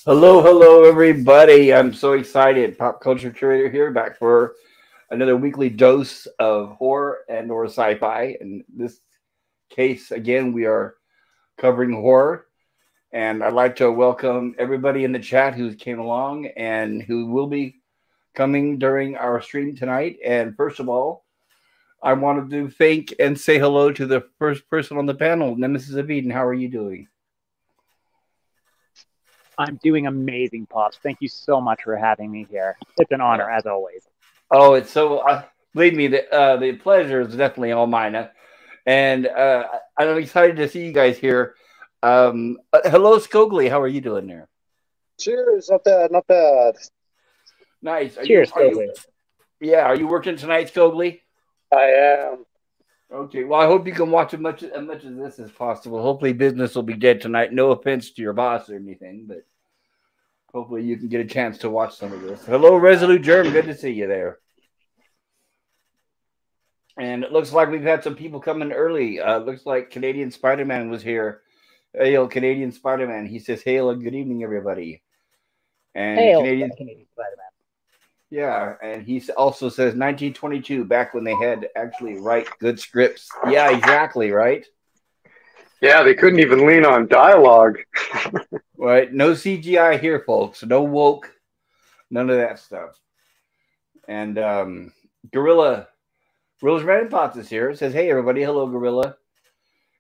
Hello, hello, everybody. I'm so excited. Pop Culture Curator here, back for another weekly dose of horror and or sci-fi. In this case, again, we are covering horror. And I'd like to welcome everybody in the chat who came along and who will be coming during our stream tonight. And first of all, I wanted to thank and say hello to the first person on the panel, Nemesis of Eden. How are you doing? I'm doing amazing, Pops. Thank you so much for having me here. It's an honor, as always. Oh, it's so. Believe me, the pleasure is definitely all mine. And I'm excited to see you guys here. Hello, Skogly. How are you doing there? Cheers, not bad, not bad. Nice. Cheers, Stokely. Yeah, are you working tonight, Skogly? I am. Okay. Well, I hope you can watch as much of this as possible. Hopefully, business will be dead tonight. No offense to your boss or anything, but hopefully, you can get a chance to watch some of this. Hello, Resolute Germ. Good to see you there. And it looks like we've had some people coming early. Looks like Canadian Spider-Man was here. Hail, Canadian Spider-Man. He says, hail and good evening, everybody. And Hail, Canadian Spider-Man. Yeah, and he also says 1922, back when they had to actually write good scripts. Yeah, exactly, right? Yeah, they couldn't even lean on dialogue. Right, no CGI here, folks. No woke, none of that stuff. And Gorilla's Random Thoughts is here. It says, hey, everybody. Hello, Gorilla.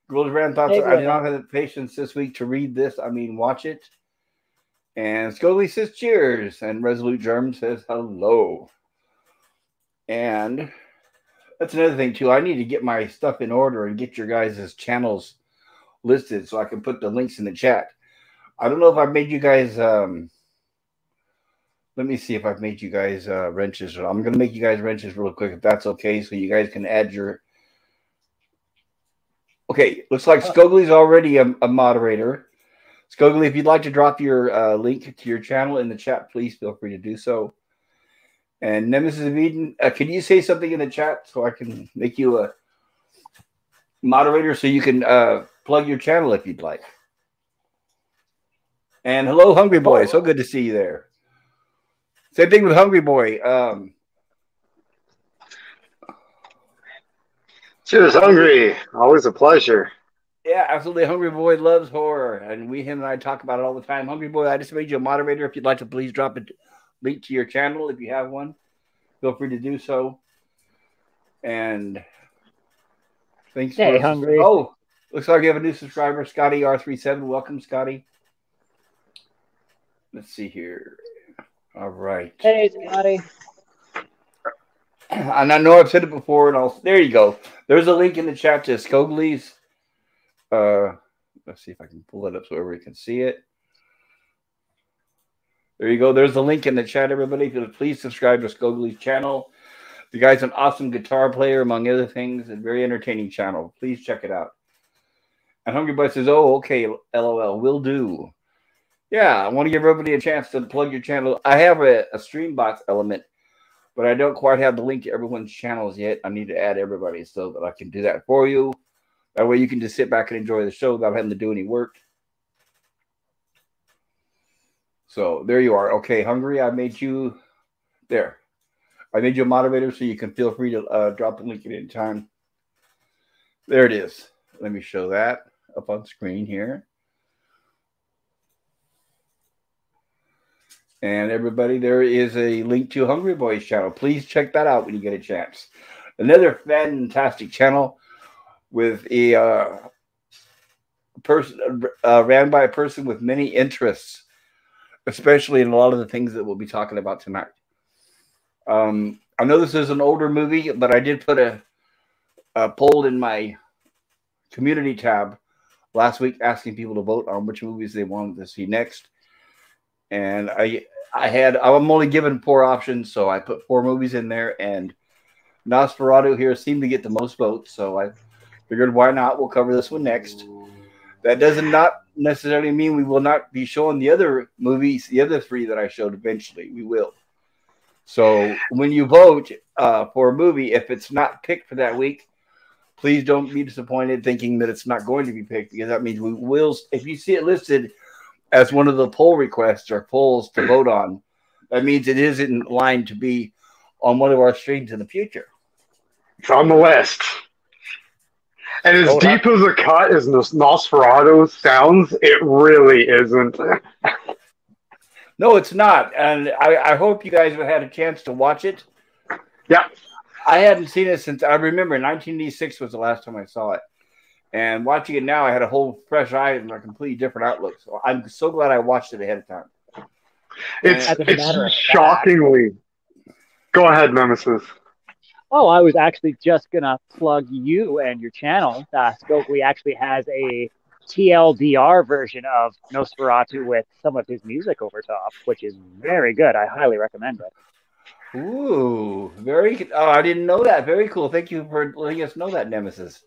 Gorilla's Random Thoughts. Hey, I do not have the patience this week to read this. I mean, watch it. And Scully says cheers. And Resolute Germ says hello. And that's another thing, too. I need to get my stuff in order and get your guys' channels listed so I can put the links in the chat. I don't know if I've made you guys... let me see if I've made you guys wrenches. I'm going to make you guys wrenches real quick if that's okay, so you guys can add your... Okay, looks like Skogly's already a moderator. Skogly, if you'd like to drop your link to your channel in the chat, please feel free to do so. And Nemesis of Eden, can you say something in the chat so I can make you a moderator so you can plug your channel if you'd like? And hello, Hungry Boy. So good to see you there. Same thing with Hungry Boy. Cheers, Hungry. Always a pleasure. Yeah, absolutely. Hungry Boy loves horror, and him and I talk about it all the time. Hungry Boy, I just made you a moderator. If you'd like to, please drop a link to your channel if you have one. Feel free to do so. And thanks. Hey, Hungry. Oh, looks like we have a new subscriber, Scotty R37. Welcome, Scotty. Let's see here. All right. Hey, Scotty. And I know I've said it before, and there you go. There's a link in the chat to Skogly's. Let's see if I can pull it up so everybody can see it. There you go. There's the link in the chat, everybody. If you'll please subscribe to Skogly's channel. The guy's an awesome guitar player, among other things, and very entertaining channel. Please check it out. And Hungry Boy says, oh, okay, LOL, will do. Yeah, I want to give everybody a chance to plug your channel. I have a Streambox element, but I don't quite have the link to everyone's channels yet. I need to add everybody so that I can do that for you. That way you can just sit back and enjoy the show without having to do any work. So there you are. Okay, Hungry, I made you there. I made you a moderator so you can feel free to drop the link at any time. There it is. Let me show that up on screen here. And everybody, there is a link to Hungry Boy's channel. Please check that out when you get a chance. Another fantastic channel with a person ran by a person with many interests, especially in a lot of the things that we'll be talking about tonight. I know this is an older movie, but I did put a poll in my community tab last week asking people to vote on which movies they wanted to see next. And I'm only given 4 options, so I put 4 movies in there, and Nosferatu here seemed to get the most votes, so I figured why not? We'll cover this one next. That does not necessarily mean we will not be showing the other movies, the other 3 that I showed eventually. We will. So when you vote for a movie, if it's not picked for that week, please don't be disappointed thinking that it's not going to be picked, because that means we will. If you see it listed as one of the poll requests or polls to vote on. That means it is in line to be on one of our streams in the future. It's on the list. And as deep as a cut as Nosferatu sounds, it really isn't. No, it's not. And I hope you guys have had a chance to watch it. Yeah. I hadn't seen it since, I remember 1986 was the last time I saw it. And watching it now, I had a whole fresh eye and a completely different outlook. So I'm so glad I watched it ahead of time. It's shockingly. Go ahead, Nemesis. Oh, I was actually just going to plug you and your channel. Stokely actually has a TLDR version of Nosferatu with some of his music over top, which is very good. I highly recommend it. Ooh, very. Oh, I didn't know that. Very cool. Thank you for letting us know that, Nemesis.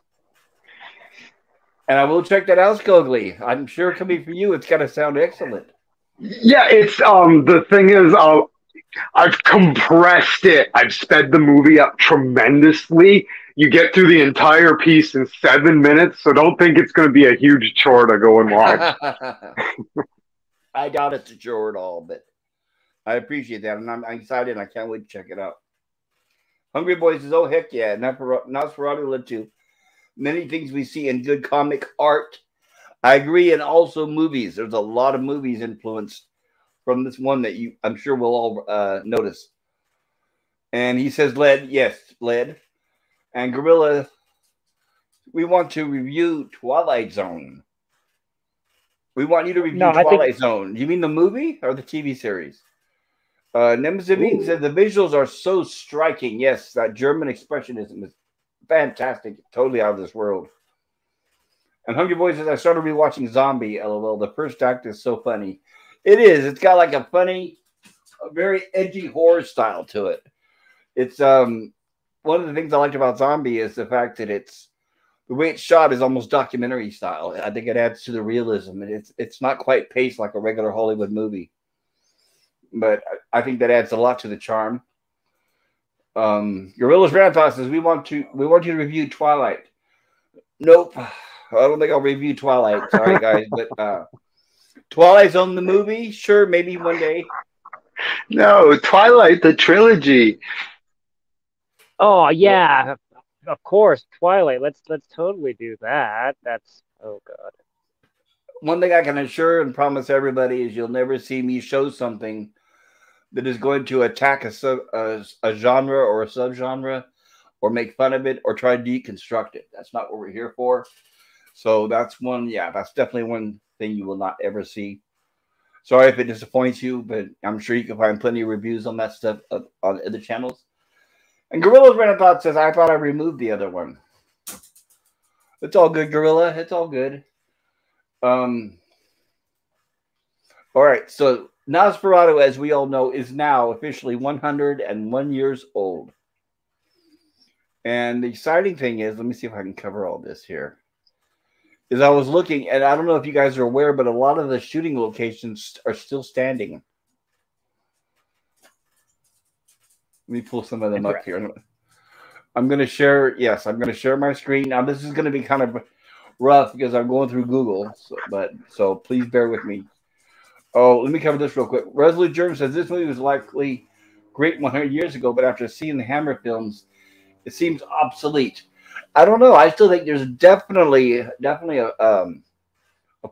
And I will check that out, Skogly. I'm sure coming from you, it's got to sound excellent. Yeah, it's the thing is, I've compressed it. I've sped the movie up tremendously. You get through the entire piece in 7 minutes, so don't think it's going to be a huge chore to go and watch. I doubt it's a chore at all, but I appreciate that, and I'm excited, and I can't wait to check it out. Hungry Boy says, oh, heck yeah. Nosferatu led to many things we see in good comic art. I agree, and also movies. There's a lot of movies influenced from this one that I'm sure we'll all notice. And he says lead. Yes, lead. And Gorilla, we want to review Twilight Zone. We want you to review Twilight Zone. You mean the movie or the TV series? Nemesis said the visuals are so striking. Yes, that German expressionism is fantastic. Totally out of this world. And Hungry Boy says, I started rewatching Zombie, LOL. The first act is so funny. It is. It's got like a funny, a very edgy horror style to it. It's one of the things I liked about Zombie is the fact that the way it's shot is almost documentary style. I think it adds to the realism. It's not quite paced like a regular Hollywood movie, but I think that adds a lot to the charm. Gorilla's Grandpa says we want you to review Twilight. Nope, I don't think I'll review Twilight. Sorry guys, but Twilight Zone the movie, sure, maybe one day. No, Twilight the trilogy. Oh yeah, of course, Twilight. Let's totally do that. That's oh god. One thing I can assure and promise everybody is you'll never see me show something that is going to attack a genre or a subgenre or make fun of it or try to deconstruct it. That's not what we're here for. So that's that's definitely one thing you will not ever see. Sorry if it disappoints you, but I'm sure you can find plenty of reviews on that stuff on other channels. And Gorilla's Renaissance says, I thought I removed the other one. It's all good, Gorilla. It's all good. All right, so Nosferatu, as we all know, is now officially 101 years old. And the exciting thing is, let me see if I can cover all this here, is I was looking, and I don't know if you guys are aware, but a lot of the shooting locations are still standing. Let me pull some of them up here. I'm going to share, I'm going to share my screen. Now, this is going to be kind of rough because I'm going through Google, so please bear with me. Oh, let me cover this real quick. Resolute Germ says this movie was likely great 100 years ago, but after seeing the Hammer films, it seems obsolete. I don't know. I still think there's definitely a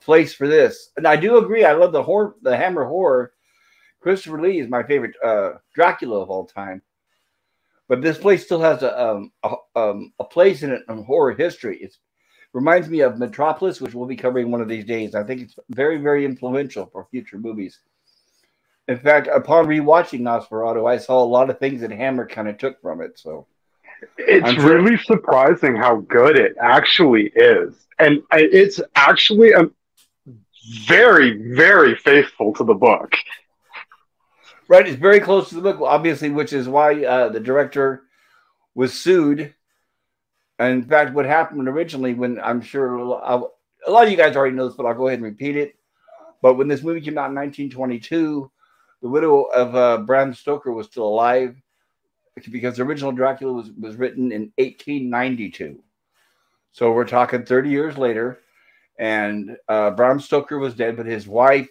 place for this, and I do agree. I love the Hammer horror. Christopher Lee is my favorite Dracula of all time, but this place still has a place in it in horror history. It reminds me of Metropolis, which we'll be covering one of these days. I think it's very, very influential for future movies. In fact, upon rewatching Nosferatu, I saw a lot of things that Hammer kind of took from it. So it's really surprising how good it actually is, and it's actually very, very faithful to the book. Right, it's very close to the book, obviously, which is why the director was sued. And in fact, what happened originally, when I'm sure a lot of you guys already know this, but I'll go ahead and repeat it. But when this movie came out in 1922, the widow of Bram Stoker was still alive because the original Dracula was written in 1892. So we're talking 30 years later, and Bram Stoker was dead, but his wife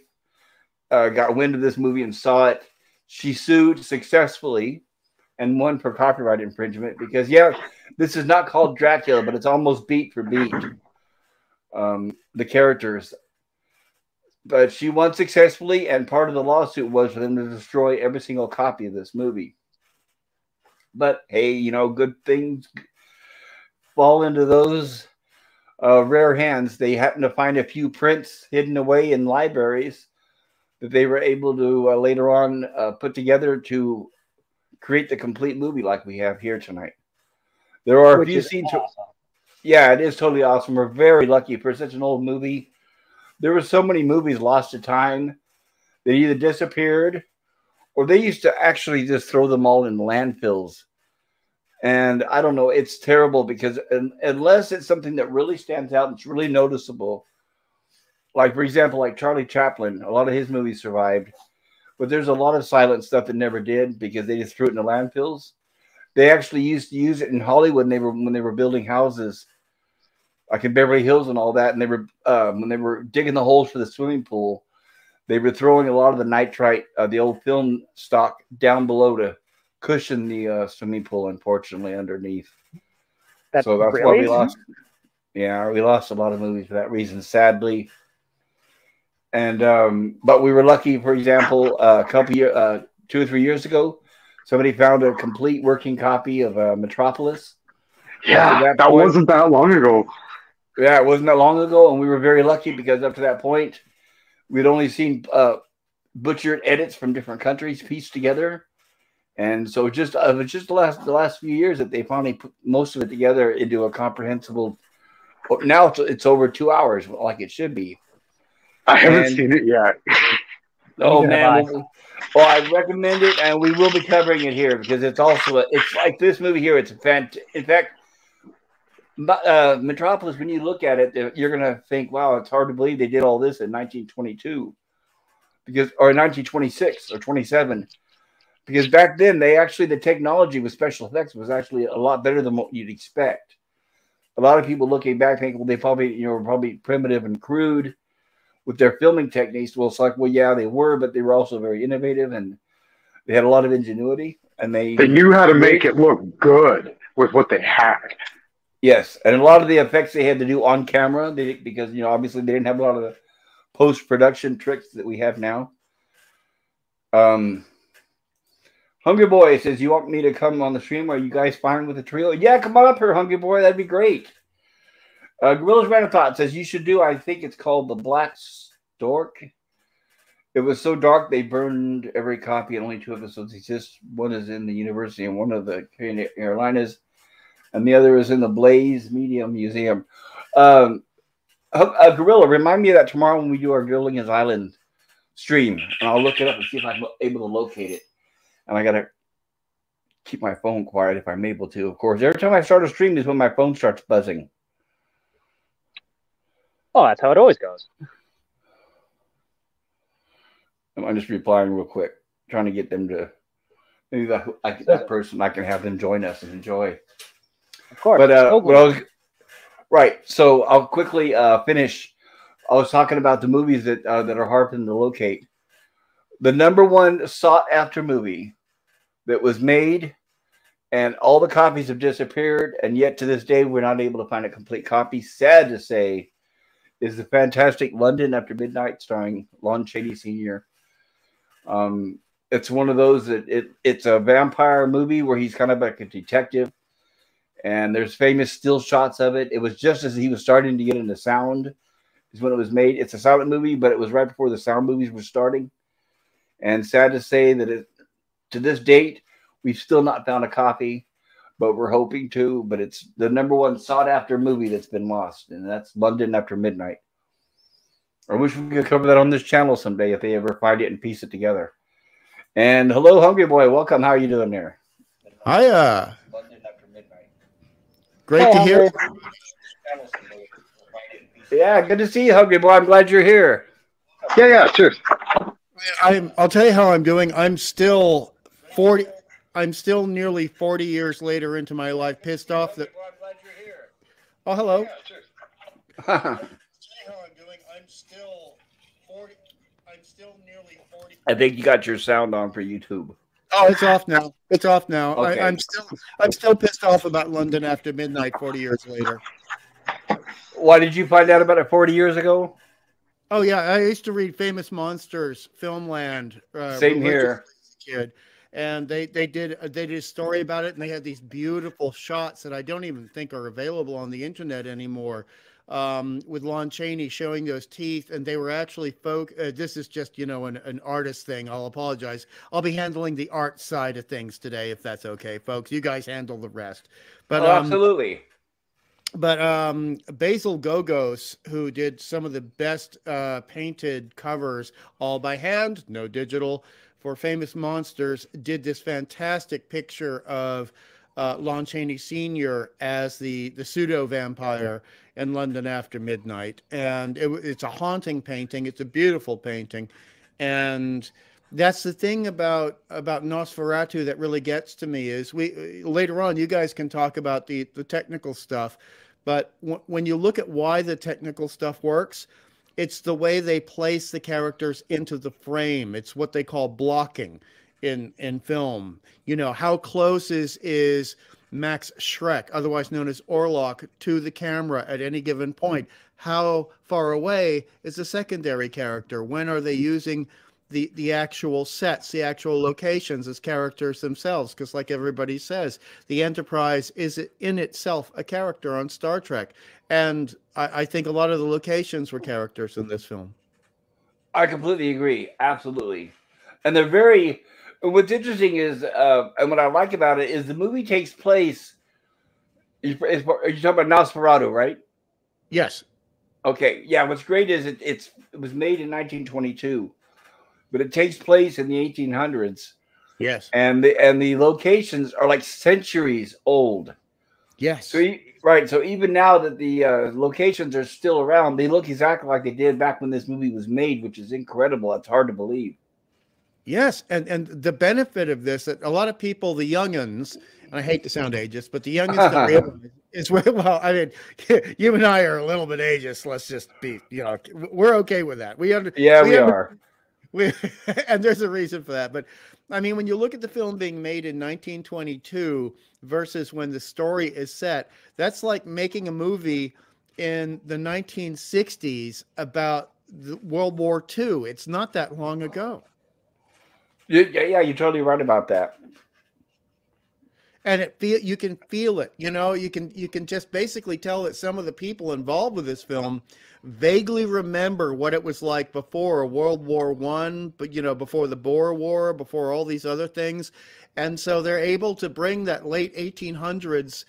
got wind of this movie and saw it, she sued successfully and won for copyright infringement because, yeah, this is not called Dracula, but it's almost beat for beat. The characters. But she won successfully, and part of the lawsuit was for them to destroy every single copy of this movie. But hey, you know, good things fall into those rare hands. They happen to find a few prints hidden away in libraries that they were able to later on put together to create the complete movie like we have here tonight. There are a few scenes. Awesome. Yeah, it is totally awesome. We're very lucky for such an old movie. There were so many movies lost to time. They either disappeared or they used to actually just throw them all in landfills. And I don't know, it's terrible because unless it's something that really stands out, it's really noticeable. Like, for example, like Charlie Chaplin, a lot of his movies survived. But there's a lot of silent stuff that never did because they just threw it in the landfills. They actually used to use it in Hollywood when they were building houses, like in Beverly Hills and all that. And they were when they were digging the holes for the swimming pool, they were throwing a lot of the nitrite, the old film stock, down below to cushion the swimming pool. Unfortunately, underneath. So that's why we lost. Yeah, we lost a lot of movies for that reason, sadly. And but we were lucky. For example, a couple 2 or 3 years ago, somebody found a complete working copy of Metropolis. Yeah, that wasn't that long ago. Yeah, it wasn't that long ago, and we were very lucky because up to that point, we'd only seen butchered edits from different countries pieced together, and so it was just the last few years that they finally put most of it together into a comprehensible. Now it's over 2 hours, like it should be. I haven't seen it yet. Oh man! Well, I recommend it, and we will be covering it here because it's also it's like this movie here. It's in fact, Metropolis. When you look at it, you're gonna think, "Wow, it's hard to believe they did all this in 1922," or 1926 or 27, because back then the technology with special effects was actually a lot better than what you'd expect. A lot of people looking back think, well, they probably were probably primitive and crude with their filming techniques. Well, it's like, well, yeah, they were, but they were also very innovative and they had a lot of ingenuity, and they knew how to make it look good with what they had. Yes, and a lot of the effects they had to do on camera, because obviously they didn't have a lot of the post-production tricks that we have now. Hungry Boy says, "You want me to come on the stream? Are you guys fine with the trio?" Yeah, come on up here, Hungry Boy. That'd be great. Gorilla's Random Thought says, "You should do, I think it's called The Black Stork. It was so dark they burned every copy and only 2 episodes exist. One is in the university and one of the Carolinas, and the other is in the Blaze Media Museum." Gorilla, remind me of that tomorrow when we do our Grilling Island stream, and I'll look it up and see if I'm able to locate it. And I got to keep my phone quiet if I'm able to. Of course, every time I start a stream is when my phone starts buzzing. Oh, that's how it always goes. I'm just replying real quick, trying to get them to maybe that person. I can have them join us and enjoy. Of course. But right. So I'll quickly finish. I was talking about the movies that are hard for them to locate. The number one sought after movie that was made, and all the copies have disappeared, and yet to this day we're not able to find a complete copy. Sad to say, is the fantastic London After Midnight starring Lon Chaney Sr. It's one of those that it's a vampire movie where he's kind of like a detective, and there's famous still shots of it. It was just as he was starting to get into sound is when it was made. It's a silent movie, but it was right before the sound movies were starting. And sad to say that to this date, we've still not found a copy, but we're hoping to. But it's the number one sought after movie that's been lost, and that's London After Midnight. I wish we could cover that on this channel someday if they ever find it and piece it together. And hello, Hungry Boy. Welcome. How are you doing there? Hi. London After Midnight. Great to hear. Yeah, good to see you, Hungry Boy. I'm glad you're here. Yeah, cheers. I'll tell you how I'm doing. I'm still 40. I'm still nearly 40 years later into my life, pissed off that. I'm glad you're here. Oh, hello. Yeah, cheers. I'm still 40. I think you got your sound on for YouTube. Oh, it's off now. It's off now. Okay. I'm still pissed off about London After Midnight 40 years later. Why did you find out about it 40 years ago? Oh yeah, I used to read Famous Monsters, Filmland. Same here. As a kid, and they did a story about it, and they had these beautiful shots that I don't even think are available on the internet anymore. With Lon Chaney showing those teeth, and they were actually this is just, you know, an artist thing. I'll apologize. I'll be handling the art side of things today, if that's okay, folks. You guys handle the rest. But absolutely. But Basil Gogos, who did some of the best painted covers, all by hand, no digital, for Famous Monsters, did this fantastic picture of Lon Chaney Sr. as the pseudo-vampire in London After Midnight. And it's a haunting painting. It's a beautiful painting. And that's the thing about Nosferatu that really gets to me is later on, you guys can talk about the technical stuff. But when you look at why the technical stuff works, it's the way they place the characters into the frame. It's what they call blocking in film. You know, how close is Max Schreck, otherwise known as Orlok, to the camera at any given point? How far away is the secondary character? When are they using the actual sets, the actual locations as characters themselves? Because like everybody says, the Enterprise is in itself a character on Star Trek. And I think a lot of the locations were characters in this film. I completely agree. Absolutely. And they're very, what's interesting is, and what I like about it is the movie takes place, you're talking about Nosferatu, right? Yes. Okay. Yeah. What's great is it was made in 1922. But it takes place in the 1800s. Yes. And the locations are like centuries old. Yes. So even now that the locations are still around, they look exactly like they did back when this movie was made, which is incredible. It's hard to believe. Yes, and the benefit of this, that a lot of people, the youngins, and I hate to sound ageist, but the youngins don't realize is, well, I mean, you and I are a little bit ageist. Let's just be, you know, we're okay with that. We are. And there's a reason for that. But I mean, when you look at the film being made in 1922 versus when the story is set, that's like making a movie in the 1960s about World War II. It's not that long ago. Yeah, you're totally right about that. And you can feel it. You know, you can just basically tell that some of the people involved with this film vaguely remember what it was like before World War I, but, you know, before the Boer War, before all these other things. And so they're able to bring that late 1800s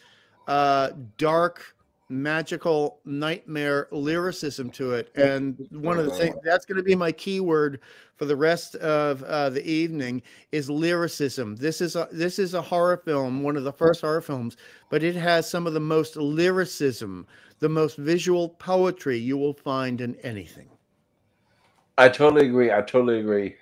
dark, magical nightmare lyricism to it. And one of the things that's going to be my keyword for the rest of the evening is lyricism. This is a horror film, one of the first horror films, but it has some of the most lyricism, the most visual poetry you will find in anything. I totally agree.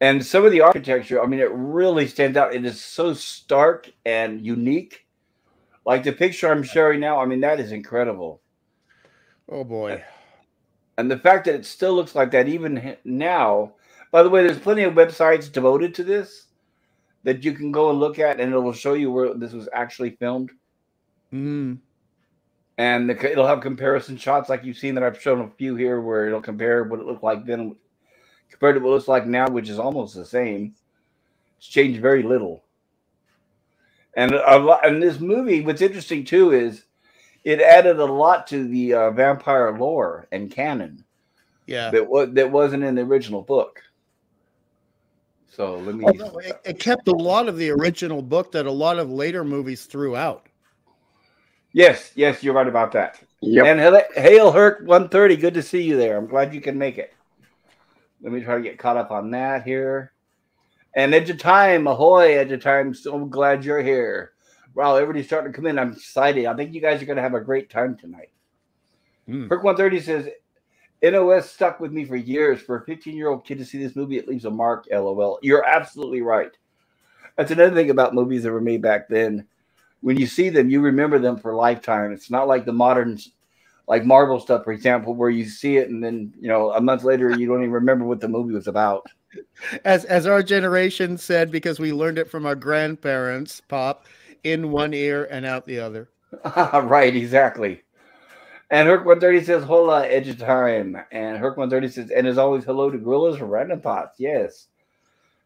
And some of the architecture, I mean, it really stands out. It is so stark and unique. Like the picture I'm showing now, I mean, that is incredible. Oh, boy. And the fact that it still looks like that even now. By the way, there's plenty of websites devoted to this that you can go and look at, and it will show you where this was actually filmed. Mm. And it'll have comparison shots like you've seen that I've shown a few here where it'll compare what it looked like then compared to what it looks like now, which is almost the same. It's changed very little. And this movie, what's interesting too is it added a lot to the vampire lore and canon. Yeah, that wasn't in the original book. So let me. It kept a lot of the original book that a lot of later movies threw out. Yes, you're right about that. Yep. And Hail Herc 130, good to see you there. I'm glad you can make it. Let me try to get caught up on that here. And Edge of Time, ahoy, Edge of Time. So glad you're here. Wow, everybody's starting to come in. I'm excited. I think you guys are going to have a great time tonight. Herc 130 says, NOS stuck with me for years. For a 15-year-old kid to see this movie, it leaves a mark, LOL. You're absolutely right. That's another thing about movies that were made back then. When you see them, you remember them for a lifetime. It's not like the modern like Marvel stuff, for example, where you see it and then, you know, a month later you don't even remember what the movie was about. As our generation said, because we learned it from our grandparents, Pop, in one ear and out the other. Right, exactly. And Herc 130 says, "Hola, edge of time." And Herc 130 says, "And as always, hello to Gorillas for Random Thoughts." Yes.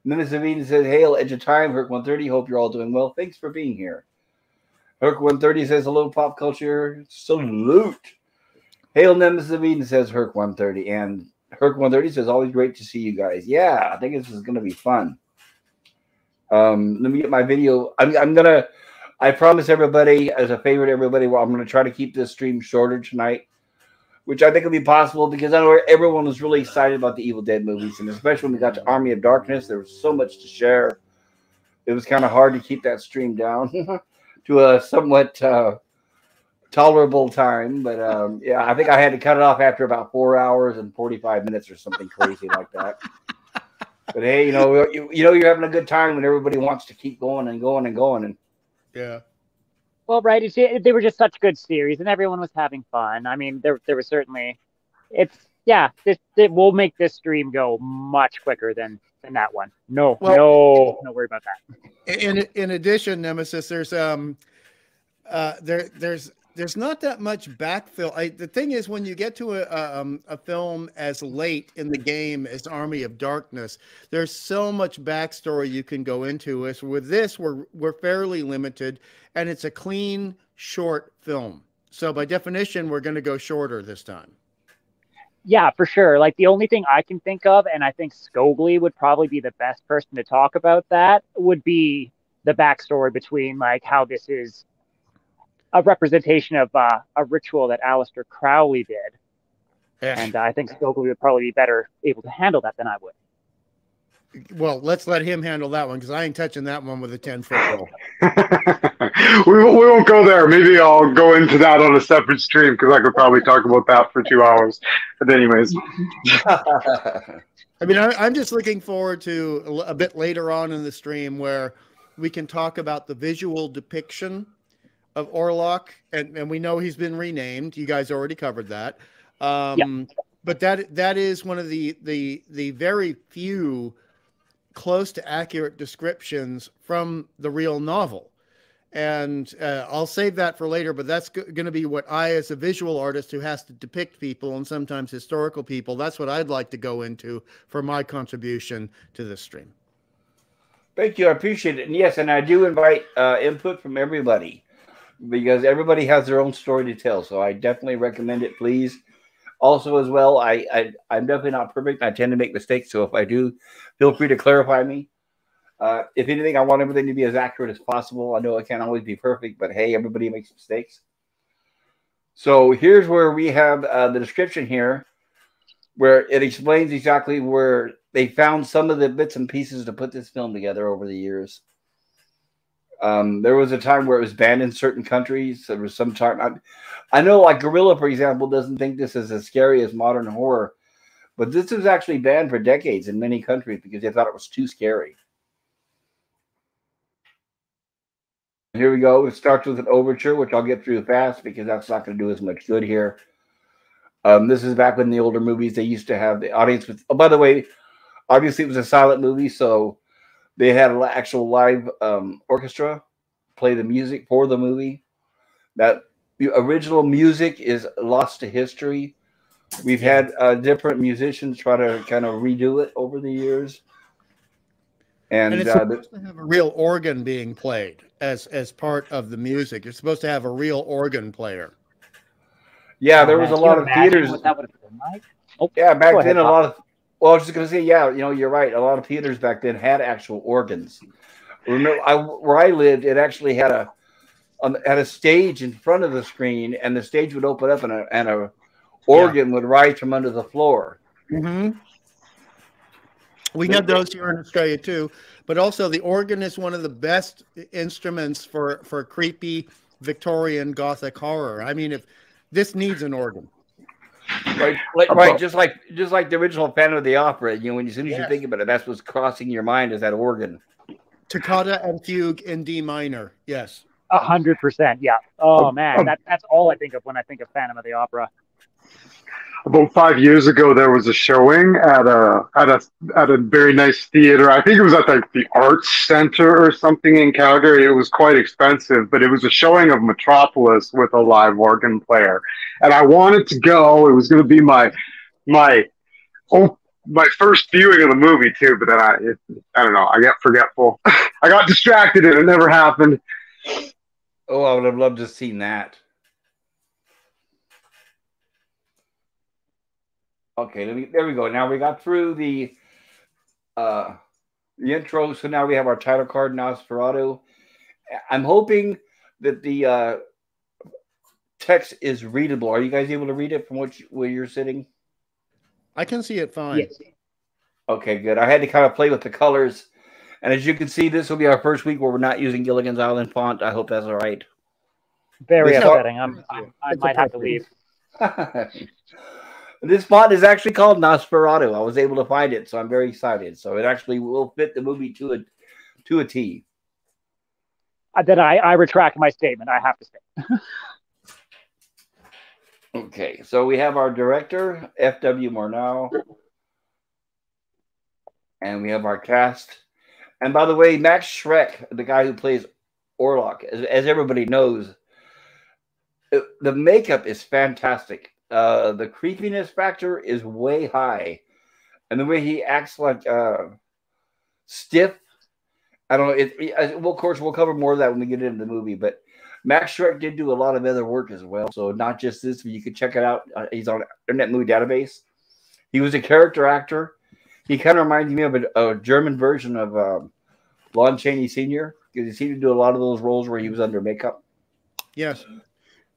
Minister Savine says, "Hail, edge of time." Herc 130, hope you're all doing well. Thanks for being here. Herc 130 says, "Hello, pop culture. Salute." Hail, Nemesis Savine, says Herc 130. And Herc 130 says, "Always great to see you guys." Yeah, I think this is going to be fun. Let me get my video. I promise everybody, as a favor to everybody, well, I'm going to try to keep this stream shorter tonight, which I think will be possible because I know everyone was really excited about the Evil Dead movies, and especially when we got to Army of Darkness, there was so much to share. It was kind of hard to keep that stream down to a somewhat tolerable time, but yeah, I think I had to cut it off after about 4 hours and 45 minutes or something crazy like that. But hey, you know you're having a good time when everybody wants to keep going and going and going, and Yeah. Well, right. You see, they were just such good series, and everyone was having fun. I mean, there was certainly, we'll make this stream go much quicker than that one. No worry about that. In addition, Nemesis, there's not that much backfill. The thing is, when you get to a film as late in the game as Army of Darkness, there's so much backstory you can go into. As with this, we're fairly limited, and it's a clean, short film. So by definition, we're going to go shorter this time. Yeah, for sure. Like the only thing I can think of, and I think Scogli would probably be the best person to talk about that, would be the backstory between like how this is a representation of a ritual that Aleister Crowley did. Yeah. And I think Scogli would probably be better able to handle that than I would. Well, let's let him handle that one because I ain't touching that one with a 10-foot pole. we won't go there. Maybe I'll go into that on a separate stream because I could probably talk about that for 2 hours. But anyways. I mean, I'm just looking forward to a bit later on in the stream where we can talk about the visual depiction of Orlok, and we know he's been renamed. You guys already covered that. Yeah. But that is one of the very few close to accurate descriptions from the real novel. And I'll save that for later, but that's going to be what I, as a visual artist who has to depict people and sometimes historical people, that's what I'd like to go into for my contribution to this stream. Thank you. I appreciate it. And yes, and I do invite input from everybody because everybody has their own story to tell. So I definitely recommend it, please. Also, as well, I'm definitely not perfect. I tend to make mistakes. So if I do, feel free to clarify me. If anything, I want everything to be as accurate as possible. I know it can't always be perfect, but hey, everybody makes mistakes. So here's where we have the description here, where it explains exactly where they found some of the bits and pieces to put this film together over the years. There was a time where it was banned in certain countries. There was some time. I know, like Gorilla, for example, doesn't think this is as scary as modern horror, but this was actually banned for decades in many countries because they thought it was too scary. Here we go. It starts with an overture, which I'll get through fast because that's not going to do as much good here. This is back when the older movies, they used to have the audience with. Oh, by the way, obviously it was a silent movie, so they had an actual live orchestra play the music for the movie. That the original music is lost to history. We've had different musicians try to kind of redo it over the years. And it's supposed to have a real organ being played as part of the music. You're supposed to have a real organ player. Yeah, there was a lot of theaters. What that would have been like? Oh, yeah, back then a lot of. Well, I was just going to say, yeah, you know, you're right. A lot of theaters back then had actual organs. Remember, where I lived, it actually had a stage in front of the screen, and the stage would open up, and a organ would rise from under the floor. Mm-hmm. We had those here in Australia too, but also the organ is one of the best instruments for creepy Victorian Gothic horror. I mean, if this needs an organ. Right, just like the original Phantom of the Opera. You know, as soon as you think about it, that's what's crossing your mind is that organ. Toccata and fugue in D minor. Yes. 100%. Yeah. Oh man, that's all I think of when I think of Phantom of the Opera. About 5 years ago, there was a showing at a very nice theater. I think it was at the Arts Center or something in Calgary. It was quite expensive, but it was a showing of Metropolis with a live organ player, and I wanted to go. It was going to be my oh, my first viewing of the movie too. But then I don't know. I got forgetful. I got distracted, and it never happened. Oh, I would have loved to have seen that. Okay, there we go. Now we got through the intro, so now we have our title card, Nosferatu. I'm hoping that the text is readable. Are you guys able to read it from where you're sitting? I can see it fine. Yes. Okay, good. I had to kind of play with the colors. And as you can see, this will be our first week where we're not using Gilligan's Island font. I hope that's all right. Very upsetting. I might have to leave. This font is actually called Nosferatu. I was able to find it, so I'm very excited. So it actually will fit the movie to a T. Then I retract my statement. I have to stay. Okay, so we have our director, F.W. Murnau. And we have our cast. And by the way, Max Schreck, the guy who plays Orlok, as everybody knows, the makeup is fantastic. The creepiness factor is way high. And the way he acts like stiff, I don't know. Well, of course, we'll cover more of that when we get into the movie. But Max Schreck did do a lot of other work as well. So not just this, but you can check it out. He's on Internet Movie Database. He was a character actor. He kind of reminds me of a German version of Lon Chaney Sr. because he seemed to do a lot of those roles where he was under makeup. Yes.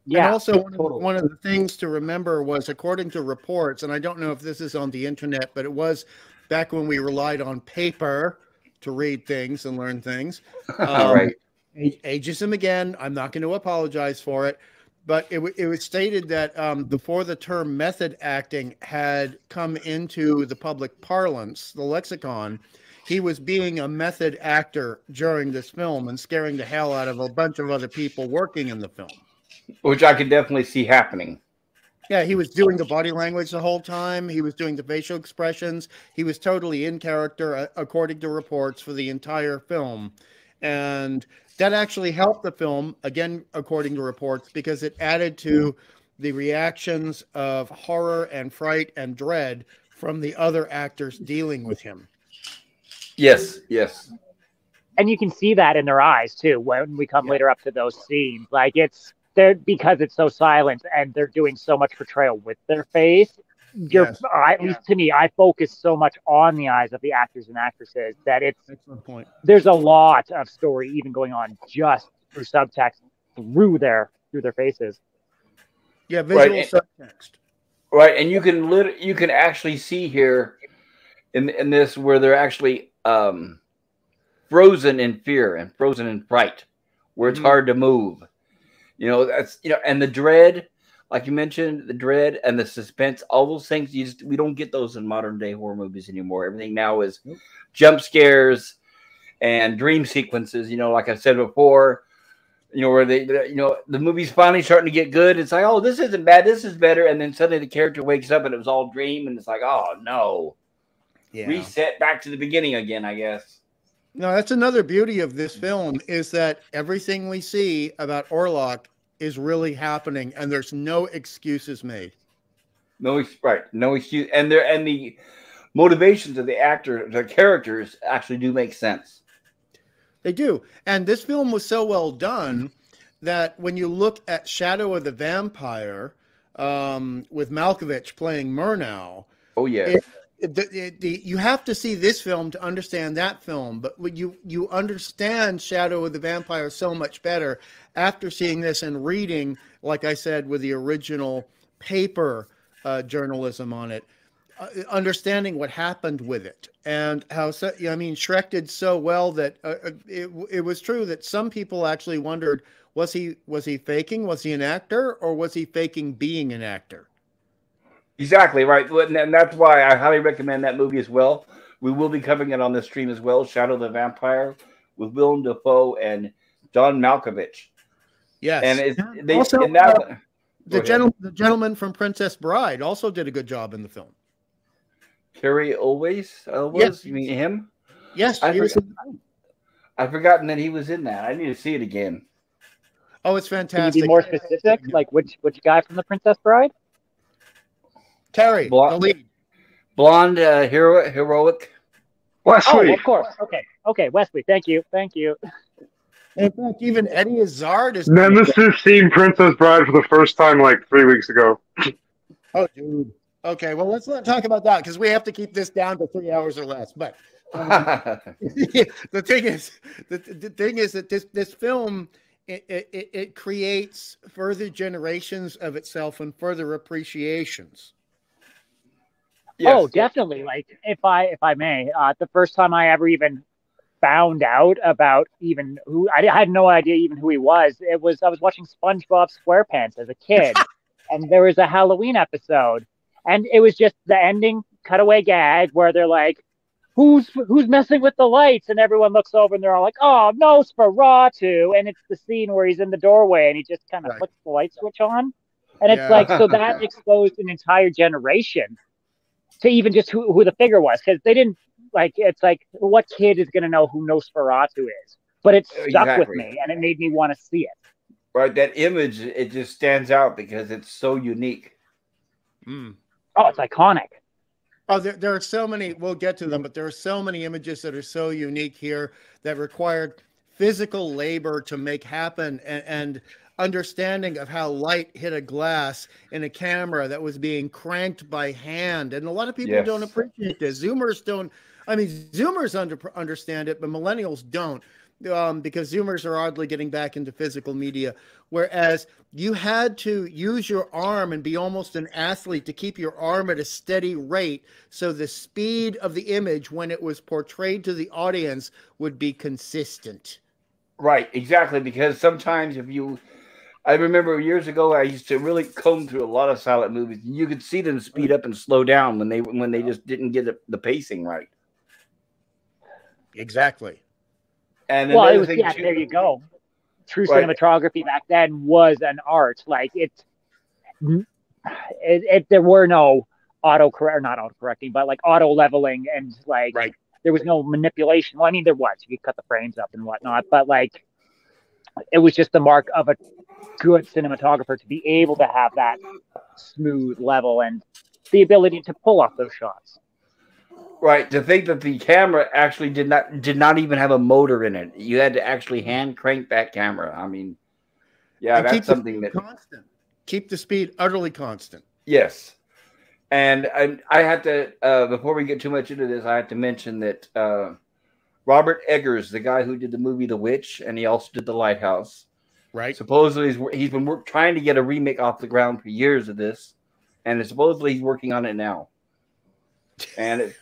Yeah. And also, one of the things to remember was, according to reports, and I don't know if this is on the internet, but it was back when we relied on paper to read things and learn things. Right. Ageism again. I'm not going to apologize for it. But it was stated that before the term method acting had come into the public parlance, the lexicon, he was being a method actor during this film and scaring the hell out of a bunch of other people working in the film. Which I could definitely see happening. Yeah, he was doing the body language the whole time. He was doing the facial expressions. He was totally in character, according to reports, for the entire film. And that actually helped the film, again, according to reports, because it added to the reactions of horror and fright and dread from the other actors dealing with him. Yes, yes. And you can see that in their eyes, too, when we come later up to those scenes. Like, because it's so silent and they're doing so much portrayal with their face. At least to me, I focus so much on the eyes of the actors and actresses that excellent point. There's a lot of story even going on just through subtext through their faces. Yeah, visual subtext. Right, and you can actually see here in this where they're actually frozen in fear and frozen in fright, where it's hard to move. That's and the dread. Like you mentioned, the dread and the suspense, all those things, we don't get those in modern day horror movies anymore. Everything now is jump scares and dream sequences. Like I said before, where the movie's finally starting to get good. It's like, oh, this isn't bad. This is better. And then suddenly the character wakes up and it was all dream. And it's like, oh, no. Yeah. Reset back to the beginning again, I guess. No, that's another beauty of this film is that everything we see about Orlok is really happening, and there's no excuses made. No excuse, and the motivations of the characters actually do make sense. They do, and this film was so well done that when you look at Shadow of the Vampire, with Malkovich playing Murnau, oh yeah, you have to see this film to understand that film, but when you understand Shadow of the Vampire so much better after seeing this and reading, like I said, with the original paper journalism on it, understanding what happened with it and how Schreck did so well that it was true that some people actually wondered, was he faking? Was he an actor, or was he faking being an actor? Exactly right, and that's why I highly recommend that movie as well. We will be covering it on this stream as well. Shadow of the Vampire with Willem Dafoe and John Malkovich. Yes. And Also, and that, the gentleman from Princess Bride also did a good job in the film. Carrie always Yes. you mean him? Yes, I he was forgot, in the film. I've forgotten that he was in that. I need to see it again. Oh, it's Can you fantastic. be more specific? Like which guy from the Princess Bride? Terry, the lead. Blonde, heroic. Wesley. Oh, of course. Okay, Wesley. Thank you. In fact, even Eddie Izzard is. Nemesis seen Princess Bride for the first time like 3 weeks ago. Oh, dude. Okay, well, let's not talk about that because we have to keep this down to 3 hours or less. But the thing is that this film it creates further generations of itself and further appreciations. Yes. Oh, definitely. Like if I may, the first time I ever even found out about even who I had no idea even who he was. I was watching SpongeBob SquarePants as a kid, and there was a Halloween episode, and it was just the ending cutaway gag where they're like, "Who's messing with the lights?" And everyone looks over and they're all like, "Oh, Nosferatu!" And it's the scene where he's in the doorway and he just kind of flicks the light switch on, and it's like so that exposed an entire generation to even just who the figure was because they didn't. Like, it's like, what kid is going to know who Nosferatu is? But it stuck with me, and it made me want to see it. Right, that image, it just stands out because it's so unique. Oh, it's iconic. Oh, there are so many, we'll get to them, but there are so many images that are so unique here that required physical labor to make happen and understanding of how light hit a glass in a camera that was being cranked by hand. And a lot of people don't appreciate this. Zoomers don't. I mean, Zoomers understand it, but millennials don't, because Zoomers are oddly getting back into physical media, whereas you had to use your arm and be almost an athlete to keep your arm at a steady rate so the speed of the image when it was portrayed to the audience would be consistent. Right, exactly, because sometimes I remember years ago I used to really comb through a lot of silent movies, and you could see them speed up and slow down when they just didn't get the pacing right. Exactly. And well, it was there you go. True cinematography back then was an art. Like there were no not autocorrecting, but like auto leveling and like there was no manipulation. Well, I mean, there was. You could cut the frames up and whatnot, but like it was just the mark of a good cinematographer to be able to have that smooth level and the ability to pull off those shots. Right, to think that the camera actually did not even have a motor in it. You had to actually hand crank that camera. I mean, and that's something that constant. Keep the speed utterly constant. Yes, and I had to before we get too much into this, I have to mention that Robert Eggers, the guy who did the movie The Witch, and he also did The Lighthouse. Right. Supposedly he's been trying to get a remake off the ground for years of this, and supposedly he's working on it now. And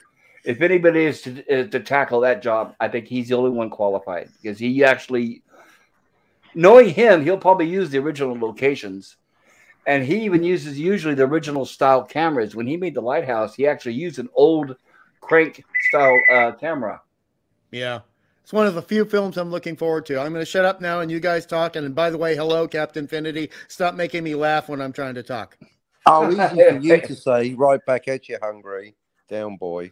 if anybody is to tackle that job, I think he's the only one qualified because he actually, knowing him, he'll probably use the original locations. And he even uses usually the original style cameras. When he made The Lighthouse, he actually used an old crank style camera. Yeah. It's one of the few films I'm looking forward to. I'm going to shut up now and you guys talk. And by the way, hello, Captain Infinity. Stop making me laugh when I'm trying to talk. Oh, easy for you to say. Right back at you, hungry. Down, boy.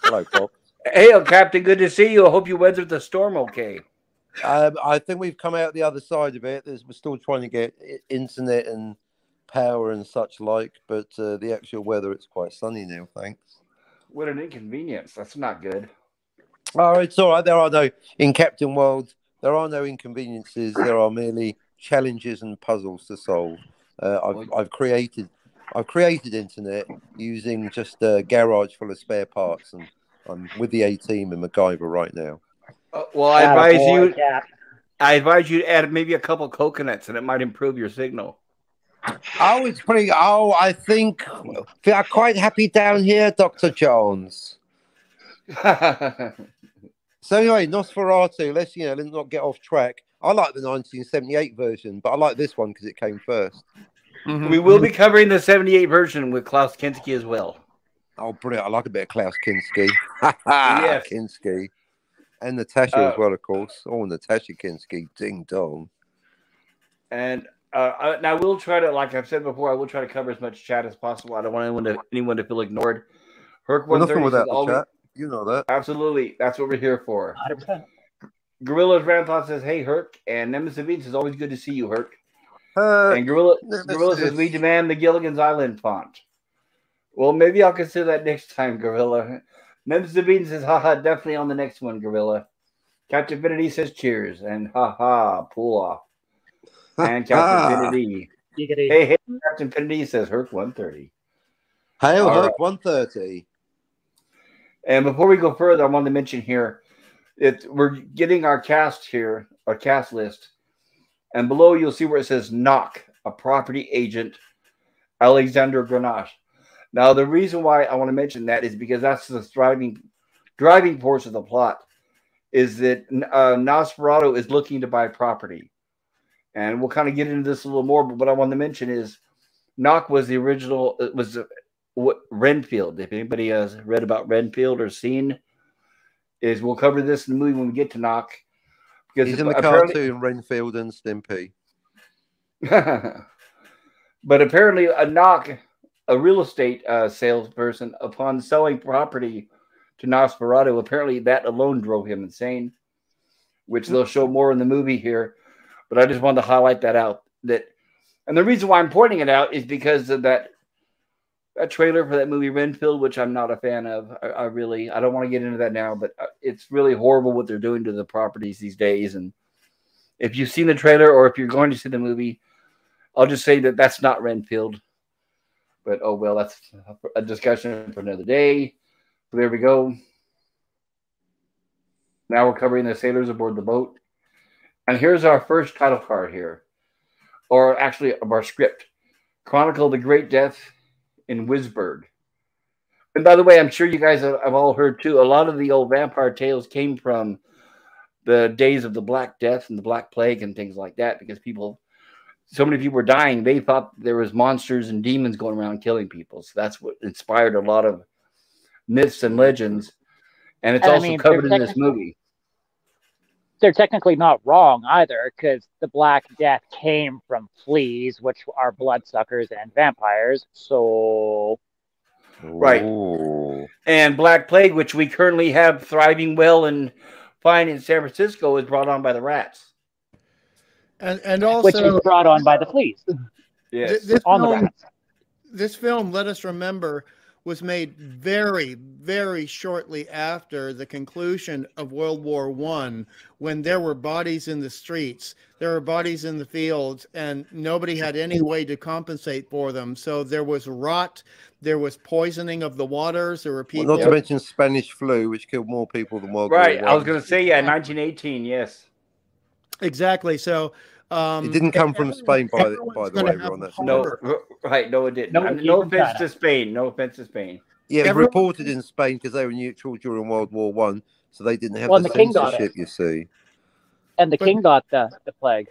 Hello, Pop. Hey, Captain. Good to see you. I hope you weathered the storm okay. I think we've come out the other side of it. We're still trying to get internet and power and such like. But the actual weather, it's quite sunny now, thanks. What an inconvenience. That's not good. Oh, it's all right. In Captain World, there are no inconveniences. There are merely challenges and puzzles to solve. I've created internet using just a garage full of spare parts, and I'm with the A-team and MacGyver right now. Well, I advise you to add maybe a couple coconuts, and it might improve your signal. Oh, it's pretty. Oh, I think we are quite happy down here, Dr. Jones. So anyway, Nosferatu. Let's not get off track. I like the 1978 version, but I like this one because it came first. Mm-hmm. We will be covering the 78 version with Klaus Kinski as well. Oh, brilliant. I like a bit of Klaus Kinski. Yes. Kinski. And Natasha as well, of course. Oh, Natasha Kinski. Ding dong. And and I will try to, like I've said before, I will try to cover as much chat as possible. I don't want anyone to feel ignored. Herc We're nothing 130 says without the always. chat. You know that. Absolutely. That's what we're here for. 100%. Gorilla's Ramthon says, hey, Herc. And Nemesis Beats says, always good to see you, Herc. Herc, And Gorilla Nemesis. says, we demand the Gilligan's Island font. Well, maybe I'll consider that next time, Gorilla. Nemesis Beats says, haha, definitely on the next one, Gorilla. Captain Infinity says, cheers. And haha, pull off. And Captain Infinity. Hey, Captain Infinity says, Herc 130. Hail, All Herc right. 130. And before we go further, I want to mention here, we're getting our cast here, our cast list. And below you'll see where it says knock, a property agent, Alexander Grenache. Now, the reason why I want to mention that is because that's the driving force of the plot, is that Nosferatu is looking to buy property. And we'll kind of get into this a little more, but what I want to mention is knock was the original, it was Renfield. If anybody has read about Renfield or seen, we'll cover this in the movie when we get to knock. Because he's in the cartoon Renfield and Stimpy. But apparently a knock, a real estate salesperson, upon selling property to Nosferatu, apparently that alone drove him insane, which they'll show more in the movie here. But I just wanted to highlight that out. And the reason why I'm pointing it out is because of that trailer for that movie Renfield, which I'm not a fan of. I don't want to get into that now, but it's really horrible what they're doing to the properties these days. And if you've seen the trailer or if you're going to see the movie, I'll just say that that's not Renfield. But oh well, that's a discussion for another day. So there we go. Now we're covering the sailors aboard the boat. And here's our first title card here. Or actually of our script. Chronicle of the Great Death in Wisburg. And by the way, I'm sure you guys have all heard too, a lot of the old vampire tales came from the days of the Black Death and the Black Plague and things like that, because so many people were dying, they thought there was monsters and demons going around killing people. So that's what inspired a lot of myths and legends. And it's also covered in this movie. They're technically not wrong either, because the Black Death came from fleas, which are bloodsuckers and vampires. So, right. Ooh. And Black Plague, which we currently have thriving well and fine in San Francisco, is brought on by the rats. And also, which is brought on by the fleas. Yes, this film, let us remember, was made very, very shortly after the conclusion of World War I, when there were bodies in the streets, there were bodies in the fields, and nobody had any way to compensate for them. So there was rot, there was poisoning of the waters, there were people... Well, not to mention Spanish flu, which killed more people than World War I. I was going to say, 1918, yes. Exactly, so... it didn't come from Spain, by the way, Ron. No, it didn't. No offense to Spain. No offense to Spain. Yeah, it was reported in Spain because they were neutral during World War I, so they didn't have the censorship, you see. And the king got the plague.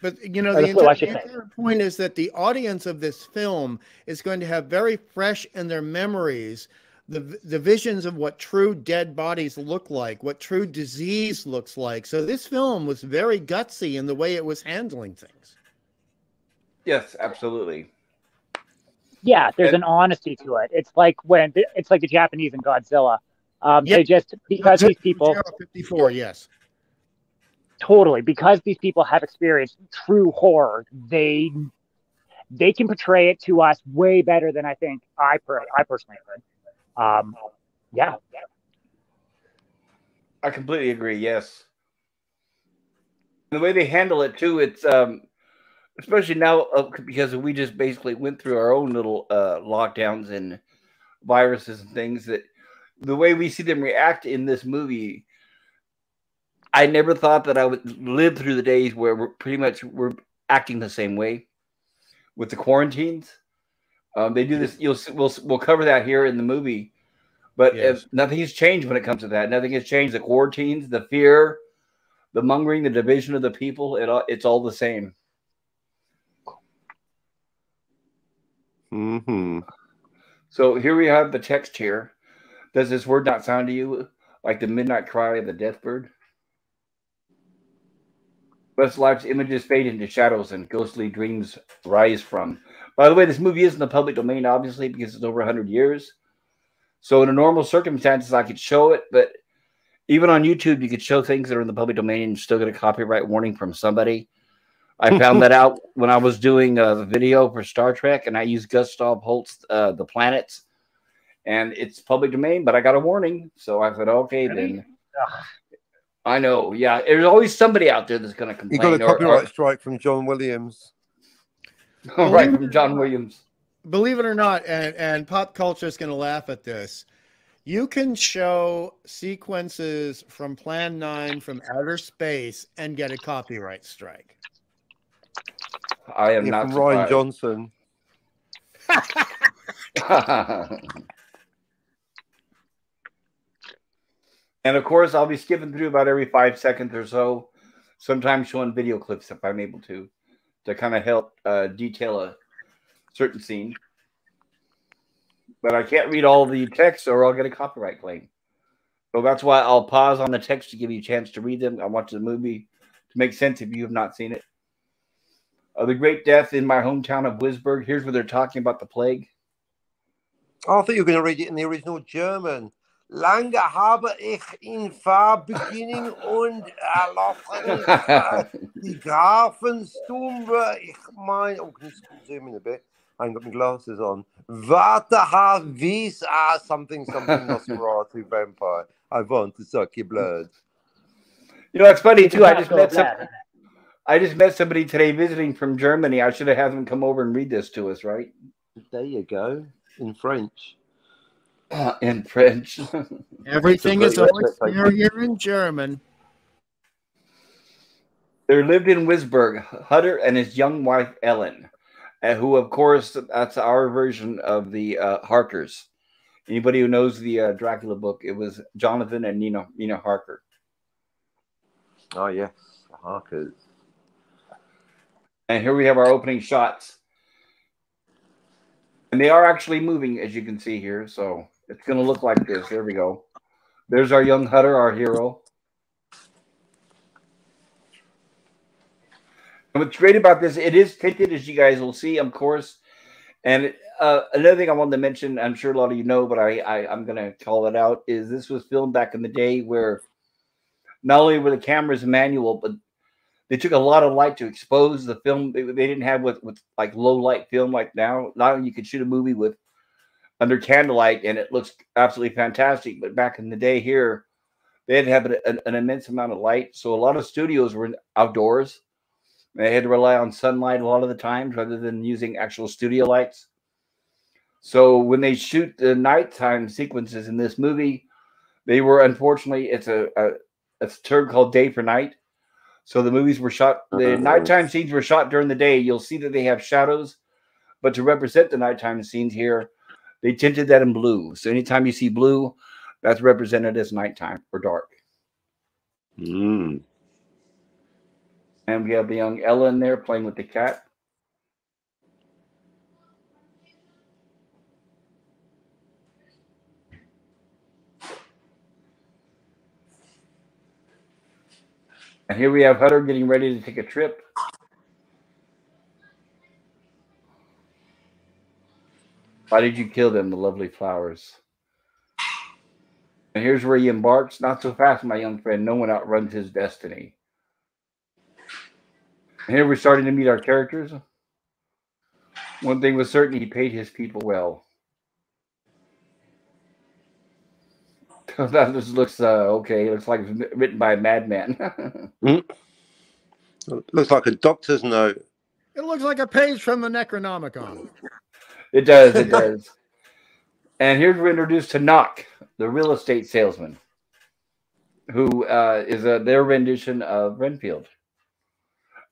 But, you know, the entire point is that the audience of this film is going to have very fresh in their memories the visions of what true dead bodies look like, what true disease looks like. So this film was very gutsy in the way it was handling things. Yes, absolutely. Yeah, there's an honesty to it. It's like the Japanese in Godzilla. They just, because these people... 54, yes. Totally. Because these people have experienced true horror, they can portray it to us way better than I think I personally could. Yeah. I completely agree. Yes. The way they handle it too, it's especially now because we just basically went through our own little lockdowns and viruses and things, that the way we see them react in this movie, I never thought that I would live through the days where we're acting the same way with the quarantines. They do this. We'll cover that here in the movie. But if nothing has changed when it comes to that. Nothing has changed. The quarantines, the fear, the mongering, the division of the people, it's all the same. Mm-hmm. So here we have the text here. Does this word not sound to you like the midnight cry of the death bird? Westlife's images fade into shadows and ghostly dreams rise from. By the way, this movie is in the public domain, obviously, because it's over 100 years. So in a normal circumstances, I could show it, but even on YouTube, you could show things that are in the public domain and still get a copyright warning from somebody. I found that out when I was doing a video for Star Trek, and I used Gustav Holst's The Planets, and it's public domain, but I got a warning. So I said, okay, then. I know, yeah. There's always somebody out there that's going to complain. You got a copyright strike from John Williams. Right, from John Williams. Believe it or not, and pop culture is going to laugh at this. You can show sequences from Plan 9 from outer space and get a copyright strike. I am not from surprised. Ryan Johnson. And of course, I'll be skipping through about every 5 seconds or so, sometimes showing video clips if I'm able to kind of help detail a certain scene. But I can't read all the text or I'll get a copyright claim. So that's why I'll pause on the text to give you a chance to read them. I want the movie to make sense if you have not seen it. The Great Death in my hometown of Wisburg. Here's where they're talking about the plague. Oh, I thought you were going to read it in the original German. Lange habe ich in Farbeginning und erlochen die Grafenstumbe. Ich meine, oh, can you zoom in a bit? I haven't got my glasses on. Warte, vis something Nosferatu vampire. I want to suck your blood. You know, it's funny too. I just met somebody today visiting from Germany. I should have had them come over and read this to us, right? There you go, in French. In French. Everything is always here in German. There lived in Wisburg Hutter and his young wife Ellen, who, of course, that's our version of the Harkers. Anybody who knows the Dracula book, it was Jonathan and Nina Harker. Oh, yes, the Harkers. And here we have our opening shots. And they are actually moving, as you can see here. So it's going to look like this. There we go. There's our young Hutter, our hero. And what's great about this, it is tinted, as you guys will see, of course. And another thing I wanted to mention, I'm sure a lot of you know, but I'm going to call it out, is this was filmed back in the day where not only were the cameras manual, but they took a lot of light to expose the film. They didn't have with like low light film like now. Now you could shoot a movie with under candlelight and it looks absolutely fantastic. But back in the day here, they had to have an immense amount of light. So a lot of studios were outdoors. They had to rely on sunlight a lot of the times rather than using actual studio lights. So when they shoot the nighttime sequences in this movie, they were, unfortunately, it's a term called day for night. So the movies were shot, the nighttime scenes were shot during the day. You'll see that they have shadows, but to represent the nighttime scenes here, they tinted that in blue. So anytime you see blue, that's represented as nighttime or dark. Mm. And we have the young Ellen there playing with the cat. And here we have Hutter getting ready to take a trip. Why did you kill them, the lovely flowers? And here's where he embarks. Not so fast, my young friend. No one outruns his destiny. And here we're starting to meet our characters. One thing was certain, he paid his people well. That just looks okay. It looks like it's written by a madman. Looks like a doctor's note. It looks like a page from the Necronomicon. It does. It does. And here's we're introduced to Knock, the real estate salesman, who is their rendition of Renfield.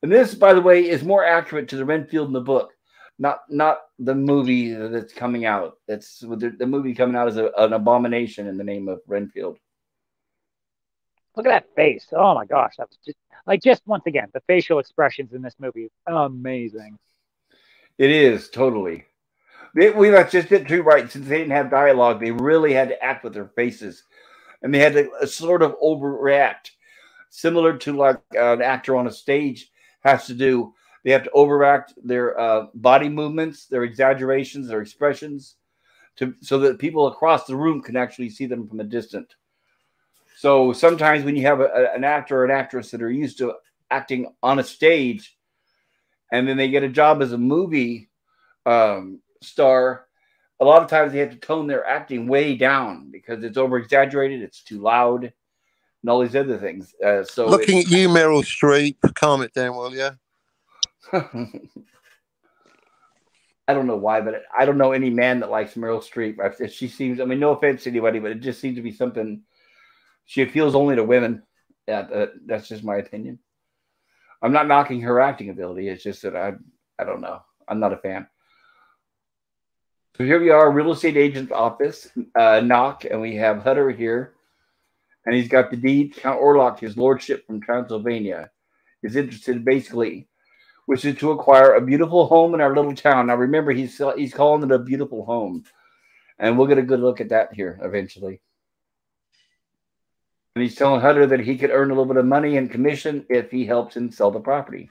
And this, by the way, is more accurate to the Renfield in the book, not the movie that's coming out. It's the movie coming out as an abomination in the name of Renfield. Look at that face. Oh my gosh. That was just once again, the facial expressions in this movie, amazing. It is, totally. That's just it too, right? Since they didn't have dialogue, they really had to act with their faces. And they had to sort of overreact. similar to like an actor on a stage has to do. They have to overact their body movements, their exaggerations, their expressions, so that people across the room can actually see them from a distance. So sometimes when you have an actor or an actress that are used to acting on a stage, and then they get a job as a movie star, a lot of times they have to tone their acting way down because it's over exaggerated, it's too loud, and all these other things. So looking at you, Meryl Streep, calm it down, will you? I don't know why, but I don't know any man that likes Meryl Streep. She seems, I mean, no offense to anybody, but it just seems to be something she appeals only to women. Yeah, that's just my opinion. I'm not knocking her acting ability. It's just that I don't know. I'm not a fan. So here we are, real estate agent's office, knock, and we have Hutter here. And he's got the deed. Count Orlok, his lordship from Transylvania, is interested basically, which is to acquire a beautiful home in our little town. Now remember, he's calling it a beautiful home. And we'll get a good look at that here eventually. And he's telling Hutter that he could earn a little bit of money in commission if he helps him sell the property.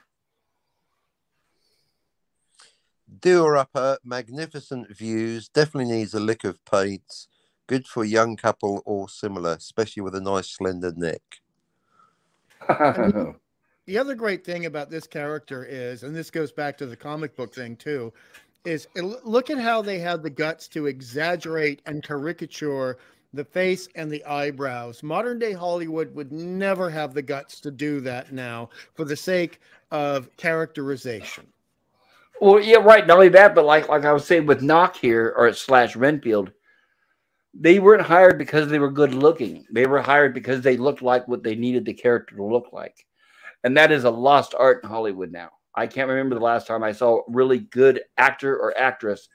Doer upper, magnificent views, definitely needs a lick of paint. Good for a young couple or similar, especially with a nice slender neck. The other great thing about this character is, and this goes back to the comic book thing too, is look at how they had the guts to exaggerate and caricature the face and the eyebrows. Modern day Hollywood would never have the guts to do that now for the sake of characterization. Well, yeah, right. Not only that, but like I was saying with Knock here, or / Renfield, they weren't hired because they were good looking. They were hired because they looked like what they needed the character to look like. And that is a lost art in Hollywood now. I can't remember the last time I saw a really good actor or actress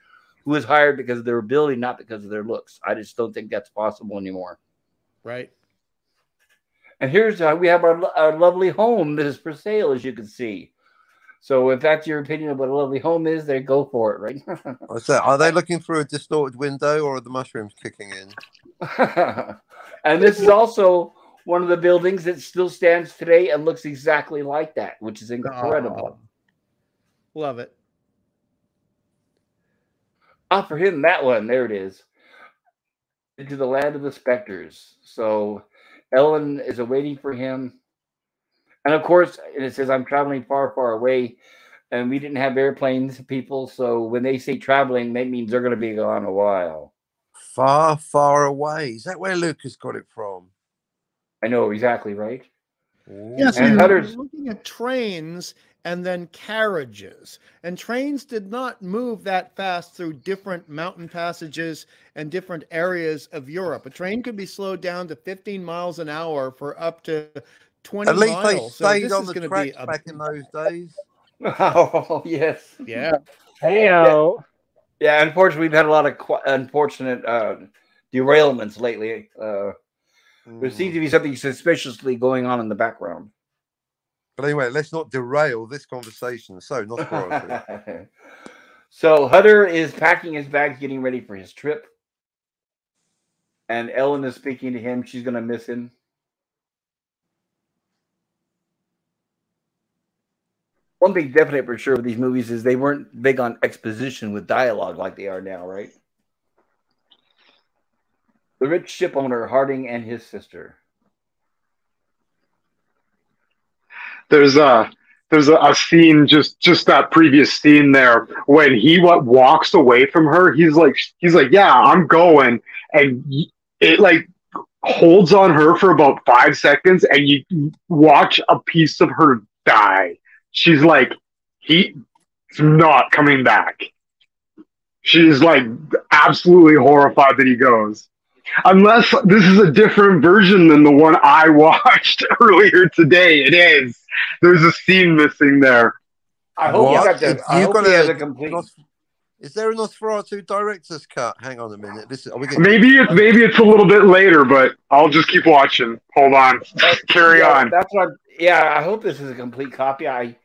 who was hired because of their ability, not because of their looks. I just don't think that's possible anymore. Right. And here's we have our lovely home that is for sale, as you can see. So if that's your opinion of what a lovely home is, they go for it, right? What's that? Are they looking through a distorted window, or are the mushrooms kicking in? And this is also one of the buildings that still stands today and looks exactly like that, which is incredible. Love it. For him, that one. There it is. Into the land of the specters. So Ellen is awaiting for him. And of course, it says, I'm traveling far, far away. And we didn't have airplanes, people. So when they say traveling, that means they're going to be gone a while. Far, far away. Is that where Lucas got it from? I know, exactly, right? Yes, and we're looking at trains and then carriages. And trains did not move that fast through different mountain passages and different areas of Europe. A train could be slowed down to 15 miles an hour for up to 20 At least miles. they stayed on the tracks back in those days. Oh, yes. Yeah. Heyo. Yeah, unfortunately, we've had a lot of unfortunate derailments lately. There seems to be something suspiciously going on in the background. But anyway, let's not derail this conversation. So, Nosferatu. So, Hutter is packing his bags, getting ready for his trip. And Ellen is speaking to him. She's going to miss him. One thing definite for sure with these movies is they weren't big on exposition with dialogue like they are now, right? The rich ship owner, Harding, and his sister. There's a scene, just that previous scene there, when he walks away from her. He's like, yeah, I'm going, and it like holds on her for about 5 seconds, and you watch a piece of her die. She's like, he's not coming back. She's like absolutely horrified that he goes. Unless this is a different version than the one I watched earlier today. It is. There's a scene missing there. I hope you got that. I hope he has a complete. Is there a Nosferatu director's cut? Hang on a minute. Maybe it's a little bit later, but I'll just keep watching. Hold on. Carry on. That's what. I hope this is a complete copy. I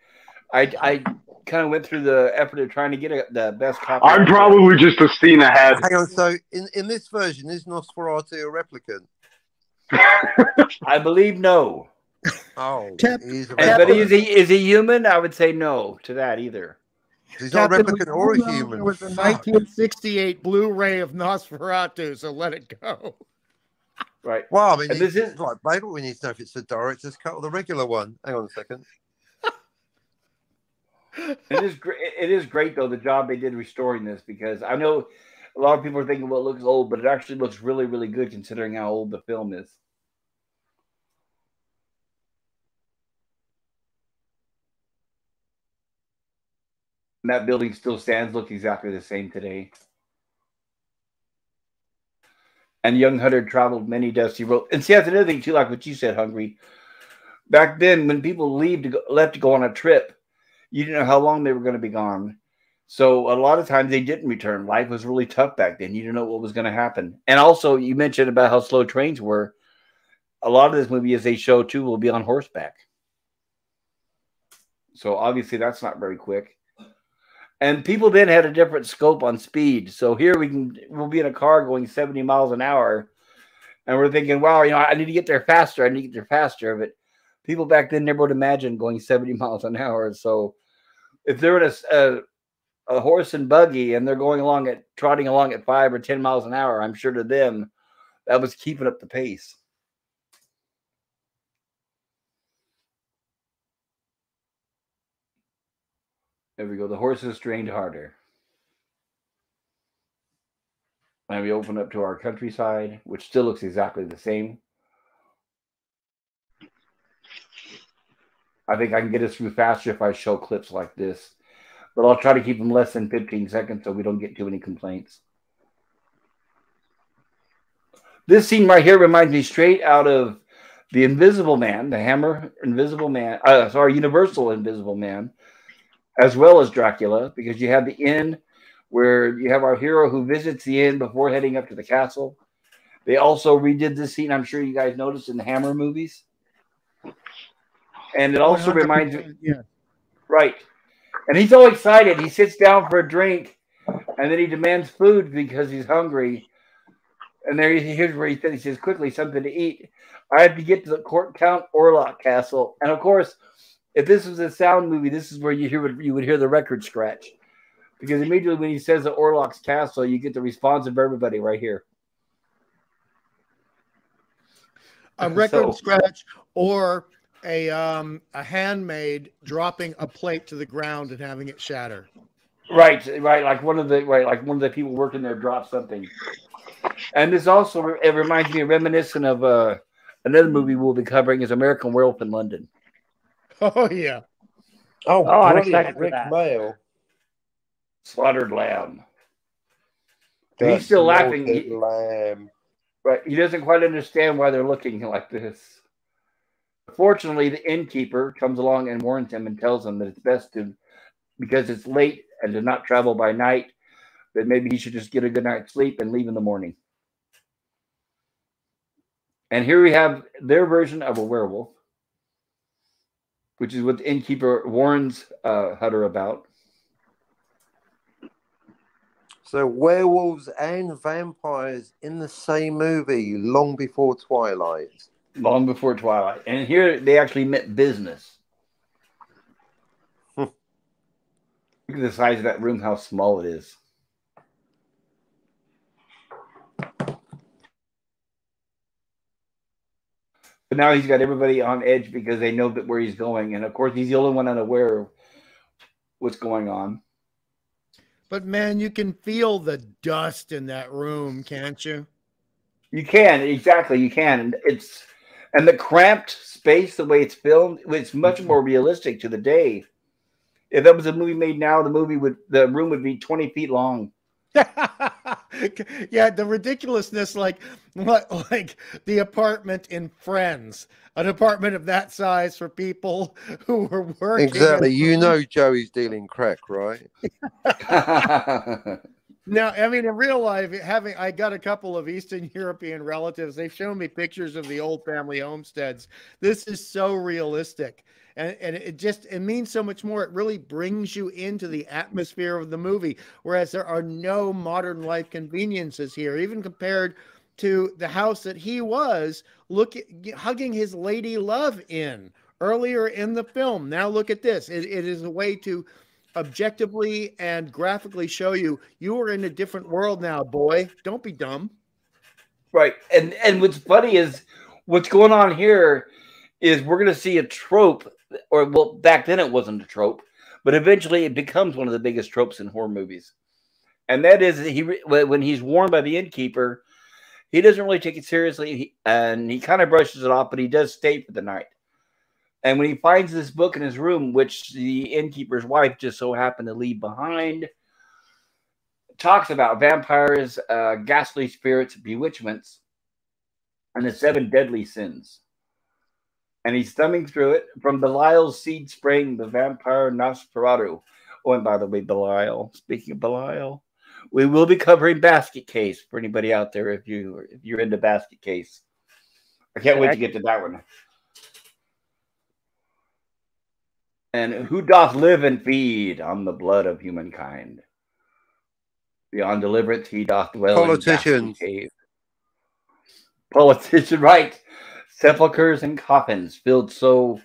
kind of went through the effort of trying to get the best copy. I'm probably just a scene ahead. Hang on. So in this version, is Nosferatu a replicant? I believe no. Oh, Cap- he's a But replicant. is he human? I would say no to that either. He's not a Captain, replicant we or all a know human. there was a Fuck. 1968 Blu-ray of Nosferatu, so let it go. Right. Well, I mean, And this is like, babe, we need to know if it's the director's cut or the regular one. Hang on a second. it is great though the job they did restoring this, because I know a lot of people are thinking, well, it looks old, but it actually looks really, really good considering how old the film is. And that building still stands, look exactly the same today. And young Hunter traveled many dusty roads. And see, that's another thing too, like what you said, Hungry. Back then, when people left to go on a trip, you didn't know how long they were going to be gone. So a lot of times they didn't return. Life was really tough back then. You didn't know what was going to happen. And also, you mentioned about how slow trains were. A lot of this movie, as they show too, will be on horseback. So obviously, that's not very quick. And people then had a different scope on speed. So here we'll be in a car going 70 miles an hour, and we're thinking, wow, I need to get there faster. I need to get there faster. But people back then never would imagine going 70 miles an hour. So if they're in a horse and buggy and they're trotting along at 5 or 10 miles an hour, I'm sure to them that was keeping up the pace. There we go. The horses trained harder. And we open up to our countryside, which still looks exactly the same. I think I can get us through faster if I show clips like this. But I'll try to keep them less than 15 seconds so we don't get too many complaints. This scene right here reminds me straight out of the Invisible Man, the Hammer Invisible Man, Universal Invisible Man, as well as Dracula, because you have the inn where you have our hero who visits the inn before heading up to the castle. They also redid this scene, I'm sure you guys noticed, in the Hammer movies. And it also reminds me, yeah. Right. And he's all excited. He sits down for a drink, and then he demands food because he's hungry. And here's where he says, quickly, something to eat. I have to get to the Count Orlok Castle. And of course, if this was a sound movie, this is where you would hear the record scratch. Because immediately when he says the Orlok's Castle, you get the response of everybody right here. A record scratch or a handmaid dropping a plate to the ground and having it shatter. Right. Like one of the people working there dropped something. And this also it reminds me, reminiscent of another movie we'll be covering is American Werewolf in London. Oh yeah. Oh, I'm brilliant. excited for Rick that. Mail. Slaughtered lamb. And he's still laughing. Lamb. Right. He doesn't quite understand why they're looking like this. Fortunately, the innkeeper comes along and warns him and tells him that it's best because it's late and to not travel by night, that maybe he should just get a good night's sleep and leave in the morning. And here we have their version of a werewolf, which is what the innkeeper warns Hutter about. So werewolves and vampires in the same movie long before Twilight. Long before Twilight. And here they actually meant business. Look at the size of that room, how small it is. But now he's got everybody on edge because they know that where he's going. And of course, he's the only one unaware of what's going on. But man, you can feel the dust in that room, can't you? You can, exactly, you can. And the cramped space, the way it's filmed, it's much more realistic to the day. If that was a movie made now, the room would be 20 feet long. Yeah, the ridiculousness, like the apartment in Friends, an apartment of that size for people who were working. Exactly. You know Joey's dealing crack, right? Now, I mean, in real life, I got a couple of Eastern European relatives. They've shown me pictures of the old family homesteads. This is so realistic. And it means so much more. It really brings you into the atmosphere of the movie, whereas there are no modern life conveniences here, even compared to the house that he was hugging his lady love in earlier in the film. Now look at this. It is a way to objectively and graphically show you are in a different world now, boy. Don't be dumb. Right. And what's funny is what's going on here is we're going to see a trope, or well, back then it wasn't a trope, but eventually it becomes one of the biggest tropes in horror movies. And that is when he's warned by the innkeeper, he doesn't really take it seriously, and he kind of brushes it off, but he does stay for the night. And when he finds this book in his room, which the innkeeper's wife just so happened to leave behind, talks about vampires, ghastly spirits, bewitchments, and the 7 deadly sins. And he's thumbing through it from Belial's seed spraying the vampire Nosferatu. Oh, and by the way, Belial, speaking of Belial, we will be covering Basket Case for anybody out there if you're into Basket Case. I can't wait to get to that one. And who doth live and feed on the blood of humankind? Beyond deliverance, he doth dwell Politicians. in cave. Politician, right? Sepulchres and coffins filled so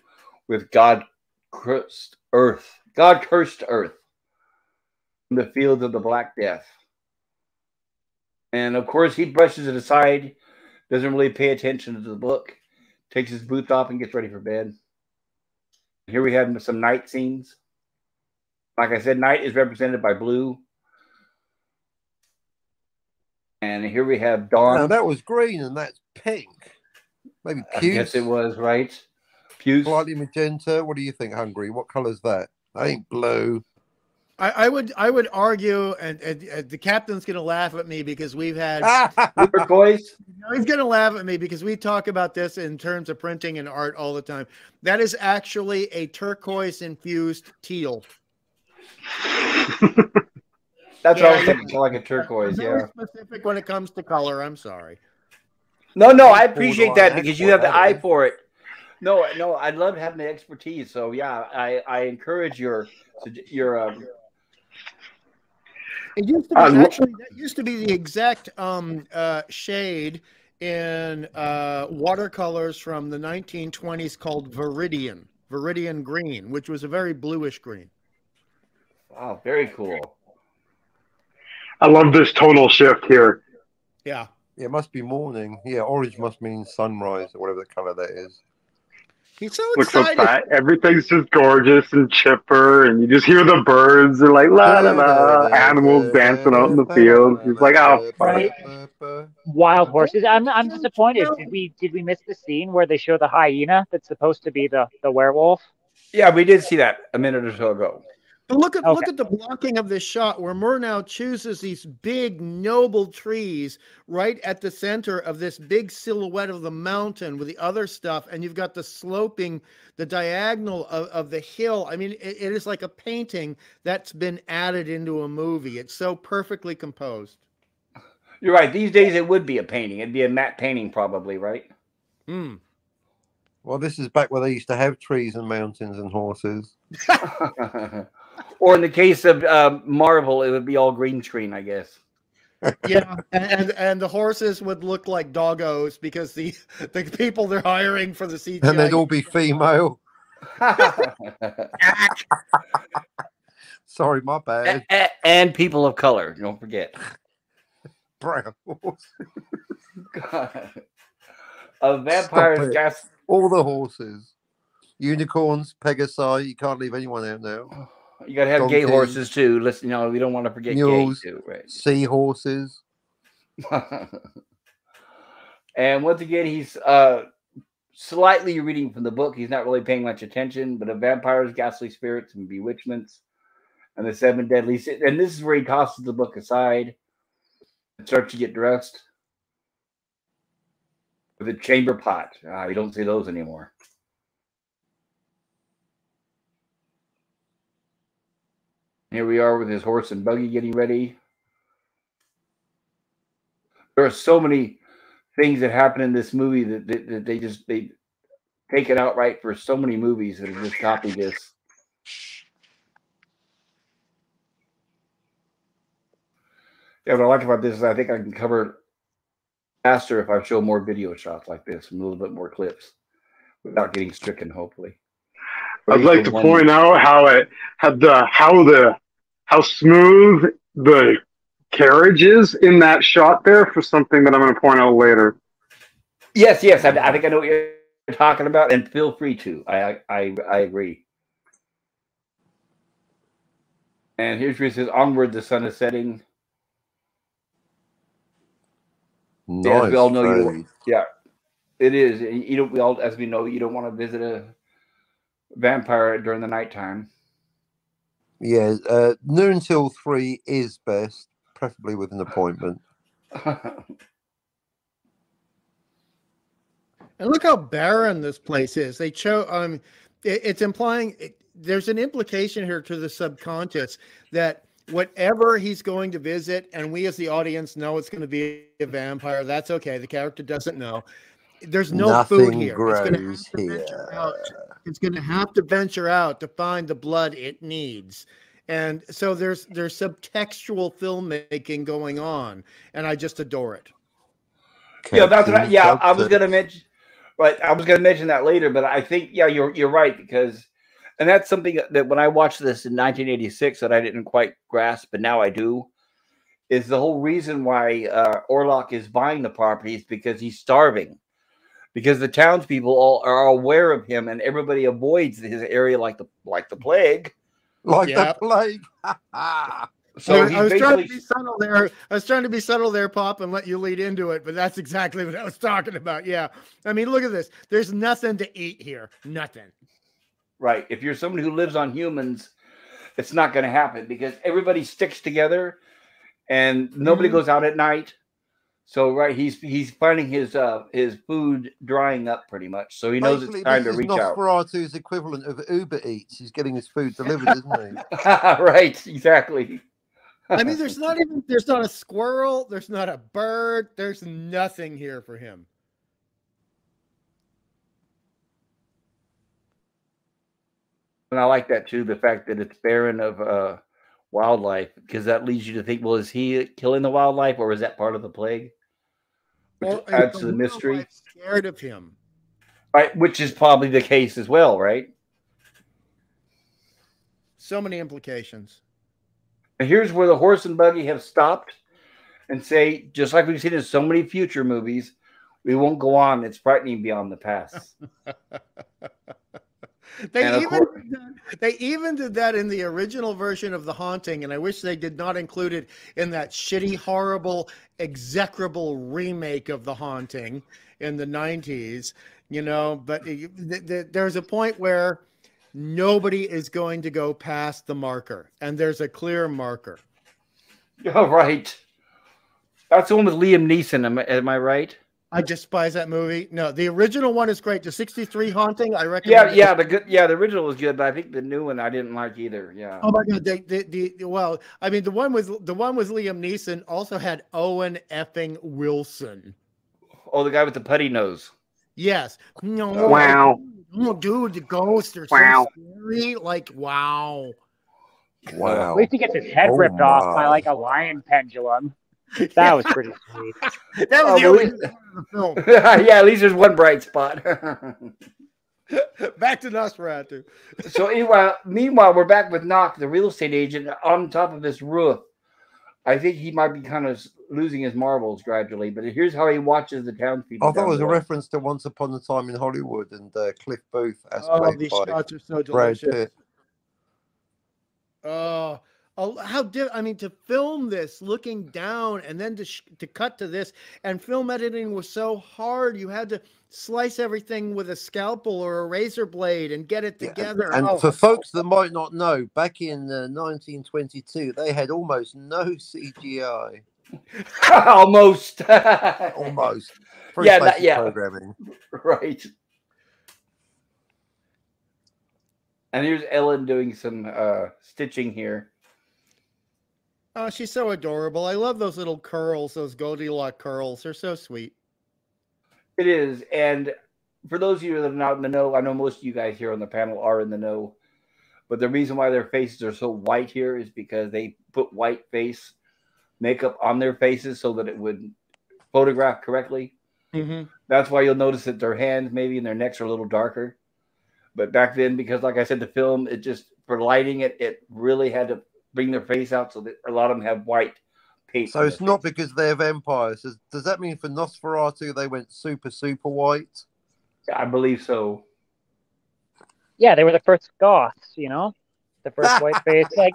with God-cursed earth. God-cursed earth. In the fields of the Black Death. And of course, he brushes it aside, doesn't really pay attention to the book, takes his boots off and gets ready for bed. Here we have some night scenes. Like I said, night is represented by blue. And here we have dawn. Now that was green and that's pink. Maybe puce. I guess it was, right? Puce. Slightly magenta. What do you think, Hungry? What colour's that? I think blue. I would argue, and the captain's going to laugh at me because we've had turquoise. He's going to laugh at me because we talk about this in terms of printing and art all the time. That is actually a turquoise infused teal. That's what I was thinking, like a turquoise. I'm very specific when it comes to color. I'm sorry. No, I appreciate that because you have the eye for it. No, I love having the expertise. So yeah, I encourage your. It used to be actually that used to be the exact shade in watercolors from the 1920s called Viridian green, which was a very bluish green. Wow, very cool. I love this tonal shift here. Yeah. It must be morning. Yeah, orange must mean sunrise or whatever the color that is. He's so Looks so excited. fat. Everything's just gorgeous and chipper, and you just hear the birds. They're like la la la. Animals dancing out in the fields. It's like, oh, right. Wild horses. I'm disappointed. Did we miss the scene where they show the hyena that's supposed to be the werewolf? Yeah, we did see that a minute or so ago. But look at the blocking of this shot where Murnau chooses these big noble trees right at the center of this big silhouette of the mountain with the other stuff, and you've got the sloping, the diagonal of the hill. I mean, it is like a painting that's been added into a movie. It's so perfectly composed. You're right. These days it would be a painting. It'd be a matte painting probably, right? Hmm. Well, this is back where they used to have trees and mountains and horses. Or in the case of Marvel, it would be all green screen, I guess. Yeah, and the horses would look like doggos because the people they're hiring for the CGI. And they'd all be female. Sorry, my bad. And people of color, don't forget. Brown horse. A vampire's gas. All the horses. Unicorns, Pegasi, you can't leave anyone out now. You gotta have donkeys, gay horses too. Listen, we don't want to forget mules, gay too, right? Seahorses. And once again, he's slightly reading from the book. He's not really paying much attention, but a vampire's ghastly spirits and bewitchments and the 7 deadly sins. And this is where he tosses the book aside and starts to get dressed with a chamber pot. You don't see those anymore. Here we are with his horse and buggy getting ready. There are so many things that happen in this movie that they take it outright for so many movies that have just copied this. Yeah, what I like about this is I think I can cover it faster if I show more video shots like this and a little bit more clips without getting stricken, hopefully. I'd like to point out how it had how smooth the carriage is in that shot there for something that I'm going to point out later. Yes, yes, I think I know what you're talking about, and feel free to. I agree. And here's where it says, "Onward, the sun is setting." Nice. As we all know, fade. yeah, it is. You don't. We all, as we know, you don't want to visit a vampire during the nighttime. Yeah, noon till 3 is best, preferably with an appointment. And look how barren this place is. They chose. It's implying there's an implication here to the subconscious that whatever he's going to visit, and we as the audience know it's going to be a vampire. That's okay. The character doesn't know. There's no food here. Grows it's going to have to venture out. It's going to have to venture out to find the blood it needs. And so there's subtextual filmmaking going on, and I just adore it. Yeah, that's what. I was going to mention. Right, I was going to mention that later, but I think you're right, because, and that's something that when I watched this in 1986 that I didn't quite grasp, but now I do, is the whole reason why Orlok is buying the properties, because he's starving, because the townspeople all are aware of him, and everybody avoids his area like the plague. Like the plague. So I was trying to be subtle there. I was trying to be subtle there, Pop, and let you lead into it, but that's exactly what I was talking about. Yeah. I mean, look at this. There's nothing to eat here. Nothing. Right. If you're somebody who lives on humans, it's not going to happen, because everybody sticks together and nobody goes out at night. So, right, he's finding his food drying up pretty much. So he knows it's time to reach out. Nosferatu's equivalent of Uber Eats. He's getting his food delivered, isn't he? Right, exactly. I mean, there's not a squirrel, there's not a bird, there's nothing here for him. And I like that too, the fact that it's barren of wildlife, because that leads you to think, well, is he killing the wildlife, or is that part of the plague? Which adds to the mystery. Scared of him, right? Which is probably the case as well, right? So many implications. And here's where the horse and buggy have stopped and say, just like we've seen in so many future movies, we won't go on. It's frightening beyond the past. They even did that in the original version of The Haunting, and I wish they did not include it in that shitty, horrible, execrable remake of The Haunting in the 90s, you know, but there's a point where nobody is going to go past the marker, and there's a clear marker. Oh, right. That's the one with Liam Neeson, am I right? I despise that movie. No, the original one is great. The 63 Haunting, I recommend. The original was good, but I think the new one I didn't like either. Yeah. Oh my God. Well, I mean, the one with Liam Neeson also had Owen effing Wilson. Oh, the guy with the putty nose. Yes. No. Wow. Oh, dude, the ghosts are so scary. Like, wow. At least he gets his head ripped off by like a lion pendulum. That was pretty sweet. That was the only part of the film. Yeah, at least there's one bright spot. Back to Nosferatu. So meanwhile, we're back with Knock, the real estate agent, on top of this roof. I think he might be kind of losing his marbles gradually, but here's how he watches the townspeople. I thought it was a reference to Once Upon a Time in Hollywood and Cliff Booth as played these by shots are so Brad delicious. Pitt. I mean, to film this looking down and then to cut to this, and film editing was so hard. You had to slice everything with a scalpel or a razor blade and get it together. And for folks that might not know, back in 1922, they had almost no CGI. Almost. Almost. Programming. Right. And here's Ellen doing some stitching here. Oh, she's so adorable. I love those little curls, those Goldilocks curls. They're so sweet. It is. And for those of you that are not in the know, I know most of you guys here on the panel are in the know, but the reason why their faces are so white here is because they put white face makeup on their faces so that it would photograph correctly. Mm-hmm. That's why you'll notice that their hands maybe and their necks are a little darker. But back then, because like I said, the film, it just for lighting it, it really had to bring their face out, so that a lot of them have white paint. So it's not because they're vampires. Does that mean for Nosferatu they went super, super white? I believe so. Yeah, they were the first goths, you know, the first white face. Like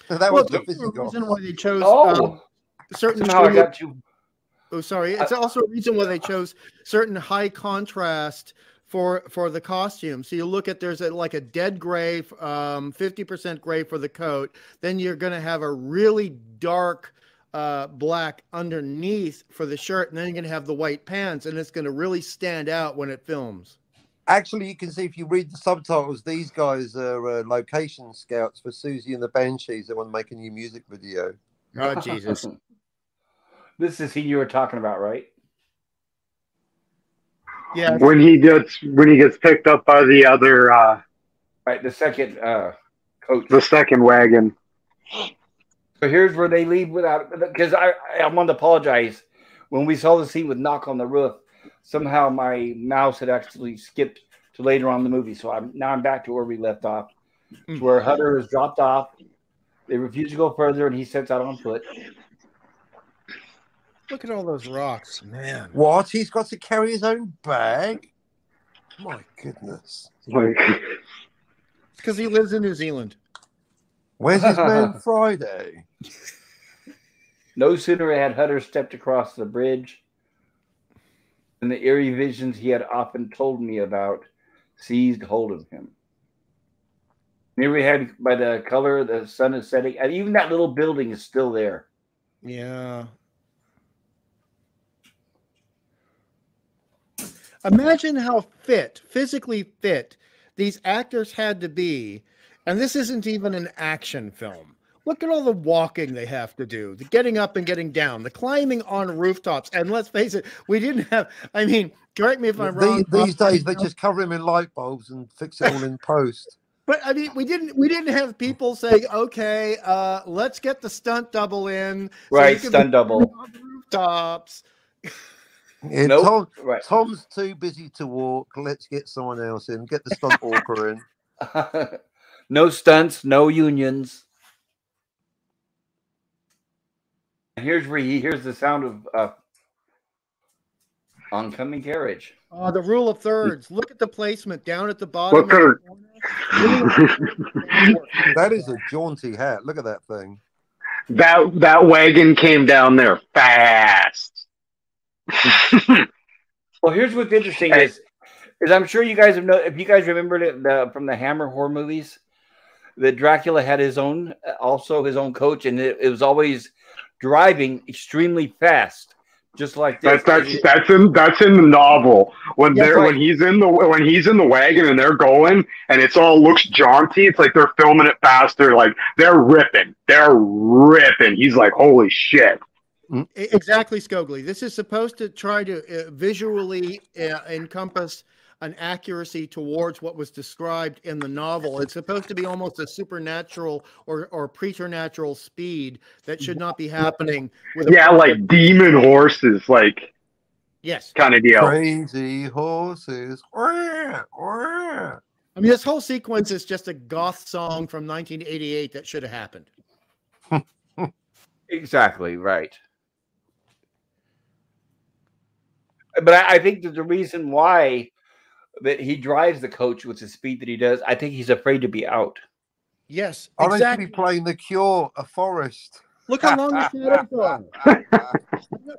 That Well, was the there's a physical. reason why they chose certain somehow I shooting. got you. Oh, sorry. It's also a reason why they chose certain high contrast for the costume. So you look at there's like a dead gray, 50% gray for the coat. Then you're going to have a really dark black underneath for the shirt, and then you're going to have the white pants, and it's going to really stand out when it films. Actually, you can see if you read the subtitles, these guys are location scouts for Susie and the Banshees that want to make a new music video. Oh, Jesus. This is the scene you were talking about, right? Yeah. When he gets picked up by the other Right, the second coach. the second wagon. So here's where they leave without, because I want to apologize. When we saw the scene with Knock on the Roof, somehow my mouse had actually skipped to later on in the movie. So I'm back to where we left off, to where Hutter is dropped off. They refuse to go further, and he sets out on foot. Look at all those rocks, man. What? He's got to carry his own bag? My goodness. Like, Because he lives in New Zealand. Where's his man Friday? No sooner had Hutter stepped across the bridge than the eerie visions he had often told me about seized hold of him. Here we had, by the color, the sun is setting, and even that little building is still there. Yeah. Imagine how physically fit these actors had to be. And this isn't even an action film. Look at all the walking they have to do, the getting up and getting down, the climbing on rooftops. And let's face it, we didn't have, I mean, correct me if I'm wrong. These days, they just cover him in light bulbs and fix it all in post. But I mean, we didn't have people saying, okay, let's get the stunt double in. Right, so stunt double. On the rooftops. Yeah, Nope. Right. Tom's too busy to walk. Let's get someone else in. Get the stunt walker in. No stunts, no unions. And here's where he hears the sound of oncoming carriage. The rule of thirds. Look at the placement down at the bottom. look at her. That is a jaunty hat. Look at that thing. That wagon came down there fast. Well, here's what's interesting is I'm sure you guys have known, if you guys remembered it from the Hammer horror movies, that Dracula had his own coach, and it was always driving extremely fast, just like this. That's in the novel when he's in the wagon and they're going and it's all looks jaunty. It's like they're filming it faster, like they're ripping. He's like, holy shit. Exactly, Scogli. This is supposed to try to visually encompass an accuracy towards what was described in the novel. It's supposed to be almost a supernatural or preternatural speed that should not be happening. Like demon horses, like yes, kind of deal. Crazy horses. I mean, this whole sequence is just a goth song from 1988 that should have happened. Exactly right. But I think that the reason why that he drives the coach with the speed that he does, I think he's afraid to be out. Yes, I exactly. should be playing The Cure, A Forest. Look how long the shadows are.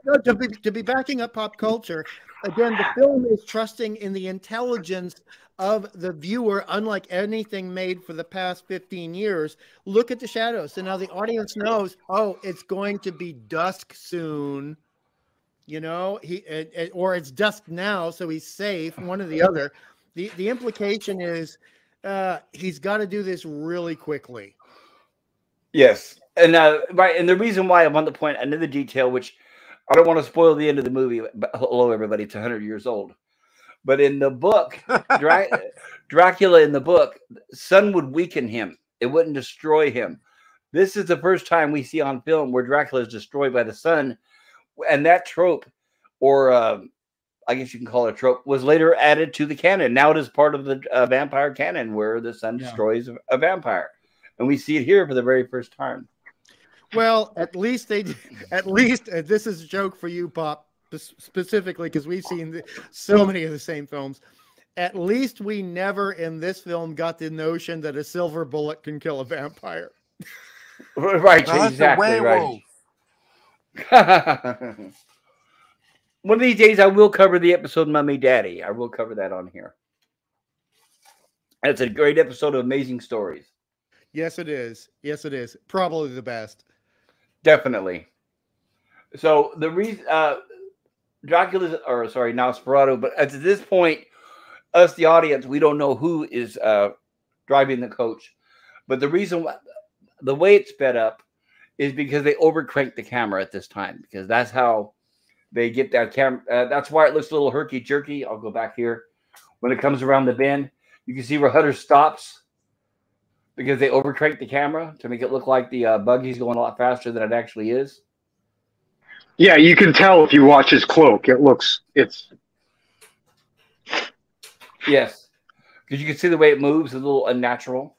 No, to be backing up pop culture, again, the film is trusting in the intelligence of the viewer, unlike anything made for the past 15 years. Look at the shadows. So now the audience knows, oh, it's going to be dusk soon. You know, or it's dusk now, so he's safe, one or the other. The implication is he's got to do this really quickly. Yes. And right, and the reason why I want to point another detail, which I don't want to spoil the end of the movie, but hello everybody, it's 100 years old. But in the book, Dracula in the book, sun would weaken him. It wouldn't destroy him. This is the first time we see on film where Dracula is destroyed by the sun. And that trope, or I guess you can call it a trope, was later added to the canon. Now it is part of the vampire canon where the sun destroys a vampire. And we see it here for the very first time. Well, at least they did, at least this is a joke for you, Pop, specifically because we've seen so many of the same films. At least we never in this film got the notion that a silver bullet can kill a vampire. Right, No, exactly right. One of these days I will cover the episode Mummy Daddy. I will cover that on here. And it's a great episode of Amazing Stories. Yes, it is. Yes, it is. Probably the best. Definitely. So the reason Nosferatu, but at this point, us the audience, we don't know who is driving the coach. But the reason the way it's sped up is because they overcrank the camera at this time, because that's how they get that camera. That's why it looks a little herky jerky. I'll go back here. When it comes around the bend, you can see where Hutter stops, because they overcrank the camera to make it look like the buggy's going a lot faster than it actually is. Yeah, you can tell if you watch his cloak. It's Yes, because you can see the way it moves, a little unnatural.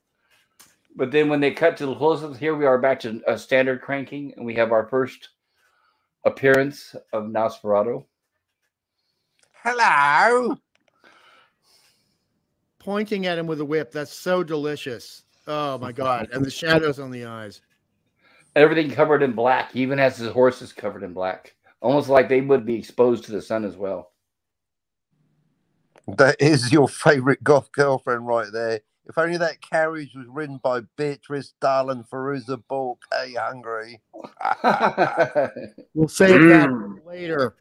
But then when they cut to the close-ups, here we are back to a standard cranking, and we have our first appearance of Nosferatu. Hello. Pointing at him with a whip. That's so delicious. Oh my God. And the shadows on the eyes. Everything covered in black. He even has his horses covered in black. Almost like they would be exposed to the sun as well. That is your favorite goth girlfriend right there. If only that carriage was ridden by Beatrice, Darlin, Feruza, Balk. Hey, hungry. We'll save that for later.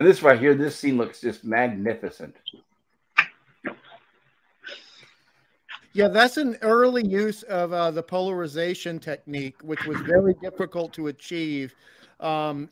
This right here, this scene looks just magnificent. Yeah, that's an early use of the polarization technique, which was very difficult to achieve. And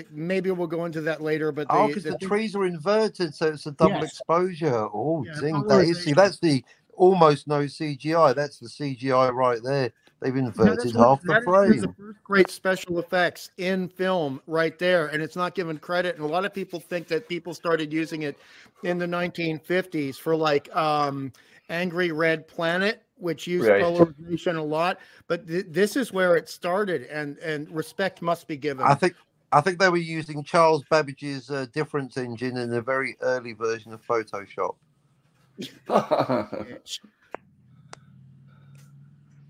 maybe we'll go into that later. But because the trees are inverted, so it's a double exposure. Oh, that's the almost no CGI. That's the CGI right there. They've inverted half the frame. The first great special effects in film right there, and it's not given credit. And a lot of people think that people started using it in the 1950s for like Angry Red Planet, which used polarization a lot. But this is where it started, and respect must be given. I think they were using Charles Babbage's difference engine in a very early version of Photoshop.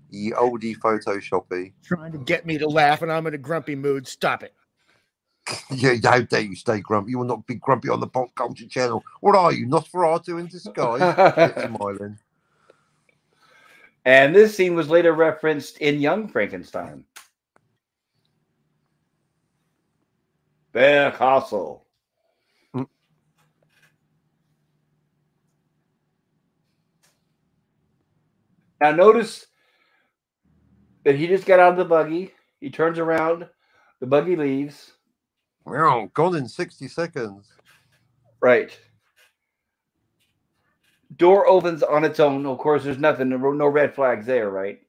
Ye oldie Photoshoppy. Trying to get me to laugh, and I'm in a grumpy mood. Stop it. Yeah, how dare you stay grumpy? You will not be grumpy on the Pop Culture channel. What are you, Nosferatu in disguise? Smiling. And this scene was later referenced in Young Frankenstein. Their castle. Now notice that he just got out of the buggy. He turns around. The buggy leaves. Wow, gone in 60 seconds. Right. Door opens on its own. Of course, there's nothing, no red flags there, right?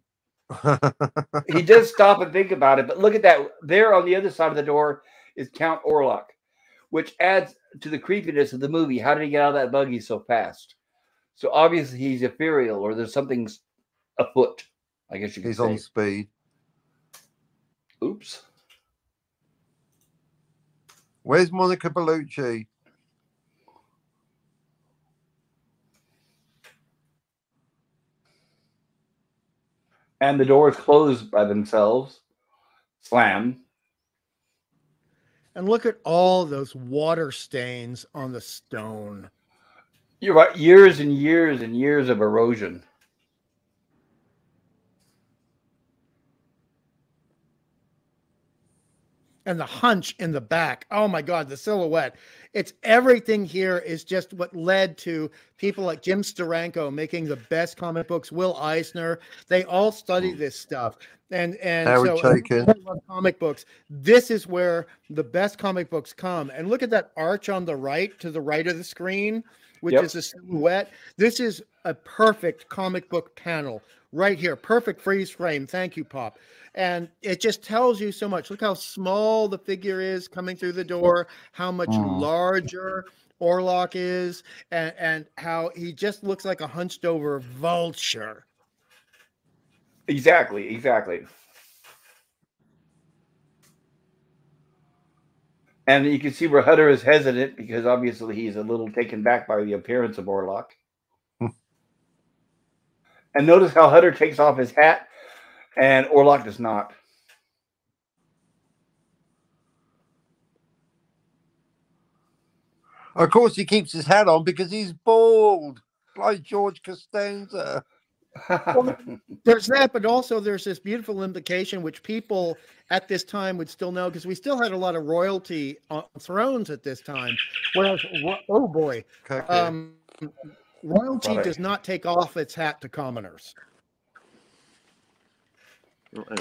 He does stop and think about it, but look at that. There on the other side of the door is Count Orlok, which adds to the creepiness of the movie. How did he get out of that buggy so fast? So obviously he's ethereal, or there's something afoot. I guess you could say. He's on speed. Oops. Where's Monica Bellucci? And the doors close by themselves. Slam. And look at all those water stains on the stone. You're right. Years and years and years of erosion. And the hunch in the back. Oh my God, the silhouette. It's everything here is just what led to people like Jim Steranko making the best comic books. Will Eisner, they all study this stuff. And Howard so Chaykin. I love comic books. This is where the best comic books come. And look at that arch on the right, to the right of the screen. which is a silhouette. This is a perfect comic book panel right here. Perfect freeze frame. Thank you, Pop. And it just tells you so much. Look how small the figure is coming through the door, how much larger Orlok is, and how he just looks like a hunched over vulture. Exactly, exactly. And you can see where Hutter is hesitant because obviously he's a little taken back by the appearance of Orlok. And notice how Hutter takes off his hat and Orlok does not. Of course, he keeps his hat on because he's bald, like George Costanza. Well, there's that, but also there's this beautiful implication which people at this time would still know, because we still had a lot of royalty on thrones at this time. Whereas, oh boy, royalty does not take off its hat to commoners.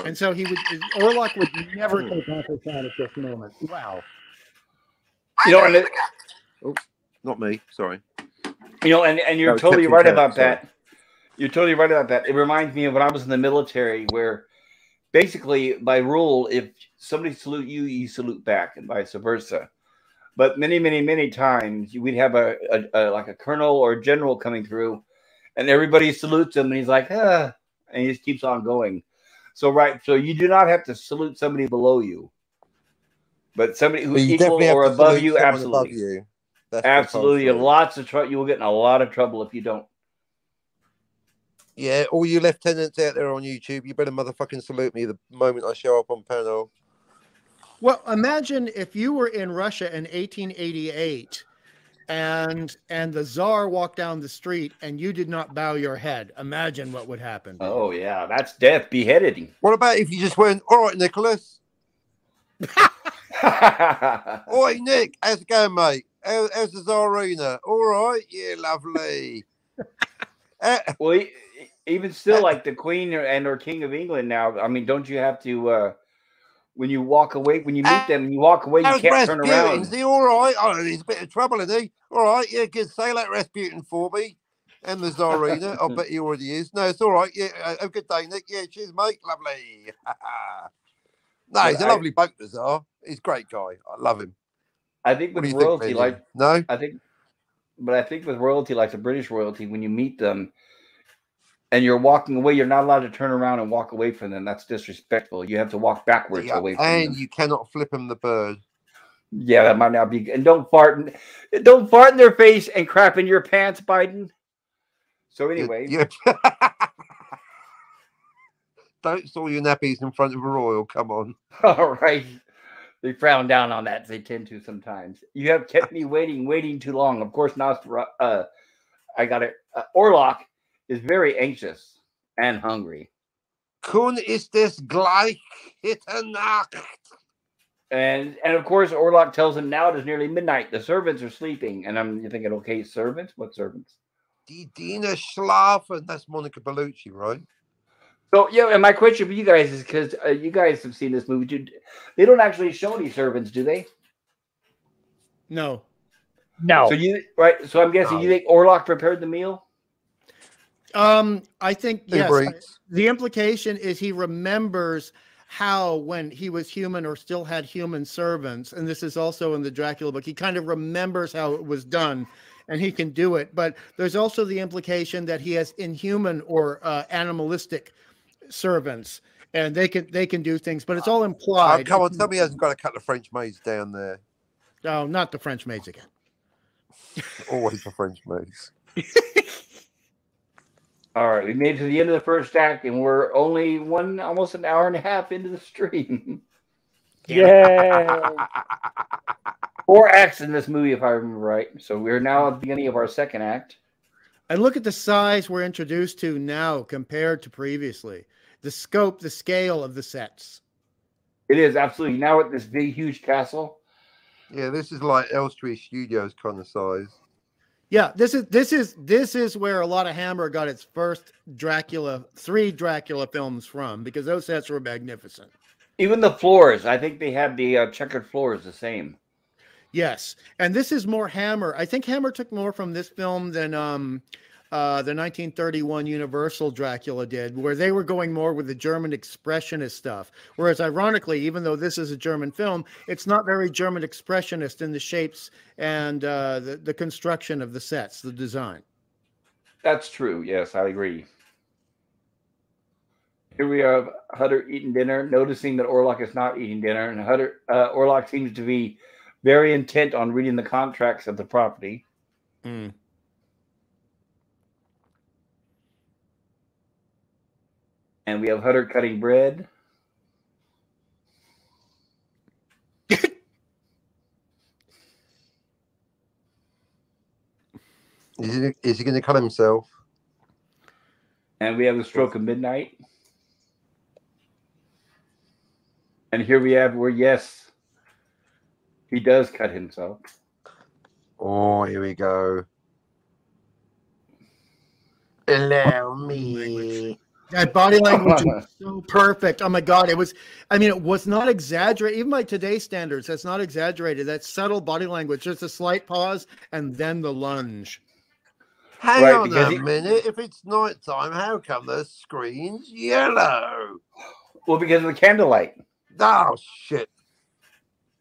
And so Orlok would never take off his hat at this moment. Wow. You know, and oops, not me. Sorry. You know, and you're totally right about that. You're totally right about that. It reminds me of when I was in the military, where basically by rule, if somebody salute you, you salute back, and vice versa. But many, many, many times we'd have a like a colonel or a general coming through, and everybody salutes him, and he's like, and he just keeps on going. So so you do not have to salute somebody below you, but somebody who's equal or above you, absolutely. Above you. Absolutely, lots of trouble. You will get in a lot of trouble if you don't. Yeah, all you lieutenants out there on YouTube, you better motherfucking salute me the moment I show up on panel. Well, imagine if you were in Russia in 1888 and the Tsar walked down the street and you did not bow your head. Imagine what would happen. Oh, yeah, that's death, beheading. What about if you just went, all right, Nicholas? Oi, Nick, how's it going, mate? How's the Tsarina? All right, yeah, lovely. Well, even still, like the Queen and or King of England now, I mean, don't you have to, when you walk away, when you meet them and you walk away, you can't turn around. Is he all right? Oh, he's a bit of trouble, isn't he? All right, yeah, good. Say that Rasputin for me. And the Tsarina, I bet he already is. No, it's all right. Yeah, have a good day, Nick. Yeah, cheers, mate. Lovely. No, he's a lovely bloke, the Tsar. He's a great guy. I love him. I think with royalty, no, I think with royalty, like the British royalty, when you meet them and you're walking away, you're not allowed to turn around and walk away from them. That's disrespectful. You have to walk backwards away from them. And you cannot flip him the bird. Yeah, that might not be. And don't fart in their face and crap in your pants, Biden. So anyway, don't soil your nappies in front of a royal. Come on. All right. They frown down on that. They tend to sometimes. You have kept me waiting too long. Of course, I got it. Orlok is very anxious and hungry. Kun ist es gleich Nacht. And of course, Orlok tells him now it is nearly midnight. The servants are sleeping. And you're thinking, okay, servants? What servants? Die Diener schlafen. That's Monica Bellucci, right? So, yeah, and my question for you guys is, because you guys have seen this movie, they don't actually show any servants, do they? No. No. So I'm guessing you think Orlok prepared the meal? I think, yes. The implication is he remembers how, when he was human or still had human servants, and this is also in the Dracula book, he kind of remembers how it was done, and he can do it. But there's also the implication that he has inhuman or animalistic servants, and they can do things, but it's all implied. Come on, tell me he hasn't got a couple of French maids down there. No, not the French maids again. Always the French maids. All right, we made it to the end of the first act, and we're only almost an hour and a half into the stream. Yay! 4 acts in this movie, if I remember right. So we're now at the beginning of our second act. And look at the size we're introduced to now compared to previously. The scope, the scale of the sets. It is, absolutely. Now at this big, huge castle. Yeah, this is like Elstree Studios kind of size. Yeah, this is where a lot of Hammer got its first 3 Dracula films from, because those sets were magnificent. Even the floors, I think they had the checkered floors the same. Yes, and this is more Hammer. I think Hammer took more from this film than the 1931 Universal Dracula did, where they were going more with the German expressionist stuff. Whereas, ironically, even though this is a German film, it's not very German expressionist in the shapes and the construction of the sets, the design. That's true. Yes, I agree. Here we have Hutter eating dinner, noticing that Orlok is not eating dinner, and Orlok seems to be very intent on reading the contracts of the property. Mm. And we have Hutter cutting bread. Is he going to cut himself? And we have the stroke of midnight. And here we have where, yes, he does cut himself. Oh, here we go. Allow me. That body language was so perfect. Oh my God. It was not exaggerated. Even by today's standards, that's not exaggerated. That's subtle body language. Just a slight pause and then the lunge. Hang Right, on because a minute. If it's night time, how come the screen's yellow? Well, because of the candlelight. Oh, shit.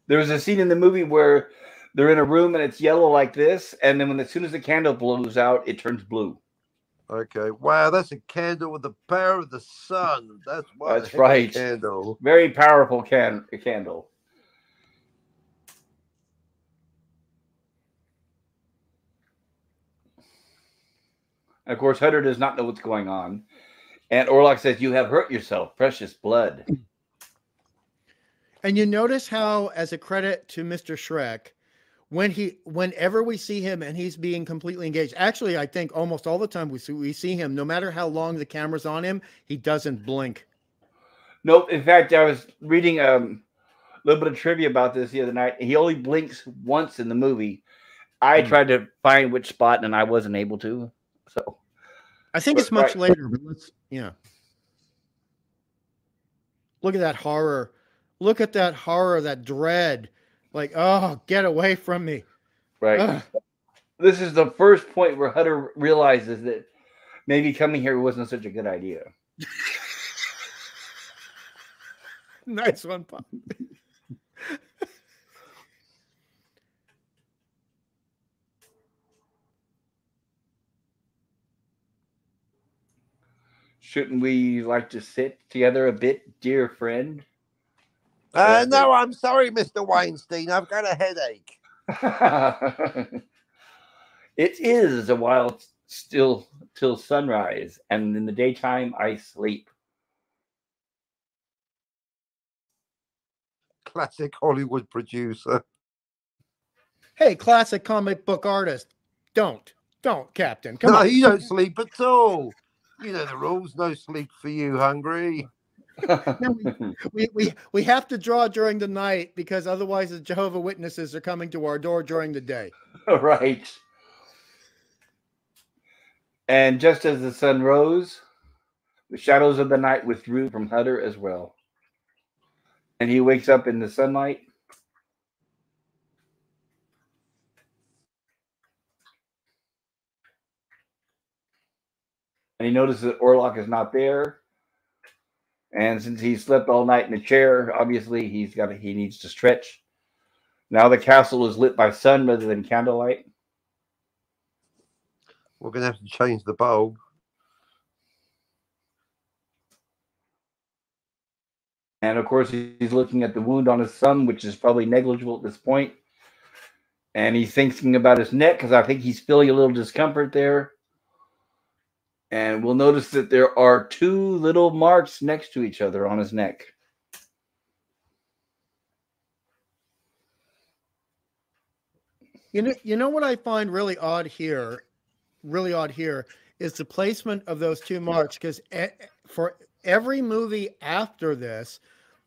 There was a scene in the movie where they're in a room and it's yellow like this, and then as soon as the candle blows out, it turns blue. Okay. Wow, that's a candle with the power of the sun. That's why. That's right. Candle. Very powerful candle. And of course, Hutter does not know what's going on. And Orlok says, "You have hurt yourself, precious blood." And you notice how, as a credit to Mr. Schreck, whenever we see him and he's being completely engaged, actually, I think almost all the time we see him, no matter how long the camera's on him, he doesn't blink. Nope. In fact, I was reading a little bit of trivia about this the other night. He only blinks once in the movie. I tried to find which spot and I wasn't able to. So I think it's much later, but look at that horror. Look at that horror, that dread. Like, oh, get away from me. Right. Ugh. This is the first point where Hutter realizes that maybe coming here wasn't such a good idea. Nice one, Pop. Shouldn't we like to sit together a bit, dear friend? No, I'm sorry, Mr. Weinstein. I've got a headache. It is a while still till sunrise, and in the daytime I sleep. Classic Hollywood producer. Hey, classic comic book artist. Don't, Captain. Come on. You don't sleep at all. You know the rules. No sleep for you, hungry. No, we have to draw during the night because otherwise the Jehovah's Witnesses are coming to our door during the day. Right. And just as the sun rose, the shadows of the night withdrew from Hutter as well. And he wakes up in the sunlight. And he notices that Orlok is not there. And since he slept all night in a chair, obviously he needs to stretch. Now the castle is lit by sun rather than candlelight. We're going to have to change the bulb. And of course, he's looking at the wound on his thumb, which is probably negligible at this point. And he's thinking about his neck because I think he's feeling a little discomfort there. And we'll notice that there are two little marks next to each other on his neck. You know what I find really odd here is the placement of those two marks, because for every movie after this,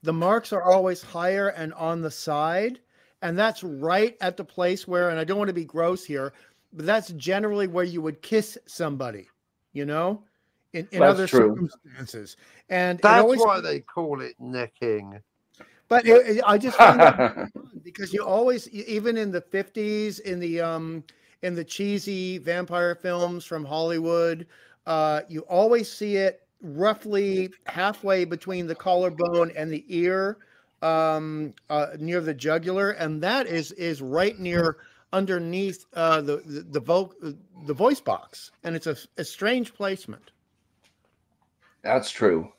the marks are always higher and on the side. And that's right at the place where, and I don't want to be gross here, but that's generally where you would kiss somebody, you know, in other circumstances. And that's why they call it necking. But I just find that because you always, even in the 50s, in the cheesy vampire films from Hollywood, you always see it roughly halfway between the collarbone and the ear, near the jugular, and that is right near underneath the voice box, and it's a strange placement. That's true.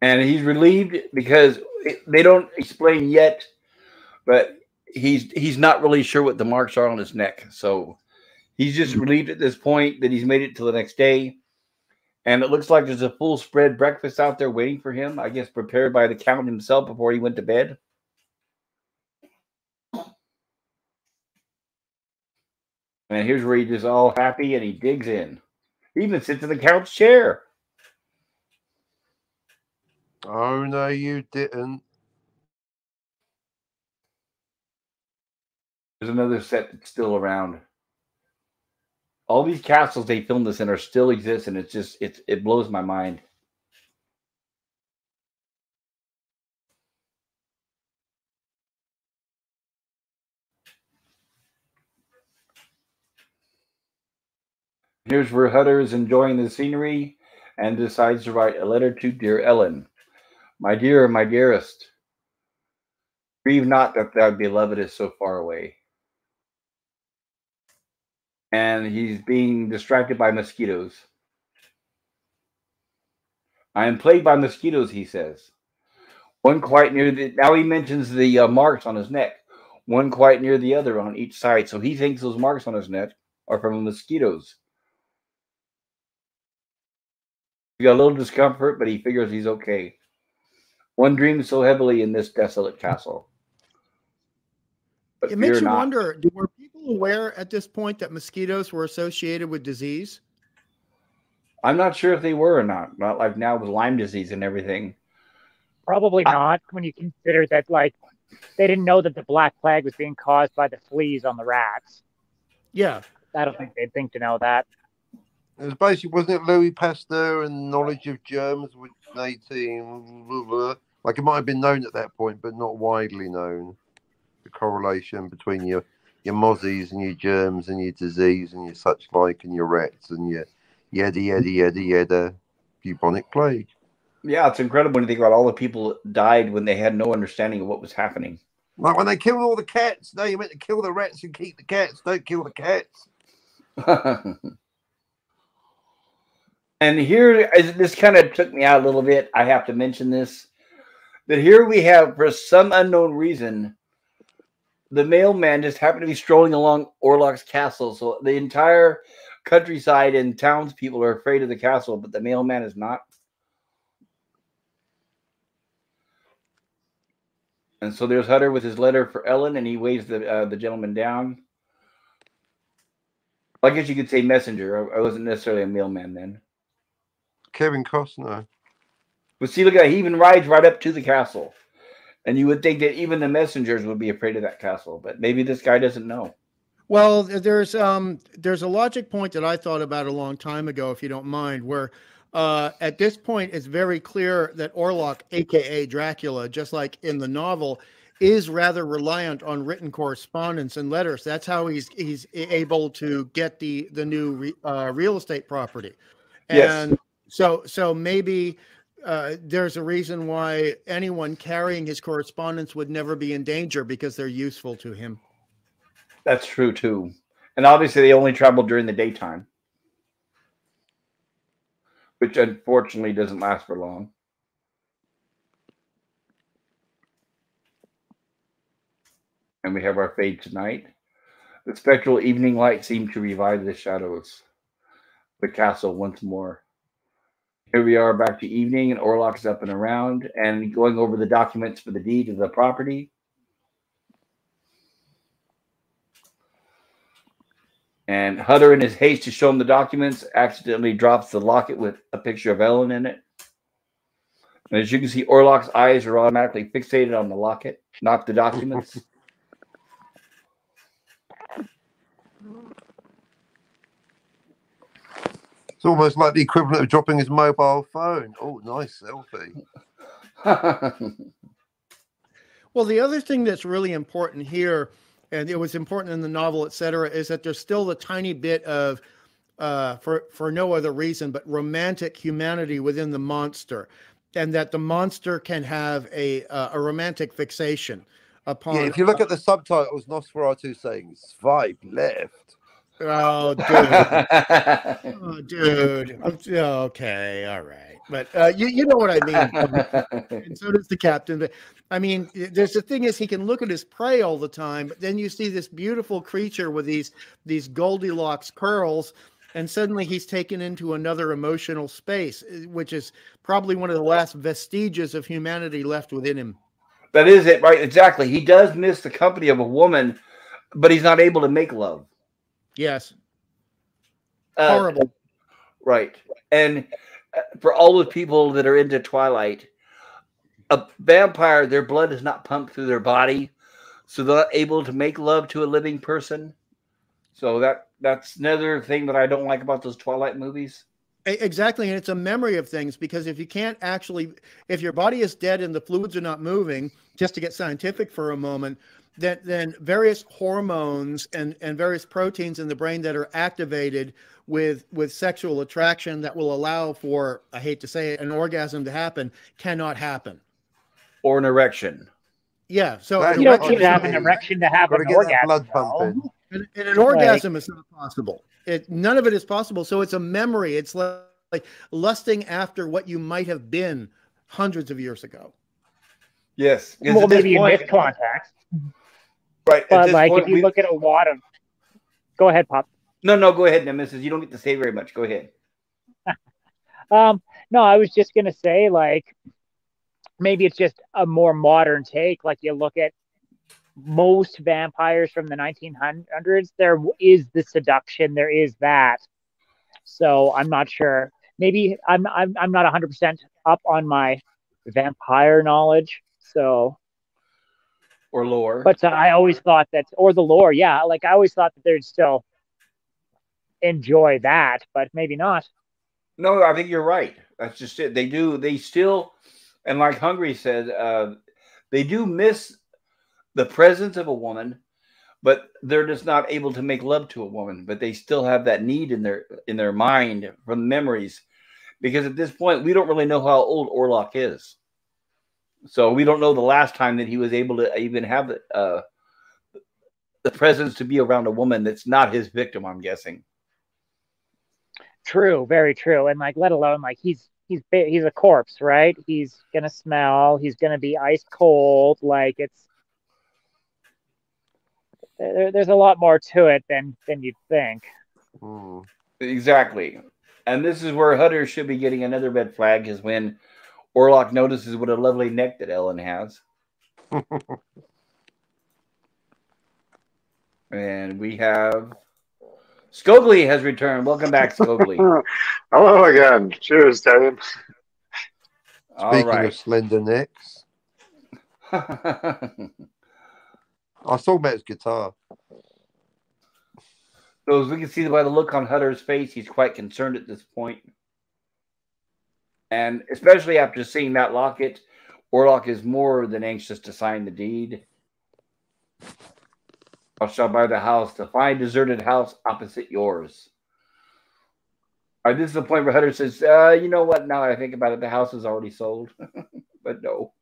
And he's relieved because they don't explain yet, but he's not really sure what the marks are on his neck. So he's just relieved at this point that he's made it till the next day. And it looks like there's a full spread breakfast out there waiting for him, I guess prepared by the Count himself before he went to bed. And here's where he's just all happy and he digs in. He even sits in the Count's chair. Oh, no, you didn't. There's another set that's still around. All these castles they filmed this in are still exist, and it blows my mind. Here's where Hutter is enjoying the scenery and decides to write a letter to dear Ellen. My dear, my dearest, grieve not that thy beloved is so far away. And he's being distracted by mosquitoes. I am plagued by mosquitoes, he says. One quite near the... Now he mentions the marks on his neck. One quite near the other on each side. So he thinks those marks on his neck are from mosquitoes. He got a little discomfort, but he figures he's okay. One dreams so heavily in this desolate castle. But it makes you wonder, were people aware at this point that mosquitoes were associated with disease? I'm not sure if they were or not. Not like now with Lyme disease and everything. Probably not, when you consider that, like, they didn't know that the Black Plague was being caused by the fleas on the rats. Yeah. I don't think they'd think to know that. It was basically, wasn't it Louis Pasteur and knowledge of germs, which 18, like it might have been known at that point, but not widely known. The correlation between your mozzies and your germs and your disease and your such like and your rats and your yada bubonic plague. Yeah, it's incredible when you think about all the people that died when they had no understanding of what was happening. Like when they killed all the cats. No, you meant to kill the rats and keep the cats. Don't kill the cats. And here, this kind of took me out a little bit. I have to mention this. That here we have, for some unknown reason, the mailman just happened to be strolling along Orlok's castle. So the entire countryside and townspeople are afraid of the castle, but the mailman is not. And so there's Hutter with his letter for Ellen, and he waves the gentleman down. I guess you could say messenger. I wasn't necessarily a mailman then. Kevin Costner. But see, look at that. He even rides right up to the castle. And you would think that even the messengers would be afraid of that castle. But maybe this guy doesn't know. Well, there's a logic point that I thought about a long time ago, if you don't mind, where at this point it's very clear that Orlok, aka Dracula, just like in the novel, is rather reliant on written correspondence and letters. That's how he's able to get the new real estate property. And yes. So maybe there's a reason why anyone carrying his correspondence would never be in danger, because they're useful to him. That's true, too. And obviously they only travel during the daytime, which unfortunately doesn't last for long. And we have our fade tonight. The spectral evening light seemed to revive the shadows. The castle once more. Here we are back to evening, and Orlok's up and around and going over the documents for the deed of the property. And Hutter, in his haste to show him the documents, accidentally drops the locket with a picture of Ellen in it. And as you can see, Orlok's eyes are automatically fixated on the locket, not the documents. It's almost like the equivalent of dropping his mobile phone. Oh, nice selfie. Well, the other thing that's really important here, and it was important in the novel, et cetera, is that there's still a tiny bit of, for no other reason, but romantic humanity within the monster, and that the monster can have a romantic fixation upon. Yeah, if you look at the subtitles, Nosferatu saying "Swipe left." Oh, dude. Oh, dude. Okay, all right. But you know what I mean. And so does the captain. But I mean, there's the thing is he can look at his prey all the time, but then you see this beautiful creature with these Goldilocks curls, and suddenly he's taken into another emotional space, which is probably one of the last vestiges of humanity left within him. That is it, right? Exactly. He does miss the company of a woman, but he's not able to make love. Yes. Horrible. Right. And for all the people that are into Twilight, a vampire, their blood is not pumped through their body, so they're not able to make love to a living person. So that's another thing that I don't like about those Twilight movies. Exactly. And it's a memory of things, because if you can't actually, if your body is dead and the fluids are not moving, just to get scientific for a moment, then various hormones and various proteins in the brain that are activated with sexual attraction that will allow for, I hate to say it, an orgasm to happen cannot happen. Or an erection. Yeah. So you don't need to have an erection to have an orgasm. Blood pumping. And an orgasm is not possible. None of it is possible. So it's a memory. It's like lusting after what you might have been hundreds of years ago. Yes. Well, maybe in this context. Right. But like if you look at a lot of... Go ahead, Pop. No, go ahead, Nemesis. You don't get to say very much. Go ahead. No, I was just going to say, like, maybe it's just a more modern take. Like, you look at most vampires from the 1900s, there is the seduction, there is that. So I'm not sure. Maybe I'm not 100% up on my vampire knowledge. So... Or lore. But I always thought that, or the lore, yeah. Like, I always thought that they'd still enjoy that, but maybe not. No, I think you're right. That's just it. They still, and like Hungry said, they do miss the presence of a woman, but they're just not able to make love to a woman. But they still have that need in their mind from memories, because at this point we don't really know how old Orlok is. So we don't know the last time that he was able to even have the presence to be around a woman that's not his victim, I'm guessing. True, very true. And like, let alone like he's a corpse, right? He's gonna smell. He's gonna be ice cold. Like, there's a lot more to it than you'd think. Exactly. And this is where Hutter should be getting another red flag, is when Orlok notices what a lovely neck that Ellen has. And we have Scogli has returned. Welcome back, Scogli. Hello again. Cheers, Dave. Speaking of slender necks, I saw about his guitar. So as we can see by the look on Hutter's face, he's quite concerned at this point. And especially after seeing that locket, Orlok is more than anxious to sign the deed. I shall buy the house, the fine deserted house opposite yours. This is the point where Hutter says, you know what, now that I think about it, the house is already sold. But no.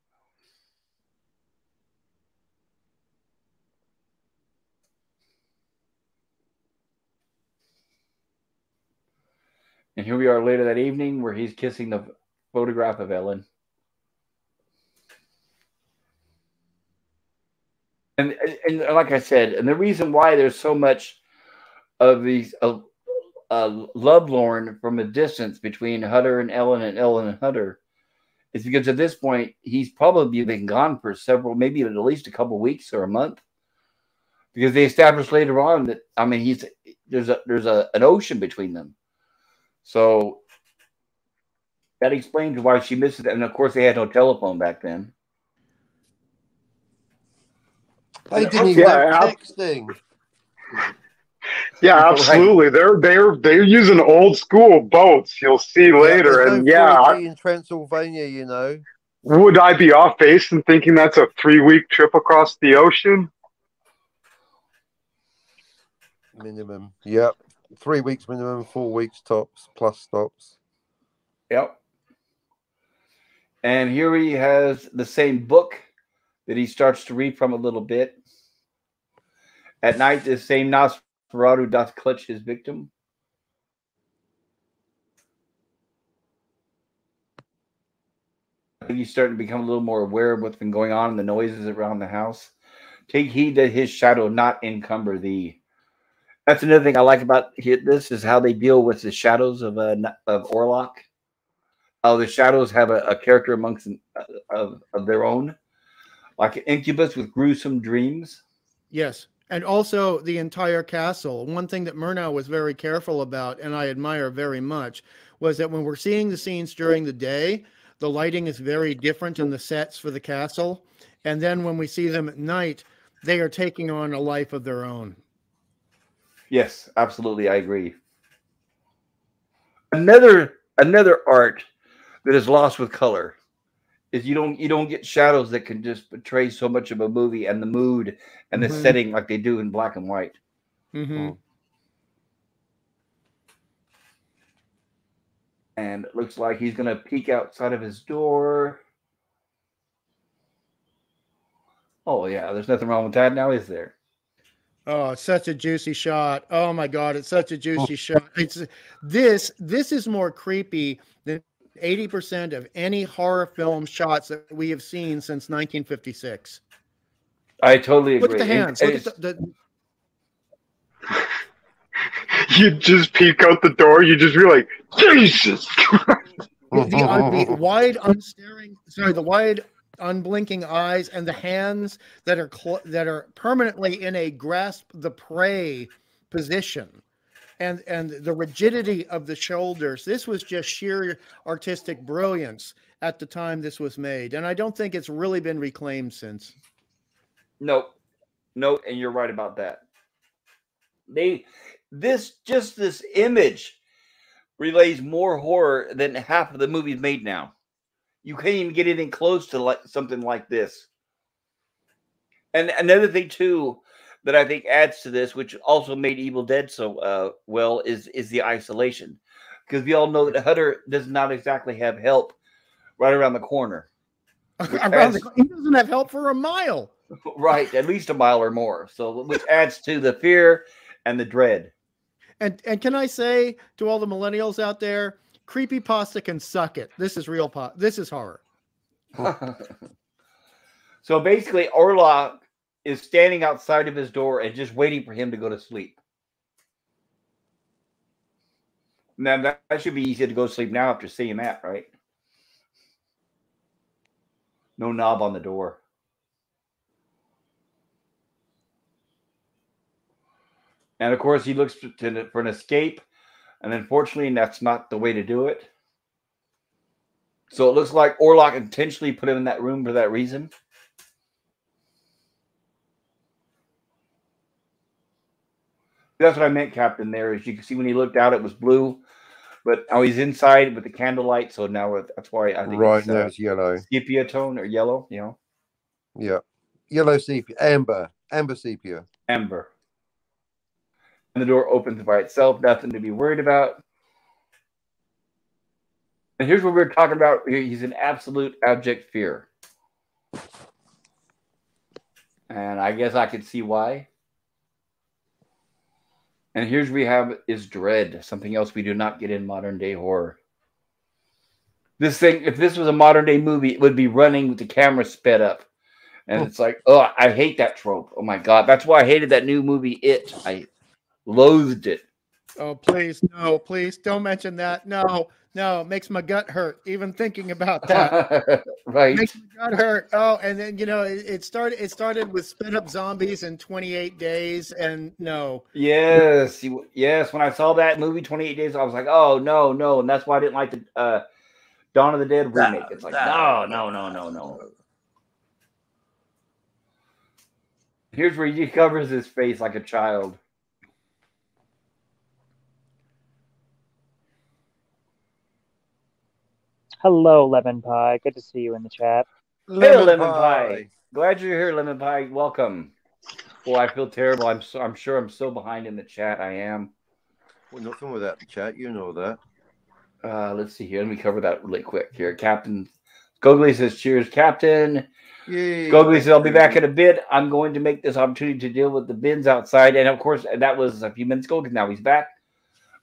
And here we are later that evening where he's kissing the photograph of Ellen. And like I said, and the reason why there's so much of these lovelorn from a distance between Hutter and Ellen and Hutter is because at this point he's probably been gone for several, maybe at least a couple weeks or a month, because they established later on that there's an ocean between them. So that explains why she misses it. And of course, they had no telephone back then. They didn't even have texting. Yeah, absolutely. They're using old school boats. You'll see later, there's and no 4G in Transylvania, you know. Would I be off base in thinking that's a 3-week trip across the ocean? Minimum. Yep. 3 weeks minimum, 4 weeks tops, plus stops. Yep. And here he has the same book that he starts to read from a little bit. At night, the same Nosferatu doth clutch his victim. I think he's starting to become a little more aware of what's been going on and the noises around the house. Take heed that his shadow not encumber thee. That's another thing I like about this is how they deal with the shadows of Orlok. How the shadows have a character amongst of their own, like an incubus with gruesome dreams. Yes. And also the entire castle. One thing that Murnau was very careful about, and I admire very much, was that when we're seeing the scenes during the day, the lighting is very different in the sets for the castle. And then when we see them at night, they are taking on a life of their own. Yes, absolutely. I agree. Another art that is lost with color is you don't get shadows that can just portray so much of a movie and the mood and the setting like they do in black and white. Mm-hmm. And it looks like he's going to peek outside of his door. Oh, yeah. There's nothing wrong with that now, is there? Oh, it's such a juicy shot. Oh, my God. It's such a juicy shot. This is more creepy than 80% of any horror film shots that we have seen since 1956. I totally agree. Look at the hands. Look at the You just peek out the door, you just feel like, Jesus Christ. the wide unstaring, the wide unblinking eyes and the hands that are permanently in a grasp the prey position, and the rigidity of the shoulders. This was just sheer artistic brilliance at the time this was made, and I don't think it's really been reclaimed since. No, and you're right about that. This image relays more horror than half of the movies made now. You can't even get anything close to something like this. And another thing too that I think adds to this, which also made Evil Dead so well, is the isolation, because we all know that Hutter does not exactly have help right around the corner. He doesn't have help for a mile. Right, at least a mile or more. So, which adds to the fear and the dread. And can I say to all the millennials out there, creepypasta can suck it. This is real this is horror. So basically, Orlok is standing outside of his door and just waiting for him to go to sleep. Now that should be easy to go to sleep now after seeing that, right? No knob on the door. And of course, he looks for an escape. And unfortunately, that's not the way to do it. So it looks like Orlok intentionally put him in that room for that reason. That's what I meant, Captain, there. As you can see, when he looked out, it was blue. But now he's inside with the candlelight. So now that's why I think right now it's yellow. Sepia tone or yellow, Yeah. Yellow sepia. Amber sepia. Amber. And the door opens by itself. Nothing to be worried about. And here's what we're talking about. He's in absolute abject fear. And I guess I could see why. And here's what we have is dread. Something else we do not get in modern day horror. This thing, if this was a modern day movie, it would be running with the camera sped up. And it's like, oh, I hate that trope. Oh my God. That's why I hated that new movie, It. I loathed it. Oh, please, no, please don't mention that. No, it makes my gut hurt even thinking about that. Right. It makes my gut hurt. Oh, and then it started with sped up zombies in 28 days, and no. Yes. When I saw that movie 28 Days, I was like, oh no, and that's why I didn't like the Dawn of the Dead remake. It's like no. Here's where he covers his face like a child. Hello, Lemon Pie. Good to see you in the chat. Hey, Lemon Pie. Glad you're here, Lemon Pie. Welcome. Well, I feel terrible. I'm sure I'm so behind in the chat. I am. Well, nothing without the chat. You know that. Let's see here. Let me cover that really quick here. Captain Scogly says, cheers, Captain. Yay. Scogly says, I'll be back in a bit. I'm going to make this opportunity to deal with the bins outside. And of course, that was a few minutes ago because now he's back.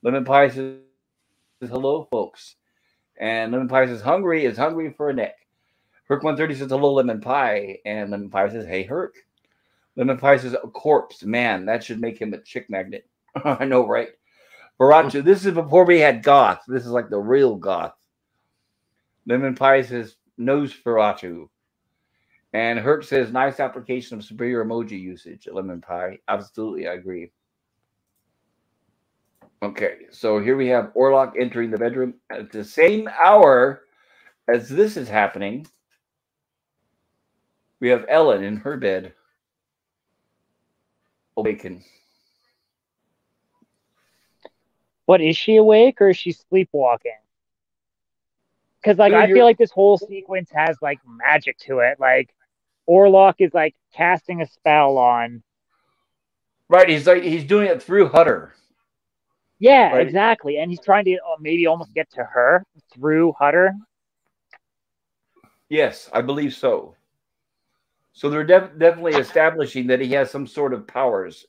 Lemon Pie says, hello, folks. And Lemon Pie says, hungry is hungry for a neck. Herc 130 says, hello, Lemon Pie. And Lemon Pie says, hey, Herc. Lemon Pie says, a corpse. Man, that should make him a chick magnet. I know, right? Barachu, this is before we had goth. This is like the real goth. Lemon Pie says, Nosferatu. And Herc says, nice application of superior emoji usage. Lemon Pie. Absolutely, I agree. Okay, so here we have Orlok entering the bedroom at the same hour as this is happening. We have Ellen in her bed. Awaken. What, is she awake or is she sleepwalking? Because like I feel like this whole sequence has like magic to it. Like Orlok is like casting a spell on. Right, he's doing it through Hutter. Yeah, right? Exactly. And he's trying to maybe almost get to her through Hutter. Yes, I believe so. So they're definitely establishing that he has some sort of powers,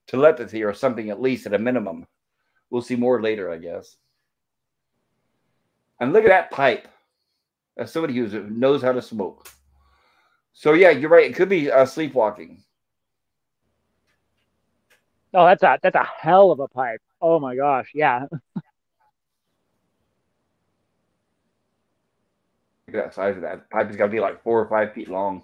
telepathy or something, at least at a minimum. We'll see more later, I guess. And look at that pipe. As somebody who knows how to smoke. So yeah, you're right. It could be sleepwalking. Oh, that's a hell of a pipe. Oh my gosh, yeah. Look at that size of that pipe. Has got to be like 4 or 5 feet long.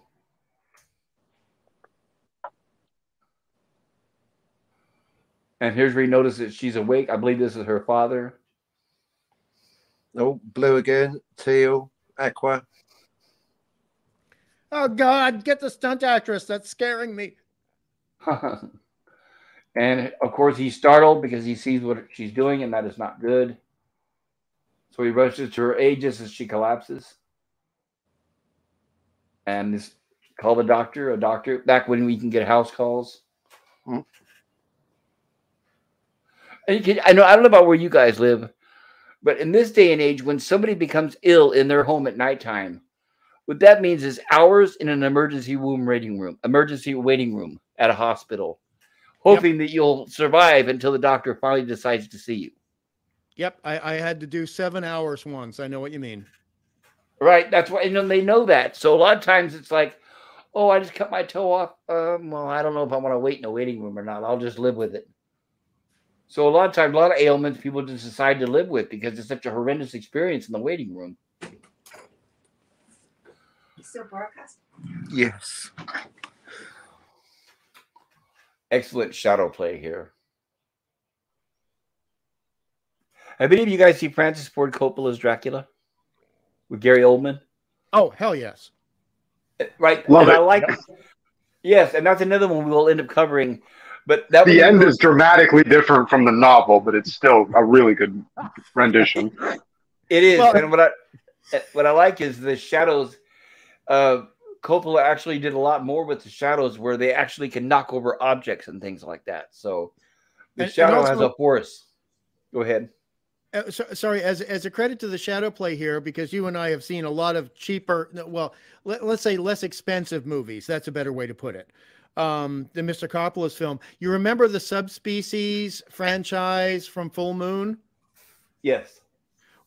And here's where you notice that she's awake. I believe this is her father. Oh, blue again, teal, aqua. Oh God, get the stunt actress. That's scaring me. And of course, he's startled because he sees what she's doing, and that is not good. So he rushes to her aid just as she collapses. And this call a doctor back when we can get house calls. Hmm. And I don't know about where you guys live, but in this day and age, when somebody becomes ill in their home at nighttime, what that means is hours in an emergency waiting room at a hospital, hoping that you'll survive until the doctor finally decides to see you. Yep, I had to do 7 hours once. I know what you mean. Right, that's why they know that. So a lot of times it's like, oh, I just cut my toe off. Well, I don't know if I want to wait in a waiting room or not. I'll just live with it. So a lot of times, a lot of ailments people just decide to live with because it's such a horrendous experience in the waiting room. You still broadcast? Yes. Excellent shadow play here. Have any of you guys seen Francis Ford Coppola's Dracula with Gary Oldman? Oh, hell yes. Right. Love and it. I like yes, and that's another one we will end up covering. But that The end is dramatically different from the novel, but it's still a really good rendition. It is. Well, And what I like is the shadows. Coppola actually did a lot more with the shadows where they actually can knock over objects and things like that. So the shadow also, has a force. Go ahead. Sorry, as a credit to the shadow play here, because you and I have seen a lot of cheaper, well, let's say less expensive movies. That's a better way to put it. Than Mr. Coppola's film. You remember the Subspecies franchise from Full Moon? Yes.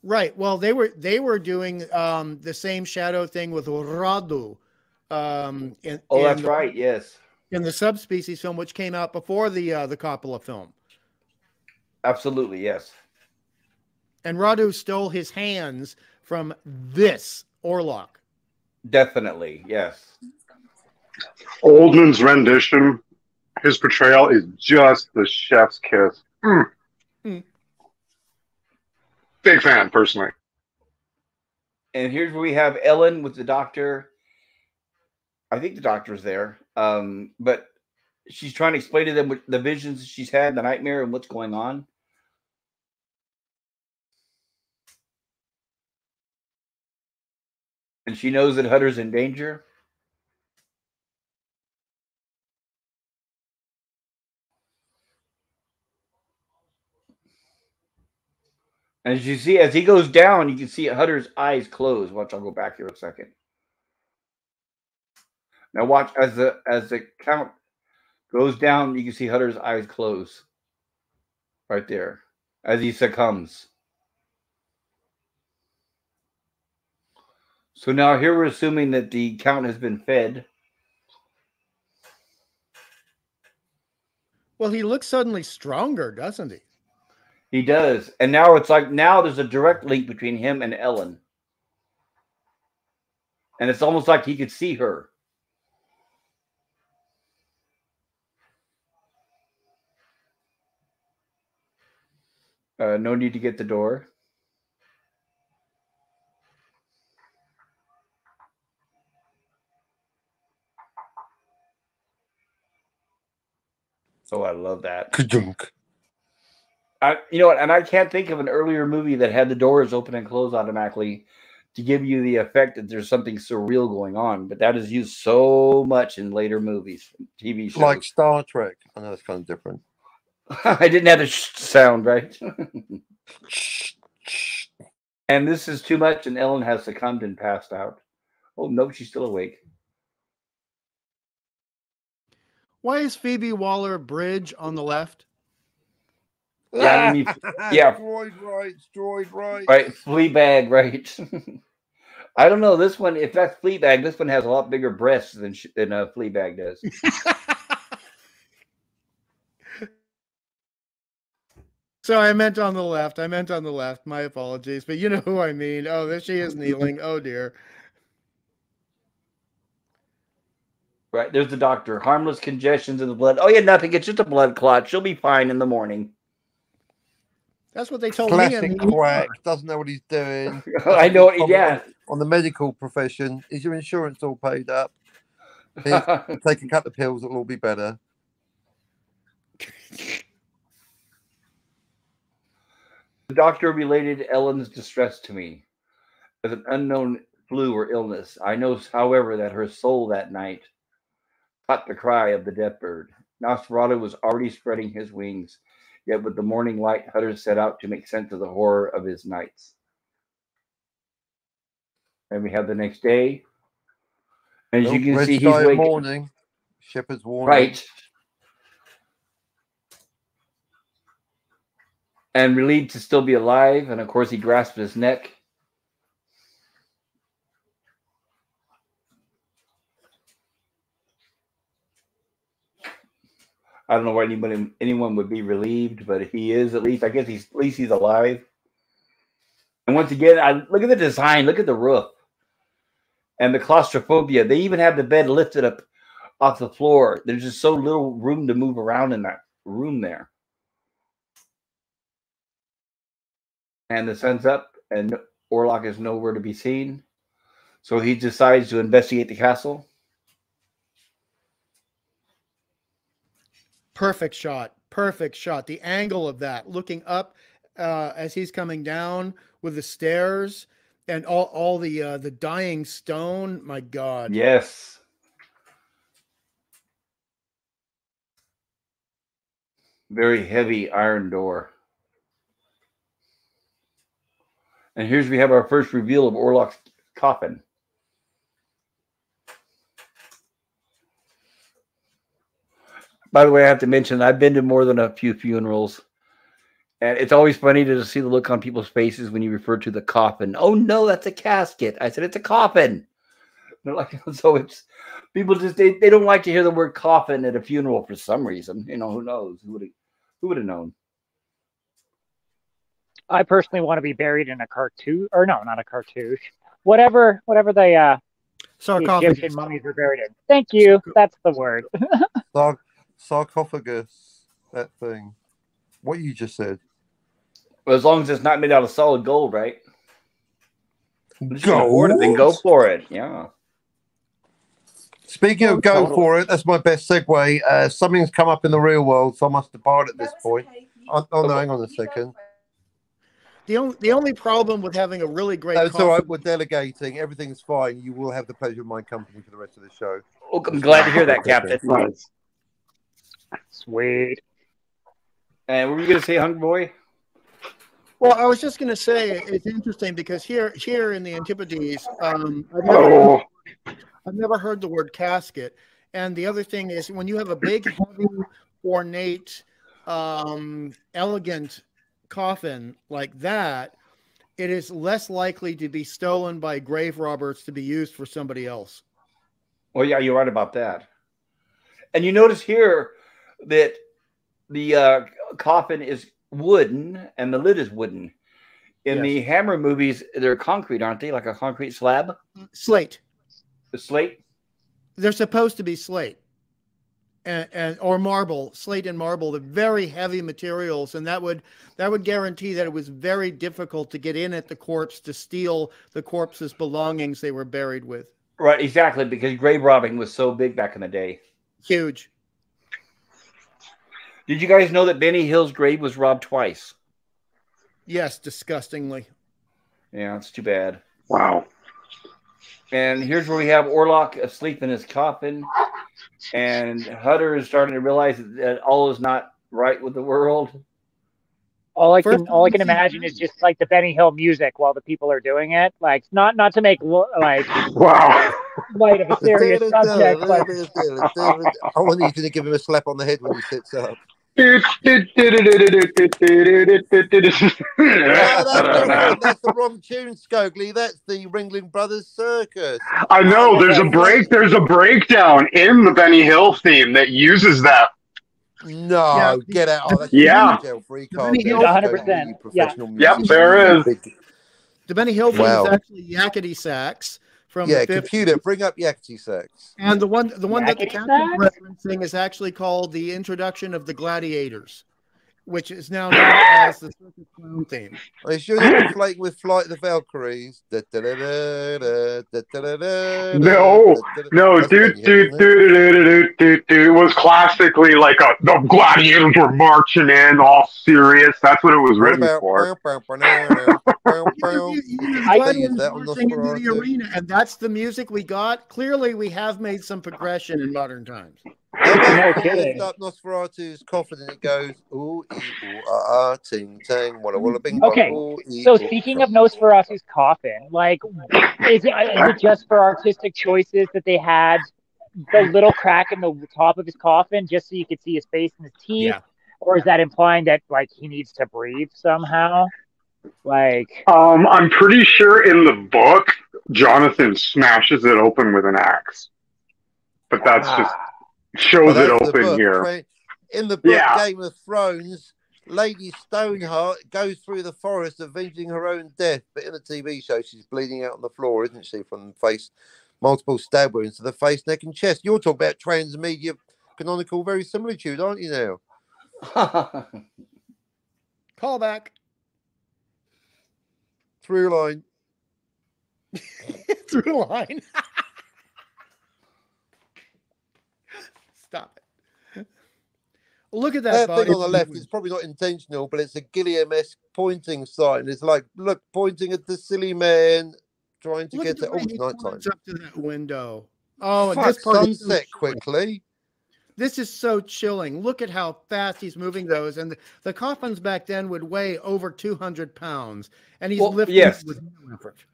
Right. Well, they were doing the same shadow thing with Radu. That's right. Yes. In the Subspecies film, which came out before the Coppola film. Absolutely. Yes. And Radu stole his hands from this Orlok. Definitely. Yes. Oldman's rendition, his portrayal is just the chef's kiss. Big fan, personally. And here's where we have Ellen with the doctor. I think the doctor's there. But she's trying to explain to them what the visions she's had, the nightmare, and what's going on. And she knows that Hutter's in danger. And as you see, as he goes down, you can see Hutter's eyes close. Watch, I'll go back here a second. Now watch as the count goes down, you can see Hutter's eyes close. Right there. As he succumbs. So now here we're assuming that the count has been fed. Well, he looks suddenly stronger, doesn't he? He does. And now it's like, now there's a direct link between him and Ellen. And it's almost like he could see her. No need to get the door. Oh, I love that. Ka-junk. You know what? And I can't think of an earlier movie that had the doors open and close automatically to give you the effect that there's something surreal going on. But that is used so much in later movies, TV shows. Like Star Trek. I know it's kind of different. I didn't have the sound, right? And this is too much, and Ellen has succumbed and passed out. Oh, no, she's still awake. Why is Phoebe Waller-Bridge on the left? Yeah, yeah. Droid right. Right, Fleabag, right. I don't know, this one, if that's Fleabag, this one has a lot bigger breasts than Fleabag does. So I meant on the left. My apologies. But you know who I mean. Oh, there she is kneeling. Oh, dear. Right, there's the doctor. Harmless congestions in the blood. Oh, yeah, nothing. It's just a blood clot. She'll be fine in the morning. That's what they told Classic me. quack. Doesn't know what he's doing. I know. Yeah. On the medical profession, is your insurance all paid up? Take a couple of pills, it'll all be better. The doctor related Ellen's distress to me as an unknown flu or illness. I know, however, that her soul that night caught the cry of the death bird. Nosferatu was already spreading his wings, yet with the morning light, Hutter set out to make sense of the horror of his nights. And we have the next day. As you can see, he's waking. Morning. Shepherd's warning. Right. And relieved to still be alive. And of course, he grasped his neck. I don't know why anyone would be relieved, but he is at least. I guess at least he's alive. And once again, look at the design. Look at the roof and the claustrophobia. They even have the bed lifted up off the floor. There's just so little room to move around in that room there. And the sun's up, and Orlok is nowhere to be seen. So he decides to investigate the castle. Perfect shot. The angle of that, looking up as he's coming down with the stairs and all the dying stone. My God. Yes. Very heavy iron door. And here's we have our first reveal of Orlok's coffin. By the way, I have to mention, I've been to more than a few funerals. And it's always funny to see the look on people's faces when you refer to the coffin. Oh, no, that's a casket. I said, it's a coffin. They're like, so it's people just, they don't like to hear the word coffin at a funeral for some reason. You know, who knows? Who would have known? I personally want to be buried in a cartouche, or no, not a cartouche. Whatever the Egyptian mummies were buried in. Thank you. That's the word. Sarcophagus, that thing. What you just said. Well, as long as it's not made out of solid gold, right? Gold? Then go for it. Yeah. Speaking of go for it, that's my best segue. Something's come up in the real world, so I must depart at this point. Oh, no, hang on a second. The only problem with having a really great It's all right. coffin, We're delegating. Everything's fine. You will have the pleasure of my company for the rest of the show. Oh, I'm glad to hear that, Captain. Nice. Sweet. And what were you going to say, Hungry Boy? well, I was just going to say it's interesting because here in the Antipodes, Oh, I've never heard the word casket. And the other thing is when you have a big, heavy, ornate, elegant coffin like that, it is less likely to be stolen by grave robbers to be used for somebody else. Well, yeah, you're right about that. And you notice here that the coffin is wooden and the lid is wooden. In the Hammer movies, they're concrete, aren't they? Like a concrete slab? Slate. The slate? They're supposed to be slate. And or marble, slate and marble, the very heavy materials, and that would guarantee that it was very difficult to get in at the corpse to steal the corpse's belongings they were buried with. Right, exactly, because grave robbing was so big back in the day. Huge. Did you guys know that Benny Hill's grave was robbed twice? Yes, disgustingly. Yeah, it's too bad. wow. And here's where we have Orlok asleep in his coffin. And Hutter is starting to realize that all is not right with the world. All I can imagine is just like the Benny Hill music while the people are doing it. Like not to make like Wow. light of a serious subject, but I want you to give him a slap on the head when he sits up. That's That's the wrong tune, Scogely. That's the Ringling Brothers Circus. I know. There's a breakdown in the Benny Hill theme that uses that. No, Yeah. get out. Oh, that's Yeah. free Benny Hill, 100%. Yep, there is. the Benny Hill theme Wow. is actually yakety sax from Yeah, the 50s. computer, bring up Yakety Sax. And the one that the Yakety captain's sax? referencing is actually called the introduction of the Gladiators, which is now known as the Circus Clown theme. Are you sure they're conflating with Flight of the Valkyries? No, it was classically like the gladiators were marching in, all serious. That's what it was written for. I use that on Marching into the Nosferatu. arena, and that's the music we got. Clearly, we have made some progression in modern times. No You kidding. lift up Nosferatu's coffin and it goes, ooh, ee, ooh, ah, ah, ting, tang, walla, walla, bing, bong, Okay, ooh, ee, so ooh. speaking of Nosferatu's coffin, like, is it just for artistic choices that they had the little crack in the top of his coffin just so you could see his face and his teeth? Yeah. Or is that implying that, like, he needs to breathe somehow? Like, I'm pretty sure in the book, Jonathan smashes it open with an axe. But that's just shows Well, it that's the open book. here. In the book Yeah. Game of Thrones, Lady Stoneheart goes through the forest avenging her own death, but in the TV show, she's bleeding out on the floor, isn't she, from face, multiple stab wounds to the face, neck, and chest. You're talking about transmedia canonical verisimilitude, aren't you now? Call back. Through line. Through line. Stop it. Look at that That thing body. on the left is probably not intentional, but it's a Gilliam-esque pointing sign. It's like, look, pointing at the silly man trying to Look get at the to way he nighttime. points up to that window. Oh, and Fuck, this part is so sunset chilling. quickly. This is so chilling. Look at how fast he's moving those. And the coffins back then would weigh over 200 pounds. And he's lifting yes. it with no effort.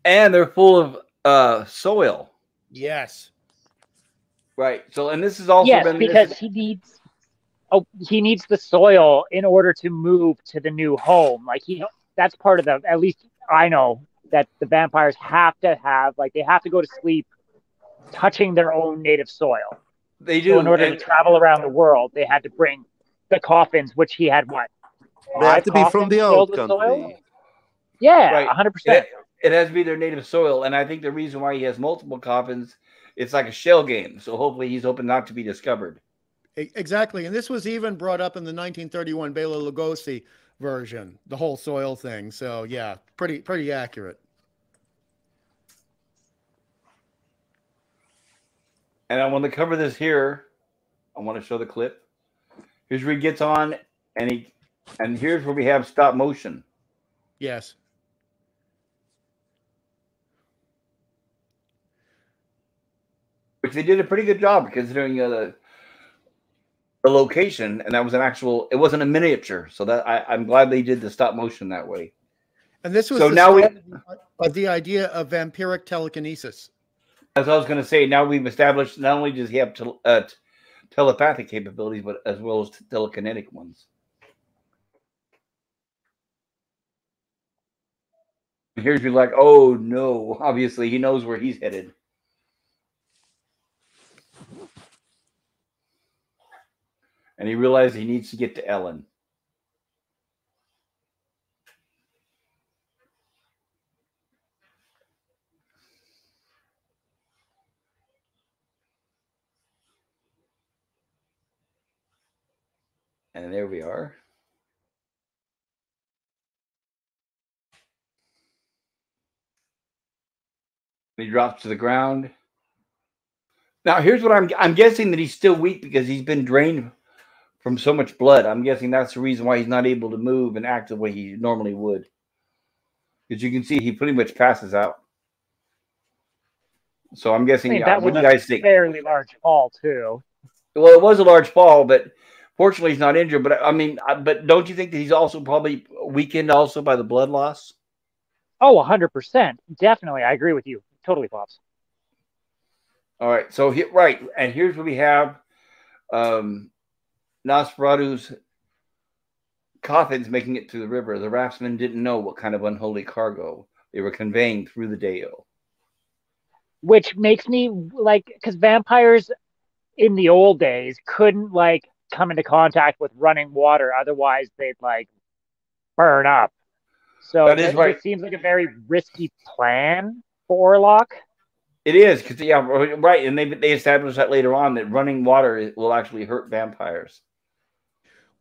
And they're full of soil. Yes. Right. So, and this is also yes, been because he needs the soil in order to move to the new home. Like that's part of the, at least I know that the vampires have to have, like, they have to go to sleep touching their own native soil. They do. So in order to travel around the world, they had to bring the coffins, which he had what? They have 5 to be from coffins the filled old with country. soil? Yeah, Right. 100%. It has to be their native soil. And I think the reason why he has multiple coffins, it's like a shell game. So hopefully he's hoping not to be discovered. Exactly. And this was even brought up in the 1931 Bela Lugosi version, the whole soil thing. So yeah, pretty accurate. And I want to cover this here. I want to show the clip. Here's where he gets on, and here's where we have stop motion. Yes. Which they did a pretty good job considering the location, and that was an actual. It wasn't a miniature, so that I'm glad they did the stop motion that way. And this was So the now start of the idea of vampiric telekinesis. As I was going to say, now we've established not only does he have telepathic capabilities, but as well as telekinetic ones. And here's you like, oh no! Obviously, he knows where he's headed. And he realized he needs to get to Ellen. And there we are. He drops to the ground. Now, here's what I'm guessing that he's still weak because he's been drained from so much blood. I'm guessing that's the reason why he's not able to move and act the way he normally would. Because you can see he pretty much passes out. So I'm guessing. I mean, that what was do you guys a think? fairly large fall too. Well, it was a large fall, but fortunately he's not injured. But I mean, but don't you think that he's also probably weakened also by the blood loss? Oh, 100%. Definitely. I agree with you. Totally, Pops. All right. So, right. And here's what we have. Nosferatu's coffins making it to the river. The raftsmen didn't know what kind of unholy cargo they were conveying through the Dale. Which makes me like, because vampires in the old days couldn't like come into contact with running water, otherwise they'd like burn up. So That is right. This seems like a very risky plan for Orlok. It is because right, and they established that later on that running water will actually hurt vampires.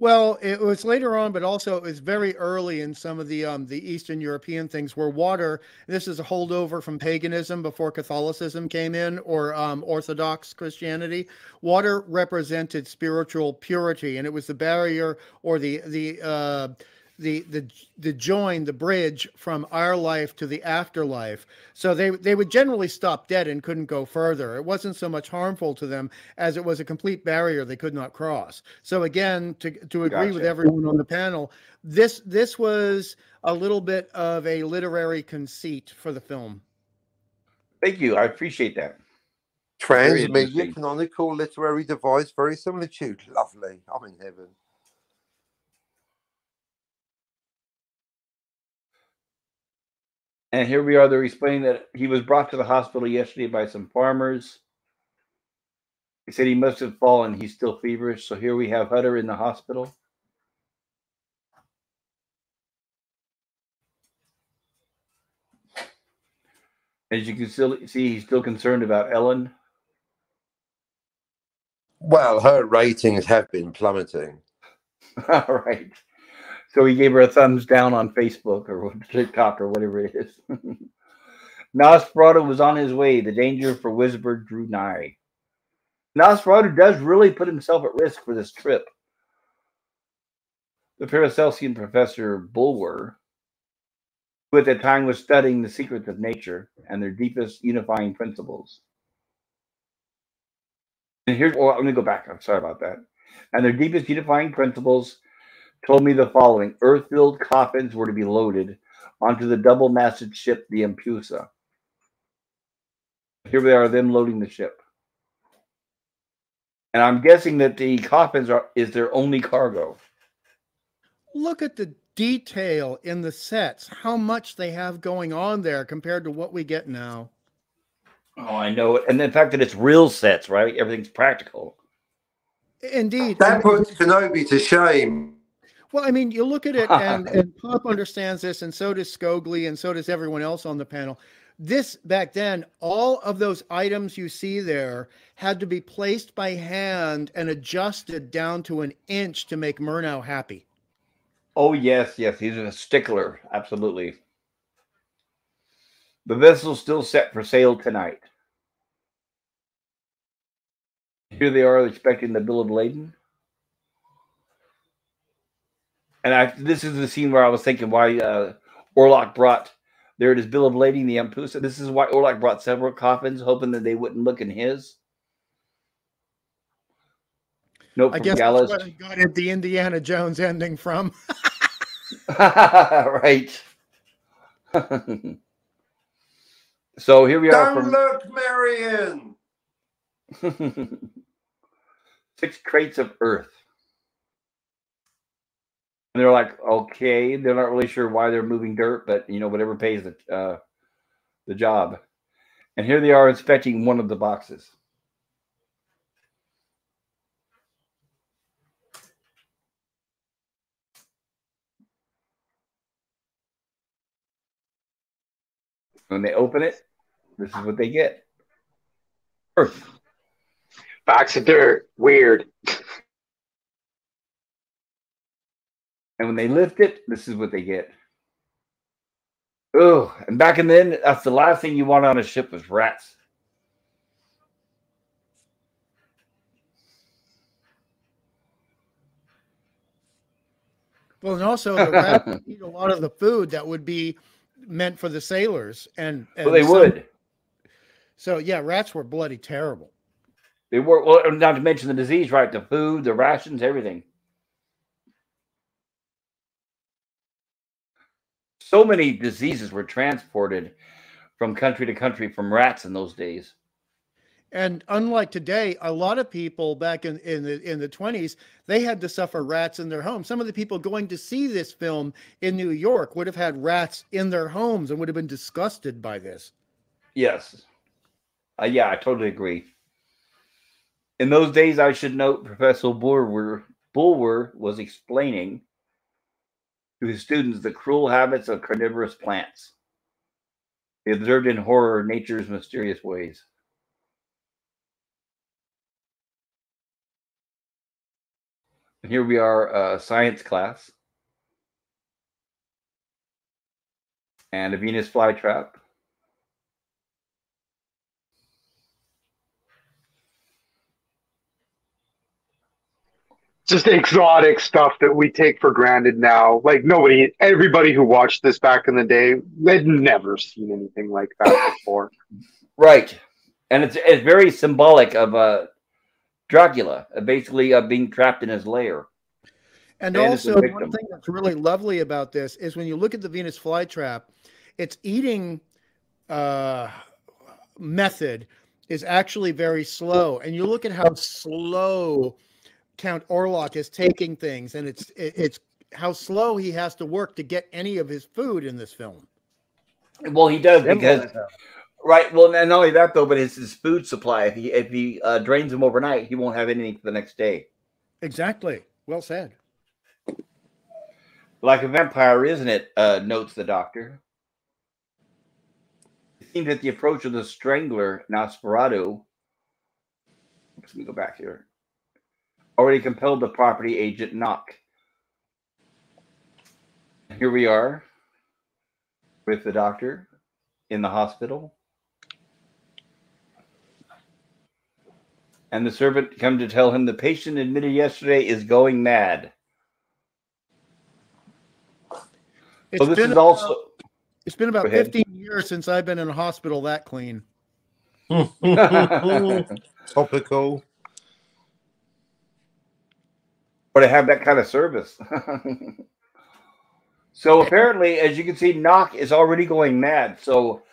Well, it was later on, but also it was very early in some of the Eastern European things where water. This is a holdover from paganism before Catholicism came in, or Orthodox Christianity. Water represented spiritual purity, and it was the barrier or the join, the bridge from our life to the afterlife. So they would generally stop dead and couldn't go further. It wasn't so much harmful to them as it was a complete barrier they could not cross. So again, to agree with everyone on the panel, this was a little bit of a literary conceit for the film. Thank you. I appreciate that. Transmedia canonical literary device, very similitude. Lovely. I'm in heaven. And here we are. They're explaining that he was brought to the hospital yesterday by some farmers. He said he must have fallen. He's still feverish. So here we have Hutter in the hospital. As you can still see, he's still concerned about Ellen. Well, her ratings have been plummeting. All right. So he gave her a thumbs down on Facebook or TikTok or whatever it is. Nosferatu was on his way. The danger for Wisbur drew nigh. Nosferatu does really put himself at risk for this trip. The Paracelsian professor Bulwer, who at the time was studying the secrets of nature and their deepest unifying principles. And here's, well, let me go back. I'm sorry about that. And their deepest unifying principles told me the following. Earth-filled coffins were to be loaded onto the double-masted ship, the Empusa. Here they are, them loading the ship. And I'm guessing that the coffins is their only cargo. Look at the detail in the sets, how much they have going on there compared to what we get now. Oh, I know it. And the fact that it's real sets, right? Everything's practical. Indeed. That puts Kenobi to shame. Well, I mean, you look at it, and Pop understands this, and so does Scogli, and so does everyone else on the panel. This, back then, all of those items you see there had to be placed by hand and adjusted down to an inch to make Murnau happy. Oh, yes. He's a stickler. Absolutely. The vessel's still set for sail tonight. Here they are expecting the bill of lading. And this is the scene where I was thinking why Orlok brought, there it is, bill of lading the Ampusa. This is why Orlok brought several coffins, hoping that they wouldn't look in his. Note I from guess Gallus. that's where they got it, the Indiana Jones ending from. Right. So here we are. Don't look, Marion. 6 crates of earth. And they're like, okay, they're not really sure why they're moving dirt, but whatever pays the job. And here they are inspecting one of the boxes. When they open it, this is what they get. Earth. Box of dirt. Weird. And when they lift it, this is what they get. Oh, and back in then, that's the last thing you want on a ship was rats. Well, and also the rats eat a lot of the food that would be meant for the sailors, and Well, they would. So yeah, rats were bloody terrible. They were, well, not to mention the disease, right? The food, the rations, everything. So many diseases were transported from country to country from rats in those days. And unlike today, a lot of people back in the 20s, they had to suffer rats in their homes. Some of the people going to see this film in New York would have had rats in their homes and would have been disgusted by this. Yes. Yeah, I totally agree. In those days, I should note, Professor Bulwer was explaining to his students the cruel habits of carnivorous plants. He observed in horror nature's mysterious ways. And here we are, science class. And a Venus flytrap. Just exotic stuff that we take for granted now. Like everybody who watched this back in the day, they'd never seen anything like that before. Right. And it's very symbolic of Dracula, basically being trapped in his lair. And also, one thing that's really lovely about this is when you look at the Venus flytrap, its eating method is actually very slow. And you look at how slow Count Orlok is taking things, and it's how slow he has to work to get any of his food in this film. Well, he does because, right. Well, and not only that though, but it's his food supply. If he drains them overnight, he won't have anything for the next day. Exactly. Well said. Like a vampire, isn't it? Notes the doctor. It seems that the approach of the strangler Nosferatu. Let me go back here. Already compelled the property agent knock. Here we are with the doctor in the hospital. And the servant come to tell him the patient admitted yesterday is going mad. It's been about 15 years since I've been in a hospital that clean. Topical. Or to have that kind of service. So apparently, as you can see, Knock is already going mad. So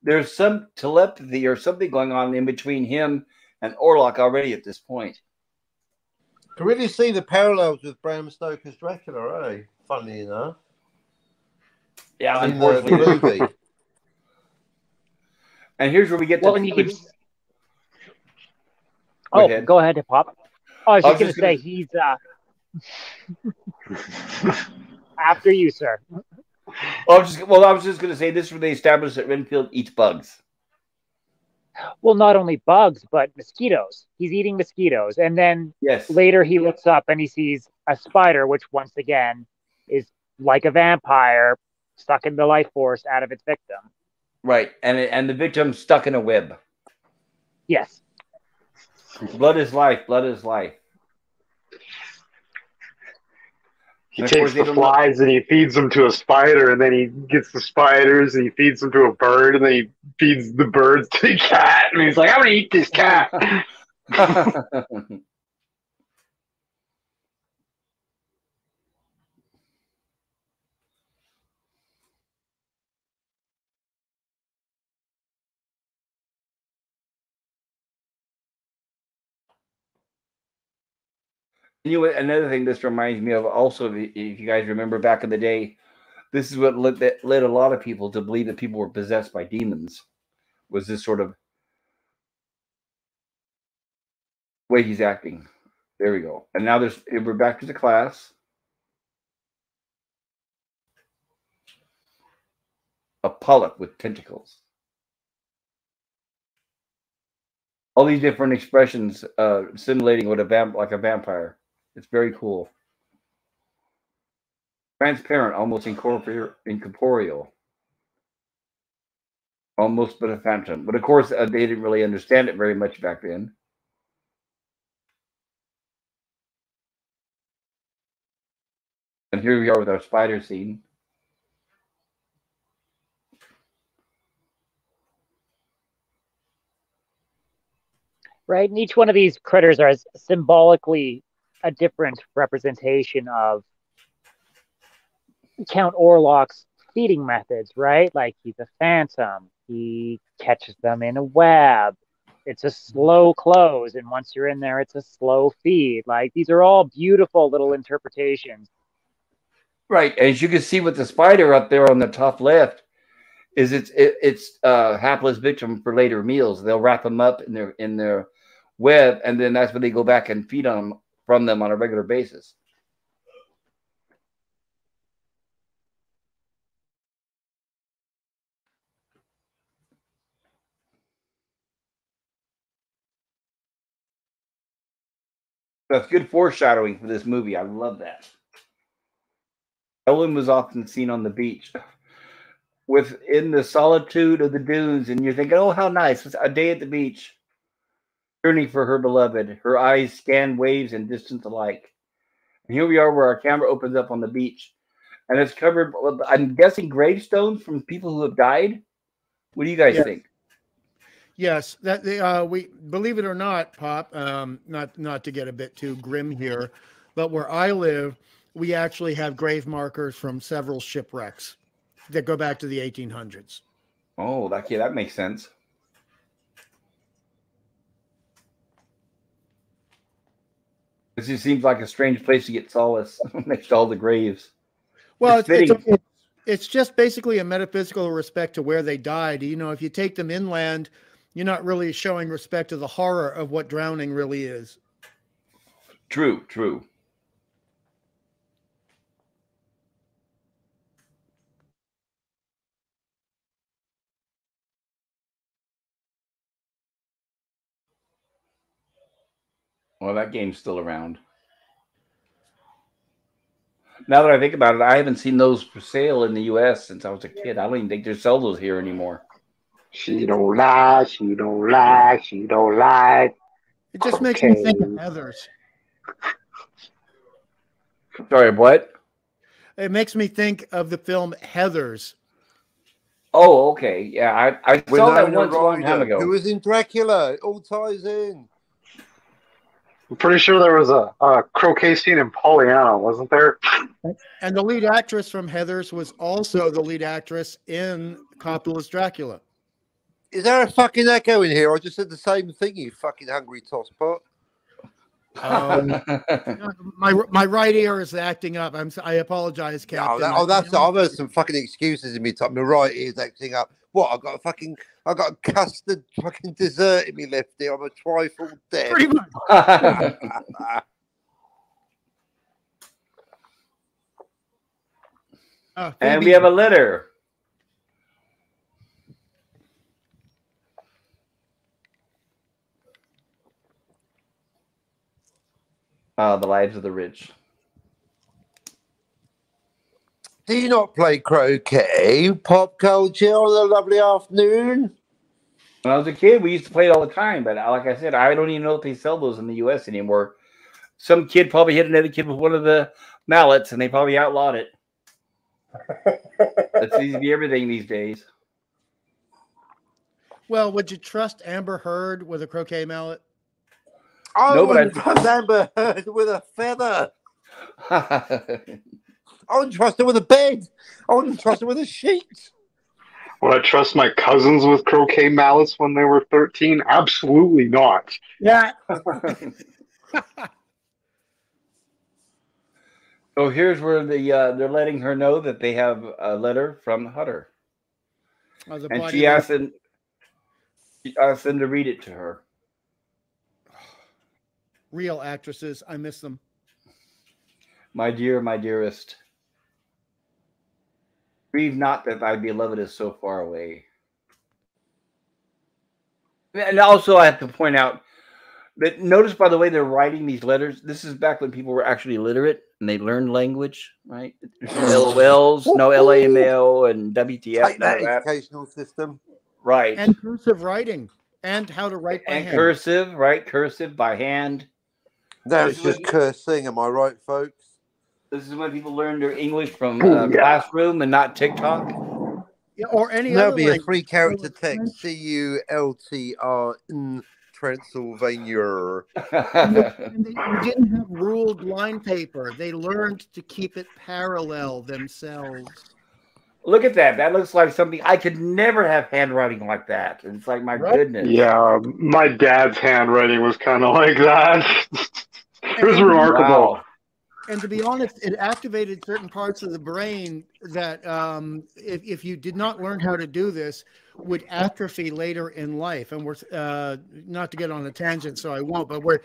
there's some telepathy or something going on in between him and Orlok already at this point. Can really see the parallels with Bram Stoker's Dracula, eh? Funny enough. Yeah, in the movie. And here's where we get to. Go ahead, Pop. I was just going to say he's after you, sir. I was just going to say this is where they established that Renfield eats bugs. Well, not only bugs, but mosquitoes. He's eating mosquitoes. And then later he looks up and he sees a spider, which once again is like a vampire stuck in the life force out of its victim. Right. And the victim stuck in a web. Yes. Blood is life. Blood is life. He takes the flies and he feeds them to a spider, and then he gets the spiders and he feeds them to a bird, and then he feeds the birds to the cat, and he's like, I'm gonna eat this cat. Another thing this reminds me of also, if you guys remember back in the day, this is what led a lot of people to believe that people were possessed by demons, was this sort of way he's acting. There we go. And now we're back to the class. A polyp with tentacles. All these different expressions simulating what like a vampire. It's very cool. Transparent, almost incorporeal. Almost but a phantom. But of course, they didn't really understand it very much back then. And here we are with our spider scene. Right, and each one of these critters are symbolically a different representation of Count Orlok's feeding methods, right? Like he's a phantom. He catches them in a web. It's a slow close, and once you're in there, it's a slow feed. Like these are all beautiful little interpretations. Right, as you can see with the spider up there on the top left, is it's hapless victim for later meals. They'll wrap them up in their web, and then that's when they go back and feed from them on a regular basis. That's good foreshadowing for this movie. I love that. Ellen was often seen on the beach within the solitude of the dunes, and you're thinking, oh, how nice. It's a day at the beach. Yearning for her beloved. Her eyes scan waves and distance alike. And here we are where our camera opens up on the beach. And it's covered, I'm guessing, gravestones from people who have died. What do you guys think? Yes, that we believe it or not, Pop. Not to get a bit too grim here, but where I live, we actually have grave markers from several shipwrecks that go back to the 1800s. Oh, that makes sense. This just seems like a strange place to get solace next to all the graves. Well, it's just basically a metaphysical respect to where they died. You know, if you take them inland, you're not really showing respect to the horror of what drowning really is. True, true. Well, that game's still around. Now that I think about it, I haven't seen those for sale in the U.S. since I was a kid. I don't even think they sell those here anymore. She don't lie, she don't lie, she don't lie. It just makes me think of Heathers. Sorry, what? It makes me think of the film Heathers. Oh, okay. Yeah, I saw that once a long time ago. Who was in Dracula? It all ties in. I'm pretty sure there was a croquet scene in Pollyanna, wasn't there? And the lead actress from Heathers was also the lead actress in Coppola's Dracula. Is there a fucking echo in here? I just said the same thing, you fucking hungry tosspot. My right ear is acting up. I apologize, Captain. I've heard some fucking excuses in me. My right ear's acting up. What? I got a custard fucking dessert in me left ear. I'm a trifle dead. Pretty much. And we have a letter. The Lives of the Rich. Do you not play croquet, pop culture on a lovely afternoon? When I was a kid, we used to play it all the time. But like I said, I don't even know if they sell those in the U.S. anymore. Some kid probably hit another kid with one of the mallets, and they probably outlawed it. That seems to be everything these days. Well, would you trust Amber Heard with a croquet mallet? I No, but wouldn't trust Amber Heard with a feather. I wouldn't trust her with a bed. I wouldn't trust her with a sheet. Would I trust my cousins with croquet mallets when they were 13? Absolutely not. Yeah. So here's where they're letting her know that they have a letter from Hutter, and she asked them to read it to her. Real actresses, I miss them. My dear, my dearest, grieve not that thy beloved is so far away. And also, I have to point out that notice, by the way, they're writing these letters. This is back when people were actually literate and they learned language, right? There's no LOLs, no LAML, and WTF. Take that educational system. Right. And cursive writing. And how to write by hand. And cursive, right? Cursive by hand. That's just cursing, am I right, folks? This is when people learn their English from classroom and not TikTok. Yeah, or any There'll other be a language. 3-character text. CULTR Transylvania. And they didn't have ruled line paper. They learned to keep it parallel themselves. Look at that. That looks like something I could never have handwriting like that. It's like, my goodness. Yeah, my dad's handwriting was kind of like that. It was remarkable. Wow. And to be honest, it activated certain parts of the brain that, if you did not learn how to do this, would atrophy later in life. And we're not to get on a tangent, so I won't. But we're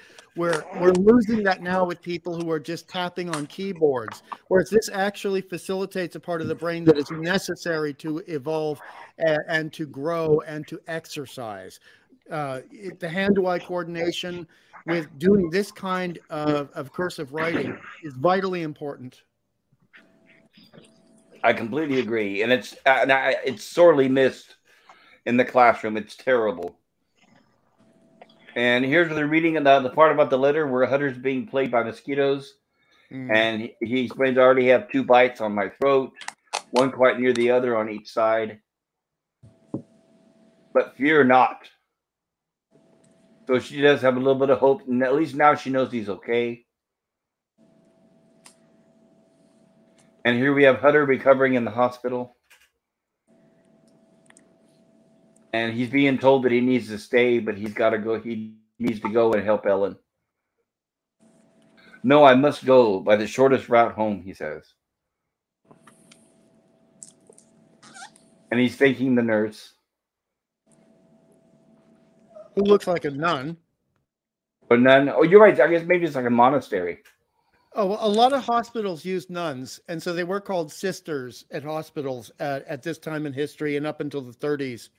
losing that now with people who are just tapping on keyboards. Whereas this actually facilitates a part of the brain that is necessary to evolve and to grow and to exercise. The hand-to-eye coordination with doing this kind of cursive writing is vitally important. I completely agree, and it's sorely missed in the classroom. It's terrible. And here's where they're reading the part about the letter where Hutter's being plagued by mosquitoes, and he explains, "I already have 2 bites on my throat, one quite near the other on each side. But fear not." So she does have a little bit of hope, and at least now she knows he's okay. And here we have Hutter recovering in the hospital. And he's being told that he needs to stay, but he's got to go. He needs to go and help Ellen. "No, I must go by the shortest route home," he says. And he's thanking the nurse. Who looks like a nun. But nun. Oh, you're right. I guess maybe it's like a monastery. Oh, well, a lot of hospitals use nuns, and so they were called sisters at hospitals at this time in history and up until the 30s.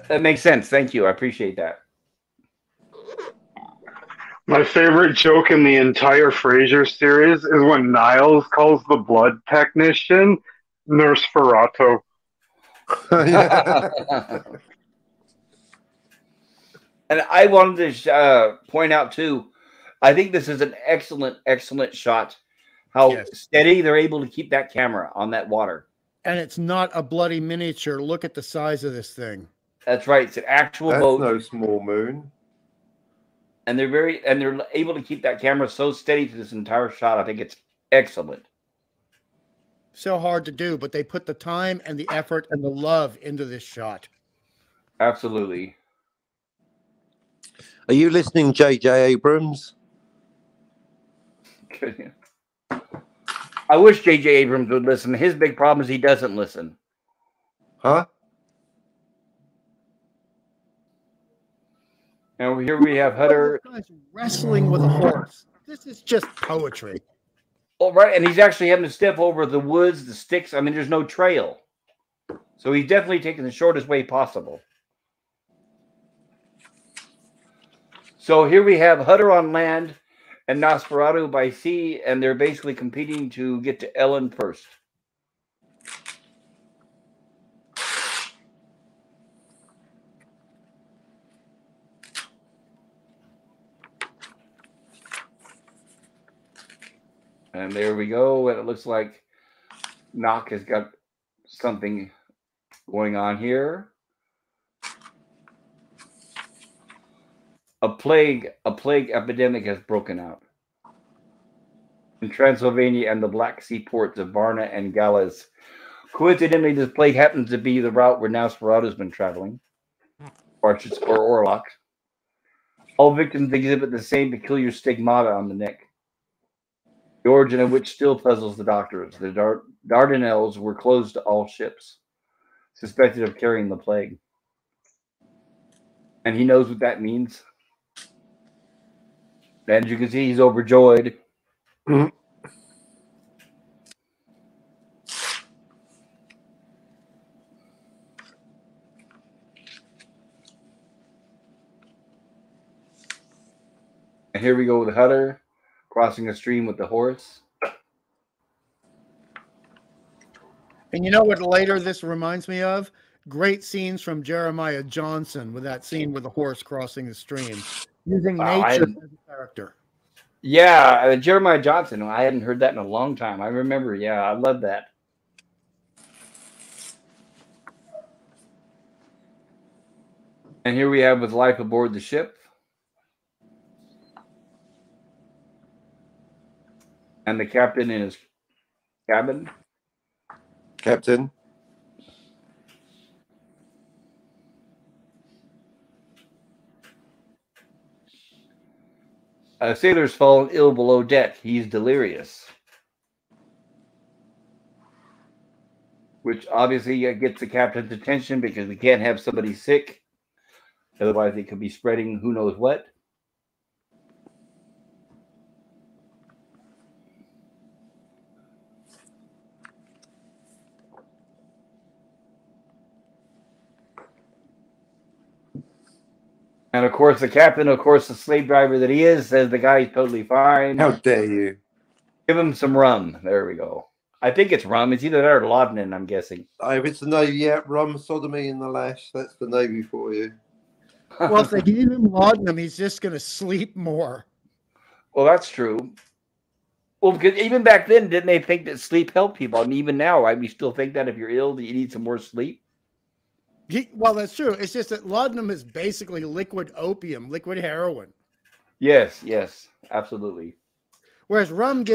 That makes sense. Thank you. I appreciate that. My favorite joke in the entire Frasier series is when Niles calls the blood technician Nosferatu. And I wanted to point out, too, I think this is an excellent, excellent shot. How steady they're able to keep that camera on that water. And it's not a bloody miniature. Look at the size of this thing. That's right. It's an actual boat. No small moon. And they're able to keep that camera so steady for this entire shot. I think it's excellent. So hard to do, but they put the time and the effort and the love into this shot. Absolutely. Are you listening, J.J. Abrams? I wish J.J. Abrams would listen. His big problem is he doesn't listen. Huh? And here we have Hutter wrestling with a horse. This is just poetry. Oh, right. And he's actually having to step over the woods, the sticks. I mean, there's no trail. So he's definitely taking the shortest way possible. So here we have Hutter on land and Nosferatu by sea, and they're basically competing to get to Ellen first. And there we go. And it looks like Knock has got something going on here. A plague epidemic has broken out in Transylvania and the Black Sea ports of Varna and Galas. Coincidentally, this plague happens to be the route where Nosferatu's been traveling, or Orlok. All victims exhibit the same peculiar stigmata on the neck, the origin of which still puzzles the doctors. The Dardanelles were closed to all ships suspected of carrying the plague. And he knows what that means. And as you can see, he's overjoyed. Mhm. And here we go with Hutter crossing a stream with the horse. And you know what later this reminds me of? Great scenes from Jeremiah Johnson with that scene with the horse crossing the stream, using nature as a character. Yeah, Jeremiah Johnson. I hadn't heard that in a long time. I remember. Yeah, I love that. And here we have with life aboard the ship. And the captain in his cabin. Captain. A sailor's fallen ill below deck. He's delirious. Which obviously gets the captain's attention because we can't have somebody sick. Otherwise, they could be spreading who knows what. And of course, the captain, of course, the slave driver that he is, says the guy's totally fine. How dare you? Give him some rum. There we go. I think it's rum. It's either that or laudanum, I'm guessing. If it's the Navy, yeah, rum, sodomy, and the lash. That's the Navy for you. Well, if they give him laudanum, he's just going to sleep more. Well, that's true. Well, because even back then, didn't they think that sleep helped people? And even now, we still think that if you're ill, that you need some more sleep. Well, that's true. It's just that laudanum is basically liquid opium, liquid heroin. Yes, absolutely. Whereas rum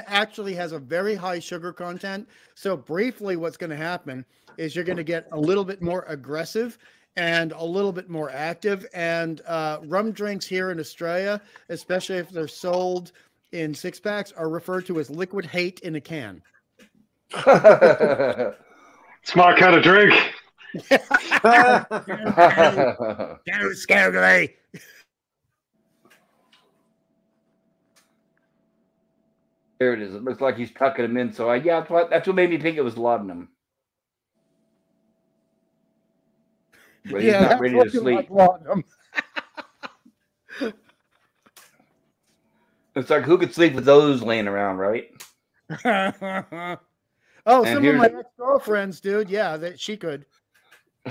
actually has a very high sugar content. So briefly, what's going to happen is you're going to get a little bit more aggressive and a little bit more active. And rum drinks here in Australia, especially if they're sold in 6-packs, are referred to as liquid hate in a can. Smart kind of drink. Go scary. There it is. It looks like he's tucking him in. So yeah, that's what made me think it was laudanum. But he's not ready to sleep. Like It's like, who could sleep with those laying around, right? Oh, some of my ex-girlfriends, dude. Yeah, she could.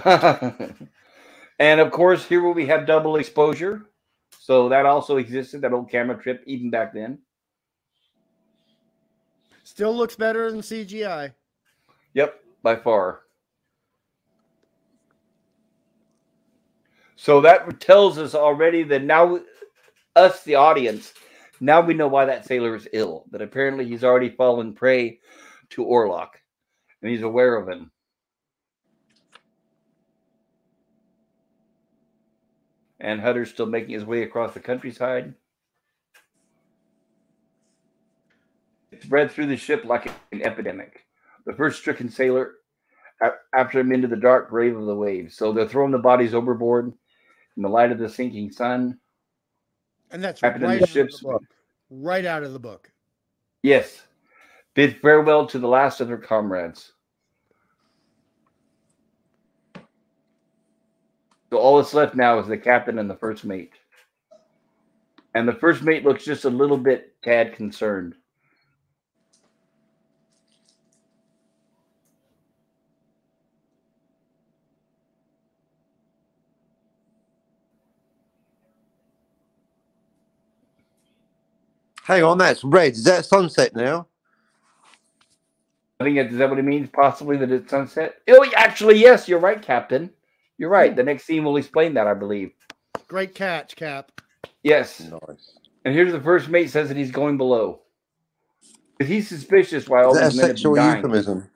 And of course, here we have double exposure. So that also existed, that old camera trip, even back then. Still looks better than CGI. Yep, by far. So that tells us already that now, us, the audience, now we know why that sailor is ill. That apparently he's already fallen prey to Orlok. And he's aware of him. And Hutter's still making his way across the countryside. It spread through the ship like an epidemic. The first stricken sailor after him into the dark grave of the waves. So they're throwing the bodies overboard in the light of the sinking sun. And that's right out of the book. Right out of the book. Yes. Bid farewell to the last of their comrades. So all that's left now is the captain and the first mate. And the first mate looks just a little bit tad concerned. Hang on, that's red. Is that sunset now? I think is that what it means? Possibly that it's sunset. Oh, actually, yes, you're right, Captain. You're right. The next scene will explain that, I believe. Great catch, Cap. Yes. Nice. And here's the first mate says that he's going below. Because he's suspicious why all Is that a these men have been sexual dying. euphemism?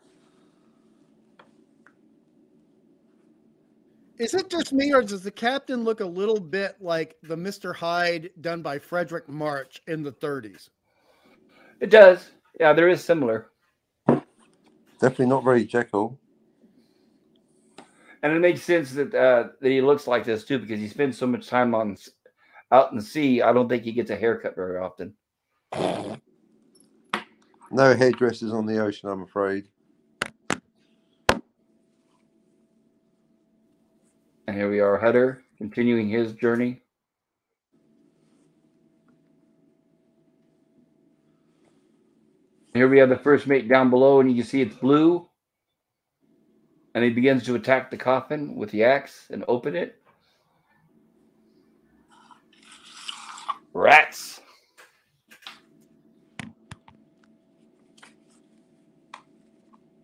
Is it just me, or does the captain look a little bit like the Mr. Hyde done by Frederick March in the 30s? It does. Yeah, there is similar. Definitely not very Jekyll. And it makes sense that that he looks like this too, because he spends so much time out in the sea. I don't think he gets a haircut very often. No hairdressers on the ocean, I'm afraid. And here we are, Hutter, continuing his journey. Here we have the first mate down below, and you can see it's blue. And he begins to attack the coffin with the axe and open it. Rats.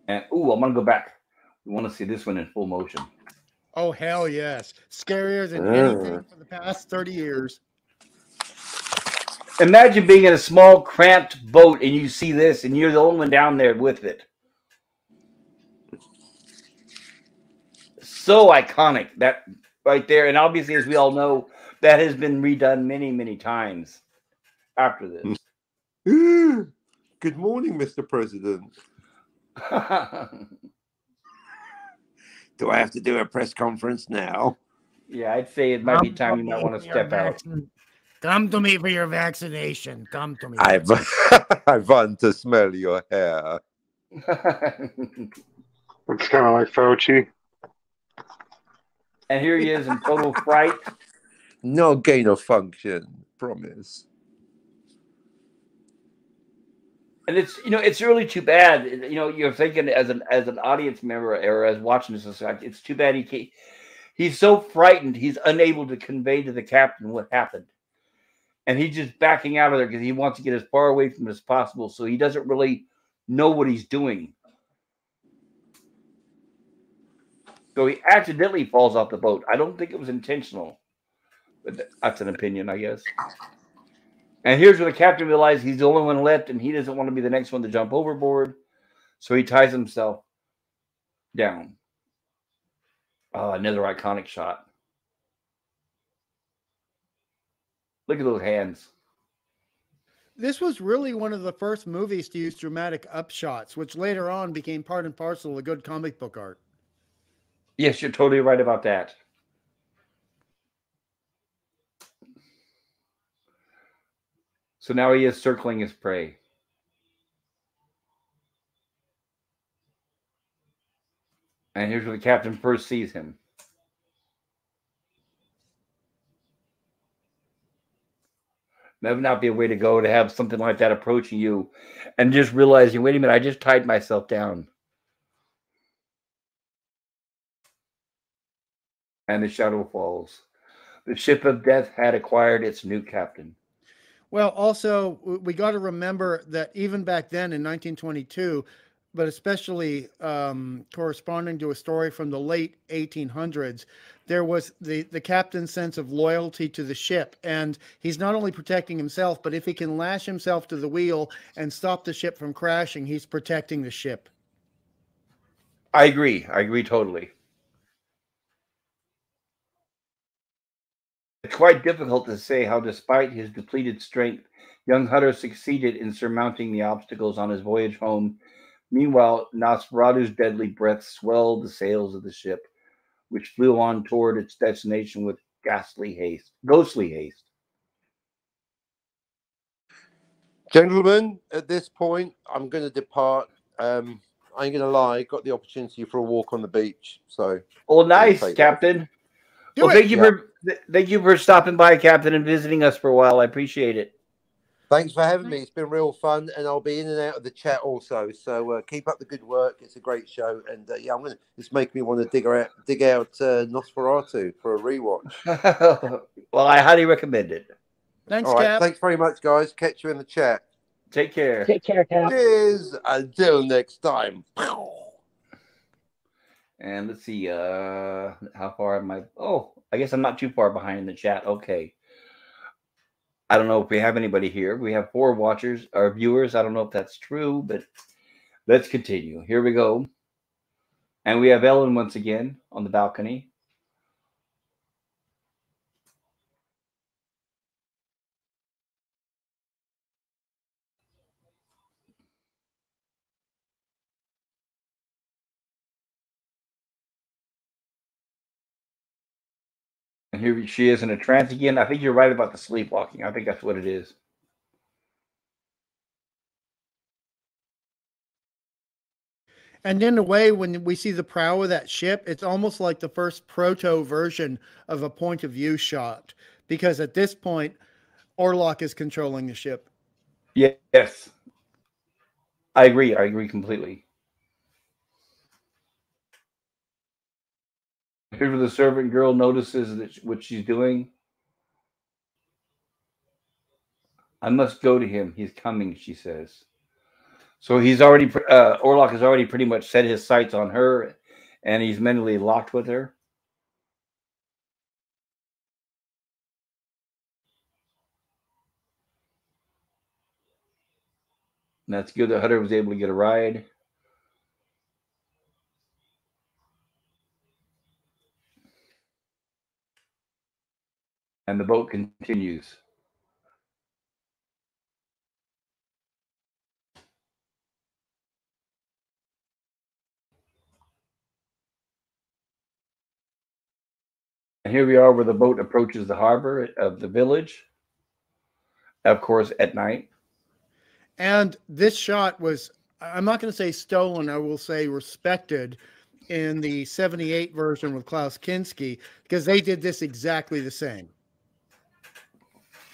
And, ooh, I'm going to go back. We want to see this one in full motion. Oh, hell yes. Scarier than anything for the past 30 years. Imagine being in a small, cramped boat and you see this and you're the only one down there with it. So iconic, that right there. And obviously, as we all know, that has been redone many, many times after this. Good morning, Mr. President. Do I have to do a press conference now? Yeah, I'd say it might be time you might want to step out. Come to me for your vaccination. Come to me. I want to smell your hair. It's kind of like Fauci. And here he is in total fright. No gain of function, promise. And it's it's really too bad. You're thinking as an audience member or as watching this, it's too bad he's so frightened he's unable to convey to the captain what happened, and he's just backing out of there because he wants to get as far away from it as possible. So he doesn't really know what he's doing. So he accidentally falls off the boat. I don't think it was intentional, but that's an opinion, I guess. And here's where the captain realizes he's the only one left, and he doesn't want to be the next one to jump overboard. So he ties himself down. Oh, another iconic shot. Look at those hands. This was really one of the first movies to use dramatic upshots, which later on became part and parcel of good comic book art. Yes, you're totally right about that. So now he is circling his prey. And here's where the captain first sees him. That would not be a way to go, to have something like that approaching you and just realizing, wait a minute, I just tied myself down. And the shadow falls. The ship of death had acquired its new captain. Well, also, we got to remember that even back then in 1922, but especially corresponding to a story from the late 1800s, there was the captain's sense of loyalty to the ship. And he's not only protecting himself, but if he can lash himself to the wheel and stop the ship from crashing, he's protecting the ship. I agree. I agree totally. It's quite difficult to say how, despite his depleted strength, young Hutter succeeded in surmounting the obstacles on his voyage home. Meanwhile, Nosferatu's deadly breath swelled the sails of the ship, which flew on toward its destination with ghostly haste. Gentlemen, at this point, I'm going to depart. I ain't going to lie, got the opportunity for a walk on the beach. So, oh, nice, Captain. Well, thank you for stopping by, Captain, and visiting us for a while. I appreciate it. Thanks for having me. It's been real fun, and I'll be in and out of the chat also. So keep up the good work. It's a great show, and yeah, it's making me want to dig out Nosferatu for a rewatch. Well, I highly recommend it. Thanks, All right. Cap. Thanks very much, guys. Catch you in the chat. Take care. Take care, Cap. Cheers. Until next time. And let's see, how far am I? Oh, I guess I'm not too far behind in the chat. Okay. I don't know if we have anybody here. We have 4 watchers or viewers. I don't know if that's true, but let's continue. Here we go. And we have Ellen once again on the balcony. And here she is in a trance again. I think you're right about the sleepwalking. I think that's what it is. And in a way, when we see the prow of that ship, it's almost like the first proto version of a point of view shot. Because at this point, Orlok is controlling the ship. Yes. I agree. I agree completely. Here's where the servant girl notices that what she's doing. I must go to him. He's coming, she says. So he's already, Orlok has already pretty much set his sights on her, and he's mentally locked with her. And that's good that Hutter was able to get a ride. And the boat continues. And here we are where the boat approaches the harbor of the village, of course, at night. And this shot was, I'm not going to say stolen, I will say respected in the 78 version with Klaus Kinski, because they did this exactly the same.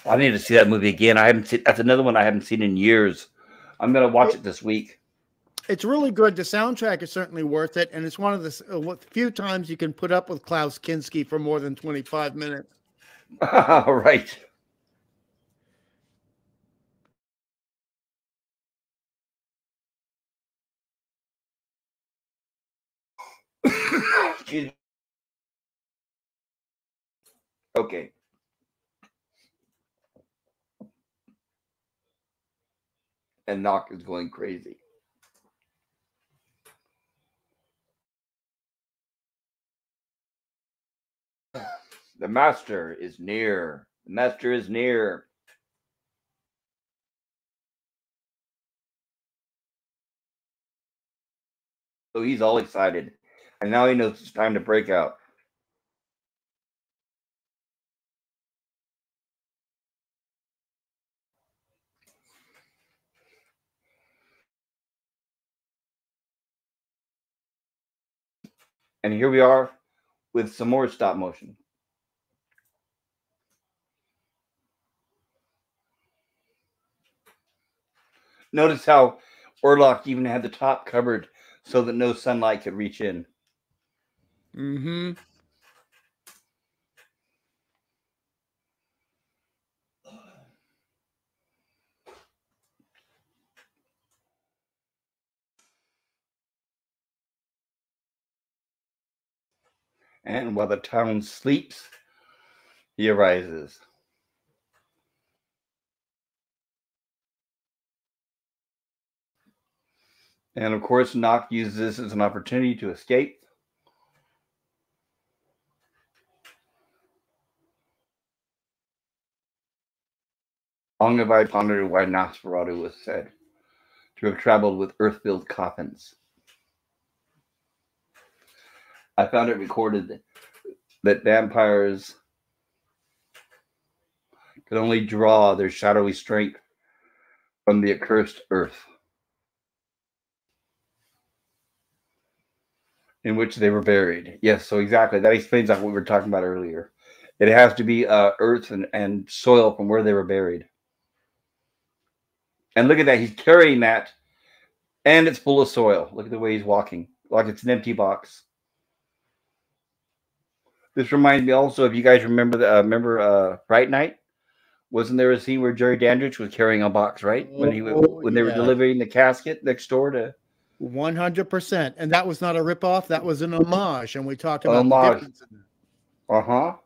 I need to see that movie again. I haven't seen. That's another one I haven't seen in years. I'm gonna watch it this week. It's really good. The soundtrack is certainly worth it, and it's one of the few times you can put up with Klaus Kinski for more than 25 minutes. All right. Excuse me. Okay. And Knock is going crazy. The master is near. The master is near. So he's all excited. And now he knows it's time to break out. And here we are with some more stop motion. Notice how Orlok even had the top covered so that no sunlight could reach in. Mm-hmm. And while the town sleeps, he arises. And of course, Nock uses this as an opportunity to escape. Long have I pondered why Nosferatu was said to have traveled with earth-filled coffins. I found it recorded that vampires could only draw their shadowy strength from the accursed earth in which they were buried. Yes, so exactly. That explains what we were talking about earlier. It has to be earth and soil from where they were buried. And look at that. He's carrying that, and it's full of soil. Look at the way he's walking, like it's an empty box. This reminds me also, if you guys remember Fright Night, Wasn't there a scene where Jerry Dandridge was carrying a box, right? When they were delivering the casket next door to 100%. And that was not a ripoff. That was an homage. And we talked about the homage. difference in that.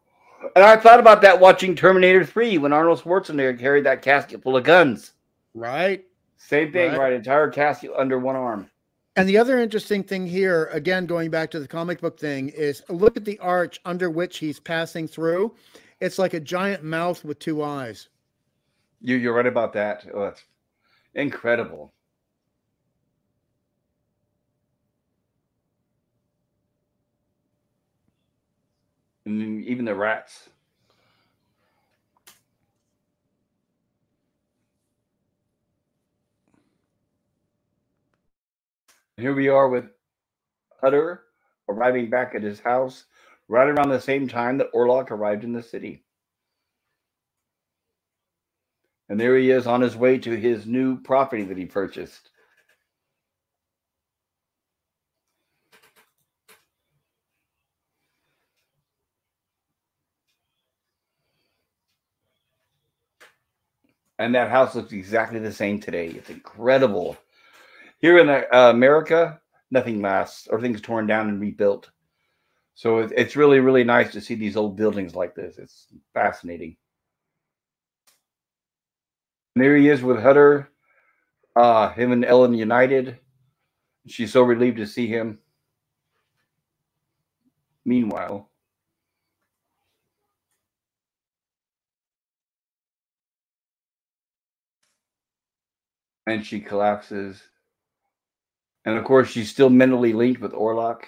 And I thought about that watching Terminator 3 when Arnold Schwarzenegger carried that casket full of guns. Right. Same thing, right? Entire casket under one arm. And the other interesting thing here, again, going back to the comic book thing, is look at the arch under which he's passing through. It's like a giant mouth with two eyes. You're right about that. Oh, that's incredible. And even the rats. Here we are with Hutter arriving back at his house right around the same time that Orlok arrived in the city. And there he is on his way to his new property that he purchased. And that house looks exactly the same today. It's incredible. Here in America, nothing lasts. Everything's torn down and rebuilt. So it's really, really nice to see these old buildings like this. It's fascinating. And there he is with Hutter, him and Ellen united. She's so relieved to see him. Meanwhile, and she collapses. And of course, she's still mentally linked with Orlok,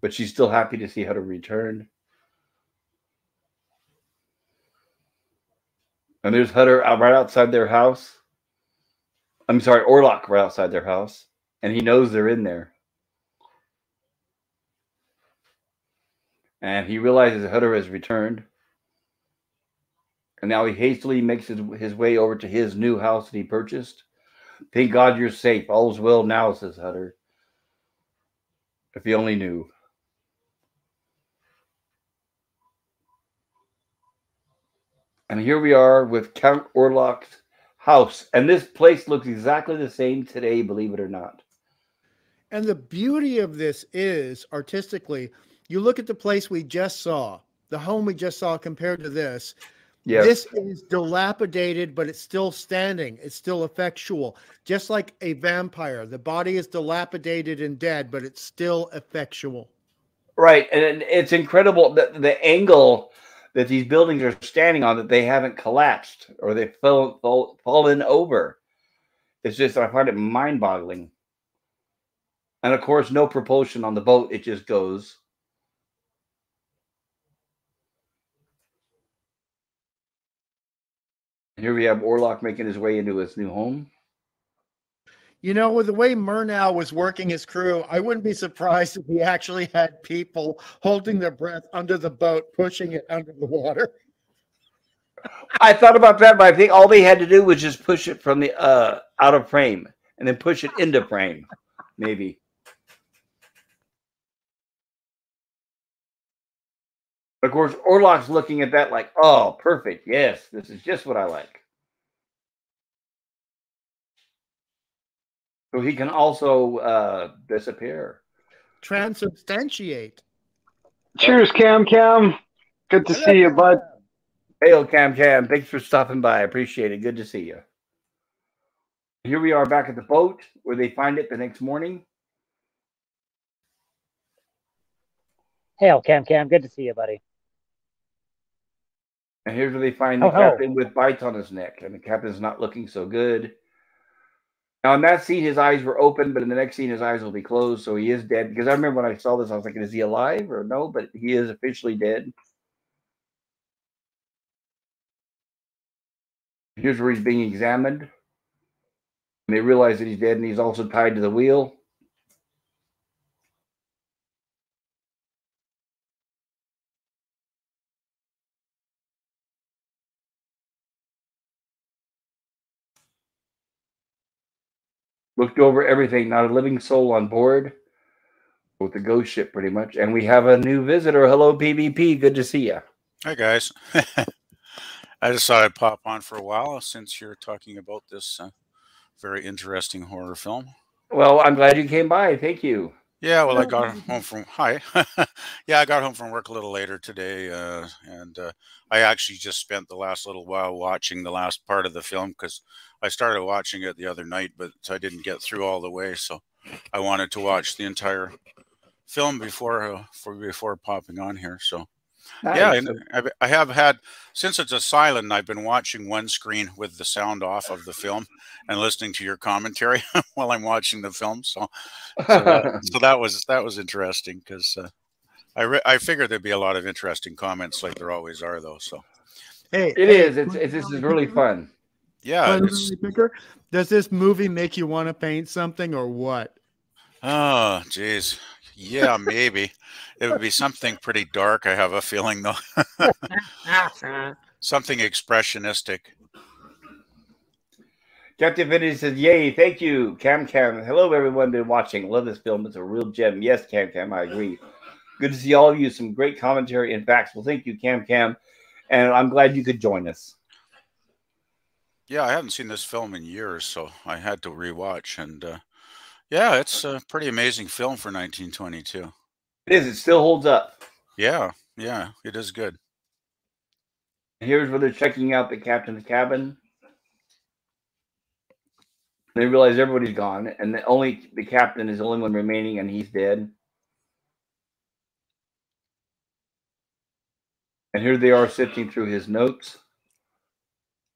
but she's still happy to see Hutter return. And there's Hutter right outside their house. I'm sorry, Orlok right outside their house. And he knows they're in there. And he realizes Hutter has returned. And now he hastily makes his way over to his new house that he purchased. Thank God you're safe. All's well now, says Hutter. If he only knew. And here we are with Count Orlok's house. And this place looks exactly the same today, believe it or not. And the beauty of this is, artistically, you look at the place we just saw, the home we just saw compared to this. Yes. This is dilapidated, but it's still standing. It's still effectual. Just like a vampire. The body is dilapidated and dead, but it's still effectual. Right. And it's incredible that the angle that these buildings are standing on, that they haven't collapsed or they've fallen over. It's just, I find it mind-boggling. And of course, no propulsion on the boat. It just goes. Here we have Orlok making his way into his new home. You know, with the way Murnau was working his crew, I wouldn't be surprised if he actually had people holding their breath under the boat, pushing it under the water. I thought about that, but I think all they had to do was just push it from the out of frame and then push it into frame, maybe. Of course, Orlok's looking at that like, oh, perfect. Yes, this is just what I like. So he can also disappear. Transubstantiate. Cheers, Cam. Good to see you, bud. Hey, Cam. Thanks for stopping by. I appreciate it. Good to see you. Here we are back at the boat where they find it the next morning. Hey, Cam. Good to see you, buddy. And here's where they find the captain with bites on his neck. And the captain's not looking so good. Now, in that scene, his eyes were open, but in the next scene, his eyes will be closed, so he is dead. Because I remember when I saw this, I was like, is he alive or no? But he is officially dead. Here's where he's being examined. And they realize that he's dead, and he's also tied to the wheel. Looked over everything, not a living soul on board. With the ghost ship, pretty much. And we have a new visitor. Hello, PvP. Good to see you. Hi, guys. I just thought I'd pop on for a while since you're talking about this very interesting horror film. Well, I'm glad you came by. Thank you. Yeah, well, I got home from hi. Yeah, I got home from work a little later today, and I actually just spent the last little while watching the last part of the film because I started watching it the other night, but I didn't get through all the way, so I wanted to watch the entire film before popping on here. So yeah, Nice. and I have had, since it's a silent, I've been watching one screen with the sound off of the film and listening to your commentary while I'm watching the film. So that was interesting because I figured there'd be a lot of interesting comments like there always are though. So Hey, It is. This is really fun. yeah, it's Picker, does this movie make you want to paint something or what? oh geez, yeah, maybe it would be something pretty dark. I have a feeling though, something expressionistic. Captain Vinny says, "Yay, thank you, Cam Cam. Hello, everyone been watching. Love this film. It's a real gem. Yes, Cam Cam, I agree. Good to see all of you. Some great commentary and facts. Well, thank you, Cam Cam, and I'm glad you could join us." Yeah, I haven't seen this film in years, so I had to rewatch. And yeah, it's a pretty amazing film for 1922. It is. It still holds up. Yeah, yeah, it is good. Here's where they're checking out the captain's cabin. They realize everybody's gone, and only the captain is the only one remaining, and he's dead. And here they are sifting through his notes.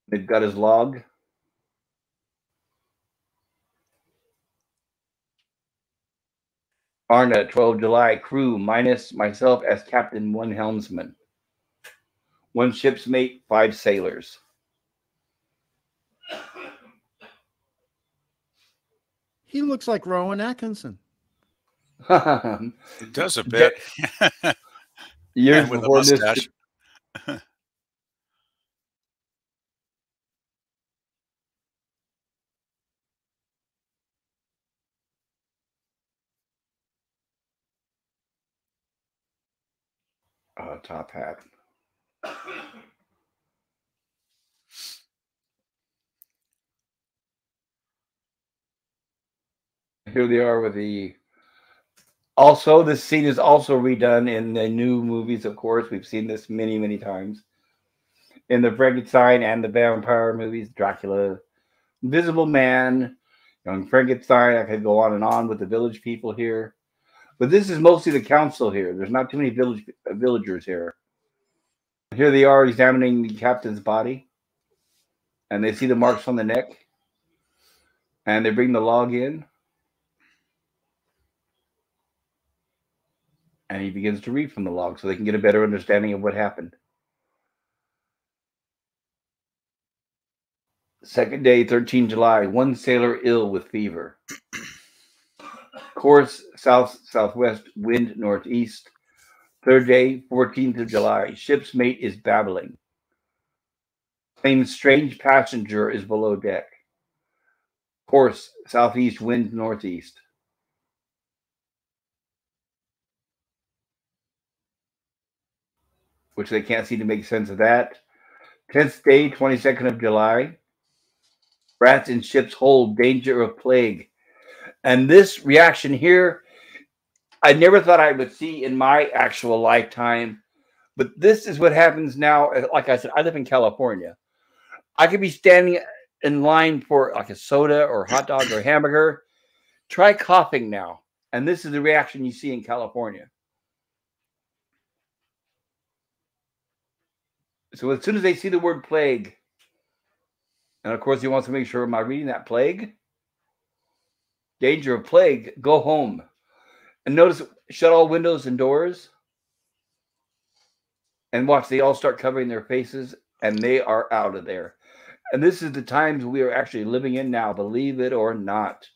They've got his log. Arna, 12 July, crew minus myself as captain, one helmsman. One ship's mate, 5 sailors. He looks like Rowan Atkinson. It does a bit. Years And with a before this, mustache. top hat. Here they are with the. Also, this scene is also redone in the new movies, of course. We've seen this many, many times. In the Frankenstein and the vampire movies, Dracula, Invisible Man, Young Frankenstein. I could go on and on with the village people here. But this is mostly the council here. There's not too many villagers here. Here they are examining the captain's body. And they see the marks on the neck. And they bring the log in. And he begins to read from the log so they can get a better understanding of what happened. Second day, 13 July, one sailor ill with fever. Course south-southwest, wind northeast. Third day, 14th of July, ship's mate is babbling. Claims strange passenger is below deck. Course southeast, wind northeast. Which they can't seem to make sense of that. 10th day, 22nd of July. Rats in ship's hold, danger of plague. And this reaction here, I never thought I would see in my actual lifetime. But this is what happens now. Like I said, I live in California. I could be standing in line for like a soda or hot dog or hamburger. Try coughing now. And this is the reaction you see in California. So as soon as they see the word plague, and of course he wants to make sure, am I reading that plague? Danger of plague, go home. And notice, shut all windows and doors. And watch, they all start covering their faces, and they are out of there. And this is the times we are actually living in now, believe it or not.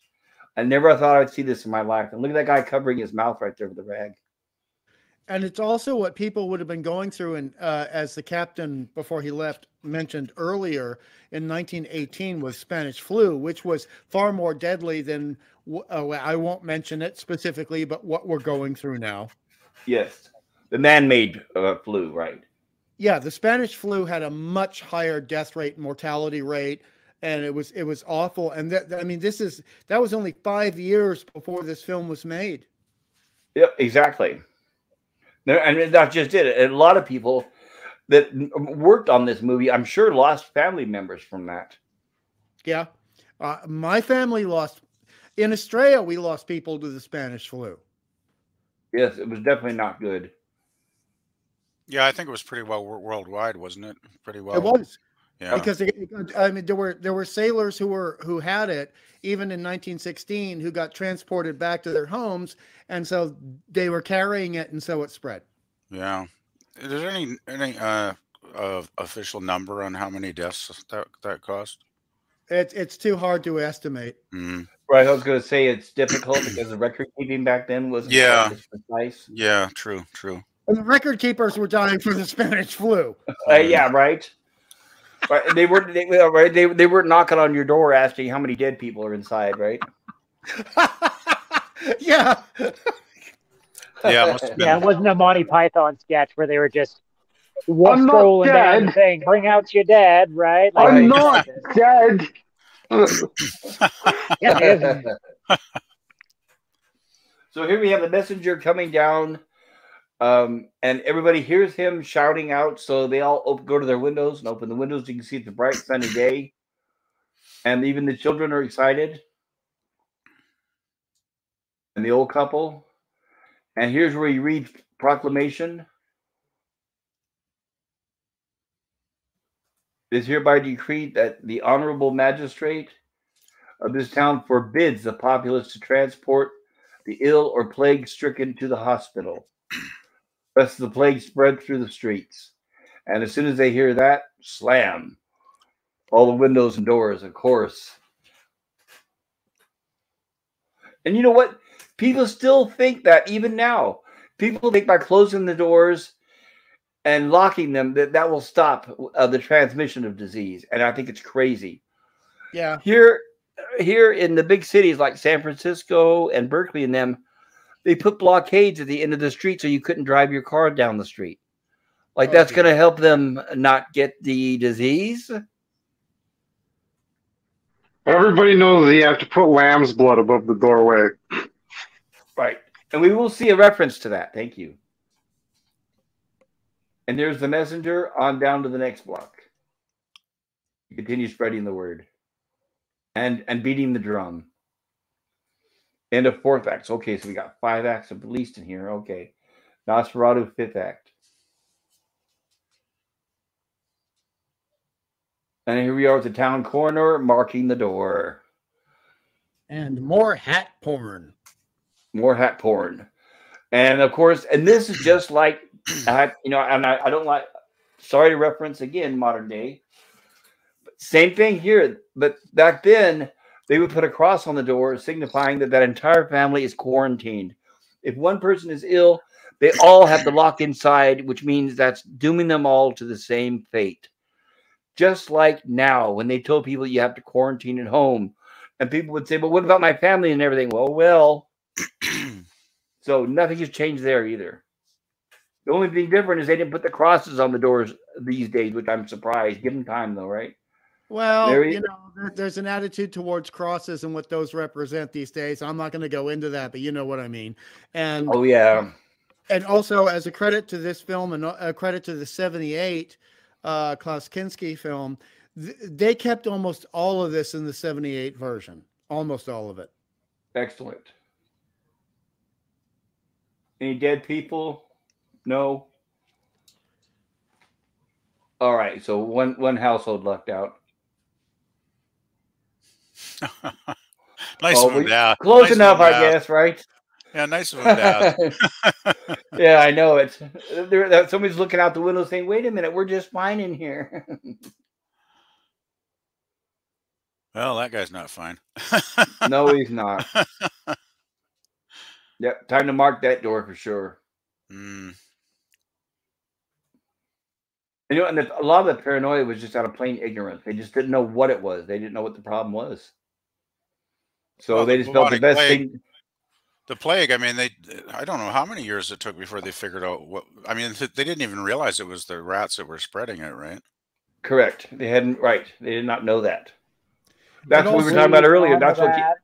I never thought I'd see this in my life. And look at that guy covering his mouth right there with the rag. And it's also what people would have been going through, and as the captain, before he left, mentioned earlier, in 1918 was Spanish flu, which was far more deadly than, I won't mention it specifically, but what we're going through now. Yes, the man-made flu, right? Yeah, the Spanish flu had a much higher death rate, mortality rate, and it was awful. And I mean, that was only 5 years before this film was made. Yep, exactly. And not just it. A lot of people that worked on this movie, I'm sure, lost family members from that. Yeah, my family lost. In Australia, we lost people to the Spanish flu. Yes, it was definitely not good. Yeah, I think it was pretty well worldwide, wasn't it? Pretty well. It was. Yeah. Because I mean, there were sailors who had it even in 1916 who got transported back to their homes, and so they were carrying it, and so it spread. Yeah. Is there any official number on how many deaths that caused? It's too hard to estimate. Mm. Right, I was going to say it's difficult because the record keeping back then wasn't Yeah. as precise. Yeah, true. And the record keepers were dying from the Spanish flu. Yeah, right. Right. They weren't knocking on your door asking how many dead people are inside, right? Yeah. Yeah, it must have been. Yeah, it wasn't a Monty Python sketch where they were just I'm not strolling down dead. and saying, "Bring out your dad," right? Like, I'm not dead. yeah, it is. So here we have the messenger coming down, and everybody hears him shouting out. So they all go to their windows and open the windows. You can see it's a bright sunny day, and even the children are excited, and the old couple. And here's where you read proclamation. It is hereby decreed that the honorable magistrate of this town forbids the populace to transport the ill or plague stricken to the hospital, lest the plague spread through the streets. And as soon as they hear that, slam all the windows and doors, of course. And you know what? People still think that even now. People think by closing the doors and locking them that will stop the transmission of disease. And I think it's crazy. Yeah. Here in the big cities like San Francisco and Berkeley and them, they put blockades at the end of the street so you couldn't drive your car down the street. Like that's going to help them not get the disease. Everybody knows that you have to put lamb's blood above the doorway. Right. And we will see a reference to that. Thank you. And there's the messenger on down to the next block. Continue spreading the word. And beating the drum. End of fourth act. Okay, so we got 5 acts at least in here. Okay. Nosferatu, 5th act. And here we are with the town coroner marking the door. And more hat porn. More hat porn. And of course, and this is just like, I don't like, sorry to reference again, modern day. But same thing here. But back then, they would put a cross on the door signifying that entire family is quarantined. If one person is ill, they all have to lock inside, which means that's dooming them all to the same fate. Just like now, when they told people you have to quarantine at home, and people would say, but what about my family and everything? Well, so nothing has changed there either. The only thing different is they didn't put the crosses on the doors these days, which I'm surprised. Give them time, though, right? Well, there's an attitude towards crosses and what those represent these days. I'm not going to go into that, but you know what I mean. And oh, yeah. And also, as a credit to this film and a credit to the 78 Klaus Kinski film, they kept almost all of this in the 78 version. Almost all of it. Excellent. Any dead people? No. All right, so one household left out. Nice of him, yeah. Close enough, I guess, right? Yeah, nice of him, Dad. Yeah, I know it. Somebody's looking out the window saying, "Wait a minute, we're just fine in here." Well, that guy's not fine. No, he's not. Yep, time to mark that door for sure. Mm. And a lot of the paranoia was just out of plain ignorance. They just didn't know what it was. They didn't know what the problem was. So they just felt the best thing. The plague. I mean, I don't know how many years it took before they figured out what. I mean, they didn't even realize it was the rats that were spreading it, right? Correct. They hadn't. Right. They did not know that. But That's what we were also, talking about Fleas earlier. on the That's what. rat.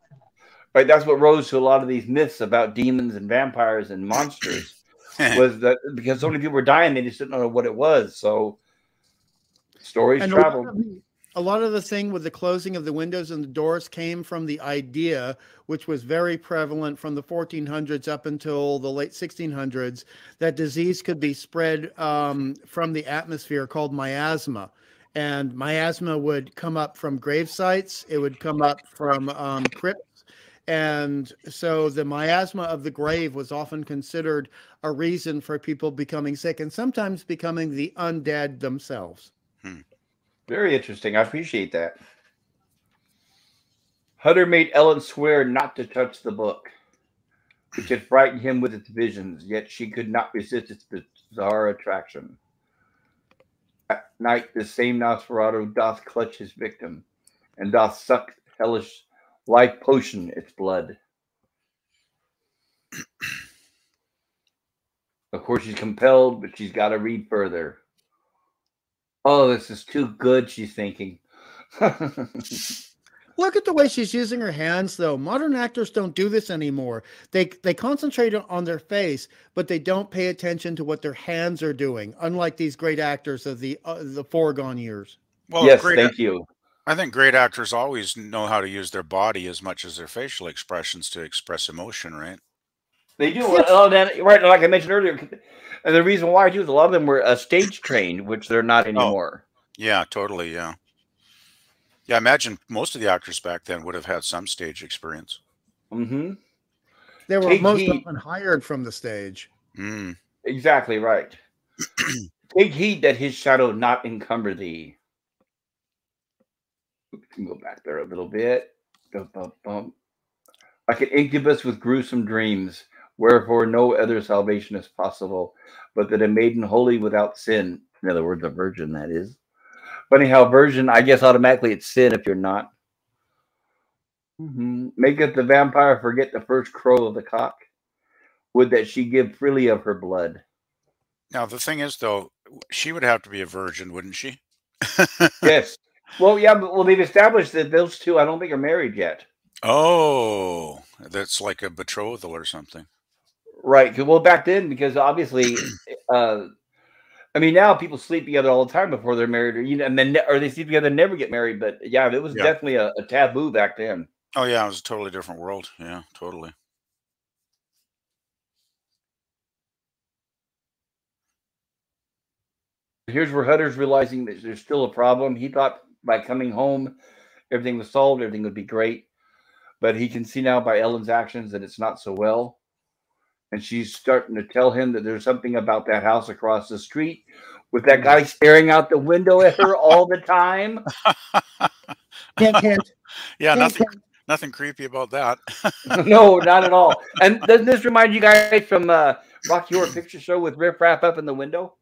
Right. That's what rose to a lot of these myths about demons and vampires and monsters. Was that because so many people were dying, they just didn't know what it was. So stories and traveled. a lot of the thing with the closing of the windows and the doors came from the idea, which was very prevalent from the 1400s up until the late 1600s, that disease could be spread from the atmosphere, called miasma. And miasma would come up from grave sites. It would come up from crypts. And so the miasma of the grave was often considered a reason for people becoming sick and sometimes becoming the undead themselves. Very interesting. I appreciate that. Hutter made Ellen swear not to touch the book, which had frightened him with its visions, yet she could not resist its bizarre attraction. At night, the same Nosferatu doth clutch his victim, and doth suck hellish life potion its blood. Of course, she's compelled, but she's got to read further. Oh, this is too good, she's thinking. Look at the way she's using her hands, though. Modern actors don't do this anymore. They concentrate on their face, but they don't pay attention to what their hands are doing, unlike these great actors of the foregone years. Well, Yes, thank you. I think great actors always know how to use their body as much as their facial expressions to express emotion, right? They do. Right, like I mentioned earlier. And the reason why, too, is a lot of them were stage trained, which they're not anymore. Yeah, totally, yeah. Yeah, I imagine most of the actors back then would have had some stage experience. Mm-hmm. They were most often hired from the stage. Exactly right. Take heed that his shadow not encumber thee. We can go back there a little bit. Like an incubus with gruesome dreams, wherefore no other salvation is possible, but that a maiden holy without sin, in other words, a virgin, that is. Funny how virgin, I guess automatically it's sin if you're not. Maketh the vampire forget the first crow of the cock. Would that she give freely of her blood. Now, the thing is, though, she would have to be a virgin, wouldn't she? Yes. Well, yeah, but they've established that those two, I don't think, are married yet. Oh, that's like a betrothal or something. Right. Well, back then, because obviously, I mean, now people sleep together all the time before they're married, and then or they sleep together and never get married. But yeah, it was definitely a taboo back then. Oh yeah, it was a totally different world. Yeah, totally. Here's where Hutter's realizing that there's still a problem. He thought by coming home, everything was solved, everything would be great. But he can see now by Ellen's actions that it's not so well. And she's starting to tell him that there's something about that house across the street with that guy staring out the window at her all the time. Hint, hint. Yeah, nothing creepy about that. No, not at all. And doesn't this remind you guys from Rocky Horror Picture Show with Riff Raff up in the window?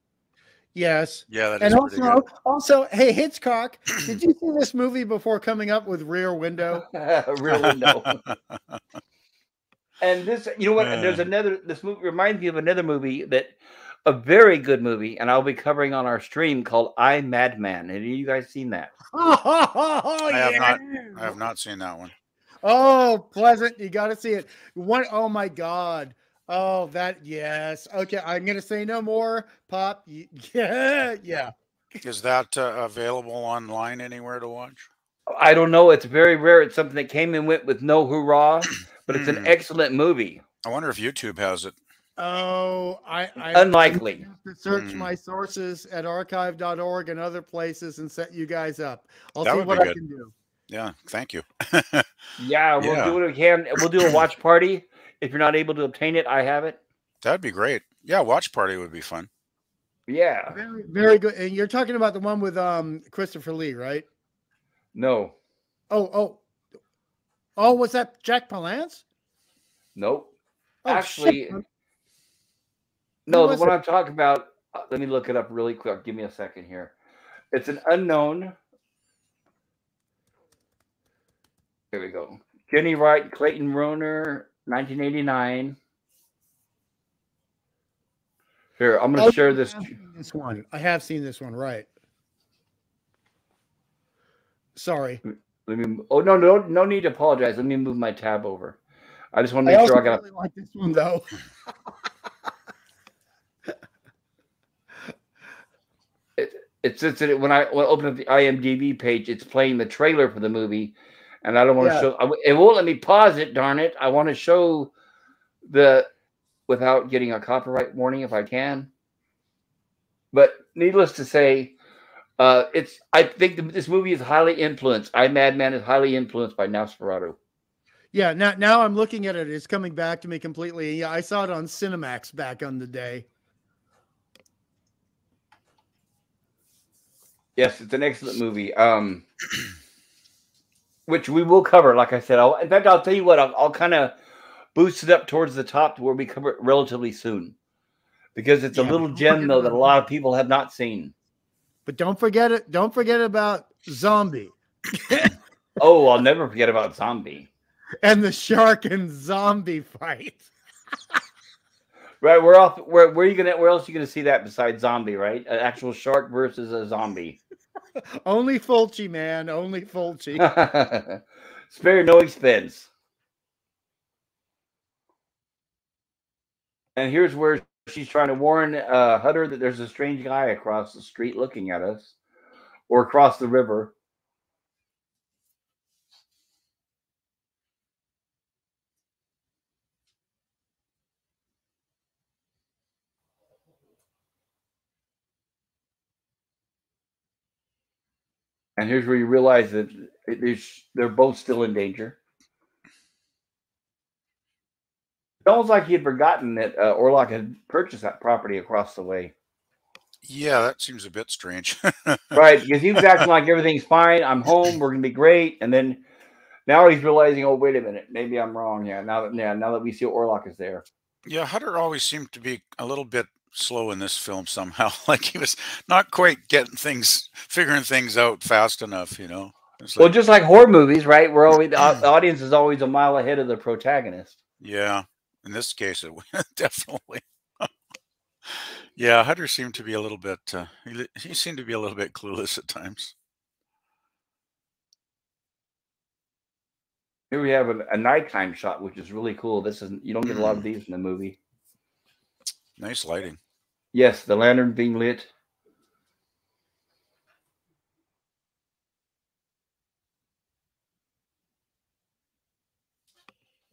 Yes. Yeah, that is pretty good. Also, hey, Hitchcock, did you see this movie before coming up with Rear Window? Rear Window. And this, you know what? There's another. This movie reminds me of another movie a very good movie, and I'll be covering on our stream called I, Madman. Have you guys seen that? I have not seen that one. Oh, Pleasant, you got to see it. Oh my God. Oh, yes. Okay, I'm gonna say no more. Pop. Yeah. Is that available online anywhere to watch? I don't know. It's very rare. It's something that came and went with no hurrah, but it's an excellent movie. I wonder if YouTube has it. Oh, I unlikely. have to search my sources at archive.org and other places and set you guys up. I'll see what I can do. Yeah, thank you. Yeah, we'll do what we can. We'll do a watch party. If you're not able to obtain it, I have it. That'd be great. Yeah, watch party would be fun. Yeah. Very, very good. And you're talking about the one with Christopher Lee, right? No. Oh, was that Jack Palance? Nope. Oh, actually, shit. No, the one I'm talking about, let me look it up really quick. Give me a second here. It's an unknown. Here we go. Jenny Wright, Clayton Rohner, 1989. Here, I'm going to share this. This one. I have seen this one, right. Sorry. Let me. Oh no need to apologize. Let me move my tab over. I just want to make sure I got. Really like this one though. It's when I open up the IMDb page, it's playing the trailer for the movie, and I don't want to show. It won't let me pause it. Darn it! I want to show without getting a copyright warning if I can. But needless to say, I think this movie is highly influenced. Madman is highly influenced by Nosferatu. Yeah, now I'm looking at it. It's coming back to me completely. Yeah, I saw it on Cinemax back on the day. Yes, it's an excellent movie. Which we will cover. Like I said, in fact, I'll tell you what. I'll kind of boost it up towards the top to where we cover it relatively soon, because it's a little gem though that a lot of people have not seen. But don't forget it. Don't forget about Zombie. Oh, I'll never forget about Zombie. And the shark and zombie fight. Right, we're off. Where are you gonna? Where else are you gonna see that besides Zombie? Right, an actual shark versus a zombie. Only Fulci, man. Only Fulci. Spare no expense. And here's where she's trying to warn Hutter that there's a strange guy across the street looking at us, or across the river. And here's where you realize that they're both still in danger. It's almost like he had forgotten that Orlok had purchased that property across the way. Yeah, that seems a bit strange. Right, because he was acting like everything's fine. I'm home. We're gonna be great. And then now he's realizing, oh, wait a minute, maybe I'm wrong. Yeah, now that we see Orlok is there. Yeah, Hutter always seemed to be a little bit slow in this film somehow. Like he was not quite figuring things out fast enough, you know. Well, just like horror movies, right? We're always the audience is always a mile ahead of the protagonist. Yeah, in this case, it definitely. Yeah, Hutter seemed to be a little bit. He seemed to be a little bit clueless at times. Here we have a nighttime shot, which is really cool. You don't get a lot of these in the movie. Nice lighting. Yes, the lantern being lit.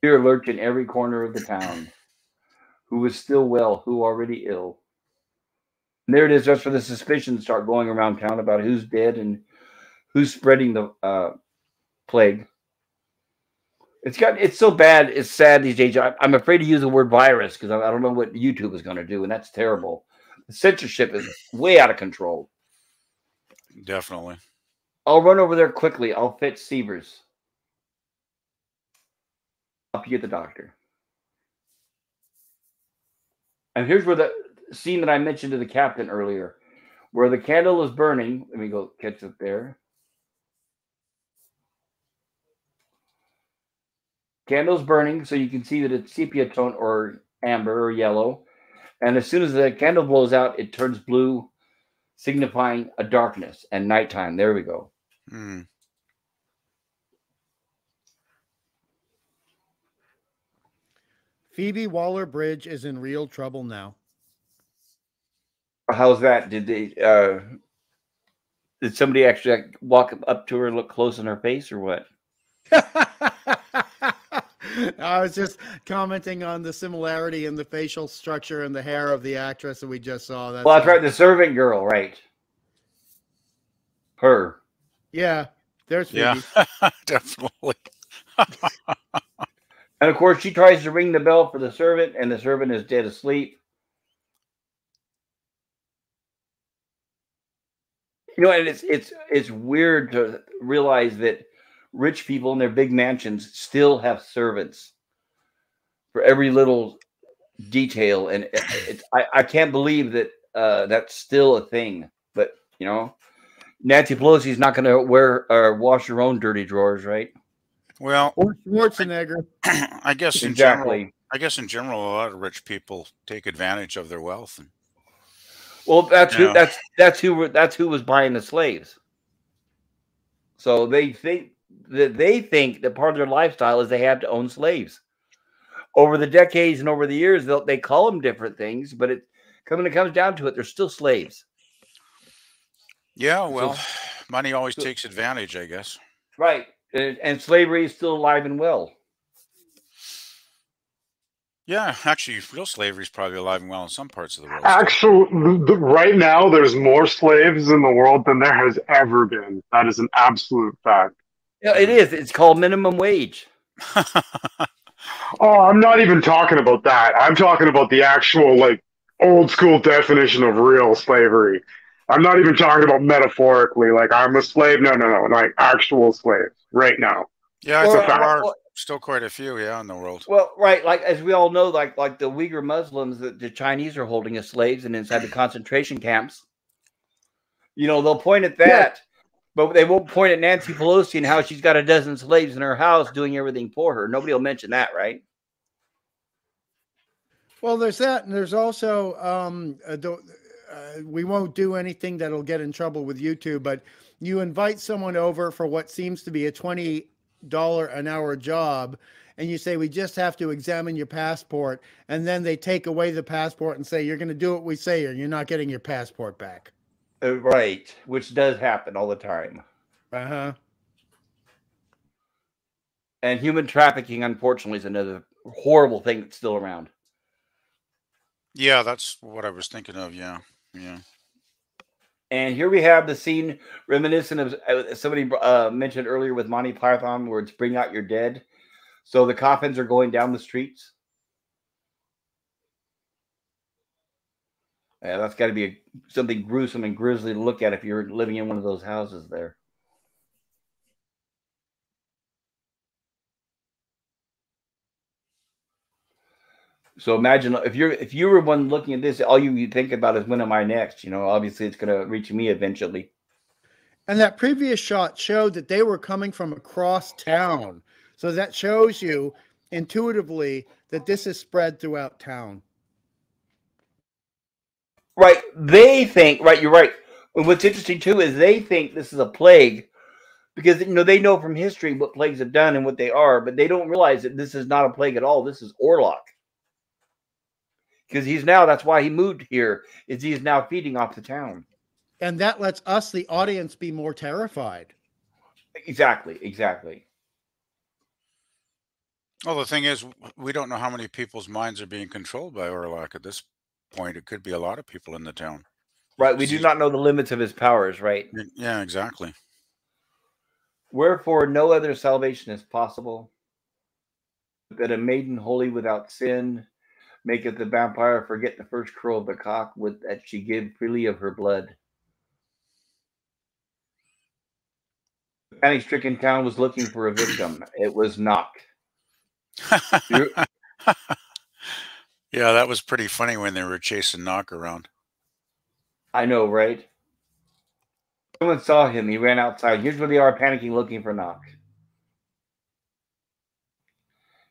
Fear lurked in every corner of the town. Who was still well, who already ill. And there it is, just for the suspicions start going around town about who's dead and who's spreading the plague. It's so bad. It's sad these days. I'm afraid to use the word virus because I don't know what YouTube is going to do, and that's terrible. The censorship is way out of control. Definitely. I'll run over there quickly. I'll fetch Severs. Up you get the doctor. And here's where the scene that I mentioned to the captain earlier, where the candle is burning. Let me go catch it there. Candle's burning, so you can see that it's sepia tone or amber or yellow. And as soon as the candle blows out, it turns blue, signifying a darkness and nighttime. There we go. Phoebe Waller-Bridge is in real trouble now. How's that? Did somebody actually walk up to her and look close in her face, or what? I was just commenting on the similarity in the facial structure and the hair of the actress that we just saw. Well, that's right. The servant girl, right? Her. Yeah, there's Phoebe. Yeah, definitely. And of course, she tries to ring the bell for the servant, and the servant is dead asleep. You know, and it's weird to realize that rich people in their big mansions still have servants for every little detail, and I can't believe that that's still a thing. But you know, Nancy Pelosi's not going to wear or wash her own dirty drawers, right? Well, Or Schwarzenegger. I guess in Exactly. general, a lot of rich people take advantage of their wealth, and Well, that's you who know, that's who was buying the slaves. So they think that part of their lifestyle is they have to own slaves. Over the decades and over the years, they call them different things, but when it comes down to it, they're still slaves. yeah. So, Well, money always so takes advantage, I guess. right, and slavery is still alive and well. Yeah, actually, real slavery is probably alive and well in some parts of the world still. Actually, right now, there's more slaves in the world than there has ever been. That is an absolute fact. Yeah, it is. It's called minimum wage. Oh, I'm not even talking about that. I'm talking about the actual, like, old school definition of real slavery. I'm not even talking about metaphorically, like, I'm a slave. No, no, no. Like, actual slaves right now. Yeah, I It's a think there fact. are still quite a few, yeah, in the world. Well, right, like as we all know, like the Uyghur Muslims that the Chinese are holding as slaves and inside the concentration camps. They'll point at Yeah, that, but they won't point at Nancy Pelosi and how she's got a dozen slaves in her house doing everything for her. Nobody will mention that, right? Well, there's that, and there's also we won't do anything that'll get in trouble with YouTube, but you invite someone over for what seems to be a $20 an hour job, and you say, we just have to examine your passport, and then they take away the passport and say, you're going to do what we say or you're not getting your passport back. Right, which does happen all the time. Uh-huh. And human trafficking, unfortunately, is another horrible thing that's still around. Yeah, that's what I was thinking of. Yeah, yeah. And here we have the scene reminiscent of somebody mentioned earlier with Monty Python, where it's "Bring Out Your Dead." So the coffins are going down the streets. Yeah, that's got to be something gruesome and grisly to look at if you're living in one of those houses there. So imagine if you were one looking at this, all you think about is when am I next? Obviously it's going to reach me eventually. And that previous shot showed that they were coming from across town. So that shows you intuitively that this is spread throughout town. Right. They think, right, you're right. And what's interesting too is they think this is a plague because they know from history what plagues have done and what they are, but they don't realize that this is not a plague at all. This is Orlok. Because that's why he moved here, is he's now feeding off the town. And that lets us, the audience, be more terrified. Exactly. Well, the thing is, we don't know how many people's minds are being controlled by Orlok at this point. It could be a lot of people in the town. Right, we do not know the limits of his powers, right? Yeah, exactly. Wherefore no other salvation is possible, that a maiden holy without sin maketh the vampire forget the first crow of the cock that she give freely of her blood. The panic-stricken town was looking for a victim. It was Knock. Yeah, that was pretty funny when they were chasing Knock around. I know, right? Someone saw him. He ran outside. Here's where they are, panicking, looking for Knock.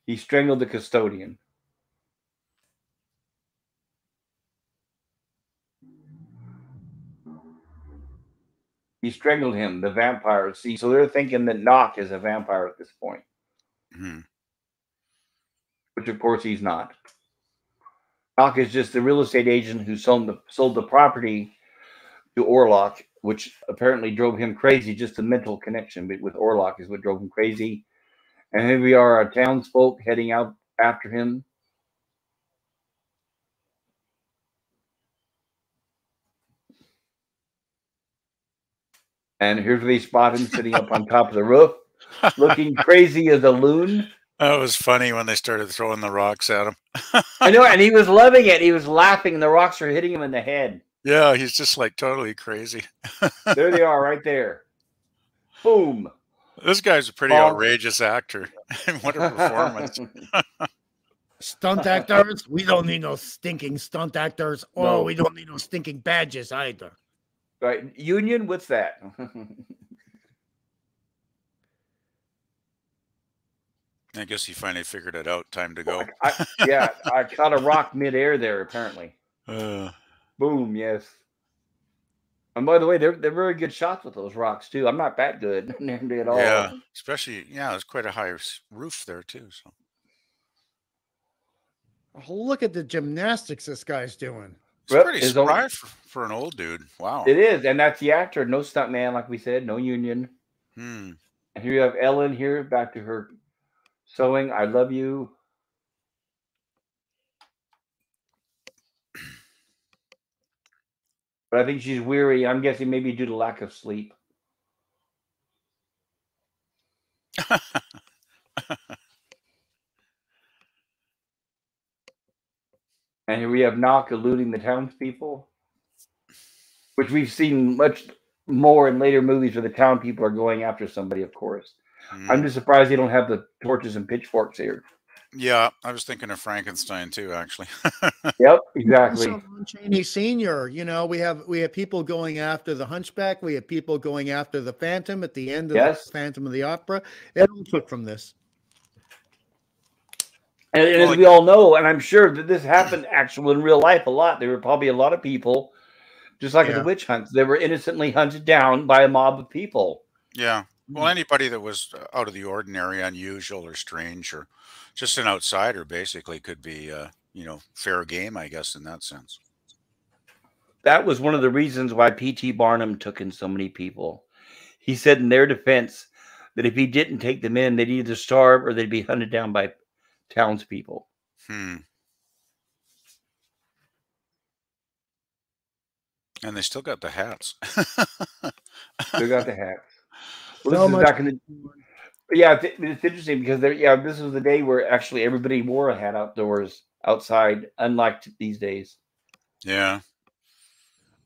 He strangled the custodian. He strangled him, the vampire. See, so they're thinking that Knock is a vampire at this point. Mm-hmm. Which, of course, he's not. Knock is just the real estate agent who sold the property to Orlok, which apparently drove him crazy. Just a mental connection with Orlok is what drove him crazy. And here we are, our townsfolk heading out after him. And here's where they spot him sitting up on top of the roof, looking crazy as a loon. That was funny when they started throwing the rocks at him. I know, and he was loving it. He was laughing, and the rocks are hitting him in the head. Yeah, he's just like totally crazy. There they are, right there. Boom. This guy's a pretty outrageous actor. What a performance. Stunt actors? We don't need no stinking stunt actors. Oh, no. We don't need no stinking badges either. Right. Union? What's that? I guess he finally figured it out. Time to go. Yeah, I caught a rock midair there, apparently. Uh, Boom, yes. And by the way, they're very good shots with those rocks, too. I'm not that good at all. yeah, especially, yeah, there's quite a high roof there, too. So Oh, look at the gymnastics this guy's doing. it's pretty spry for an old dude. Wow. It is, and that's the actor. No stuntman, like we said, no union. And here you have Ellen here, back to her sewing. I love you. But I think she's weary. I'm guessing maybe due to lack of sleep. And here we have Knock eluding the townspeople, which we've seen much more in later movies where the town people are going after somebody, of course. I'm just surprised they don't have the torches and pitchforks here. Yeah, I was thinking of Frankenstein too, actually. Yep, exactly. Also, Lon Chaney Sr., you know, we have people going after the Hunchback. We have people going after the Phantom at the end of the Phantom of the Opera. It all took from this. And as we all know, and I'm sure that this happened actually in real life a lot, there were probably a lot of people, just like at the witch hunts, they were innocently hunted down by a mob of people. Yeah. Well, anybody that was out of the ordinary, unusual, or strange, or just an outsider, basically, could be, you know, fair game, I guess, in that sense. That was one of the reasons why P.T. Barnum took in so many people. He said in their defense that if he didn't take them in, they'd either starve or they'd be hunted down by townspeople. And they still got the hats. Still got the hats. Well, this is back in the... Yeah, it's interesting because this was the day where actually everybody wore a hat outdoors, outside, unlike these days. Yeah.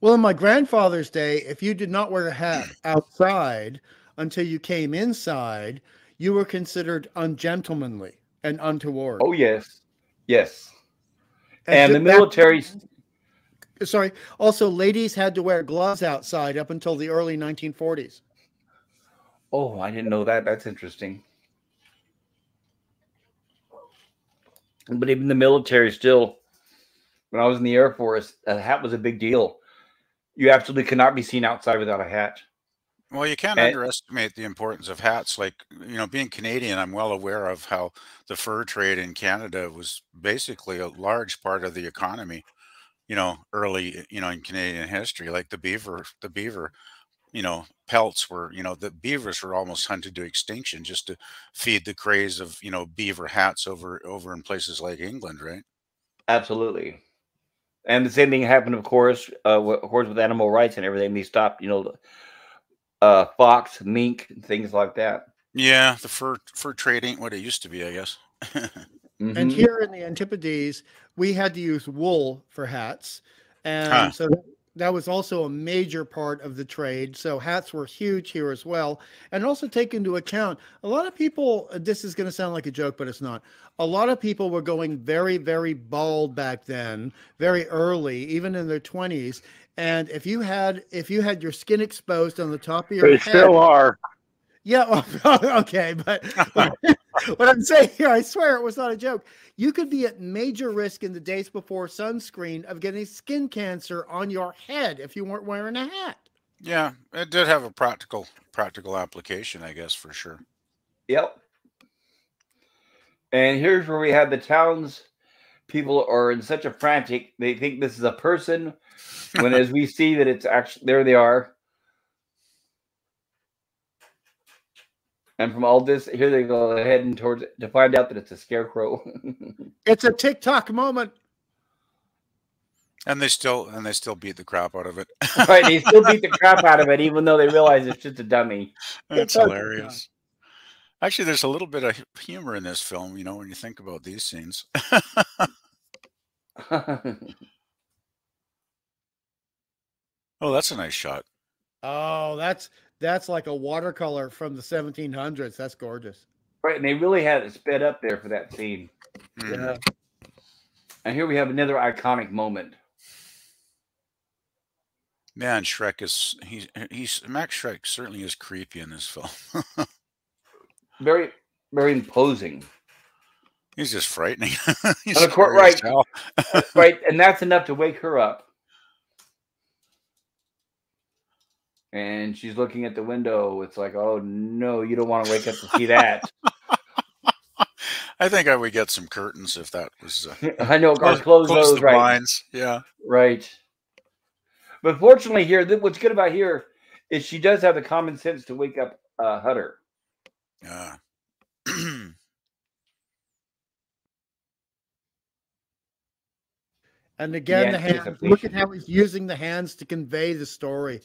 Well, in my grandfather's day, if you did not wear a hat outside until you came inside, you were considered ungentlemanly and untoward. Oh, yes. Yes. And the military... Sorry. Also, ladies had to wear gloves outside up until the early 1940s. Oh, I didn't know that. That's interesting. But even the military still, when I was in the Air Force, a hat was a big deal. You absolutely cannot be seen outside without a hat. Well, you can't underestimate the importance of hats. Like, you know, being Canadian, I'm well aware of how the fur trade in Canada was basically a large part of the economy, you know, early, you know, in Canadian history. Like the beaver, you know, pelts were, you know, the beavers were almost hunted to extinction just to feed the craze of, you know, beaver hats over in places like England, right? Absolutely. And the same thing happened, of course, with animal rights and everything. They stopped, you know, fox, mink, things like that. Yeah, the fur trade ain't what it used to be, I guess. And here in the Antipodes, we had to use wool for hats. And so that was also a major part of the trade. So hats were huge here as well. And also take into account, a lot of people, this is going to sound like a joke, but it's not. A lot of people were going very, very bald back then, very early, even in their 20s. And if you had your skin exposed on the top of your head. They still are. Yeah, okay, but what I'm saying here, I swear it was not a joke. You could be at major risk in the days before sunscreen of getting skin cancer on your head if you weren't wearing a hat. Yeah, it did have a practical application, I guess, for sure. Yep. And here's where we have the towns people are in such a frantic, they think this is a person, when as we see that it's actually, there they are. And from all this, here they go heading towards it to find out that it's a scarecrow. It's a TikTok moment. And they still beat the crap out of it. Right, they still beat the crap out of it, even though they realize it's just a dummy. That's hilarious. Actually, there's a little bit of humor in this film, you know, when you think about these scenes. Oh, that's a nice shot. Oh, that's like a watercolor from the 1700s. That's gorgeous. Right, and they really had it sped up there for that scene. Yeah. And here we have another iconic moment. Man, Schreck Max Schreck certainly is creepy in this film. Very, very imposing. He's just frightening. He's And of course, scary as right, hell. right, and that's enough to wake her up. And she's looking at the window. It's like, oh no, you don't want to wake up to see that. I think I would get some curtains if that was I know, or close close those, the right, blinds. Yeah. right. But fortunately, here, what's good about here is she does have the common sense to wake up Hutter. Yeah. And again, the hands. Anticipation. Look at how he's using the hands to convey the story.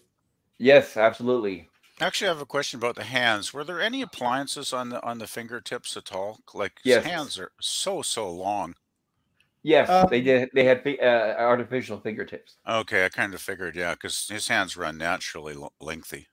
Yes, absolutely. Actually, I have a question about the hands. Were there any appliances on the fingertips at all? Like his Yes. hands are so long. Yes, they did. They had artificial fingertips. Okay, I kind of figured, yeah, because his hands run naturally lengthy.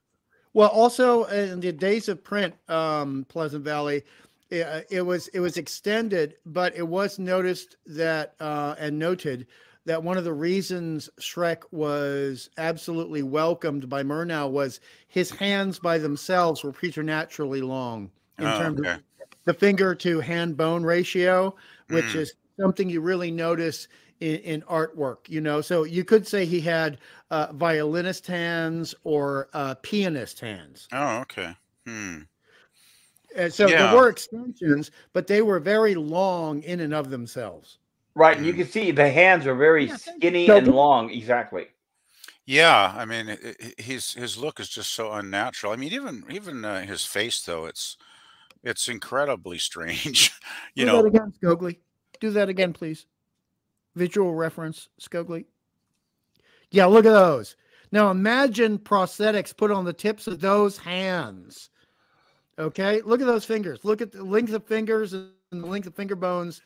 Well, also in the days of print, Pleasant Valley, it was extended, but it was noticed that and noted that one of the reasons Schreck was absolutely welcomed by Murnau was his hands by themselves were preternaturally long in terms of the finger to hand bone ratio, which is something you really notice in artwork, you know. So you could say he had violinist hands or pianist hands. Oh, okay. And so there were extensions, but they were very long in and of themselves. Right, and you can see the hands are very skinny and long. Exactly. Yeah, I mean, his look is just so unnatural. I mean, even his face, though, it's incredibly strange. You Do know. that again, Scogli. Do that again, please. Visual reference, Scogli. Yeah, look at those. Now imagine prosthetics put on the tips of those hands. Okay, look at those fingers. Look at the length of fingers and the length of finger bones.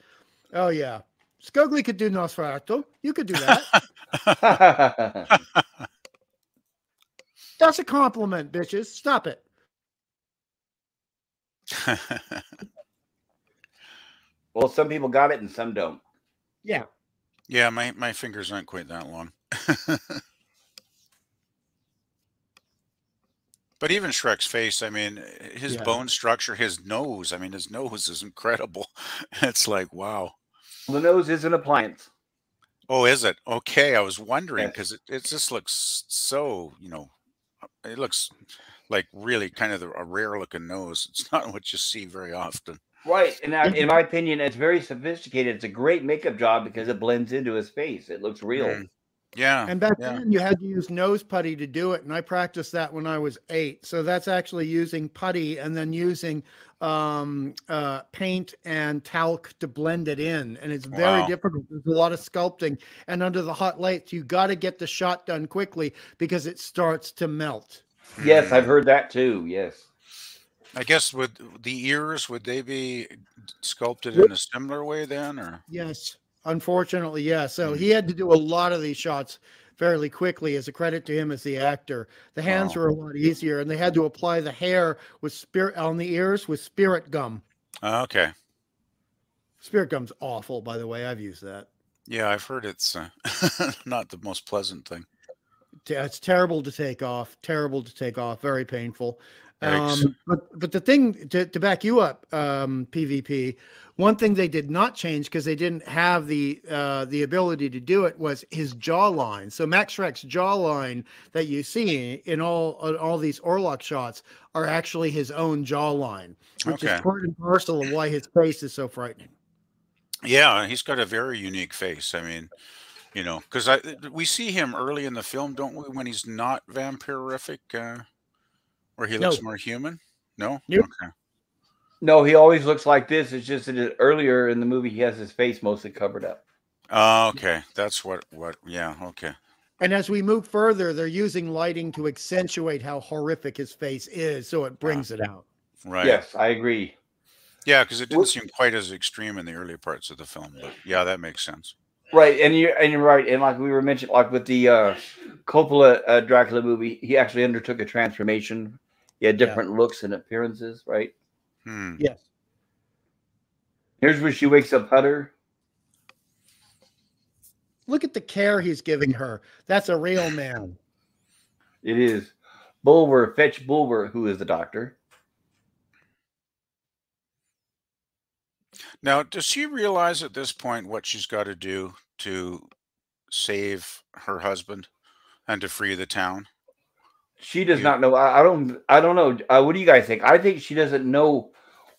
Oh yeah, Scogli could do Nosferatu. You could do that. That's a compliment, bitches. Stop it. Well, some people got it and some don't. Yeah. Yeah, my fingers aren't quite that long. But even Schreck's face, I mean, his bone structure, his nose, I mean, his nose is incredible. It's like, wow. The nose is an appliance. Oh, is it? Okay, I was wondering because it just looks so, you know, it looks like really kind of a rare looking nose. It's not what you see very often. Right, and in my opinion, it's very sophisticated. It's a great makeup job because it blends into his face. It looks real. Yeah. And back then you had to use nose putty to do it. And I practiced that when I was 8. So that's actually using putty and then using paint and talc to blend it in. And it's very difficult. There's a lot of sculpting. And under the hot lights, you got to get the shot done quickly because it starts to melt. Yes, I've heard that too. Yes. I guess would the ears, would they be sculpted in a similar way then, or? Yes, unfortunately, yeah. So he had to do a lot of these shots fairly quickly as a credit to him as the actor. The hands were a lot easier, and they had to apply the hair with spirit on the ears with spirit gum. Okay. Spirit gum's awful, by the way. I've used that. Yeah, I've heard it's not the most pleasant thing. It's terrible to take off. Terrible to take off. Very painful. But the thing to back you up, PvP, one thing they did not change because they didn't have the ability to do it was his jawline. So Max Schreck's jawline that you see in all these Orlok shots are actually his own jawline, which is part and parcel of why his face is so frightening. Yeah, he's got a very unique face. I mean, you know, because we see him early in the film, don't we, when he's not vampirific, where he looks more human? No? Nope. Okay. No, he always looks like this. It's just that earlier in the movie, he has his face mostly covered up. Oh, okay. That's what, yeah, okay. And as we move further, they're using lighting to accentuate how horrific his face is, so it brings it out. Right. Yes, I agree. Yeah, because it didn't seem quite as extreme in the early parts of the film, but yeah, that makes sense. Right, and you're right, and like we were mentioned, like with the Coppola Dracula movie, he actually undertook a transformation. He had different looks and appearances, right? Yes. Here's where she wakes up Hutter. Look at the care he's giving her. That's a real man. It is. Bulwer, fetch Bulwer, who is the doctor. Now, does she realize at this point what she's got to do to save her husband and to free the town? She does You, not know. I don't know. What do you guys think? I think she doesn't know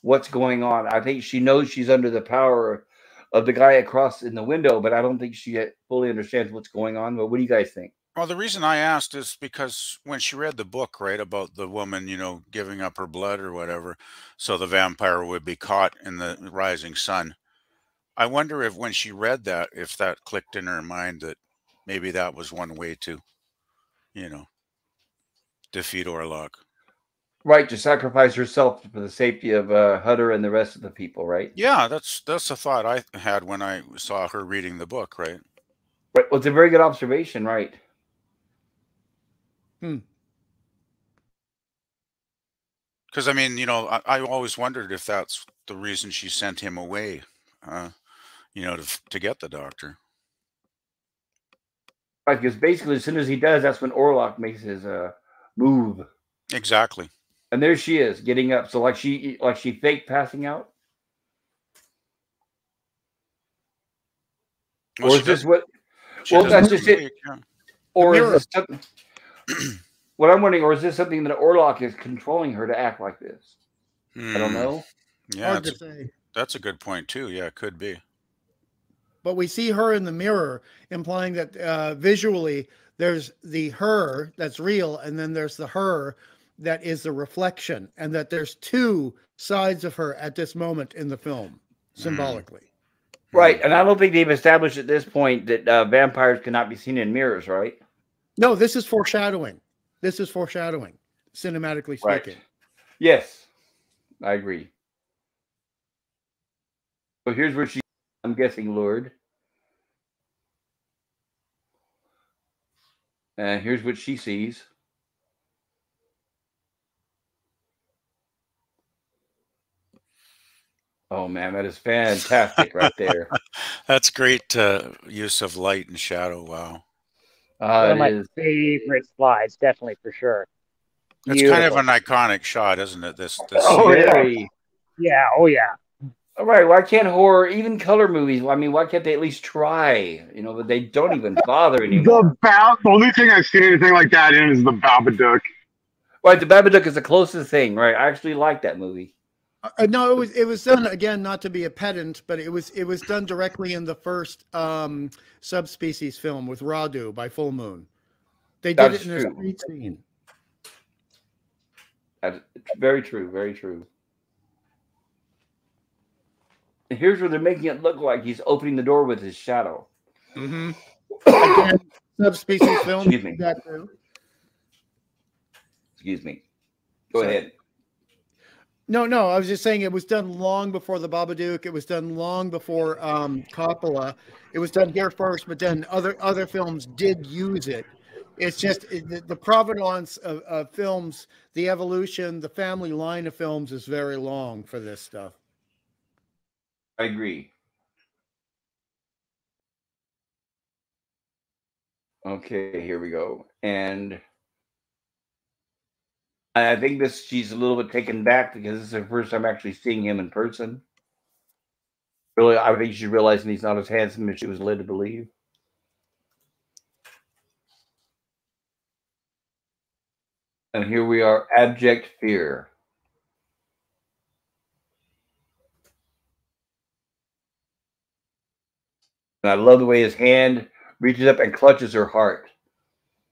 what's going on. I think she knows she's under the power of the guy across in the window, but I don't think she fully understands what's going on. But what do you guys think? well, the reason I asked is because when she read the book, right, about the woman, giving up her blood or whatever, so the vampire would be caught in the rising sun. I wonder if when she read that, if that clicked in her mind that maybe that was one way to, you know, defeat Orlok. Right, to sacrifice herself for the safety of Hutter and the rest of the people, right? Yeah, that's a thought I had when I saw her reading the book, right? Right. Well, it's a very good observation, right? Because I mean, I always wondered if that's the reason she sent him away, to get the doctor. Right, because basically, as soon as he does, that's when Orlok makes his move, Exactly. and there she is getting up. So, like she faked passing out, Well, or she is this does. what? She Well, doesn't that's just really it. wake, yeah. Or is mirror. this something? What I'm wondering, or is this something that Orlok is controlling her to act like this? I don't Hmm. know. Yeah, Hard to say. that's a good point too. Yeah, it could be. But we see her in the mirror, implying that visually there's the her that's real, and then there's the her that is the reflection, and that there's two sides of her at this moment in the film, symbolically. Right, and I don't think they've established at this point that vampires cannot be seen in mirrors, right? No, this is foreshadowing. This is foreshadowing, cinematically Right. speaking. Yes, I agree. So here's where she, I'm guessing, lured. And here's what she sees. Oh man, that is fantastic right there. That's great use of light and shadow. Wow. One of It my is. favorite slides, definitely for sure. It's kind of Beautiful. an iconic shot, isn't it? This Oh, scene. yeah. Very. Yeah. Oh yeah. All right, why can't horror, even color movies? I mean, why can't they at least try? But they don't even bother anymore. The only thing I've seen anything like that in is the Babadook. Right, the Babadook is the closest thing, right? I actually like that movie. No, it was done again, not to be a pedant, but it was done directly in the first subspecies film with Radu by Full Moon. They did That's it in a true. street scene. That's very true, very true. And here's where they're making it look like he's opening the door with his shadow. Mm-hmm. Again, subspecies film. Excuse me. That too. Excuse me. Go Sorry. ahead. No, I was just saying it was done long before the Babadook. It was done long before Coppola. It was done here first, but then other films did use it. It's just the provenance of films, the evolution, the family line of films is very long for this stuff. I agree. Okay, here we go. And I think she's a little bit taken back because this is her first time actually seeing him in person. Really, I think she's realizing he's not as handsome as she was led to believe. And here we are, abject fear. And I love the way his hand reaches up and clutches her heart.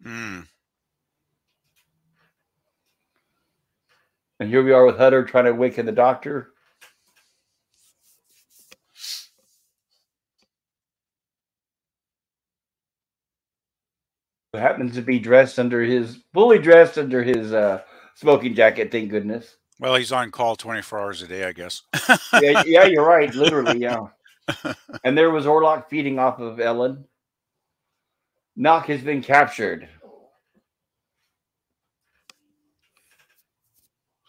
Mm. And here we are with Hutter trying to awaken the doctor. Who happens to be fully dressed under his smoking jacket, thank goodness. Well, he's on call 24 hours a day, I guess. Yeah, you're right. Literally, yeah. And there was Orlok feeding off of Ellen. Nock has been captured.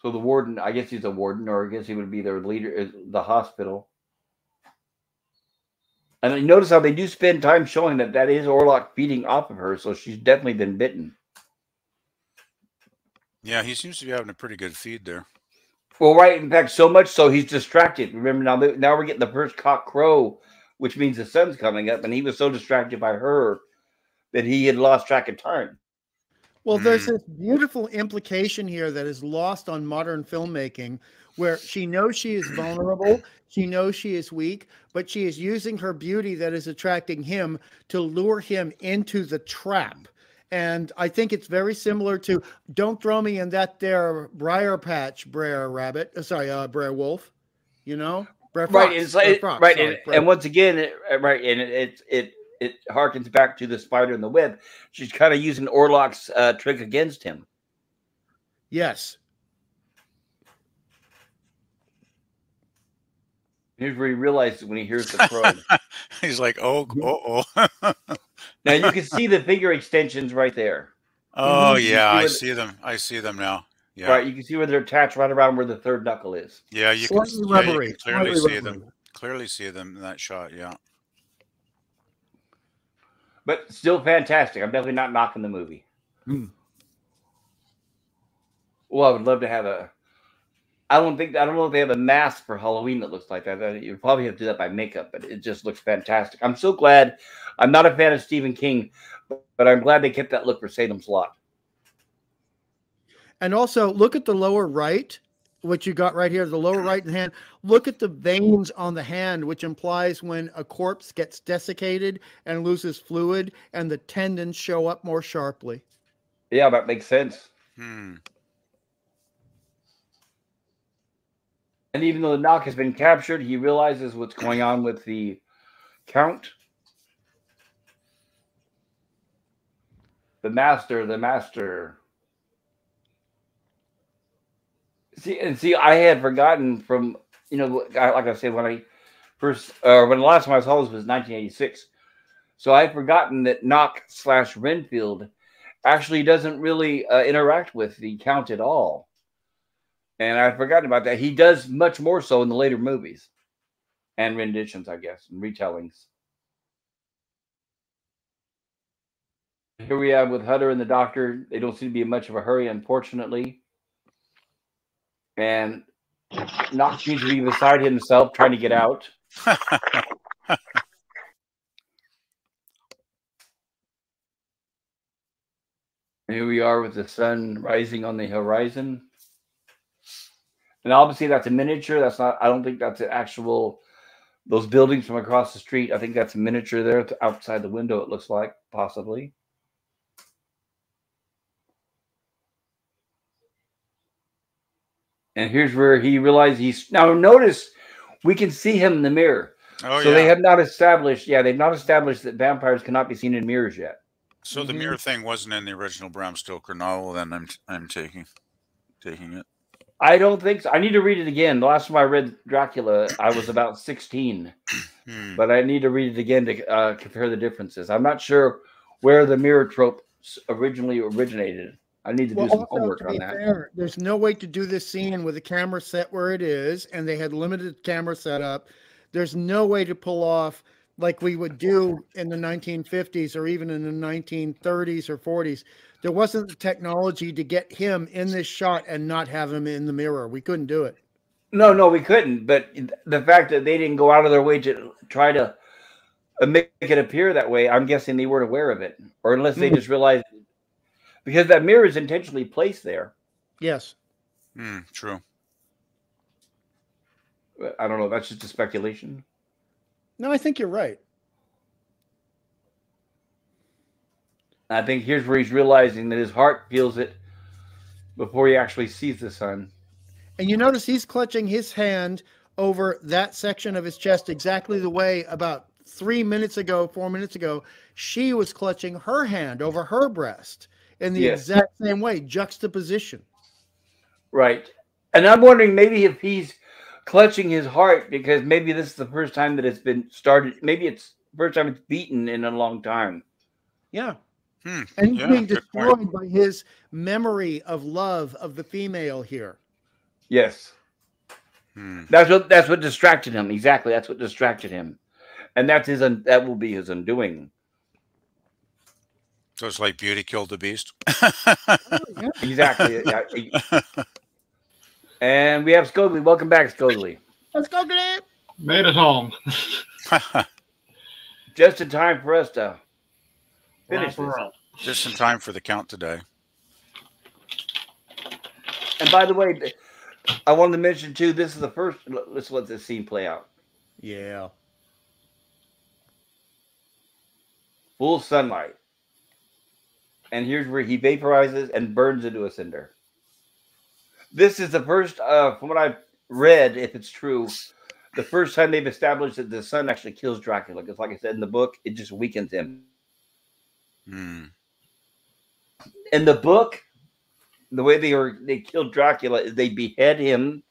So the warden, I guess he's a warden, or I guess he would be their leader at the hospital. And I notice how they do spend time showing that is Orlok feeding off of her, so she's definitely been bitten. Yeah, he seems to be having a pretty good feed there. Well, right. In fact, so much so he's distracted. Remember now we're getting the first cock crow, which means the sun's coming up, and he was so distracted by her that he had lost track of time. Well, there's this beautiful implication here that is lost on modern filmmaking, where she knows she is vulnerable, she knows she is weak, but she is using her beauty that is attracting him to lure him into the trap. And I think it's very similar to "Don't throw me in that there briar patch, Brer Rabbit." Brer Wolf. You know, Brer Fox. Right. It's like, Brer Fox, right. sorry, And once again, it harkens back to the spider in the web. She's kind of using Orlok's trick against him. Yes. Here's where he realizes when he hears the crow. He's like, oh. Now you can see the finger extensions right there. Oh yeah, I see them. I see them now. Yeah. Right, you can see where they're attached right around where the third knuckle is. Yeah, you can clearly see them. Clearly see them in that shot. Yeah. But still fantastic. I'm definitely not knocking the movie. Well, I would love to have a. I don't know if they have a mask for Halloween that looks like that. You probably have to do that by makeup, but it just looks fantastic. I'm so glad. I'm not a fan of Stephen King, but I'm glad they kept that look for Salem's Lot. And also, look at the lower right, what you got right here, the lower right hand. Look at the veins on the hand, which implies when a corpse gets desiccated and loses fluid, and the tendons show up more sharply. Yeah, that makes sense. And even though the knock has been captured, he realizes what's going on with the Count. The master. See, I had forgotten from, like I said, when the last time I saw this was 1986. So I had forgotten that Knock/Renfield actually doesn't really interact with the Count at all. And I'd forgotten about that. He does much more so in the later movies and renditions, I guess, and retellings. Here we have with Hutter and the doctor. They don't seem to be in much of a hurry, unfortunately. And Knox seems to be beside himself, trying to get out. Here we are with the sun rising on the horizon. And obviously that's a miniature. That's not, I don't think that's an actual, those buildings from across the street. I think that's a miniature there outside the window, it looks like, possibly. And here's where he realizes now notice we can see him in the mirror. Oh, so they have not established, they've not established that vampires cannot be seen in mirrors yet. So the mirror thing wasn't in the original Bram Stoker novel, then I'm taking it. I don't think so. I need to read it again. The last time I read Dracula, I was about 16. But I need to read it again to compare the differences. I'm not sure where the mirror trope originally originated. I need to do some homework on that. Fair, there's no way to do this scene with the camera set where it is, and they had limited camera setup. There's no way to pull off like we would do in the 1950s or even in the 1930s or 40s. There wasn't the technology to get him in this shot and not have him in the mirror. We couldn't do it. No, we couldn't. But the fact that they didn't go out of their way to try to make it appear that way, I'm guessing they weren't aware of it. Or unless they just realized, because that mirror is intentionally placed there. Yes. True. I don't know. That's just a speculation. No, I think you're right. I think here's where he's realizing that his heart feels it before he actually sees the sun. And you notice he's clutching his hand over that section of his chest exactly the way about 4 minutes ago, she was clutching her hand over her breast in the exact same way, juxtaposition. Right. And I'm wondering maybe if he's clutching his heart because maybe this is the first time that it's been started. Maybe it's the first time it's beaten in a long time. Yeah. And he's being destroyed by his memory of love of the female here. Yes. That's what distracted him. Exactly. That's what distracted him. And that will be his undoing. So it's like Beauty killed the Beast. Exactly. And we have Scogli. Welcome back, Scogli. Let's go get it. Made it home. Just in time for us to finish Wrap this. her up. Just in time for the count today. And by the way, I wanted to mention too, this is the first. Let's let this scene play out. Yeah. Full sunlight. And here's where he vaporizes and burns into a cinder. This is the first, from what I've read, if it's true, the first time they've established that the sun actually kills Dracula. Because, like I said in the book, it just weakens him. Hmm. In the book, the way they killed Dracula is they behead him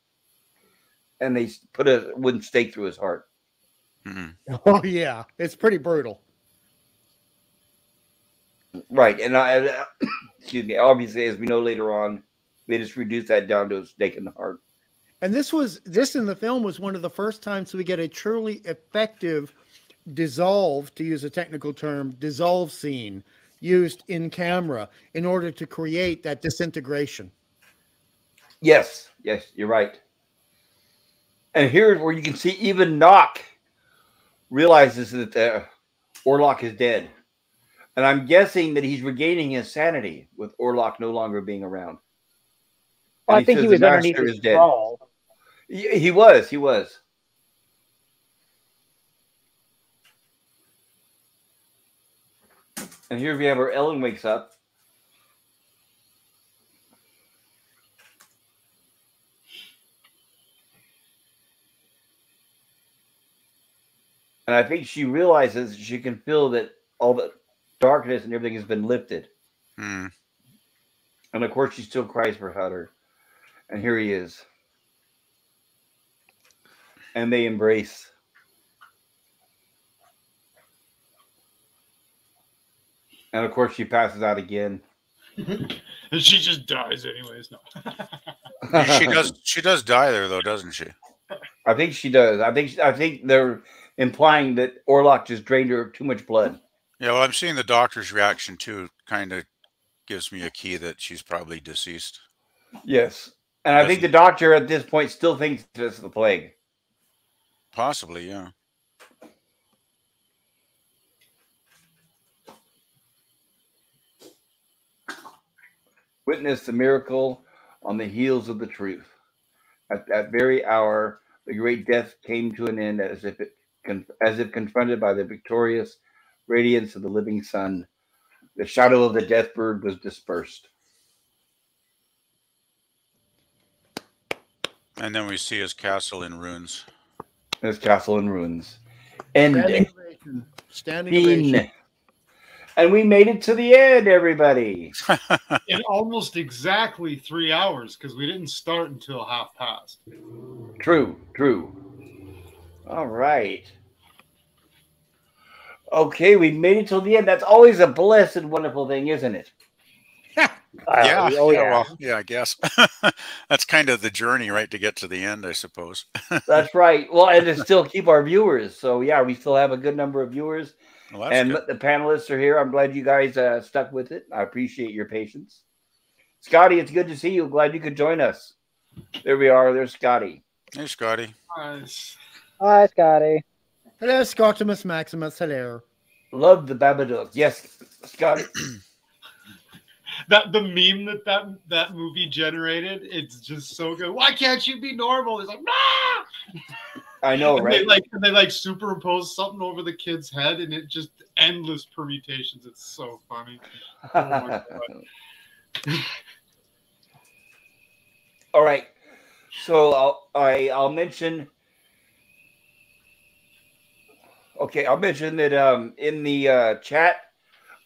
and they put a wooden stake through his heart. Hmm. Oh yeah, it's pretty brutal. Right, and excuse me. Obviously, as we know later on, they just reduced that down to a stake in the heart. And this in the film was one of the first times we get a truly effective dissolve, to use a technical term, dissolve scene used in camera in order to create that disintegration. Yes, you're right. And here's where you can see even Nock realizes that Orlok is dead. And I'm guessing that he's regaining his sanity with Orlok no longer being around. Well, And I think he says was the underneath master his is dead. thrall. He was. And here we have where Ellen wakes up. And I think she realizes she can feel that all the darkness and everything has been lifted. Hmm. And of course, she still cries for Hutter. And here he is. And they embrace. And of course, she passes out again. And she just dies anyways. No. She does die there though, doesn't she? I think she does. I think they're implying that Orlok just drained her too much blood. Yeah, well, I'm seeing the doctor's reaction too. Kind of gives me a key that she's probably deceased. Yes. And I think the doctor at this point still thinks it's the plague. Possibly, yeah. Witness the miracle on the heels of the truth. At that very hour, the great death came to an end as if confronted by the victorious radiance of the living sun. The shadow of the death bird was dispersed. And then we see his castle in ruins. His castle in ruins. Ending. Standing ovation. And we made it to the end, everybody. In almost exactly 3 hours, because we didn't start until past. True. All right. Okay, we made it till the end. That's always a blessed, wonderful thing, isn't it? Yeah. Oh, yeah. Well, yeah, I guess. That's kind of the journey, right, to get to the end, I suppose. That's right. Well, and to still keep our viewers. So, yeah, we still have a good number of viewers. Well, and good. The panelists are here. I'm glad you guys stuck with it. I appreciate your patience. Scotty, it's good to see you. Glad you could join us. There we are. There's Scotty. Hey, Scotty. Nice. Hi, Scotty. Hello, Scottimus Maximus. Hello. Love the Babadook. Yes, Scotty. The meme that movie generated, it's just so good. Why can't you be normal? It's like, nah! I know, and right? They superimpose something over the kid's head, and it just endless permutations. It's so funny. Oh my God. All right. So I'll mention. Okay, I'll mention that in the chat,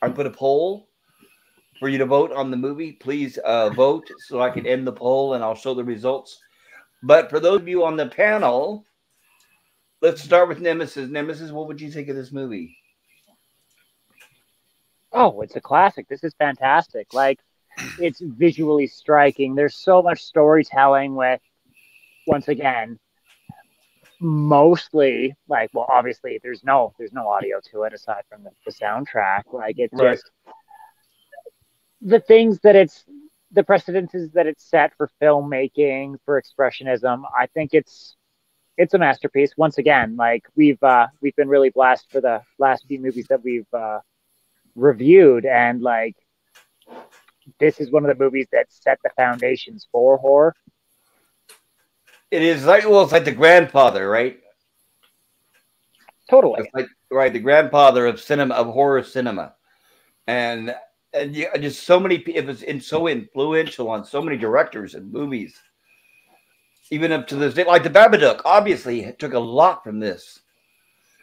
I put a poll for you to vote on the movie. Please vote so I can end the poll and I'll show the results. But for those of you on the panel, let's start with Nemesis. Nemesis, what would you think of this movie? Oh, it's a classic. This is fantastic. Like, it's visually striking. There's so much storytelling with, once again, mostly like, well, obviously there's no audio to it aside from the soundtrack. Like, it's Right. just the things that it's the precedences that it's set for filmmaking, for expressionism. I think it's a masterpiece. Once again, like we've been really blessed for the last few movies that we've reviewed, and like this is one of the movies that set the foundations for horror. It is like, well, it's like the grandfather, right? Totally. It's like, right, the grandfather of cinema, of horror cinema, and yeah, just so many. It was so influential on so many directors and movies, even up to this day. Like the Babadook, obviously took a lot from this.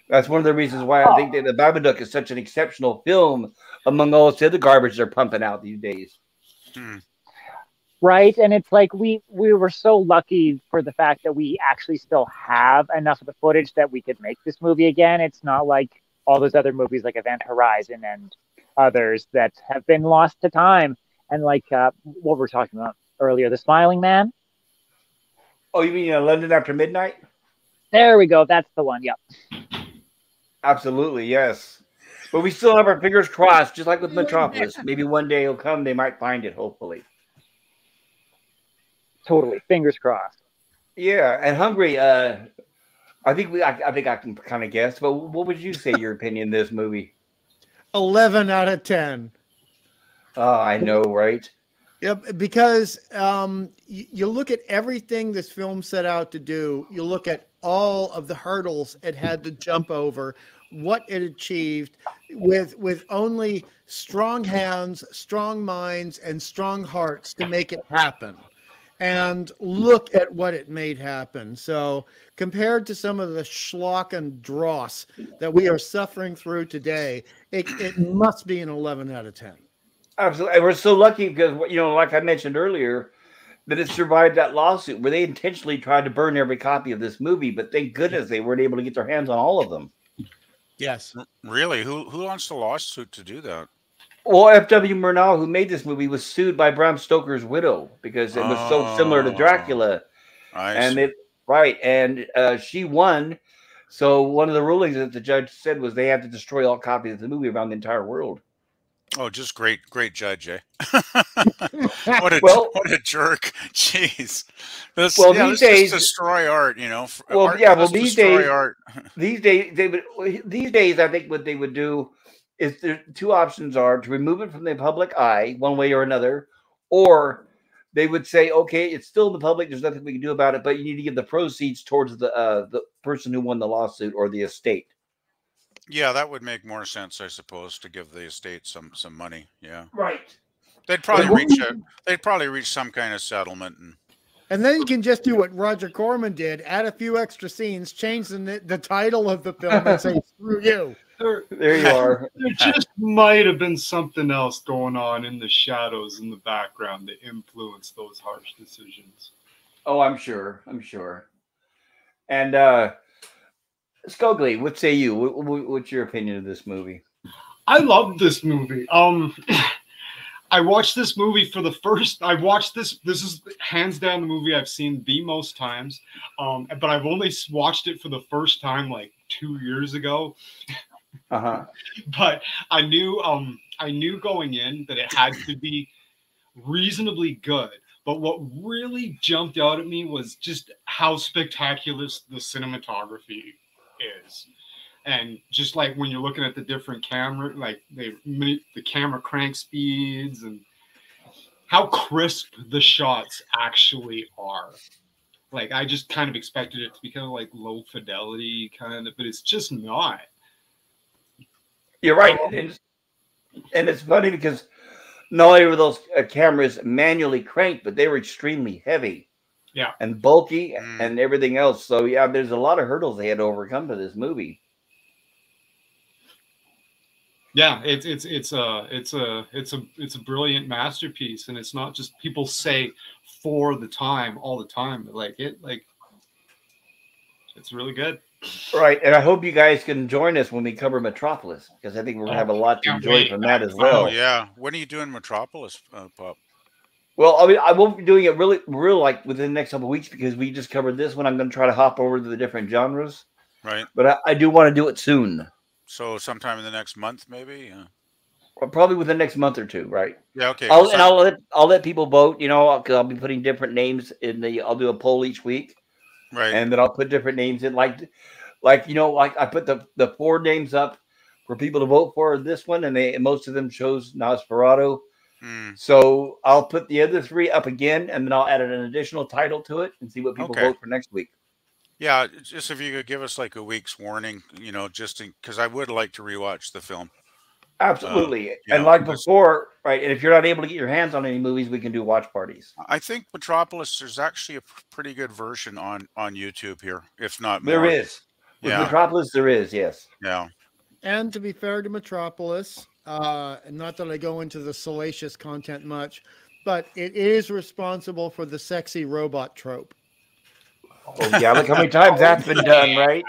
That's one of the reasons why I think that the Babadook is such an exceptional film among all the other garbage they're pumping out these days. Right, and it's like we were so lucky for the fact that we actually still have enough of the footage that we could make this movie again. It's not like all those other movies like Event Horizon and others that have been lost to time. And like what we're talking about earlier, The Smiling Man. Oh, you mean London After Midnight? There we go. That's the one. Yep. Absolutely, yes. But we still have our fingers crossed, just like with Metropolis. Maybe one day it'll come. They might find it, hopefully. Totally. Fingers crossed. Yeah, and Hungry, I think I can kind of guess, but what would you say your opinion of this movie? 11 out of 10. Oh, I know, right? Yep, because you look at everything this film set out to do. You look at all of the hurdles it had to jump over, what it achieved with only strong hands, strong minds, and strong hearts to make it happen. And look at what it made happen. So compared to some of the schlock and dross that we are suffering through today, it must be an 11 out of 10. Absolutely. And we're so lucky because, you know, like I mentioned earlier, that it survived that lawsuit where they intentionally tried to burn every copy of this movie, but thank goodness they weren't able to get their hands on all of them. Yes. Really? Who launched a lawsuit to do that? Well, F.W. Murnau, who made this movie, was sued by Bram Stoker's widow because it was so similar to Dracula. And she won. So one of the rulings that the judge said was they had to destroy all copies of the movie around the entire world. Oh, just great judge, eh? What a jerk! Jeez. Let's just destroy art, you know. These days, I think what they would do is the two options are to remove it from the public eye one way or another, or they would say, okay, it's still in the public. There's nothing we can do about it, but you need to give the proceeds towards the person who won the lawsuit or the estate. Yeah, that would make more sense, I suppose, to give the estate some money. Yeah, right. They'd probably reach some kind of settlement, and then you can just do what Roger Corman did: add a few extra scenes, change the title of the film, and say "screw you." There you are. There just might have been something else going on in the shadows in the background that influenced those harsh decisions. Oh, I'm sure. And Scogli, what say you? What's your opinion of this movie? I loved this movie. I watched this movie for the first. I watched this. This is hands down the movie I've seen the most times. But I've only watched it for the first time like 2 years ago. But I knew going in that it had to be reasonably good. But what really jumped out at me was just how spectacular the cinematography is. And just like when you're looking at the different camera, like they make the camera crank speeds and how crisp the shots actually are. Like I just kind of expected it to be kind of like low fidelity kind of, but it's just not. You're right. And it's funny because not only were those cameras manually cranked, but they were extremely heavy. Yeah. And bulky and everything else. So yeah, there's a lot of hurdles they had to overcome for this movie. Yeah, it's a brilliant masterpiece, and it's not just people say for the time all the time, but it's really good. Right, and I hope you guys can join us when we cover Metropolis, because I think we're gonna have a lot to enjoy from that as well. Oh yeah, when are you doing Metropolis, Pop? Well, I mean, I won't be doing it real like within the next couple of weeks because we just covered this one. I'm going to try to hop over to the different genres, right? But I do want to do it soon. So sometime in the next month, maybe. Probably within the next month or two, right? Yeah, okay. I'll let people vote. You know, because I'll be putting different names in the. I'll do a poll each week, right. and then I'll put different names in. Like like I put the 4 names up for people to vote for this one, and most of them chose Nosferatu. Mm, So I'll put the other 3 up again, and then I'll add an additional title to it and see what people okay. vote for next week. Yeah, just if you could give us like a week's warning, just because I would like to rewatch the film. Absolutely. And like before, right? And if you're not able to get your hands on any movies, we can do watch parties. I think Metropolis, there's actually a pretty good version on YouTube here, if not more. There is. With Metropolis, there is, yes. Yeah. And to be fair to Metropolis, not that I go into the salacious content much, but it is responsible for the sexy robot trope. Oh yeah, look how many times that's been done, right?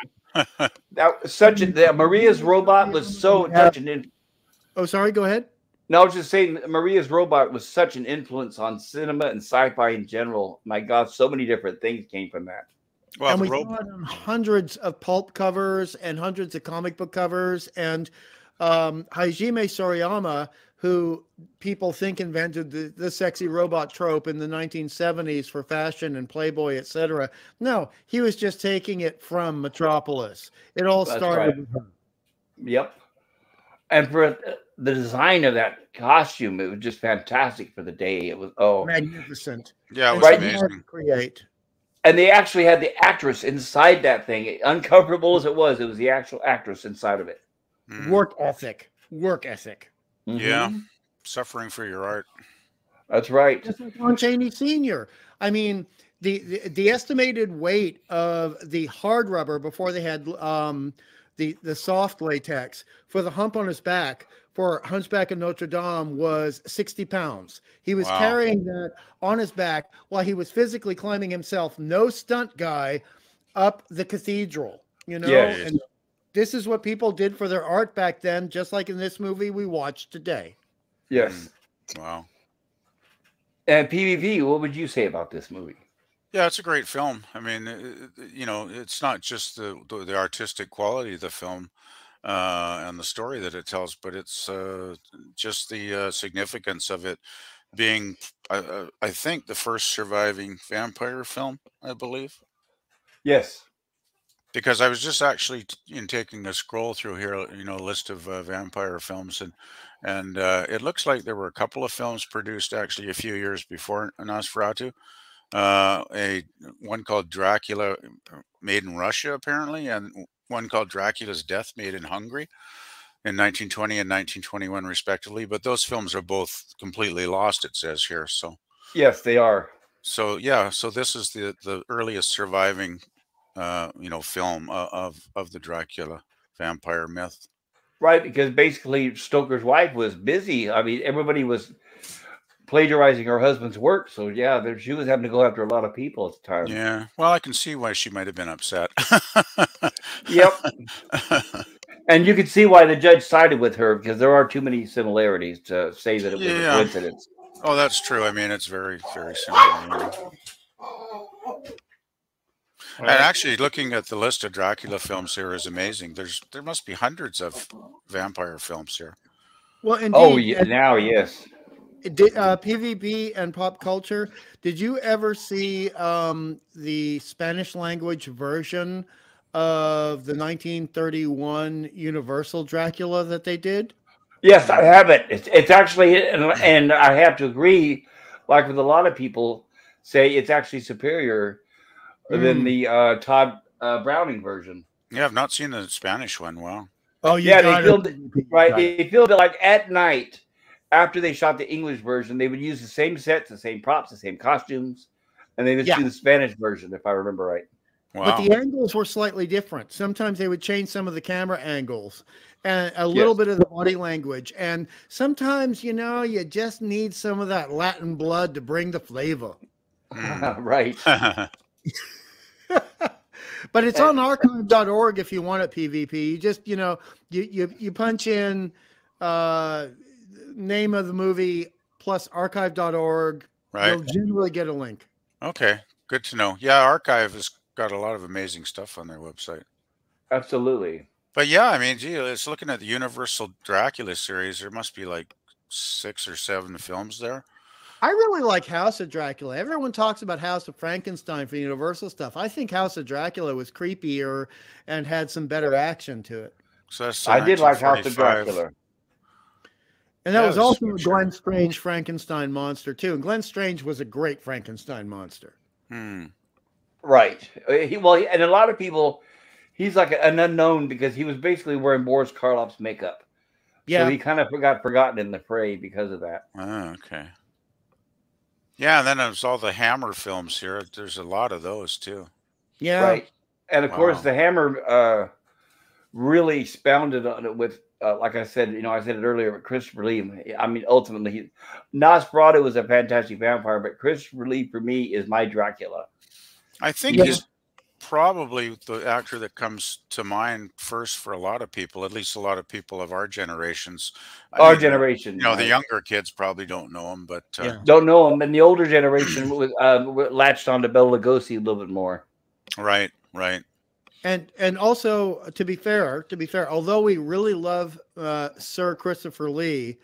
That was such a Maria's robot was so touching. Oh, sorry, go ahead. No, I was just saying Maria's robot was such an influence on cinema and sci-fi in general. My God, so many different things came from that. Well, and we saw it on hundreds of pulp covers and hundreds of comic book covers. And Hajime Sorayama, who people think invented the sexy robot trope in the 1970s for fashion and Playboy, etc. No, he was just taking it from Metropolis. It all started with her. Yep. And for the design of that costume, it was just fantastic for the day. It was magnificent. Yeah, it was amazing to create. And they actually had the actress inside that thing. Uncomfortable as it was the actual actress inside of it. Mm. Work ethic. Mm-hmm. Yeah, suffering for your art. That's right. Just like Lon Chaney Sr. I mean, the estimated weight of the hard rubber before they had the soft latex for the hump on his back for Hunchback of Notre Dame was 60 pounds. He was carrying that on his back while he was physically climbing himself, no stunt guy, up the cathedral, Yes. And this is what people did for their art back then, just like in this movie we watched today. Yes. Wow. And PVV, what would you say about this movie? Yeah, it's a great film. I mean, it's not just the artistic quality of the film and the story that it tells, but it's just the significance of it being, I think, the first surviving vampire film, I believe. Yes. Because I was just actually taking a scroll through here, a list of vampire films, and it looks like there were a couple of films produced actually a few years before Nosferatu. One called Dracula, made in Russia apparently, and one called Dracula's Death, made in Hungary in 1920 and 1921 respectively. But those films are both completely lost, it says here. So yes, they are. So yeah, so this is the earliest surviving film of the Dracula vampire myth. Right, because basically Stoker's wife was busy. I mean, everybody was plagiarizing her husband's work. So yeah, she was having to go after a lot of people at the time. Yeah, well, I can see why she might have been upset. Yep. And you can see why the judge sided with her, because there are too many similarities to say that it was a coincidence. Oh, that's true. I mean, it's very, very similar. And actually, looking at the list of Dracula films here is amazing. There must be hundreds of vampire films here. Well, indeed. Oh, yeah, now, yes. PVB and pop culture. Did you ever see the Spanish language version of the 1931 Universal Dracula that they did? Yes, I have it. It's actually, and I have to agree, like with a lot of people, say it's actually superior than the Todd Browning version. Yeah, I've not seen the Spanish one. Wow. Oh, yeah, they filmed it right. They filmed it like at night after they shot the English version. They would use the same sets, the same props, the same costumes, and they would do the Spanish version, if I remember right. Wow. But the angles were slightly different. Sometimes they would change some of the camera angles and a little bit of the body language. And sometimes, you just need some of that Latin blood to bring the flavor. Right. But it's on archive.org if you want it, PvP. You just, you punch in name of the movie plus archive.org. Right. You'll generally get a link. Okay. Good to know. Yeah, Archive has got a lot of amazing stuff on their website. Absolutely. But yeah, I mean, gee, it's looking at the Universal Dracula series. There must be like 6 or 7 films there. I really like House of Dracula. Everyone talks about House of Frankenstein for Universal stuff. I think House of Dracula was creepier and had some better action to it. So that's I did like House of 1945. Dracula. And that Yeah, was it was also a good, sure. Glenn Strange Frankenstein monster too. And Glenn Strange was a great Frankenstein monster. Hmm. Right. And a lot of people, he's like an unknown because he was basically wearing Boris Karloff's makeup. Yeah. So he kind of got forgotten in the fray because of that. Oh, okay. Yeah, and then there's all the Hammer films here. There's a lot of those too. Yeah. Right. And of course, Wow. the Hammer really expounded on it with, like I said, I said it earlier, with Christopher Lee. I mean, ultimately, Nosferatu was a fantastic vampire, but Christopher Lee, for me, is my Dracula. I think Yeah. he's probably the actor that comes to mind first for a lot of people, at least a lot of people of our generations. I Our mean, generation. the right? younger kids probably don't know him, but Yeah. Don't know him. And the older generation was latched on to Bela Lugosi a little bit more. right. And also to be fair, although we really love Sir Christopher Lee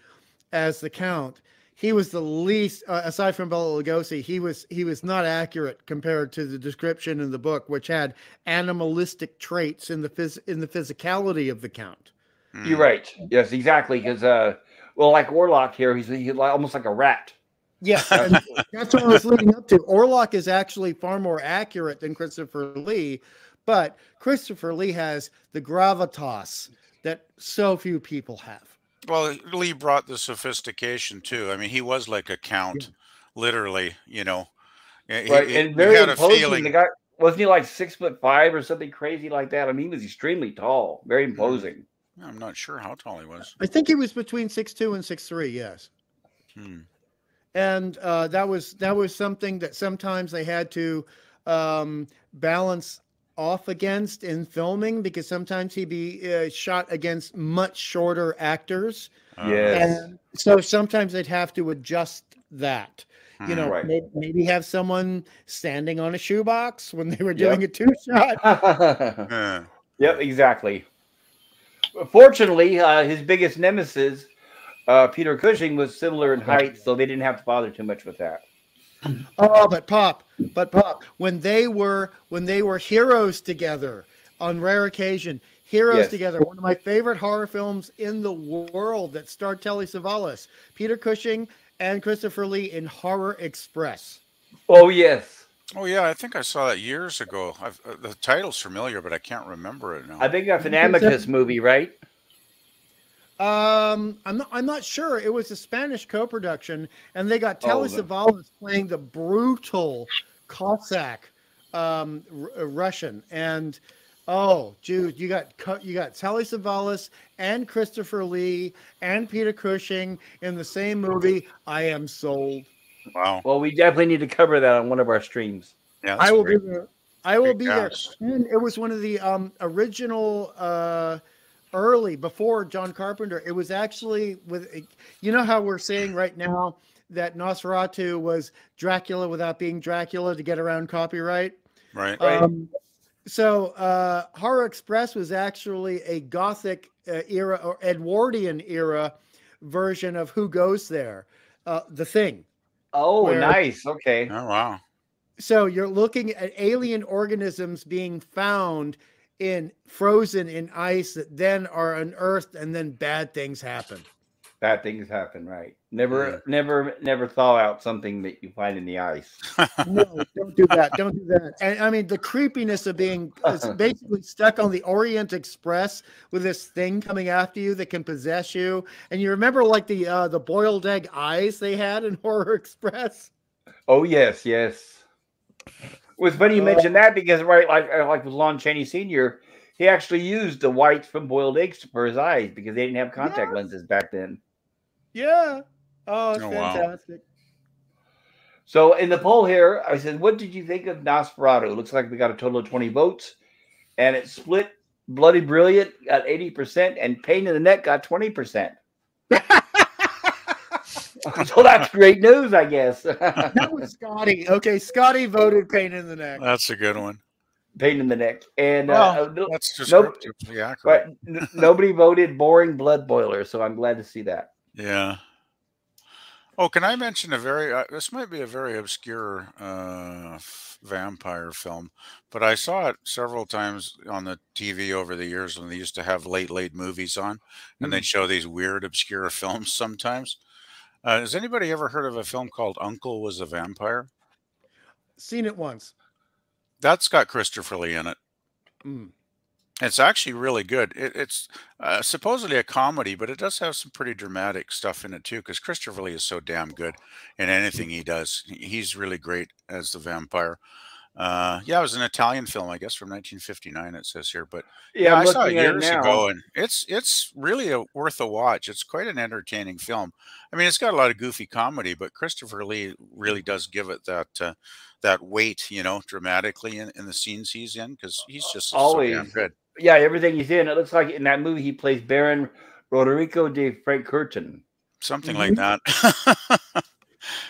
as the Count, he was the least, aside from Bela Lugosi, he was not accurate compared to the description in the book, which had animalistic traits in the physicality of the Count. You're right. Yes, exactly. Because like Orlok here, he's almost like a rat. Yeah, and that's what I was leading up to. Orlok is actually far more accurate than Christopher Lee, but Christopher Lee has the gravitas that so few people have. Well, Lee brought the sophistication too. I mean, he was like a count, literally. Right, and You very had a imposing. feeling. The guy wasn't he like 6'5" or something crazy like that? I mean, he was extremely tall, very imposing. I'm not sure how tall he was. I think he was between 6'2" and 6'3", yes. And that was something that sometimes they had to balance off against in filming, because sometimes he'd be shot against much shorter actors. Yes. And so sometimes they'd have to adjust that. Right. Maybe have someone standing on a shoebox when they were doing a 2-shot. Yep, exactly. Fortunately, his biggest nemesis, Peter Cushing, was similar in height, so they didn't have to bother too much with that. Oh, but Pop, when they were heroes together on rare occasion, together, one of my favorite horror films in the world that starred Telly Savalas, Peter Cushing and Christopher Lee in Horror Express. Oh, yes. Oh yeah, I think I saw that years ago. The title's familiar, but I can't remember it now. I think that's an Amicus movie, right? I'm not sure. It was a Spanish co-production, and they got Telly Savalas playing the brutal Cossack Russian. And Jude, you got Telly Savalas and Christopher Lee and Peter Cushing in the same movie. I am sold. Wow. Well, we definitely need to cover that on one of our streams. Yeah, I will be there. I will be there. cast. And it was one of the original early, before John Carpenter. It was actually with, how we're saying right now that Nosferatu was Dracula without being Dracula to get around copyright. Right. So Horror Express was actually a Gothic era or Edwardian era version of Who Goes There? The Thing. Oh, nice. Okay. Oh, wow. So you're looking at alien organisms being found frozen in ice that then are unearthed, and then bad things happen. Bad things happen, right? Never thaw out something that you find in the ice. No, don't do that. Don't do that. And I mean, the creepiness of being basically stuck on the Orient Express with this thing coming after you that can possess you. And you remember like the boiled egg eyes they had in Horror Express? Oh, yes. It was funny you mentioned that because, right, like with Lon Chaney Sr., he actually used the whites from boiled eggs for his eyes because they didn't have contact lenses back then. Yeah. Oh, it's Oh, wow. fantastic. So in the poll here, I said, what did you think of Nosferatu? It looks like we got a total of 20 votes. And it split. Bloody Brilliant got 80% and Pain in the Neck got 20%. So that's great news, I guess. That was Scotty. Okay, Scotty voted Pain in the Neck. That's a good one. pain in the neck. And Well, that's descriptively accurate. but nobody voted boring blood boiler, so I'm glad to see that. Yeah. Oh, can I mention a very, this might be a very obscure vampire film, but I saw it several times on the TV over the years when they used to have late movies on, and they'd show these weird, obscure films sometimes. Has anybody ever heard of a film called Uncle Was a Vampire? Seen it once. That's got Christopher Lee in it. Mm. It's actually really good. It's supposedly a comedy, but it does have some pretty dramatic stuff in it too, because Christopher Lee is so damn good in anything he does. He's really great as the vampire. Yeah, it was an Italian film, I guess, from 1959. It says here, but yeah, I saw it years ago, and it's really worth a watch. It's quite an entertaining film. I mean, it's got a lot of goofy comedy, but Christopher Lee really does give it that that weight, you know, dramatically in the scenes he's in, because he's just always so damn good. Yeah, everything he's in. It looks like in that movie he plays Baron Roderigo de Frankerton. Something like that.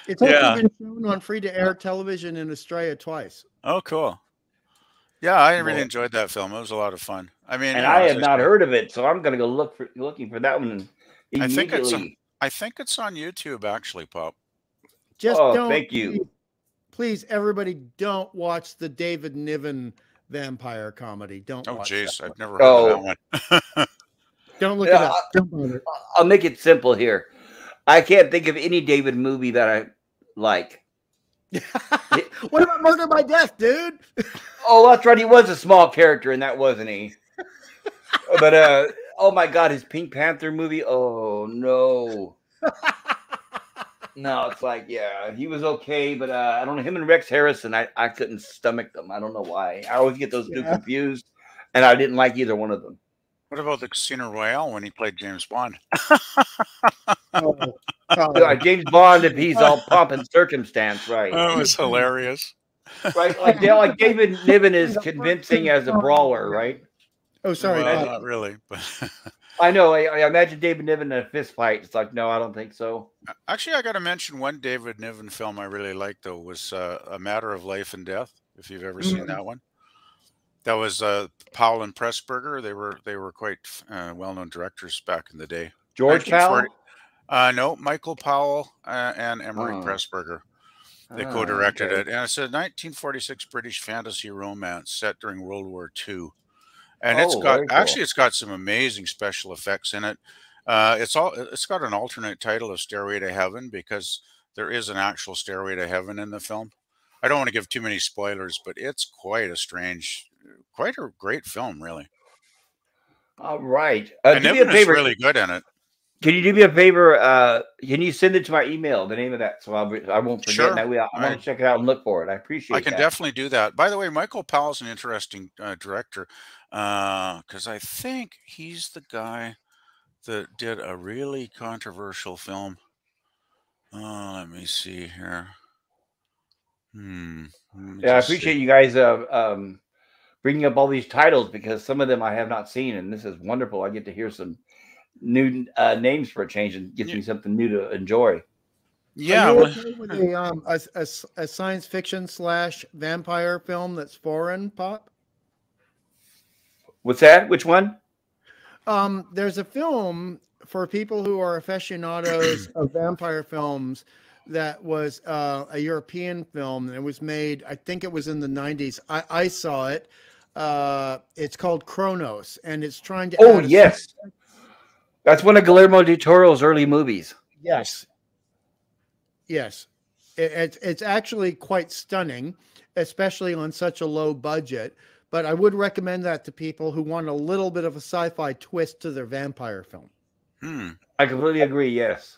It's only been shown on free-to-air television in Australia twice. Oh, cool. Yeah, I really enjoyed that film. It was a lot of fun. I mean, and I had not heard of it, so I'm going to go looking for that one immediately. I think it's on YouTube, actually, Pop. Just don't. Thank you. Please, everybody, don't watch the David Niven vampire comedy. Don't. Oh, jeez, I've never heard of that one. Don't look it up. Don't bother. I'll make it simple here. I can't think of any David movie that I like. What about Murder by Death, dude? Oh, that's right. He was a small character in that, wasn't he? But oh my God, his Pink Panther movie. Oh no. No, it's like, yeah, he was okay, but I don't know, him and Rex Harrison, I couldn't stomach them. I don't know why. I always get those two confused, and I didn't like either one of them. What about the Casino Royale when he played James Bond? James Bond, if he's all pomp and circumstance, right? That was hilarious. Right, like David Niven is convincing as a brawler, right? Oh, sorry. Well, not really, but I know. I imagine David Niven in a fist fight. It's like, no, I don't think so. Actually, I got to mention one David Niven film I really liked, though, was A Matter of Life and Death. If you've ever seen that one, that was Powell and Pressburger. They were quite well-known directors back in the day. George Powell? No, Michael Powell and Emery Pressburger. They co-directed it, and it's a 1946 British fantasy romance set during World War II. And it's got some amazing special effects in it. It's got an alternate title of Stairway to Heaven, because there is an actual Stairway to Heaven in the film. I don't want to give too many spoilers, but it's quite a great film, really. All right. And Niven is really good in it. Can you do me a favor? Can you send it to my email, the name of that, so I won't forget? Sure. That way I want to check it out and look for it. I appreciate it. I can definitely do that. By the way, Michael Powell's an interesting director, because I think he's the guy that did a really controversial film. Let me see here. Yeah, I appreciate you guys bringing up all these titles, because some of them I have not seen, and this is wonderful. I get to hear some new names for a change, and gives me something new to enjoy. Yeah, okay with a science fiction / vampire film that's foreign, Pop? What's that? Which one? There's a film for people who are aficionados of vampire films that was a European film, and it was made, I think it was in the 90s. I saw it. It's called Kronos, and it's trying to. Oh, yes. That's one of Guillermo del Toro's early movies. Yes. Yes. It's actually quite stunning, especially on such a low budget. But I would recommend that to people who want a little bit of a sci-fi twist to their vampire film. I completely agree, yes.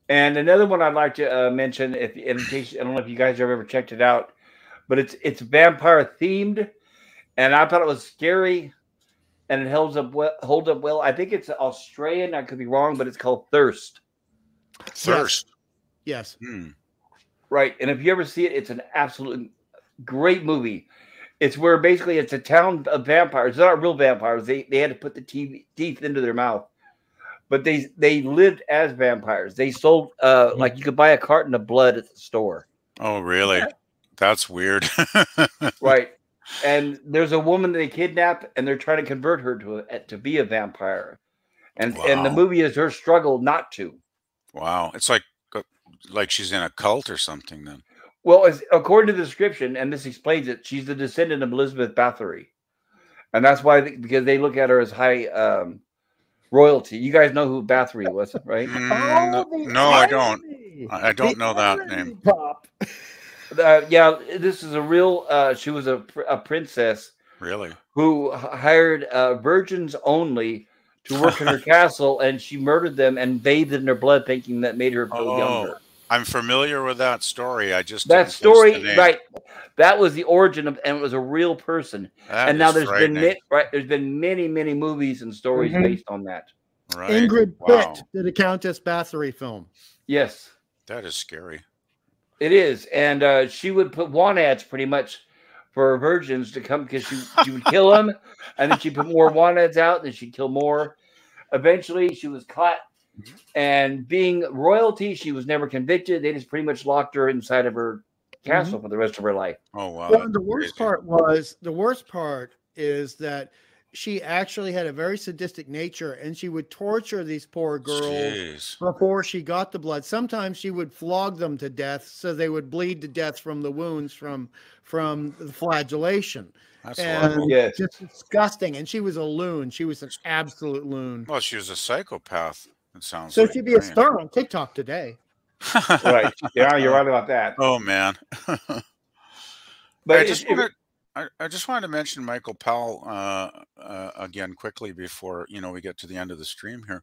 And another one I'd like to mention, in case, I don't know if you guys have ever checked it out, but it's vampire themed, and I thought it was scary. And it holds up well. I think it's Australian. I could be wrong, but it's called Thirst. Thirst. Yes. Right. And if you ever see it, it's an absolute great movie. It's where basically it's a town of vampires. They're not real vampires. They had to put the teeth into their mouth. But they lived as vampires. They sold like you could buy a carton of blood at the store. Oh, really? That's weird. Right. And there's a woman they kidnap, and they're trying to convert her to be a vampire. And the Wow. movie is her struggle not to. Wow. It's like she's in a cult or something then. Well, according to the description, and this explains it, she's the descendant of Elizabeth Bathory. And that's why, because they look at her as high royalty. You guys know who Bathory was, right? No, I don't. I don't know that name. Pop. Yeah, this is a real. She was a princess. Really? Who hired virgins only to work in her castle, and she murdered them and bathed in their blood, thinking that made her feel younger. I'm familiar with that story. I just that story, right? That was the origin of, and it was a real person. And now there's been many movies and stories based on that. Right. Ingrid Pitt did a Countess Bathory film. Yes, that is scary. It is, and she would put want ads pretty much for virgins to come, because she would kill them, and then she'd put more want ads out, and she'd kill more. Eventually, she was caught, and being royalty, she was never convicted. They just pretty much locked her inside of her castle for the rest of her life. Oh wow! Well, the worst part is that she actually had a very sadistic nature, and she would torture these poor girls before she got the blood. Sometimes she would flog them to death, so they would bleed to death from the wounds from the flagellation. That's just disgusting. And she was a loon. She was an absolute loon. Well, she was a psychopath. It sounds so. Like She'd be a star on TikTok today. Right? Yeah, you're right about that. Oh man. But I just wanted to mention Michael Powell again quickly before we get to the end of the stream here.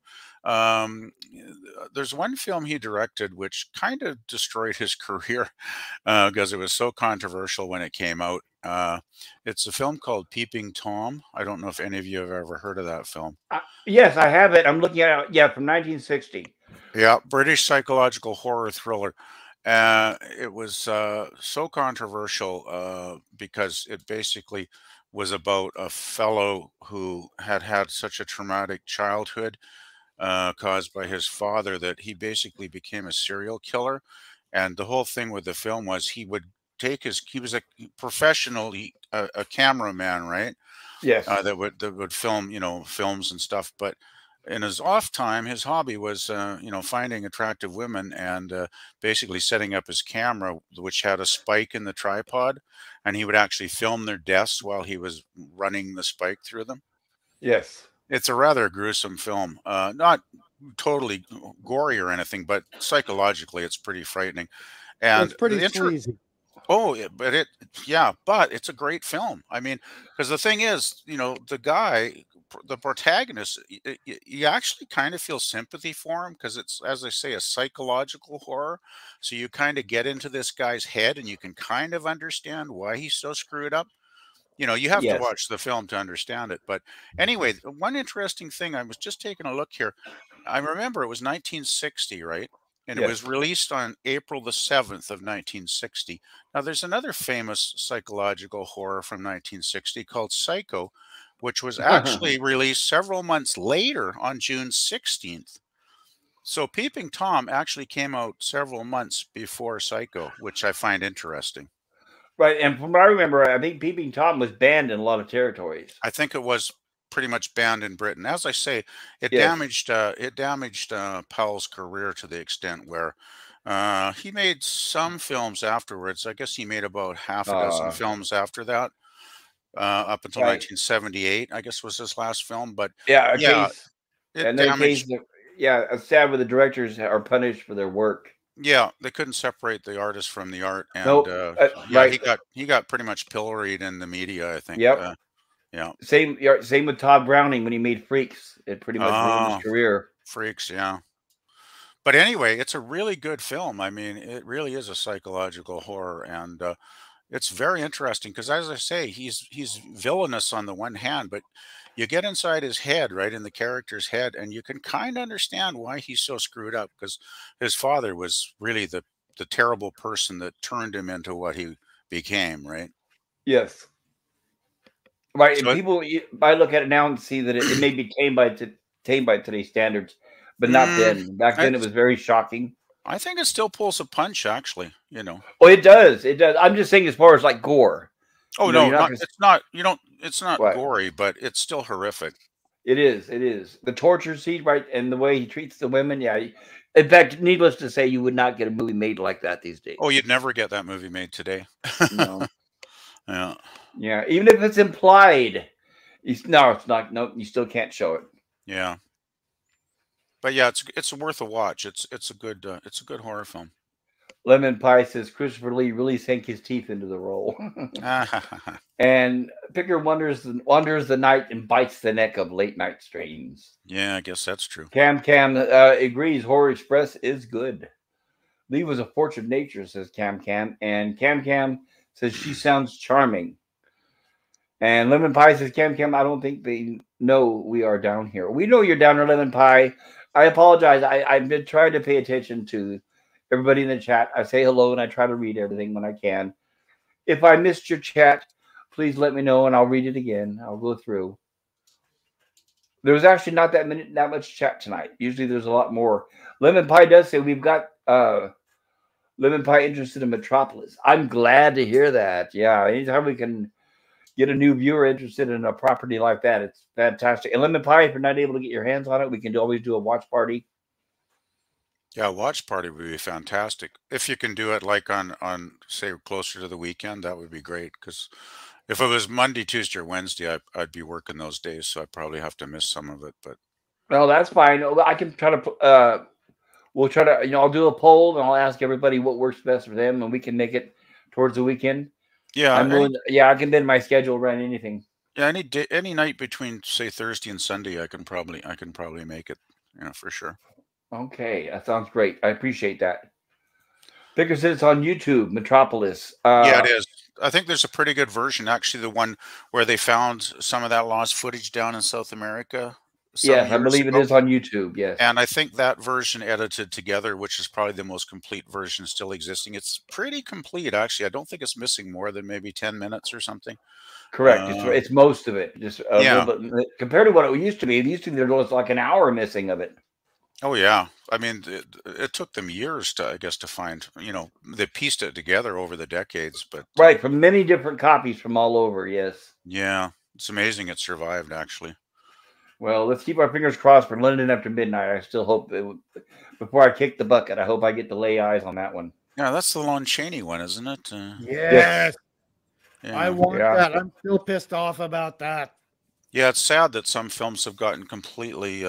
There's one film he directed which kind of destroyed his career because it was so controversial when it came out. It's a film called Peeping Tom. I don't know if any of you have ever heard of that film. Yes, I have it. I'm looking at it. Yeah, from 1960. Yeah, British psychological horror thriller. It was so controversial because it basically was about a fellow who had such a traumatic childhood caused by his father that he basically became a serial killer. And the whole thing with the film was he was a professional, a cameraman, right? Yes. That would film, films and stuff, but in his off time, his hobby was, finding attractive women and basically setting up his camera, which had a spike in the tripod, and he would actually film their deaths while he was running the spike through them. Yes. It's a rather gruesome film. Not totally gory or anything, but psychologically, it's pretty frightening. And it's pretty sleazy. Oh, but it's a great film. I mean, because the thing is, the guy, the protagonist, you actually kind of feel sympathy for him because it's, as I say, a psychological horror. So you kind of get into this guy's head and you can kind of understand why he's so screwed up. You have to watch the film to understand it. But anyway, one interesting thing, I was just taking a look here. I remember it was 1960, right? And it was released on April the 7th of 1960. Now, there's another famous psychological horror from 1960 called Psycho, which was actually released several months later on June 16th. So Peeping Tom actually came out several months before Psycho, which I find interesting. Right, and from what I remember, I think Peeping Tom was banned in a lot of territories. I think it was pretty much banned in Britain. As I say, it damaged Powell's career to the extent where he made some films afterwards. I guess he made about half a dozen films after that, up until 1978. I guess was his last film. But it damaged. It's sad when the directors are punished for their work. Yeah, they couldn't separate the artist from the art, and he got pretty much pilloried in the media, I think. Yep. Yeah. Same with Todd Browning when he made Freaks. It pretty much ruined his career. Freaks, yeah. But anyway, it's a really good film. I mean, it really is a psychological horror, and it's very interesting because, as I say, he's villainous on the one hand, but you get inside his head, right, in the character's head, and you can kind of understand why he's so screwed up because his father was really the terrible person that turned him into what he became, right? Yes. Right, and people, I look at it now and see that it may be tamed by today's standards, but not then. Back then, it was very shocking. I think it still pulls a punch, actually. Oh, it does. It does. I'm just saying, as far as like gore. Oh You know, no, you're not not going to. it's not. You don't. It's not What? gory, but it's still horrific. It is. It is the torture scene, right, and the way he treats the women. Yeah. In fact, needless to say, you would not get a movie made like that these days. Oh, you'd never get that movie made today. No. Yeah. Yeah. Even if it's implied, no, it's not. No, you still can't show it. Yeah. But yeah, it's worth a watch. It's a good horror film. Lemon Pie says Christopher Lee really sank his teeth into the role. And Picker wanders the night and bites the neck of late night strains. Yeah, I guess that's true. Cam agrees Horror Express is good. Lee was a force of nature, says Cam. And Cam says she sounds charming. And Lemon Pie says, Cam, I don't think they know we are down here. We know you're down here, Lemon Pie. I apologize. I've been trying to pay attention to everybody in the chat. I say hello and I try to read everything when I can. If I missed your chat, please let me know and I'll read it again. I'll go through. There was actually not that much chat tonight. Usually there's a lot more. Lemon Pie does say we've got Lemon Pie interested in Metropolis. I'm glad to hear that. Yeah, anytime we can get a new viewer interested in a property like that, it's fantastic. And Lemon Pie, if you're not able to get your hands on it, we can always do a watch party. Yeah, watch party would be fantastic. If you can do it like on say closer to the weekend, that would be great. Because if it was Monday, Tuesday, or Wednesday, I'd be working those days, so I'd probably have to miss some of it. But well, that's fine. I can try to. We'll try to. I'll do a poll and I'll ask everybody what works best for them, and we can make it towards the weekend. Yeah, I'm willing. I can bend my schedule around anything. Yeah, any night between say Thursday and Sunday, I can probably make it. For sure. Okay, that sounds great. I appreciate that. Picker says it's on YouTube, Metropolis. Yeah, it is. I think there's a pretty good version, actually, the one where they found some of that lost footage down in South America. Yes, I believe it is on YouTube, yes. And I think that version edited together, which is probably the most complete version still existing. It's pretty complete, actually. I don't think it's missing more than maybe 10 minutes or something. Correct. It's most of it. Just a little bit. Compared to what it used to be, there was like an hour missing of it. Oh, yeah. I mean, it took them years to find, they pieced it together over the decades. But right, from many different copies from all over, yes. Yeah, it's amazing it survived, actually. Well, let's keep our fingers crossed for London After Midnight. I still hope, before I kick the bucket, I hope I get to lay eyes on that one. Yeah, that's the Lon Chaney one, isn't it? Yes. Yeah. I want that. I'm still pissed off about that. Yeah, it's sad that some films have gotten completely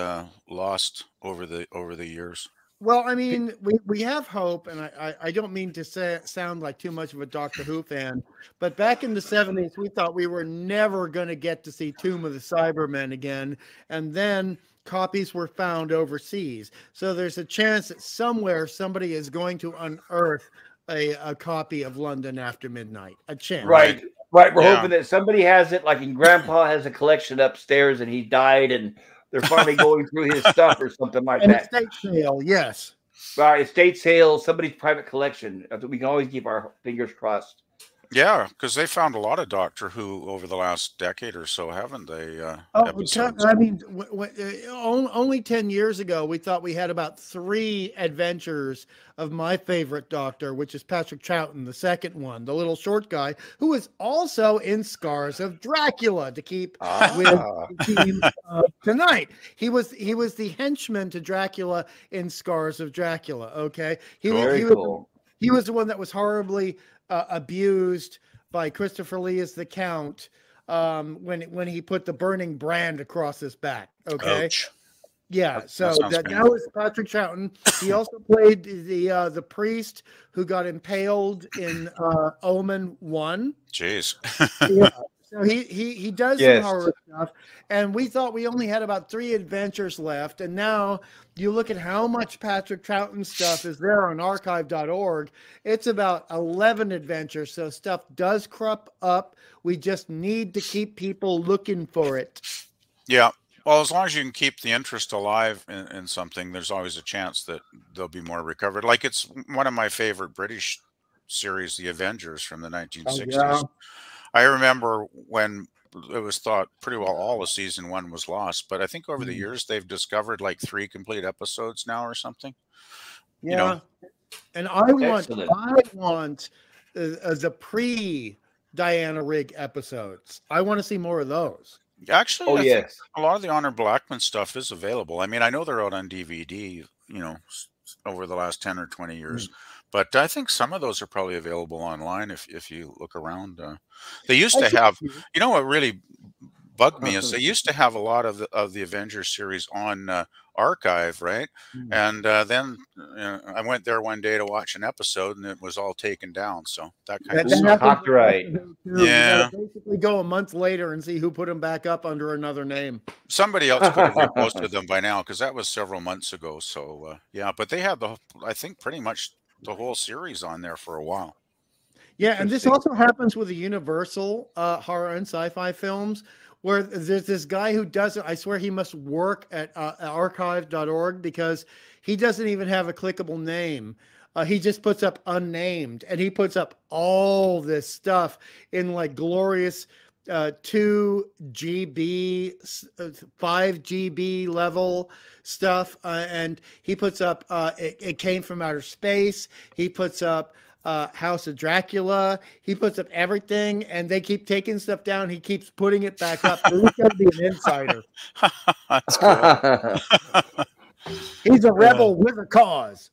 lost over the years. Well, I mean, we have hope, and I don't mean to sound like too much of a Doctor Who fan, but back in the 70s, we thought we were never going to get to see Tomb of the Cybermen again, and then copies were found overseas. So there's a chance that somewhere somebody is going to unearth a copy of London After Midnight. A chance. Right. We're hoping that somebody has it, like Grandpa has a collection upstairs and he died and they're finally going through his stuff or something like that. Estate sale, yes. Right, estate sale, somebody's private collection. We can always keep our fingers crossed. Yeah, because they found a lot of Doctor Who over the last decade or so, haven't they? I mean, only 10 years ago, we thought we had about 3 adventures of my favorite Doctor, which is Patrick Troughton, the second one, the little short guy, who was also in Scars of Dracula, to keep with the theme tonight. He was the henchman to Dracula in Scars of Dracula, okay? He was the one that was horribly abused by Christopher Lee as the Count when he put the burning brand across his back. Okay. Ouch. Yeah, so that was Patrick Troughton. He also played the priest who got impaled in Omen 1. Jeez. Yeah. So he does some horror stuff, and we thought we only had about 3 adventures left, and now you look at how much Patrick Troughton stuff is there on archive.org. It's about 11 adventures, so stuff does crop up. We just need to keep people looking for it. Yeah. Well, as long as you can keep the interest alive in something, there's always a chance that there'll be more recovered. Like, it's one of my favorite British series, The Avengers from the 1960s. Yeah. I remember when it was thought pretty well all of season 1 was lost, but I think over the years they've discovered like 3 complete episodes now or something. Yeah. And I want the Diana Rigg episodes. I want to see more of those. Actually, Oh I think yes. a lot of the Honor Blackman stuff is available. I mean, I know they're out on DVD, over the last 10 or 20 years, but I think some of those are probably available online if you look around. They used I to see. have, what really bugged me is they used to have a lot of the Avengers series on archive, right? And then I went there one day to watch an episode, and it was all taken down. So that kind of That Ooh, sucked. happens with copyright. Doctor Who, too. You Yeah, got to basically go a month later and see who put them back up under another name. somebody else could have reposted them by now because that was several months ago. So yeah, but they had I think pretty much the whole series on there for a while. Yeah, and this also happens with the Universal horror and sci-fi films, where there's this guy who doesn't, I swear he must work at archive.org because he doesn't even have a clickable name. He just puts up unnamed, and he puts up all this stuff in like glorious 2 GB, 5 GB level stuff. And he puts up, it came from outer space. He puts up House of Dracula. He puts up everything, and they keep taking stuff down. He keeps putting it back up. He's got to be an insider. That's cool. He's a rebel with a cause.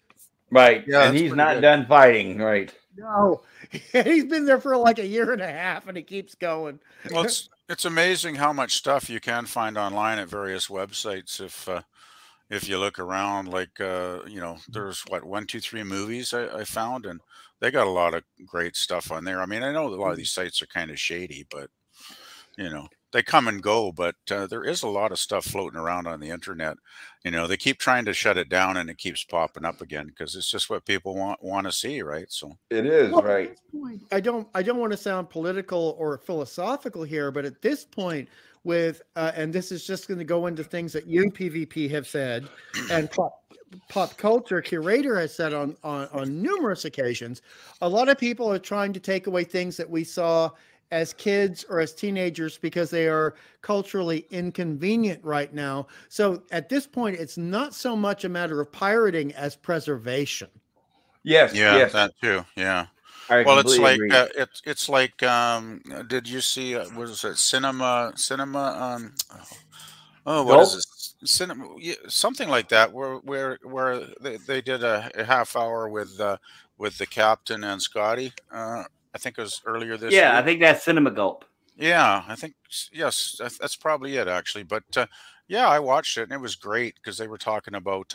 Right. Yeah, and that's he's pretty not good. done fighting. Right. No, he's been there for like a year and a half, and he keeps going. Well, it's amazing how much stuff you can find online at various websites if you look around. Like there's 1, 2, 3 movies I found, and they got a lot of great stuff on there. I mean, I know that a lot of these sites are kind of shady, but they come and go. But there is a lot of stuff floating around on the internet. They keep trying to shut it down, and it keeps popping up again because it's just what people want to see, right? So It is Well, right. at this point, I don't want to sound political or philosophical here, but at this point, with and this is just going to go into things that you PvP have said, and pop culture curator has said on numerous occasions. A lot of people are trying to take away things that we saw as kids or as teenagers because they are culturally inconvenient right now. So at this point, it's not so much a matter of pirating as preservation. Yes. yeah, Yes. that too. Yeah. I Well, it's completely like agree. it's like did you see was it cinema oh, what is Gulp. this? Cinema, something like that, where they did a half hour with the captain and Scotty. I think it was earlier this Yeah, I week. think that's Cinema Gulp. Yeah, I think yes, that's probably it actually. But yeah, I watched it and it was great because they were talking about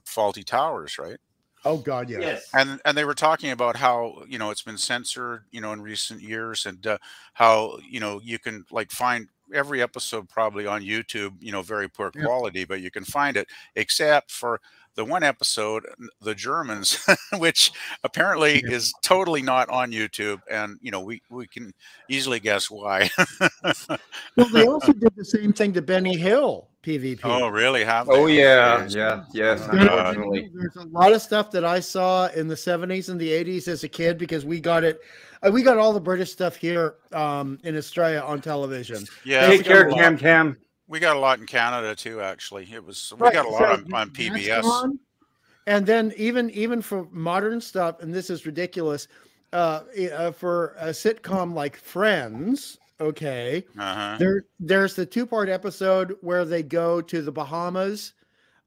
faulty towers, right? Oh God, yes. Yes. And they were talking about how it's been censored in recent years, and how you can like find every episode probably on YouTube, very poor Yeah. quality, but you can find it, except for the one episode, the Germans, which apparently is totally not on YouTube, and we can easily guess why. Well, they also did the same thing to Benny Hill PvP. Oh, really? Have Oh they? yeah. Jeez. Yeah. Yes. God. Unfortunately. There's a lot of stuff that I saw in the 70s and the 80s as a kid because we got it. We got all the British stuff here in Australia on television. Yeah, Take we got care, a lot. Cam Cam. We got a lot in Canada too. Actually, we Right, got a lot so on that's PBS. gone. And then even for modern stuff, and this is ridiculous, for a sitcom like Friends, okay, Uh-huh. there's the 2-part episode where they go to the Bahamas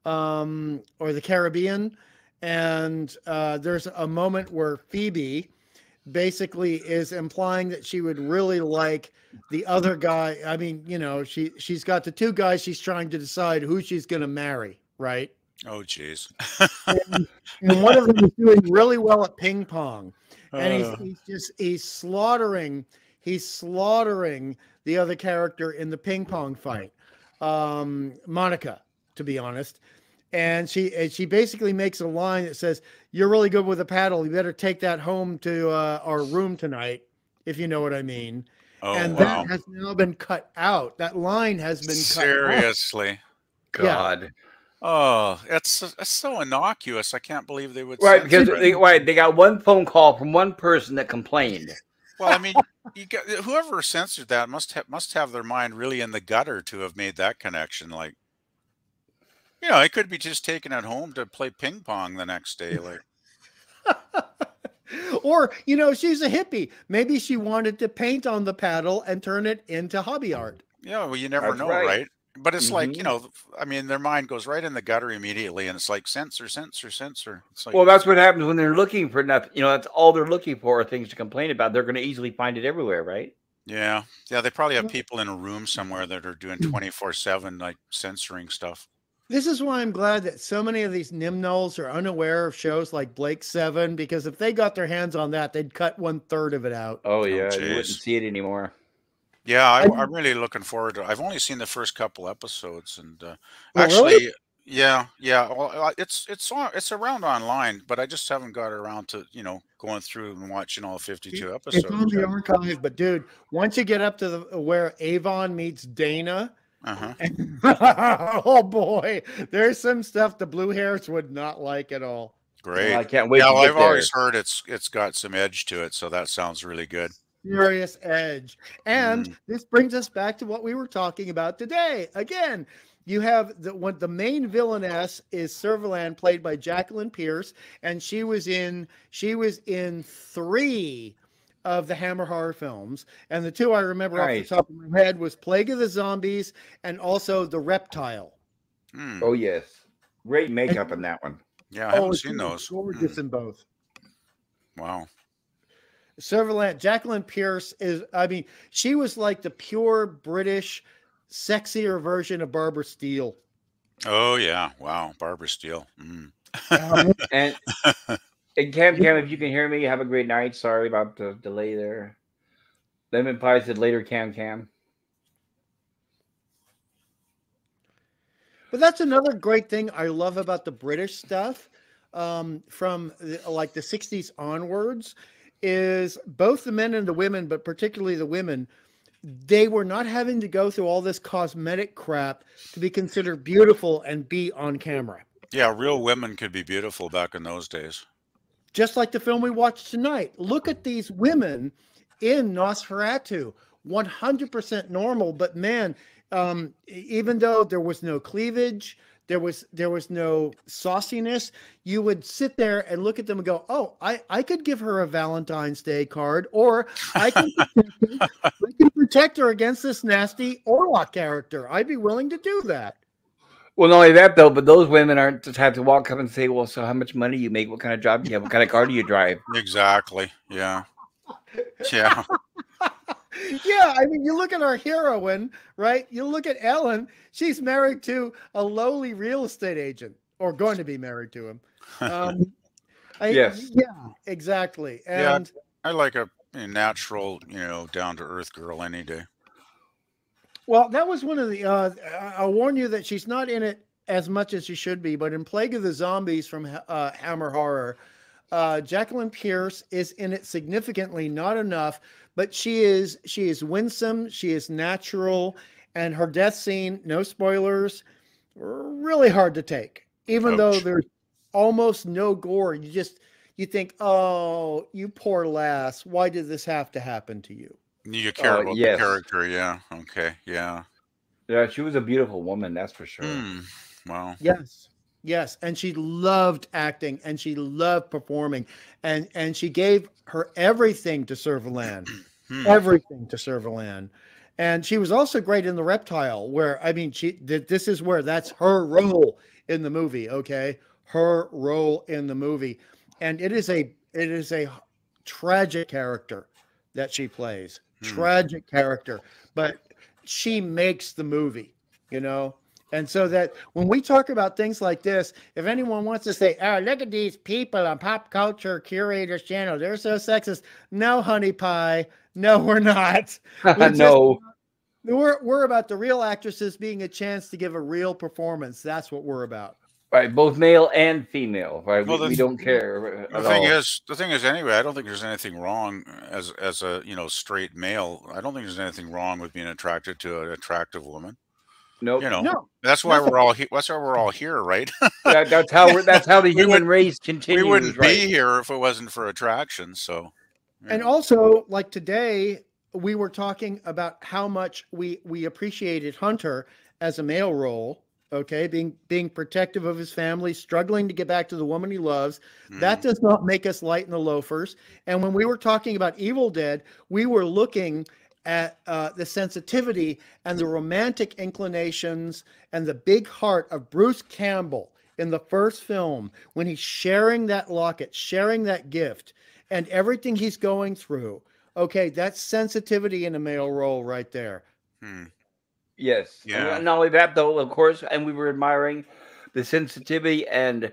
or the Caribbean, and there's a moment where Phoebe basically is implying that she would really like the other guy. I mean, she's got the 2 guys she's trying to decide who she's going to marry, right? Oh, jeez. And one of them is doing really well at ping pong, and Uh, he's slaughtering the other character in the ping pong fight, Monica, to be honest. And she basically makes a line that says, "You're really good with a paddle. You better take that home to our room tonight," if you know what I mean. oh, And wow. that has now been cut out. That line has been cut out. Seriously. God. Oh, it's so innocuous. I can't believe they would Right, censor because it. they got one phone call from one person that complained. Well, I mean, whoever censored that must have their mind really in the gutter to have made that connection. Like, it could be just taking it home to play ping pong the next day. Like, Or, you know, she's a hippie. Maybe she wanted to paint on the paddle and turn it into hobby art. Yeah, well, you never That's know, right. right? But it's like, Hmm. I mean, their mind goes right in the gutter immediately, and it's like censor, censor, censor. It's like, Well, that's what happens when they're looking for nothing. You know, that's all they're looking for are things to complain about. They're going to easily find it everywhere, right? yeah, yeah, they probably have people in a room somewhere that are doing 24/7, like censoring stuff. This is why I'm glad that so many of these nimnols are unaware of shows like Blake 7, because if they got their hands on that, they'd cut 1/3 of it out. Oh, Oh, yeah. You wouldn't jeez. see it anymore. Yeah, I, I'm really looking forward to. I've only seen the first couple episodes, and oh, really? actually, yeah, yeah. Well, it's around online, but I just haven't got around to going through and watching all 52 It's on episodes the yet. archive, but dude, once you get up to the where Avon meets Dana, Uh-huh. oh boy, there's some stuff the blue hairs would not like at all. Well, Great. I can't wait Yeah, to well, get I've there. always heard it's got some edge to it, so that sounds really good. Serious edge. And Mm. this brings us back to what we were talking about today. Again, you have the main villainess is Servalan, played by Jacqueline Pierce, and she was in 3 of the Hammer horror films. And the 2 I remember off the Nice. top of my head was Plague of the Zombies and also The Reptile. Mm. Oh, yes. Great makeup in And, that one. Yeah, I oh, haven't she seen was those. gorgeous Mm. in both. Wow. Servalan, Jacqueline Pierce is, I mean, she was like the pure British, sexier version of Barbara Steele. Oh yeah. Wow. Barbara Steele. Mm. And, and Cam, if you can hear me, have a great night. Sorry about the delay there. Lemon Pie said later, Cam. But that's another great thing I love about the British stuff, from like the 60s onwards, is both the men and the women, but particularly the women, they were not having to go through all this cosmetic crap to be considered beautiful and be on camera. Yeah, real women could be beautiful back in those days. Just like the film we watched tonight. Look at these women in Nosferatu, 100% normal, but man, even though there was no cleavage, there was no sauciness, you would sit there and look at them and go, oh, I could give her a Valentine's Day card, or I can protect her against this nasty Orlok character. I'd be willing to do that. Well, not only that, though, but those women aren't just have to walk up and say, well, so how much money you make? What kind of job do you have? What kind of car do you drive? Exactly. Yeah. Yeah. Yeah, I mean, you look at our heroine, right? You look at Ellen. She's married to a lowly real estate agent, or going to be married to him. Yes. Yeah, exactly. Yeah, And I like a natural, down to earth girl any day. well, that was one of the. I'll warn you that she's not in it as much as she should be. But in Plague of the Zombies from Hammer Horror, Jacqueline Pierce is in it significantly, not enough, but she is winsome, she is natural, and her death scene, no spoilers, really hard to take. Even though Ouch. there's almost no gore, you think, oh, you poor lass, why did this have to happen to you? You care about the Yes. character, yeah. Okay, yeah. Yeah, she was a beautiful woman, that's for sure. Hmm. Wow. Yes, and she loved acting and she loved performing, and she gave her everything to Servalan, Hmm. everything to Servalan, and she was also great in The Reptile, where I mean, this is where that's her role in the movie. Okay, her role in the movie, and it is a tragic character that she plays, tragic character, but she makes the movie, you know. And so that when we talk about things like this, if anyone wants to say, oh, look at these people on Pop Culture Curator's channel, they're so sexist. No, honey pie. No, we're not. No. We're about the real actresses being a chance to give a real performance. That's what we're about. Right, both male and female. Right, Well, we don't care The at thing all. is, anyway, I don't think there's anything wrong as a straight male. I don't think there's anything wrong with being attracted to an attractive woman. Nope. No, That's why nothing. we're all that's why we're all here, right? That's how the We human would- race We continues. wouldn't Right. be here if it wasn't for attraction. So, And also, like today, we were talking about how much we appreciated Hunter as a male role, okay, being protective of his family, struggling to get back to the woman he loves. That does not make us light in the loafers. And when we were talking about Evil Dead, we were looking at the sensitivity and the romantic inclinations and the big heart of Bruce Campbell in the first film when he's sharing that locket, sharing that gift, and everything he's going through. Okay, that's sensitivity in a male role right there. Yes. Yeah. And not only that, though, of course, and we were admiring the sensitivity and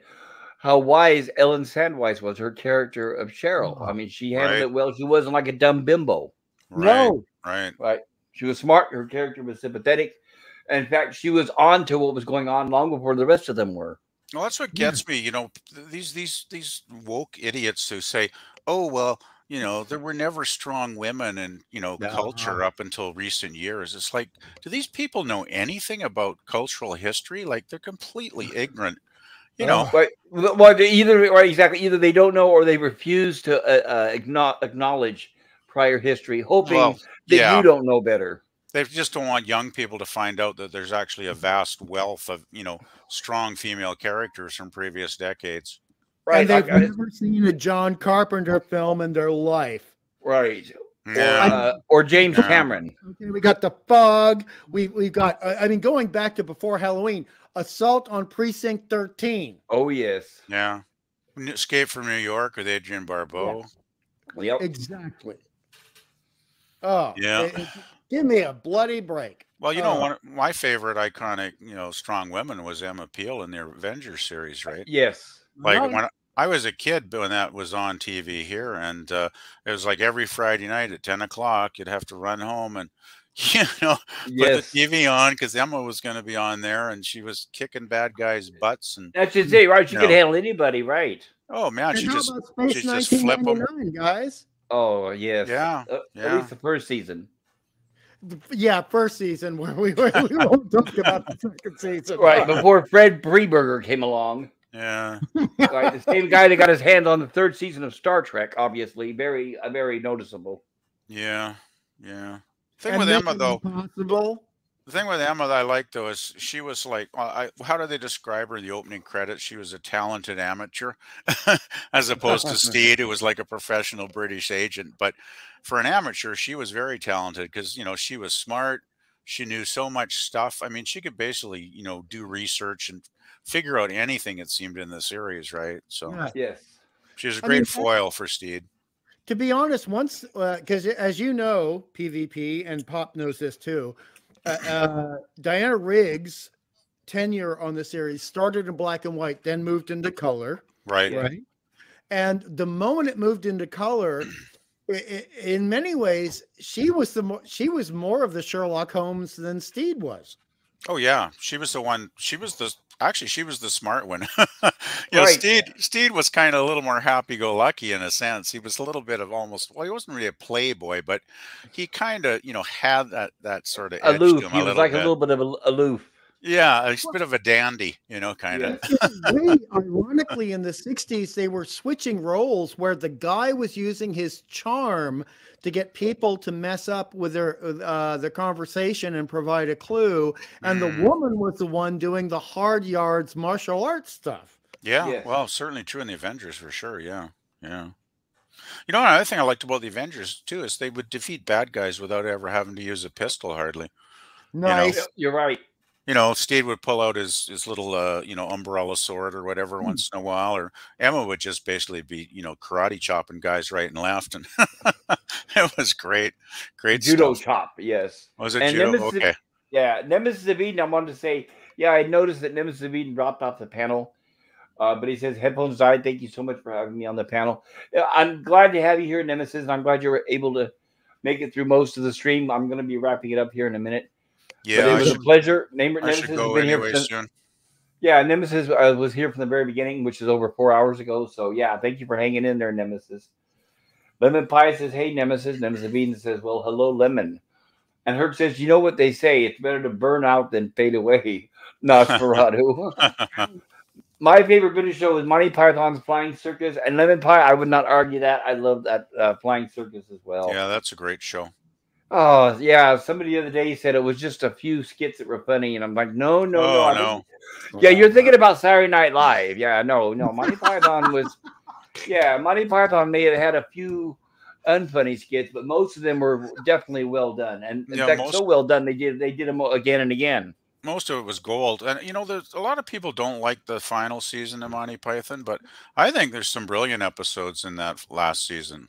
how wise Ellen Sandweiss was, her character of Cheryl. I mean, she handled it well. She wasn't like a dumb bimbo. No. Right. She was smart. Her character was sympathetic. And in fact, she was on to what was going on long before the rest of them were. Well, that's what gets me. You know, these woke idiots who say, "Oh, well, you know, there were never strong women in, you know, culture up until recent years." It's like, do these people know anything about cultural history? Like, they're completely ignorant. You know, Right. Well, either they don't know or they refuse to acknowledge prior history, hoping that you don't know better. They just don't want young people to find out that there's actually a vast wealth of, you know, strong female characters from previous decades. Right. And they've never seen a John Carpenter film in their life. Right. Or James Cameron. Okay, we got The Fog. We've got, I mean, going back to before Halloween, Assault on Precinct 13. Oh, yes. Yeah. Escape from New York with Adrienne Barbeau. Yep. Exactly. Oh, yeah. Give me a bloody break. Well, you know, one of my favorite iconic, you know, strong women was Emma Peel in the Avengers series, right? Yes. Like when I was a kid when that was on TV here, and it was like every Friday night at 10 o'clock, you'd have to run home and, you know, put the TV on because Emma was going to be on there, and she was kicking bad guys' butts. And that's just it, right? She could handle anybody, right? Oh man, she just flip them, guys. Oh yes, yeah. At least the first season. Yeah, first season where we won't talk about the second season. Right, before Fred Breberger came along. Yeah. Right, the same guy that got his hand on the third season of Star Trek, obviously. Very noticeable. Yeah. Yeah. The thing with Emma, though. The thing with Emma that I liked, though, is she was like, how do they describe her in the opening credits? She was a talented amateur, as opposed to Steed, who was like a professional British agent. But for an amateur, she was very talented because, you know, she was smart. She knew so much stuff. I mean, she could basically, you know, do research and figure out anything, it seemed, in the series, right? So, yes. She was a great foil for Steed. To be honest, once, because as you know, PvP, and Pop knows this too, Diana Riggs' tenure on the series started in black and white, then moved into color. Right. And the moment it moved into color, in many ways, she was more of the Sherlock Holmes than Steed was. Oh yeah, she was the one. She was the smart one. You know, Steed was kind of a little more happy-go-lucky in a sense. He was a little bit of almost, well, he wasn't really a playboy, but he kind of, you know, had that sort of edge aloof. To him he was like a little bit of aloof. Yeah, a bit of a dandy, you know, kind of. Ironically, in the 60s, they were switching roles where the guy was using his charm to get people to mess up with their conversation and provide a clue, and the woman was the one doing the hard yards martial arts stuff. Yeah, well, certainly true in the Avengers for sure. Yeah. You know, another thing I liked about the Avengers too is they would defeat bad guys without ever having to use a pistol, hardly. Nice. You know? You're right. You know, Steed would pull out his little, you know, umbrella sword or whatever once in a while, or Emma would just basically be, you know, karate chopping guys right and left, and it was great judo stuff. chop. Yes, was it judo? Okay. Yeah, Nemesis of Eden. I wanted to say, yeah, I noticed that Nemesis of Eden dropped off the panel, but he says headphones died. Thank you so much for having me on the panel. I'm glad to have you here, Nemesis, and I'm glad you were able to make it through most of the stream. I'm going to be wrapping it up here in a minute. Yeah, but it was a pleasure. Nemesis should go anyway soon. Yeah, Nemesis was here from the very beginning, which is over 4 hours ago. So yeah, thank you for hanging in there, Nemesis. Lemon Pie says, "Hey, Nemesis." Nemesis Bean says, "Well, hello, Lemon." And Herc says, "You know what they say? It's better to burn out than fade away." Nosferatu. My favorite British show is Monty Python's Flying Circus, and Lemon Pie. I would not argue that. I love that Flying Circus as well. Yeah, that's a great show. Oh yeah, somebody the other day said it was just a few skits that were funny, and I'm like, no, no, no. Oh I no. think, yeah, you're thinking about Saturday Night Live. Yeah, no, no. Monty Python was, yeah, Monty Python may have had a few unfunny skits, but most of them were definitely well done, and in Yeah, fact, so well done they did them again and again. most of it was gold. And you know, there's a lot of people don't like the final season of Monty Python, but I think there's some brilliant episodes in that last season.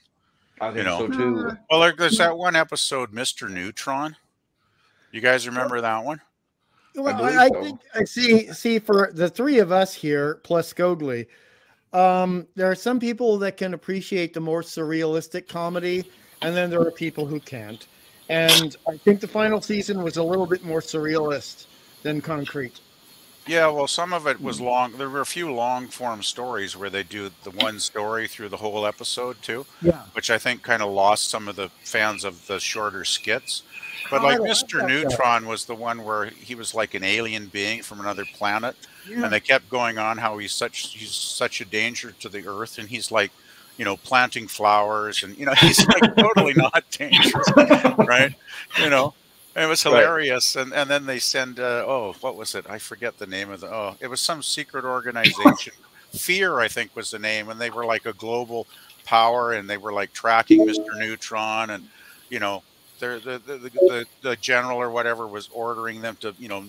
I You think know, so too. well, there's that one episode, Mr. Neutron. You guys remember that one? I Well, believe I so. think I see for the three of us here plus Scogli, there are some people that can appreciate the more surrealistic comedy, and then there are people who can't. And I think the final season was a little bit more surrealist than concrete. Yeah, well, some of it was long. There were a few long form stories where they do the one story through the whole episode too, Yeah. which I think kind of lost some of the fans of the shorter skits. But Oh, I like like Mr. that guy. Neutron was the one where he was like an alien being from another planet, Yeah. and they kept going on how he's such a danger to the Earth, and he's like, you know, planting flowers, and you know, he's like totally not dangerous, right? You know. And it was Right. hilarious, and then they send oh, what was it? I forget the name of the it was some secret organization. Fear, I think, was the name, and they were like a global power, and they were like tracking Mr. Neutron, and you know, the general or whatever was ordering them to, you know,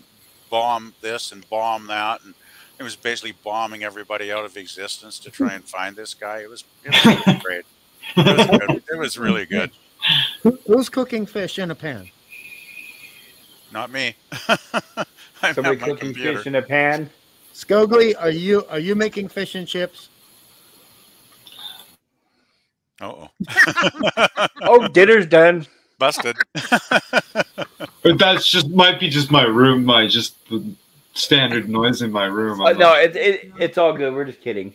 bomb this and bomb that, and it was basically bombing everybody out of existence to try and find this guy. It was really great. It was good. It was really good. Who's cooking fish in a pan? Not me. I'm Somebody at my cooking computer. fish in a pan. Scogli, are you making fish and chips? Uh-oh. Oh, dinner's done. Busted. But that's just might be just my room, just the standard noise in my room. No, it's all good. We're just kidding.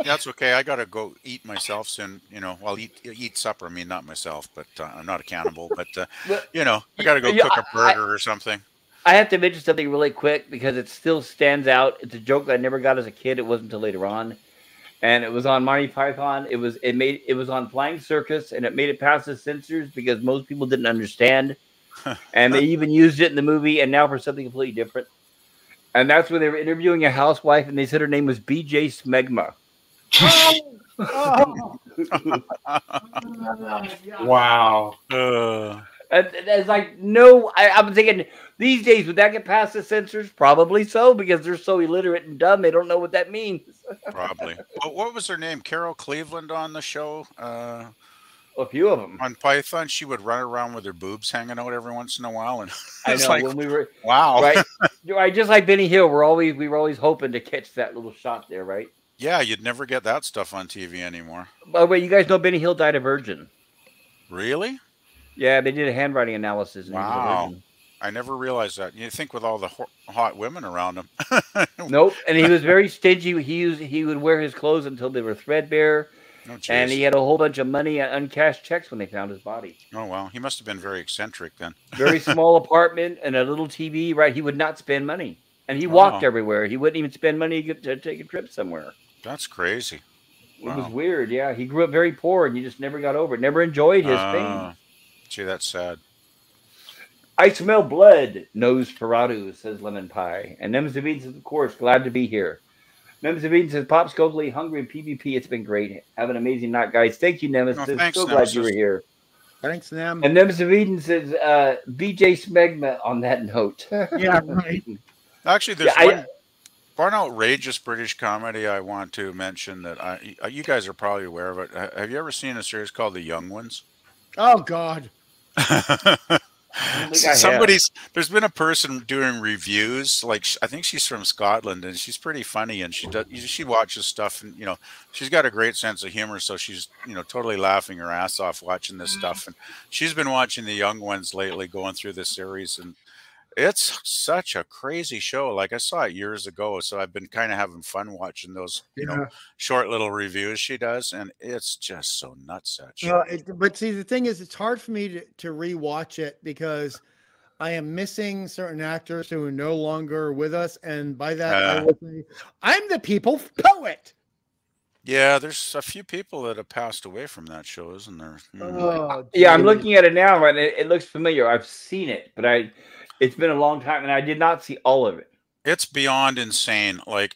That's okay. I gotta go eat myself soon. You know, well, eat supper. I mean, not myself, but I'm not a cannibal. But But, you know, I gotta go yeah, cook a burger or something. I have to mention something really quick because it still stands out. It's a joke that I never got as a kid. It wasn't until later on, and it was on Monty Python. It was on Flying Circus, and it made it past the censors because most people didn't understand, and they even used it in the movie. And now for something completely different, and that's when they were interviewing a housewife, and they said her name was B.J. Smegma. Wow. And it's like, no, I'm thinking these days, would that get past the censors? Probably so, because they're so illiterate and dumb, they don't know what that means. Probably. What was her name? Carol Cleveland on the show? A few of them. On Python, she would run around with her boobs hanging out every once in a while, and I it's know like, when we were wow, right, right, just like Benny Hill, we were always hoping to catch that little shot there, right? yeah, you'd never get that stuff on TV anymore. By the way, you guys know Benny Hill died a virgin. Really? Yeah, they did a handwriting analysis. And he was a Wow. virgin. I never realized that. You think with all the hot women around him. Nope, and he was very stingy. He would wear his clothes until they were threadbare. Oh, And jeez. he had a whole bunch of money and uncashed checks when they found his body. Oh, well, he must have been very eccentric then. Very small apartment and a little TV, right? He would not spend money. And he walked Wow. everywhere. He wouldn't even spend money to take a trip somewhere. That's crazy. It was Wow. weird, yeah. He grew up very poor and he just never got over it. Never enjoyed his fame. Ah, gee, that's sad. I smell blood, Nosferatu, says Lemon Pie. And Nemzavine says, of course, glad to be here. Nemzavine says, Pop Scopely, hungry and PvP. It's been great. Have an amazing night, guys. Thank you, Nemesis. Oh, thanks, So glad you were Nemesis. here. Thanks, Nem. And Nemzavine says, BJ Smegma on that note. Yeah, right. Actually, there's Yeah, one outrageous British comedy I want to mention that you guys are probably aware of it. Have you ever seen a series called The Young Ones? Oh God. think I have. There's been a person doing reviews, like I think she's from Scotland, and she's pretty funny, and she watches stuff, and you know, she's got a great sense of humor, so she's, you know, totally laughing her ass off watching this stuff. And she's been watching The Young Ones lately, going through this series, and it's such a crazy show. Like, I saw it years ago, so I've been kind of having fun watching those, you know, short little reviews she does, and it's just so nutsetch. But see, the thing is, it's hard for me to rewatch it because I am missing certain actors who are no longer with us, and by that I would say, I'm the people's poet. Yeah, there's a few people that have passed away from that show, isn't there? Oh, Yeah, I'm geez. looking at it now, and it looks familiar. I've seen it, but it's been a long time, and I did not see all of it. It's beyond insane. Like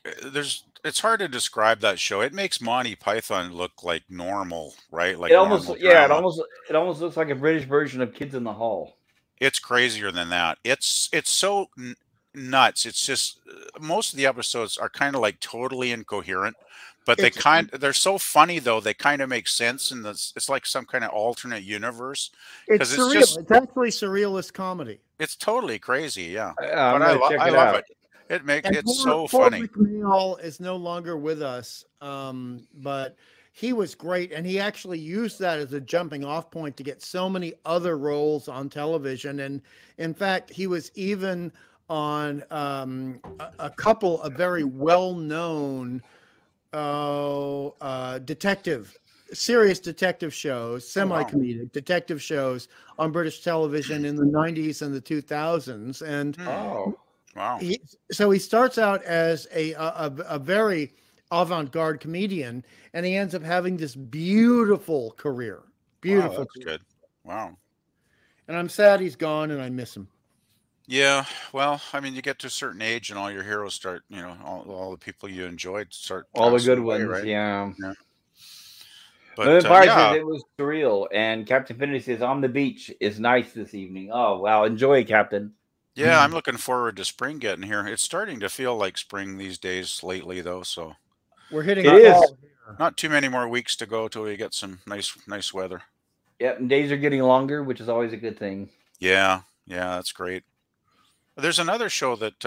it's hard to describe that show. It makes Monty Python look like normal, right? It Like almost, normal yeah, drama. it almost looks like a British version of Kids in the Hall. It's crazier than that. It's so nuts. It's just most of the episodes are kind of like totally incoherent, but It's they're so funny though. They kind of make sense in this. It's like some kind of alternate universe it's because it's surreal. just It's actually surrealist comedy. it's totally crazy. Yeah, I'm but I gonna check I it love out. it. It makes And it's so poor funny. McNeil is no longer with us, but he was great, and he actually used that as a jumping off point to get so many other roles on television. And in fact, he was even on a couple of very well-known serious detective shows, Oh wow. semi-comedic detective shows on British television in the 90s and the 2000s. And Hmm. Oh, Wow. so he starts out as a very avant-garde comedian, and he ends up having this beautiful career. Wow, Beautiful. that's good. Wow. And I'm sad he's gone, and I miss him. Yeah, well, I mean, you get to a certain age, and all your heroes start, all the people you enjoyed start all the passing good away, ones, right? yeah. Yeah. But But Empire says yeah, it was surreal, and Captain Finley says on the beach is nice this evening. Oh wow, enjoy, Captain. yeah, I'm looking forward to spring getting here. It's starting to feel like spring these days lately, though. So We're hitting It not is. fall here. not too many more weeks to go till we get some nice weather. Yep, and days are getting longer, which is always a good thing. Yeah, yeah, that's great. There's another show that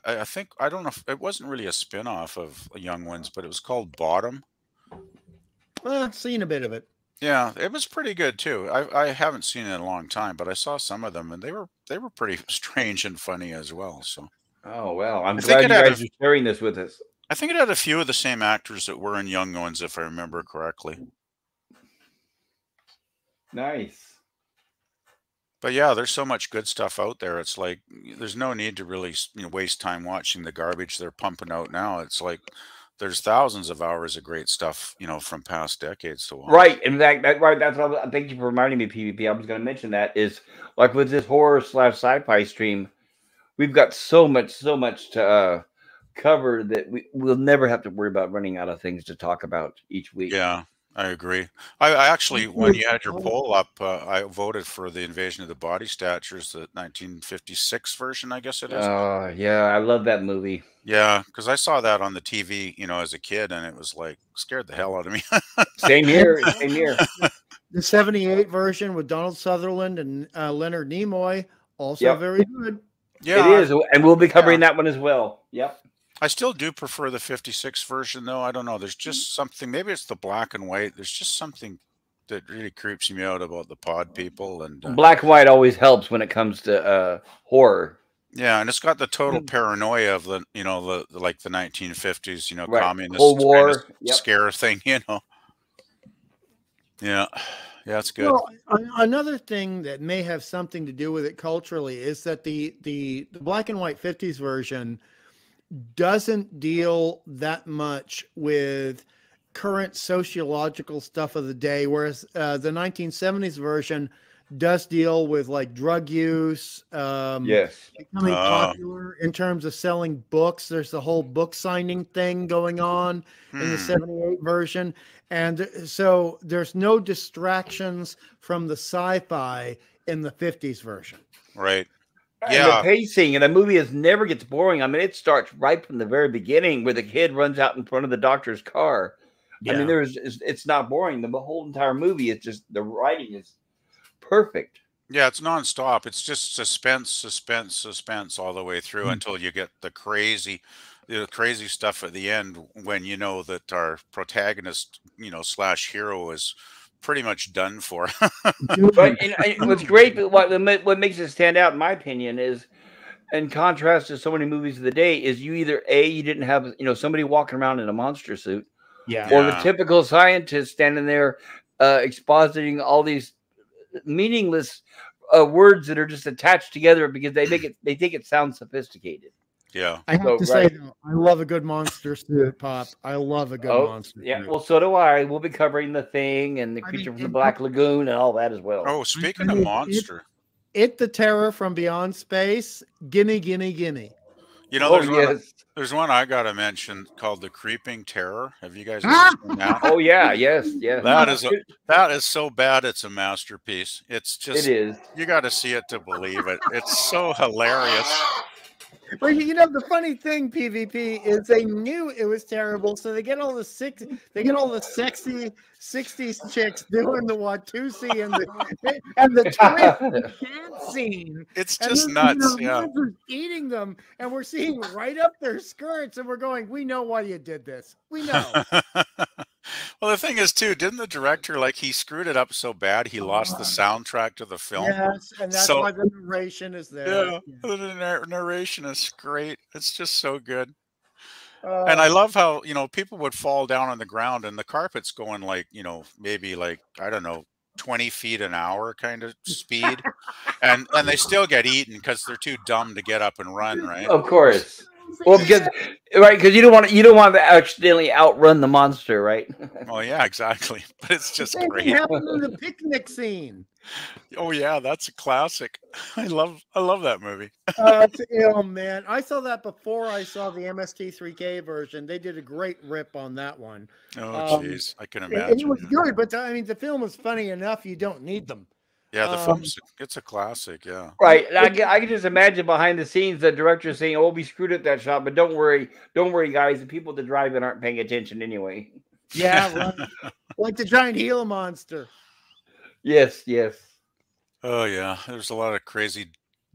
I think I don't know if it wasn't really a spin-off of Young Ones, but it was called Bottom. Seen a bit of it. Yeah, it was pretty good too. I haven't seen it in a long time, but I saw some of them and they were pretty strange and funny as well. So Oh well, I'm I think glad it you had guys are sharing this with us. I think it had a few of the same actors that were in Young Ones, if I remember correctly. Nice. But yeah, there's so much good stuff out there. It's like there's no need to really waste time watching the garbage they're pumping out now. It's like there's thousands of hours of great stuff, from past decades to watch. Right. In fact, that's what thank you for reminding me, PvP. I was going to mention that is like with this horror / sci-fi stream, we've got so much to cover that we'll never have to worry about running out of things to talk about each week. Yeah, I agree. I actually, when you had your poll up, I voted for the Invasion of the Body Snatchers, the 1956 version, I guess it is. Yeah, I love that movie. Yeah, because I saw that on the TV, as a kid, and it was like scared the hell out of me. Same here. Same here. The 78 version with Donald Sutherland and Leonard Nimoy, also Yep. very good. Yeah, It is, and we'll be covering that one as well. Yep. I still do prefer the 56 version, though. I don't know. There's just something. Maybe it's the black and white. There's just something that really creeps me out about the pod people. And Black and white always helps when it comes to horror. yeah, and it's got the total paranoia of the like the 1950s, Right. communist Cold kind War. of Yep. scare thing, Yeah, it's good. Well, another thing that may have something to do with it culturally is that the black and white 50s version doesn't deal that much with current sociological stuff of the day, whereas the 1970s version does deal with like drug use, Yes. becoming popular in terms of selling books. There's the whole book signing thing going on in the 78 version. And so there's no distractions from the sci-fi in the 50s version. Right. And Yeah. the pacing in the movie never gets boring. I mean, it starts right from the very beginning where the kid runs out in front of the doctor's car. Yeah. I mean, it's not boring. The whole entire movie is just the writing is perfect. Yeah, it's nonstop. It's just suspense all the way through until you get the crazy stuff at the end when you know that our protagonist, / hero is pretty much done for. But what's great, what makes it stand out, in my opinion, is in contrast to so many movies of the day, is you either you didn't have somebody walking around in a monster suit, or the typical scientist standing there expositing all these meaningless words that are just attached together because they think it sounds sophisticated. Yeah. I have So, to say, right. though, I love a good monster suit, Pop. I love a good Oh, monster yeah. suit. Well, so do I. We'll be covering the Thing and the I Creature mean, from the Black Lagoon and all that as well. Oh, speaking of monster, It the Terror from Beyond Space. Gimme, gimme, gimme. you know, Oh, yes. there's one I gotta mention called The Creeping Terror. Have you guys ever Ah! seen that? Oh, yeah. Yes. Yes. That is so bad it's a masterpiece. It's It just is. you got to see it to believe it. It's so hilarious. Well, you know, the funny thing, PvP, is they knew it was terrible, so they get all the sexy 60s chicks doing the Watusi and the twist dance scene. It's And just then, nuts. the Yeah. monsters eating them, and we're seeing right up their skirts, and we're going, we know why you did this. We know. Well, the thing is, too, didn't the director, like, he screwed it up so bad he lost the soundtrack to the film? Yes, and that's why the narration is there. Yeah, the narration is great. It's just so good. And I love how, people would fall down on the ground and the carpet's going like, maybe like, I don't know, 20 feet an hour kind of speed. and they still get eaten because they're too dumb to get up and run, right? Of course. Well, because you don't want to accidentally outrun the monster, right? Oh yeah, exactly. But it's just great. It happened in the picnic scene. Oh yeah, that's a classic. I love that movie. Oh man, I saw that before I saw the MST3K version. They did a great rip on that one. Oh jeez, I can imagine. And it was good, but I mean, the film was funny enough. You don't need them. Yeah, the film's it's a classic. Yeah, right. I can just imagine behind the scenes the director saying, "Oh, we screwed up that shot, but don't worry, guys. The people that drive it aren't paying attention anyway." Yeah, right. Like the giant Gila monster. Yes, yes. Oh yeah, there's a lot of crazy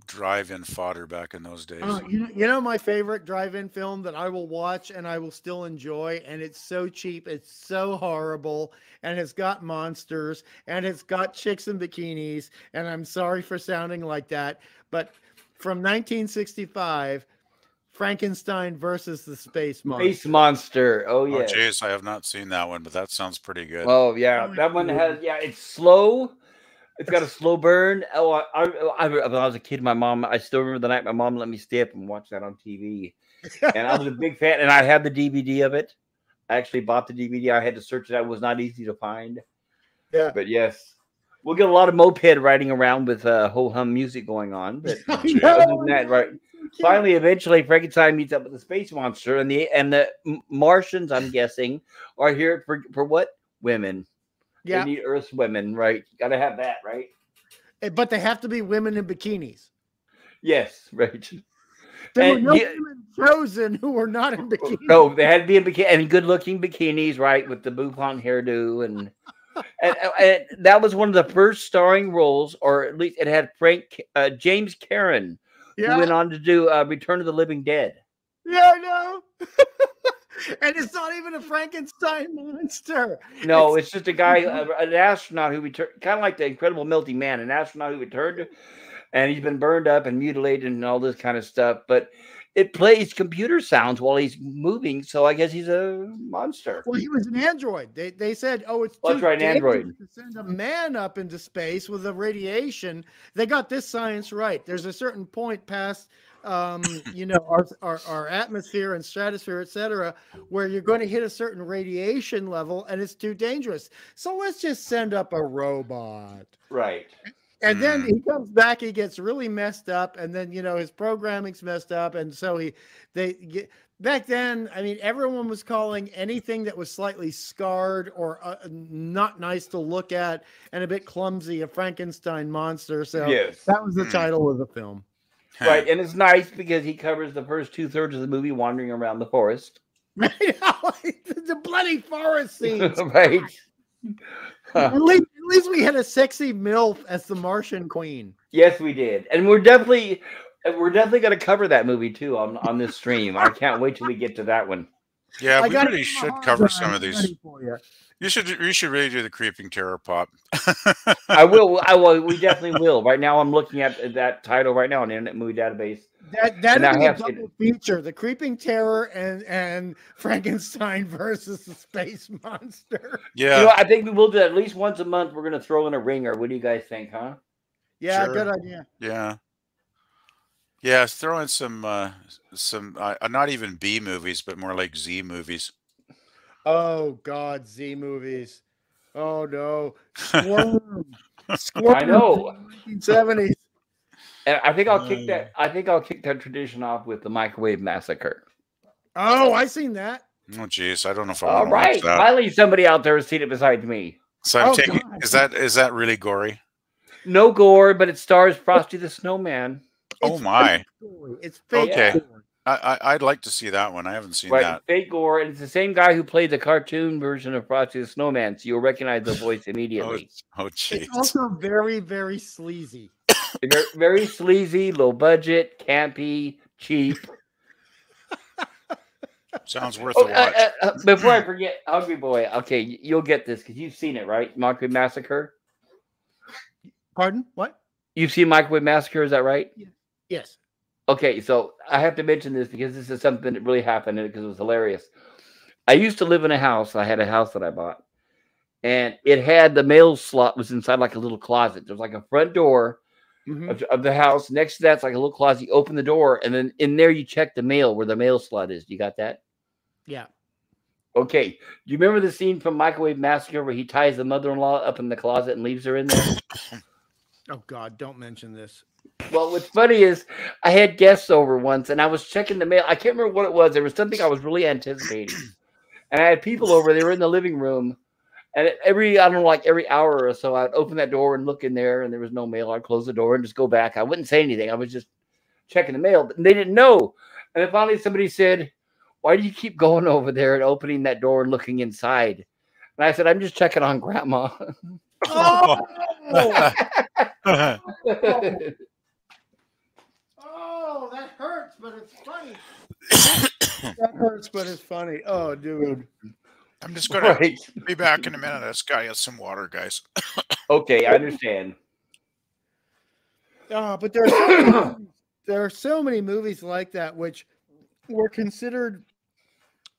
drive-in fodder back in those days. You know my favorite drive-in film that I will watch and I will still enjoy, and it's so cheap, it's so horrible, and it's got monsters, and it's got chicks in bikinis, and I'm sorry for sounding like that, but from 1965, Frankenstein versus the Space Monster. Space Monster. Oh yeah. Oh jeez, I have not seen that one, but that sounds pretty good. Oh yeah, that one has it's slow. It's got a slow burn. Oh, when I was a kid, I still remember the night my mom let me stay up and watch that on TV. And I was a big fan, and I had the DVD of it. I actually bought the DVD. I had to search it out. It was not easy to find. Yeah. But yes, we'll get a lot of moped riding around with ho-hum music going on. But other than that, right. Finally, eventually, Frankenstein meets up with the space monster, and the Martians, I'm guessing, are here for what? Women. Yeah. They need Earth's women, right? Got to have that, right? But they have to be women in bikinis. Yes, right. There were no women chosen who were not in bikinis. No, they had to be in bikini and good-looking bikinis, right, with the bouffant hairdo, and that was one of the first starring roles, or at least it had James Karen, who went on to do Return of the Living Dead. Yeah, I know. And it's not even a Frankenstein monster. No, it's just a guy, an astronaut who returned, kind of like the Incredible Melty Man, an astronaut who returned, and he's been burned up and mutilated and all this kind of stuff. But it plays computer sounds while he's moving, so I guess he's a monster. Well, he was an android. They said, oh, it's too dangerous an android to send a man up into space with the radiation. They got this science right. There's a certain point past our atmosphere and stratosphere, etc., where you're going to hit a certain radiation level and it's too dangerous. So let's just send up a robot. Right. And then he comes back, he gets really messed up, and then his programming's messed up, and so back then, I mean, everyone was calling anything that was slightly scarred or not nice to look at and a bit clumsy a Frankenstein monster. So that was the title of the film. Right, and it's nice because he covers the first 2/3 of the movie wandering around the forest. The bloody forest scenes. Right. At least we had a sexy MILF as the Martian Queen. Yes, we did. And we're definitely going to cover that movie too on this stream. I can't wait till we get to that one. Yeah, we really should cover some of these. You should really do the Creeping Terror Pop. I will. We definitely will. Right now, I'm looking at that title right now on the Internet Movie Database. That is a double feature: the Creeping Terror and Frankenstein versus the Space Monster. Yeah, I think we will do that at least once a month. We're going to throw in a ringer. What do you guys think, huh? Yeah, sure. Good idea. Yeah, Yeah, throw in some not even B movies, but more like Z movies. Oh God, Z movies. Oh no, Squirm, Squirm I from know. the 1970s. And I think I'll kick that. I think I'll kick that tradition off with the Microwave Massacre. Oh, I seen that. Oh, geez, I don't know if I All want to watch right, that. finally somebody out there has seen it besides me. So I'm Oh, taking. God. Is that really gory? No gore, but it stars Frosty the Snowman. Oh It's my. fake story. It's fake Okay. story. I'd like to see that one. I haven't seen Right, that. fake gore, and it's the same guy who played the cartoon version of Frosty the Snowman, so you'll recognize the voice Oh, immediately. It's jeez. also very, very sleazy. Very, very sleazy, low budget, campy, cheap. Sounds worth Oh, a watch. before I forget, Hungry Boy. Okay, you'll get this because you've seen it, right? Microwave Massacre. Pardon? What? You've seen Microwave Massacre, is that right? Yes. Okay, so I have to mention this because this is something that really happened because it was hilarious. I used to live in a house. I had a house that I bought, and it had the mail slot was inside like a little closet. There's like a front door of the house. Next to that's like a little closet. You open the door, and then in there you check the mail where the mail slot is. You got that? Yeah. Okay. Do you remember the scene from Microwave Massacre where he ties the mother-in-law up in the closet and leaves her in there? Oh God, don't mention this. Well, what's funny is I had guests over once, and I was checking the mail. I can't remember what it was. There was something I was really anticipating, and I had people over. They were in the living room, and every hour or so, I'd open that door and look in there, and there was no mail. I'd close the door and just go back. I wouldn't say anything. I was just checking the mail, but they didn't know. And then finally, somebody said, "Why do you keep going over there and opening that door and looking inside?" And I said, "I'm just checking on Grandma." Oh! Oh, that hurts, but it's funny. That hurts, but it's funny. Oh, dude. I'm just gonna Right. be back in a minute. This guy has some water, guys. Okay, I understand. But there are so many movies like that which were considered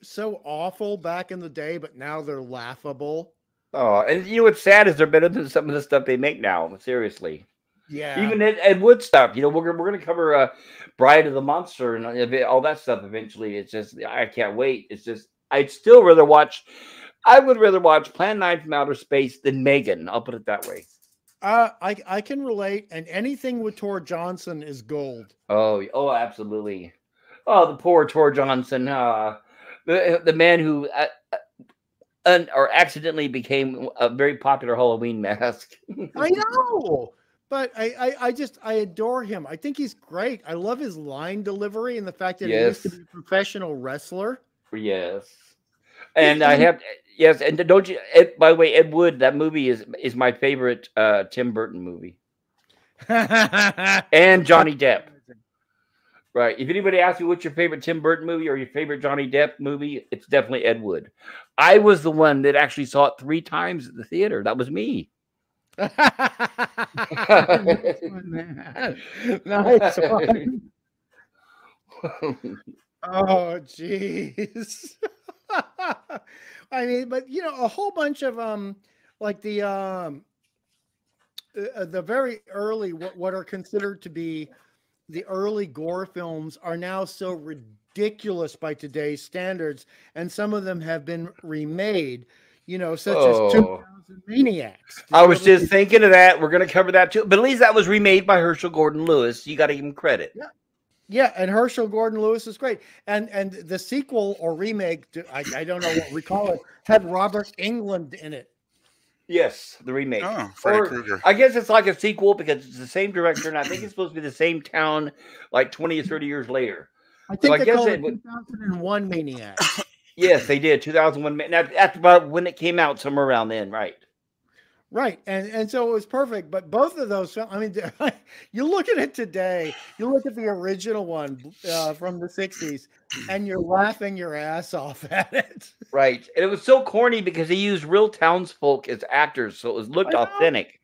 so awful back in the day, but now they're laughable. Oh, and you know what's sad is they're better than some of the stuff they make now. Seriously. Yeah. Even Ed Wood stuff, we're gonna cover Bride of the Monster and all that stuff eventually. It's just I can't wait. It's just I would rather watch Plan 9 from Outer Space than Megan. I'll put it that way. I can relate, and anything with Tor Johnson is gold. Oh, absolutely. Oh, the poor Tor Johnson, the man who or accidentally became a very popular Halloween mask. I know. But I adore him. I think he's great. I love his line delivery and the fact that he used to be a professional wrestler. Yes. And and don't you, by the way, Ed Wood, that movie is my favorite Tim Burton movie. And Johnny Depp. Right. If anybody asks you what's your favorite Tim Burton movie or your favorite Johnny Depp movie, it's definitely Ed Wood. I was the one that actually saw it 3 times at the theater. That was me. Nice one. Oh, jeez. I mean, but a whole bunch of like the very early what are considered to be the early gore films are now so ridiculous by today's standards, and some of them have been remade. Such as 2000 Maniacs. I was just thinking of that. We're going to cover that too. But at least that was remade by Herschel Gordon Lewis. You got to give him credit. Yeah, and Herschel Gordon Lewis is great. And the sequel or remake, I don't know what we call it, had Robert Englund in it. Yes, the remake. Oh, Freddy Krueger. I guess it's like a sequel because it's the same director, and I think it's supposed to be the same town like 20 or 30 years later. I think they called it 2001 Maniac. Yes, they did. 2001. That's about when it came out, somewhere around then, right? Right, and so it was perfect. But both of those, I mean, you look at it today. You look at the original one from the '60s, and you're laughing your ass off at it. Right, and it was so corny because they used real townsfolk as actors, so it looked authentic.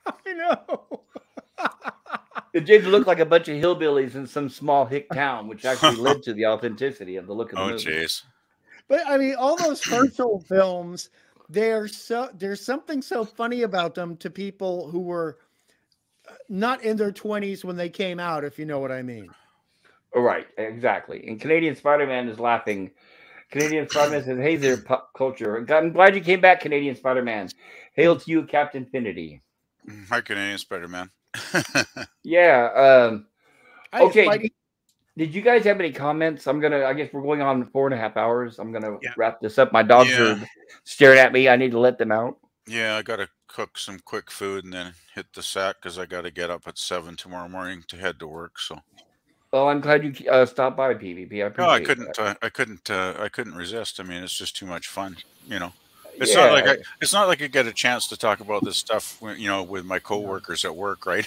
I know. It did look like a bunch of hillbillies in some small hick town, which actually led to the authenticity of the look of the movie. Oh, jeez. But I mean, all those Herschel films, there's something so funny about them to people who were not in their 20s when they came out, if you know what I mean. Right, exactly. And Canadian Spider-Man is laughing. Canadian Spider-Man says, "Hey there, pop culture. I'm glad you came back, Canadian Spider-Man. Hail to you, Captain Finity." Hi, Canadian Spider-Man. Yeah. Hey, Okay. Spidey. Did you guys have any comments? I guess we're going on 4.5 hours. I'm gonna Yeah. wrap this up. My dogs Yeah. are staring at me. I need to let them out. Yeah, I got to cook some quick food and then hit the sack because I got to get up at 7 tomorrow morning to head to work. So. Well, I'm glad you stopped by, PvP. I No, I appreciate couldn't. that. I couldn't resist. I mean, it's just too much fun. You know, it's not Yeah. like I get a chance to talk about this stuff. You know, with my coworkers at work, right?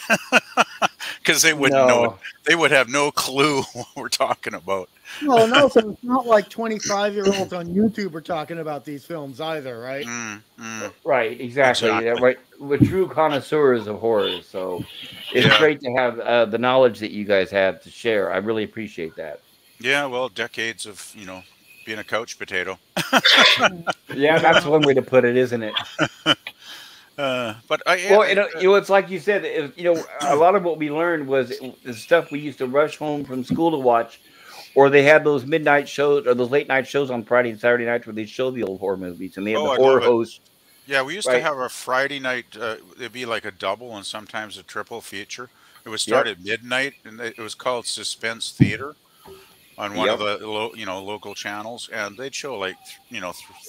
Because they wouldn't know it. No. They would have no clue what we're talking about. Well, no, so it's not like 25-year-olds on YouTube are talking about these films either, right? Right, exactly. Exactly. Right, we're true connoisseurs of horror, so it's Yeah. great to have the knowledge that you guys have to share. I really appreciate that. Yeah, well, decades of being a couch potato. Yeah, that's one way to put it, isn't it? But Well, it's like you said. A lot of what we learned was the stuff we used to rush home from school to watch, or they had those midnight shows or those late night shows on Friday and Saturday nights where they show the old horror movies, and they had the I horror love it. host. Yeah, we used Right. to have a Friday night. It'd be like a double and sometimes a triple feature. It would start at midnight, and it was called Suspense Theater on one of the local channels, and they'd show like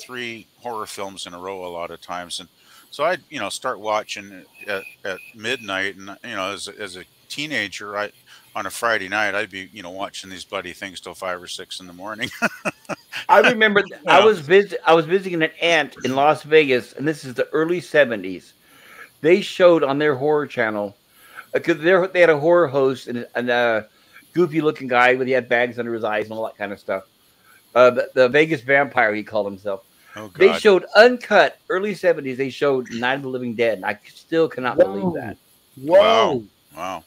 3 horror films in a row a lot of times, and so I'd start watching at midnight, and as a teenager, on a Friday night I'd be watching these bloody things till 5 or 6 in the morning. I remember I was visiting an aunt in Las Vegas, and this is the early 70s. They showed on their horror channel because they had a horror host and a goofy looking guy with he had bags under his eyes and all that kind of stuff. The Vegas Vampire, he called himself. Oh, God. They showed uncut early 70s. They showed Night of the Living Dead, and I still cannot believe that. Whoa. Wow.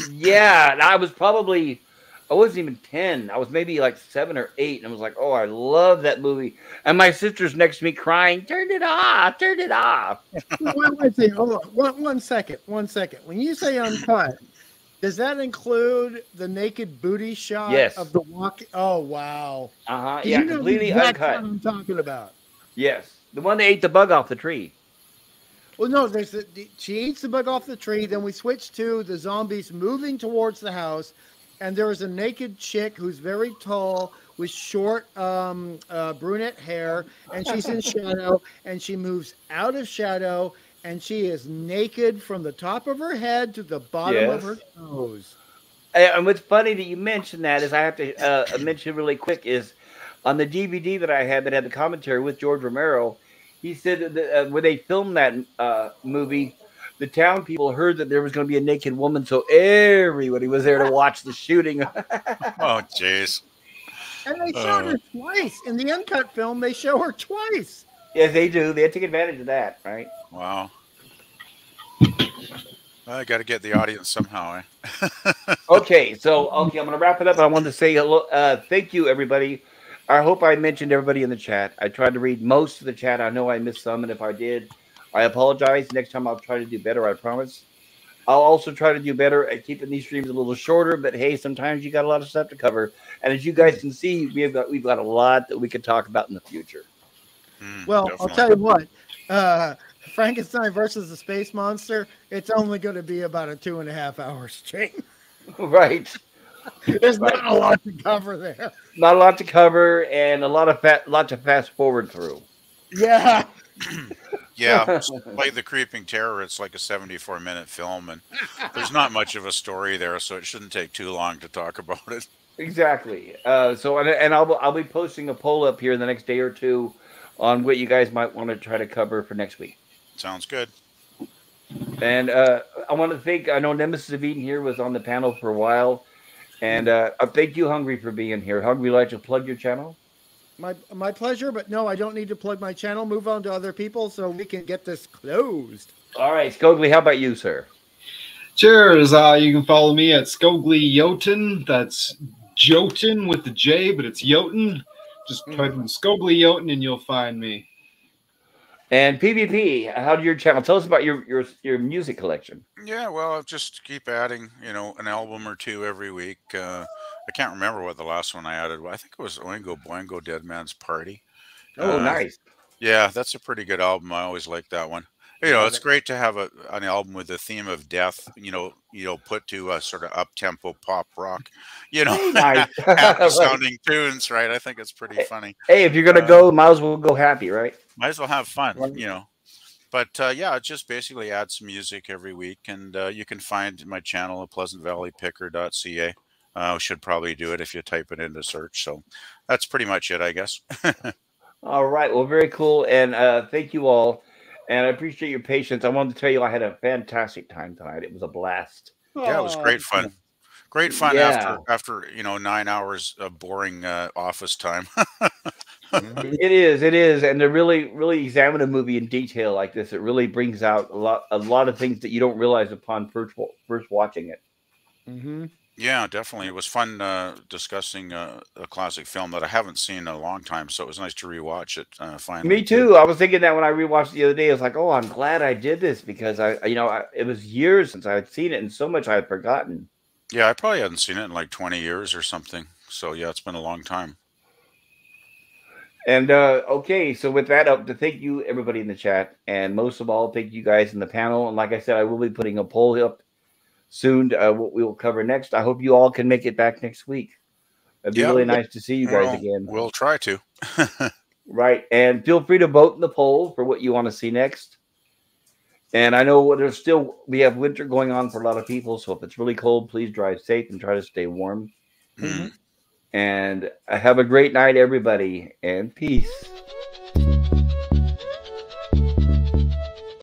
Yeah, and I wasn't even 10. I was maybe like 7 or 8, and I was like, oh, I love that movie. And my sister's next to me crying, turn it off. Wait, hold on. One second. When you say uncut, does that include the naked booty shot of the walk? Oh, wow. Uh-huh. Do Yeah, you know completely the exact uncut. one I'm talking about? Yes. The one that ate the bug off the tree. Well, no, she eats the bug off the tree. Then we switch to the zombies moving towards the house. And there is a naked chick who's very tall with short brunette hair. And she's in shadow. And she moves out of shadow. And she is naked from the top of her head to the bottom of her toes. And what's funny that you mentioned that is I have to mention really quick is on the DVD that I had that had the commentary with George Romero, he said that when they filmed that movie, the town people heard that there was going to be a naked woman, so everybody was there to watch the shooting. Oh, jeez. And they showed her twice. In the uncut film, they show her twice. Yes, they do. They take advantage of that, right? Wow. I got to get the audience somehow, eh? Okay, I'm going to wrap it up. I wanted to say hello. Thank you, everybody. I hope I mentioned everybody in the chat. I tried to read most of the chat. I know I missed some, and if I did, I apologize. Next time I'll try to do better, I promise. I'll also try to do better at keeping these streams a little shorter, but hey, sometimes you got a lot of stuff to cover. And as you guys can see, we've got a lot that we could talk about in the future. Well, definitely. I'll tell you what. Frankenstein versus the Space Monster, it's only going to be about a 2.5 hour stream. Right. There's not a lot to cover there. Not a lot to cover, and a lot to fast forward through. Yeah. Yeah, like The Creeping Terror, it's like a 74-minute film, and there's not much of a story there, so it shouldn't take too long to talk about it. Exactly. I'll be posting a poll up here in the next day or two on what you guys might want to try to cover for next week. Sounds good. And I want to thank. I know Nemesis of Eden here was on the panel for a while, and thank you, Hungry, for being here. Hungry, would you like to plug your channel? My pleasure, but no, I don't need to plug my channel. Move on to other people so we can get this closed. All right, Scogli, how about you, sir? Cheers. You can follow me at Scogli Jotun. That's Jotun with the J, but it's Jotun. Just type in Scogli Jotun and you'll find me. And PvP, how did your channel? Tell us about your music collection. Yeah, well, I'll just keep adding, an album or two every week. I can't remember what the last one I added. I think it was Oingo Boingo Dead Man's Party. Oh, Uh, nice. yeah, that's a pretty good album. I always like that one. It's great to have an album with a theme of death. Put to a sort of up tempo pop rock. Hey, nice. Happy Right. sounding tunes, right? I think it's pretty funny. Hey, if you're gonna go, might as well go happy, right? Might as well have fun, Right. But yeah, just basically add some music every week, and you can find my channel at pleasantvalleypicker.ca. Should probably do it if you type it into search. So that's pretty much it, I guess. All right. Well, very cool. And thank you all. And I appreciate your patience. I wanted to tell you I had a fantastic time tonight. It was a blast. Yeah, it was great fun. Great fun Yeah. after 9 hours of boring office time. It is, and to really examine a movie in detail like this, it really brings out a lot of things that you don't realize upon first watching it. Mm-hmm. Yeah, definitely. It was fun discussing a classic film that I haven't seen in a long time, so it was nice to rewatch it finally. Me too. I was thinking that when I rewatched it the other day, I was like, "Oh, I'm glad I did this because it was years since I had seen it, and so much I had forgotten." Yeah, I probably hadn't seen it in like 20 years or something. So yeah, it's been a long time. And okay, so with that up, to thank you everybody in the chat, and most of all, thank you guys in the panel. And like I said, I will be putting a poll up soon. What we will cover next. I hope you all can make it back next week. It'd be really nice to see you guys again. We'll try to. Right, and feel free to vote in the poll for what you want to see next. And I know we have winter going on for a lot of people, so if it's really cold, please drive safe and try to stay warm. Mm. And have a great night, everybody, and peace.